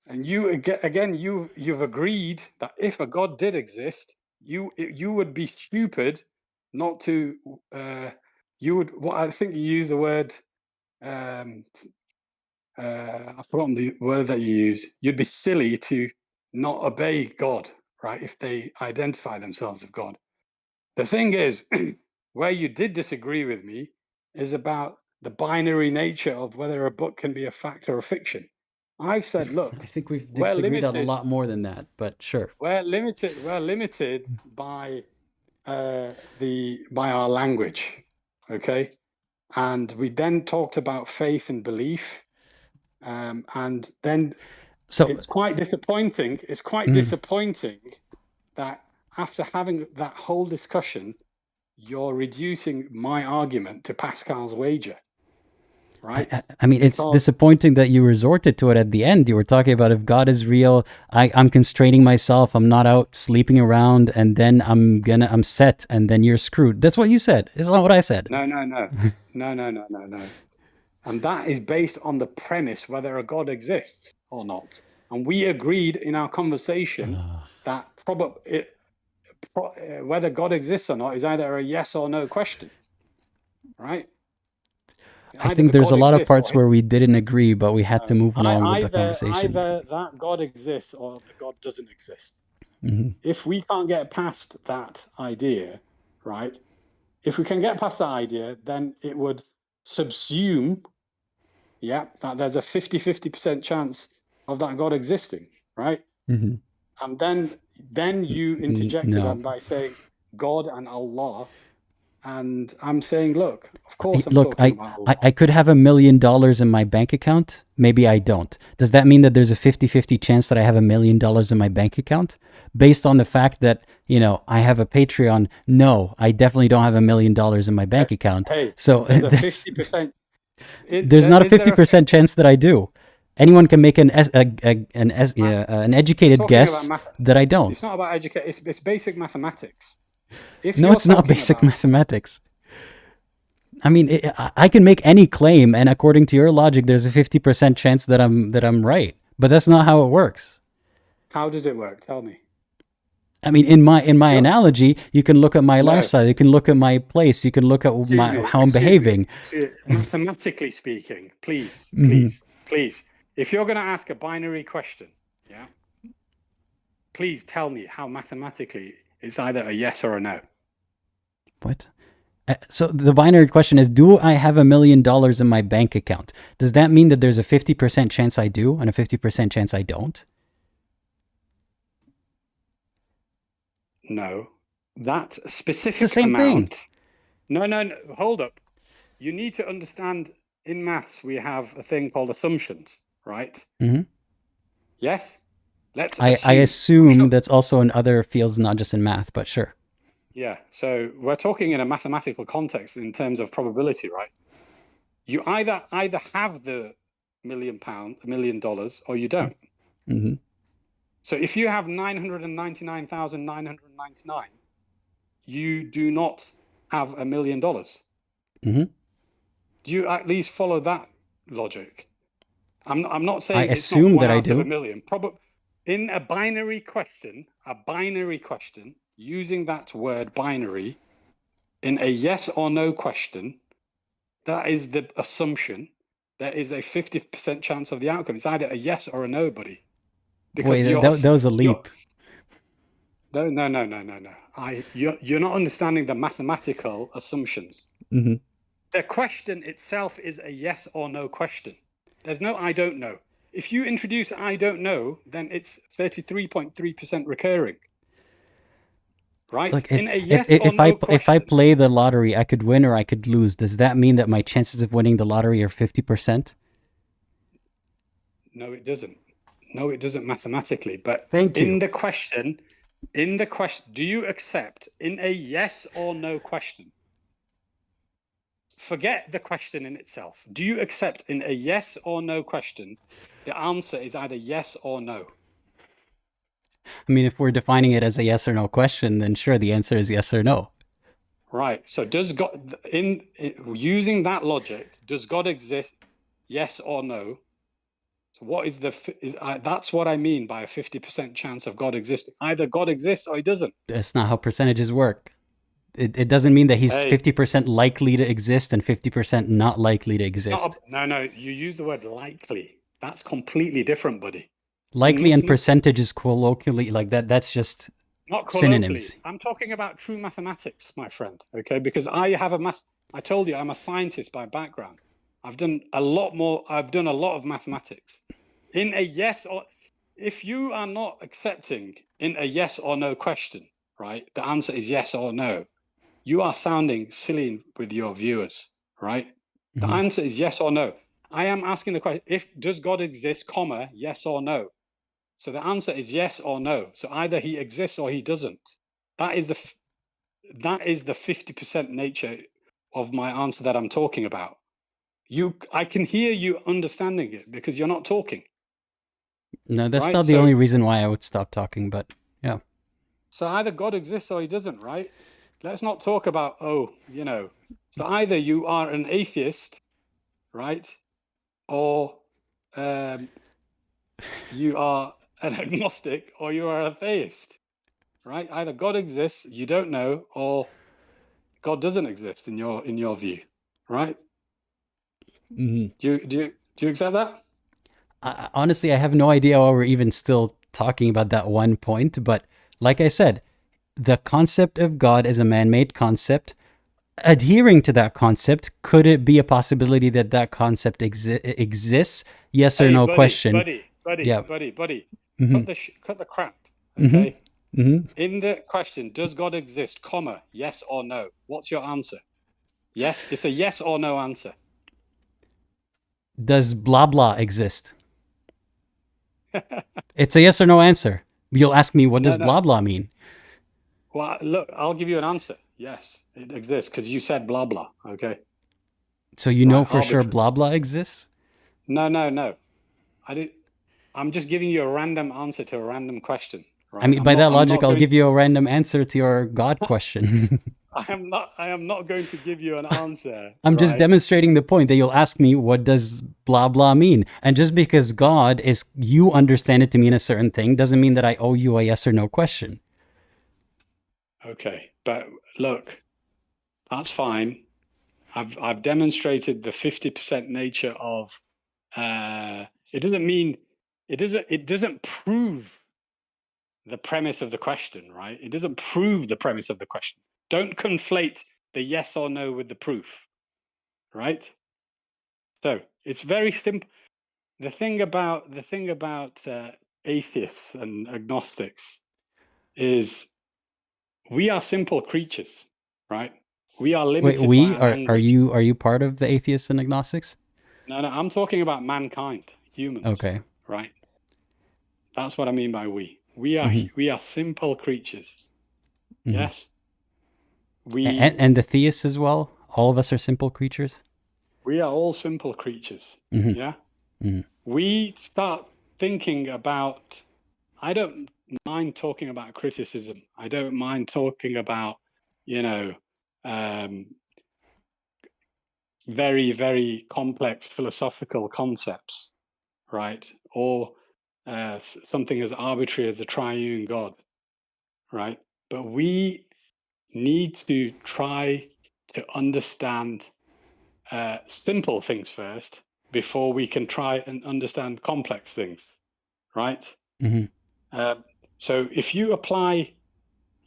And you again, you've agreed that if a God did exist, you would be stupid not to. You would. What I think you use the word. I've forgotten the word that you use. You'd be silly to not obey God, right? If they identify themselves as God. The thing is, where you did disagree with me is about the binary nature of whether a book can be a fact or a fiction. I've said, look, I think we've we're disagreed on a limited. lot more than that, but sure. We're limited by by our language, okay? And we then talked about faith and belief, and then So it's quite disappointing. It's quite Mm. disappointing that after having that whole discussion, you're reducing my argument to Pascal's wager, right? I mean, it's disappointing that you resorted to it at the end. You were talking about if God is real, I'm constraining myself. I'm not out sleeping around, and then I'm set, and then you're screwed. That's what you said. It's not what I said. No. And that is based on the premise whether a God exists or not. And we agreed in our conversation that whether God exists or not is either a yes or no question, right? I think there's a lot of parts where we didn't agree, but we had to move along with the conversation. Either that God exists or that God doesn't exist. If we can't get past that idea, right? If we can get past that idea, then it would subsume, that there's a 50% chance of that God existing, right? And then you interjected by saying God and Allah. And I'm saying, look, of course I'm talking about Allah. I could have $1 million in my bank account. Maybe I don't. Does that mean that there's a 50-50 chance that I have $1 million in my bank account? Based on the fact that, I have a Patreon, no, I definitely don't have $1 million in my bank account. Hey, so there's a 50%. There's not a 50% chance that I do. Anyone can make an educated guess that I don't. It's not about education. It's basic mathematics. No, it's not basic mathematics. I mean, I can make any claim, and according to your logic, there's a 50% chance that I'm right. But that's not how it works. How does it work? Tell me. I mean, in my analogy, you can look at my lifestyle, you can look at my place, you can look at how I'm behaving. Mathematically speaking, please, if you're going to ask a binary question, please tell me how mathematically it's either a yes or a no. What? So the binary question is, do I have $1 million in my bank account? Does that mean that there's a 50% chance I do and a 50% chance I don't? No. That specific it's the same amount. Thing. No. Hold up. You need to understand, in maths, we have a thing called assumptions, right? Yes? I assume that's also in other fields, not just in math, but sure. Yeah, so we're talking in a mathematical context in terms of probability, right? You either have the $1 million, or you don't. So if you have 999,999, you do not have $1 million. Do you at least follow that logic? I'm not saying I it's assume not one that I out do. of $1 million. In a binary question, using that word binary in a yes or no question, that is the assumption. There is a 50% chance of the outcome. It's either a yes or a no, buddy. Wait, that was a leap. No. You're not understanding the mathematical assumptions. The question itself is a yes or no question. There's no I don't know. If you introduce I don't know, then it's 33.3% recurring. Right? Look, in a yes or no question. If I play the lottery, I could win or I could lose. Does that mean that my chances of winning the lottery are 50%? No, it doesn't. No, it doesn't mathematically. But Thank you. In the question, do you accept in a yes or no question? Forget the question in itself. Do you accept in a yes or no question, the answer is either yes or no? I mean, if we're defining it as a yes or no question, then sure, the answer is yes or no. Right. So does God, using that logic, does God exist? Yes or no? So what is that's what I mean by a 50% chance of God existing. Either God exists or he doesn't. That's not how percentages work. It doesn't mean that he's 50% likely to exist and 50% not likely to exist. No, you use the word likely. That's completely different, buddy. Likely and percentage is colloquially like that. That's just not synonyms. I'm talking about true mathematics, my friend. Okay, because I told you I'm a scientist by background. I've done a lot of mathematics. In a yes or if you are not accepting in a yes or no question, right? The answer is yes or no. You are sounding silly with your viewers, right? The answer is yes or no. I am asking the question, does God exist, comma, yes or no? So the answer is yes or no. So either he exists or he doesn't. That is the 50% nature of my answer that I'm talking about. I can hear you understanding it because you're not talking. No, that's not the only reason why I would stop talking, but yeah. So either God exists or he doesn't, right? Let's not talk about, so either you are an atheist, right? Or you are an agnostic or you are a theist, right? Either God exists, you don't know, or God doesn't exist in your view, right? Mhm. Do you accept that? Honestly, I have no idea why we're even still talking about that one point, but like I said, the concept of God is a man-made concept. Adhering to that concept, could it be a possibility that that concept exists? Yes or Hey, no buddy, question. buddy. Yeah. Cut Mm-hmm. cut the crap, Mm-hmm. okay? Mm-hmm. In the question, does God exist, comma, yes or no? What's your answer? Yes, it's a yes or no answer. Does blah blah exist? It's a yes or no answer. You'll ask me, what No, does blah blah mean? Well, look, I'll give you an answer. Yes, it exists because you said blah blah. Okay. So you know Right, for sure arbitrary. blah blah exists? No. I did. I'm just giving you a random answer to a random question. Right. I mean, by that logic, I'll give you a random answer to your God question. I am not going to give you an answer. I'm just right? demonstrating the point that you'll ask me, what does blah blah mean? And just because God is, you understand it to mean a certain thing, doesn't mean that I owe you a yes or no question. Okay, but look, that's fine. I've demonstrated the 50% nature of. It doesn't mean it doesn't prove the premise of the question, right? It doesn't prove the premise of the question. Don't conflate the yes or no with the proof, right? So it's very simple. The thing about atheists and agnostics is we are simple creatures, right? We are Wait, limited by our are language. you part of the atheists and agnostics? No, I'm talking about mankind, humans. Okay. Right? That's what I mean by we. We are simple creatures. Mm-hmm. Yes. And the theists as well. All of us are simple creatures. We are all simple creatures. Mm-hmm. Yeah. Mm-hmm. We start thinking about. I don't mind talking about criticism. I don't mind talking about, very, very complex philosophical concepts, right? Or something as arbitrary as a triune God, right? But we need to try to understand simple things first before we can try and understand complex things, right? Mm-hmm. So if you apply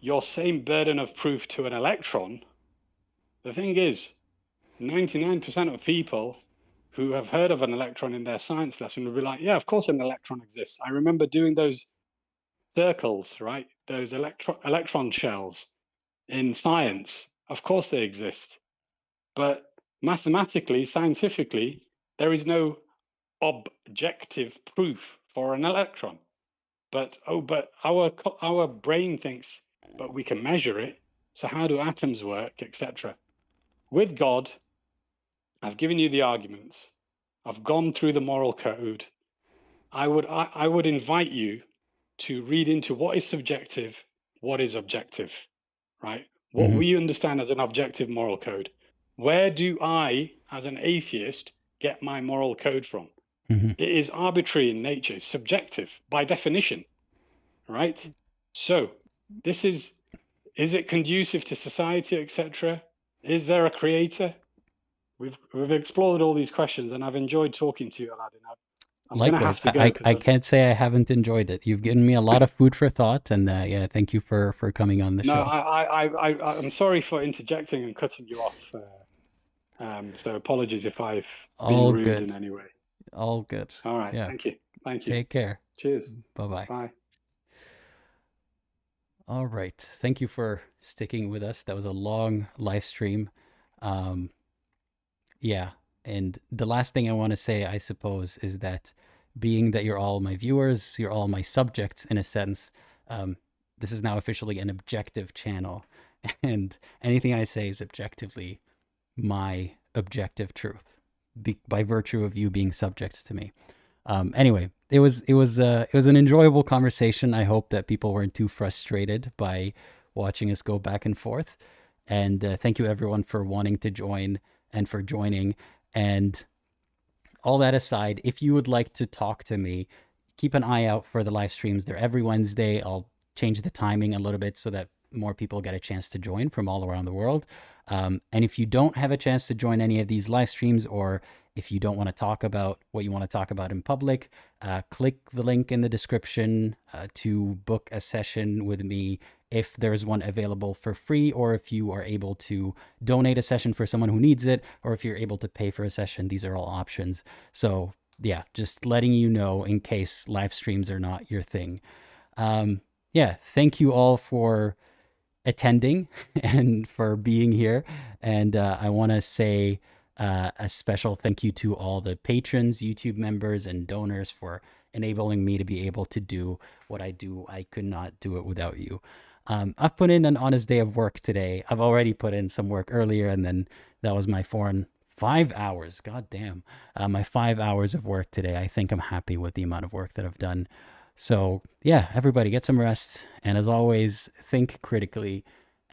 your same burden of proof to an electron, the thing is, 99% of people who have heard of an electron in their science lesson will be like, yeah, of course an electron exists. I remember doing those circles, right? Those electron shells in science. Of course they exist. But mathematically, scientifically, there is no objective proof for an electron. But our brain thinks, but we can measure it. So how do atoms work, etc.? With God, I've given you the arguments. I've gone through the moral code. I would invite you to read into what is subjective, what is objective, right? What we understand as an objective moral code. Where do I, as an atheist, get my moral code from? Mm-hmm. It is arbitrary in nature, it's subjective by definition, right? So this is it conducive to society, etc.? Is there a creator? We've explored all these questions, and I've enjoyed talking to you, Aladdin. I'm going to have Likewise, to go. I can't say I haven't enjoyed it. You've given me a lot of food for thought, and yeah, thank you for coming on the No, show. I'm sorry for interjecting and cutting you off. So apologies if I've been rude in any way. All good. All right. Yeah. Thank you. Take care. Cheers. Bye-bye. Bye. All right. Thank you for sticking with us. That was a long live stream. Yeah. And the last thing I want to say, I suppose, is that being that you're all my viewers, you're all my subjects in a sense, this is now officially an objective channel. And anything I say is objectively my objective truth by virtue of you being subjects to me. Anyway, it was an enjoyable conversation. I hope that people weren't too frustrated by watching us go back and forth. And thank you everyone for wanting to join and for joining. And all that aside, if you would like to talk to me, keep an eye out for the live streams. They're every Wednesday. I'll change the timing a little bit so that more people get a chance to join from all around the world. And if you don't have a chance to join any of these live streams, or if you don't want to talk about what you want to talk about in public, click the link in the description to book a session with me if there's one available for free, or if you are able to donate a session for someone who needs it, or if you're able to pay for a session. These are all options. So yeah, just letting you know in case live streams are not your thing. Yeah, thank you all for attending and for being here. And I want to say a special thank you to all the patrons, YouTube members, and donors for enabling me to be able to do what I do. I could not do it without you. I've put in an honest day of work today. I've already put in some work earlier, and then that was my 5 hours. God damn. My 5 hours of work today. I think I'm happy with the amount of work that I've done. So yeah, everybody get some rest. And as always, think critically,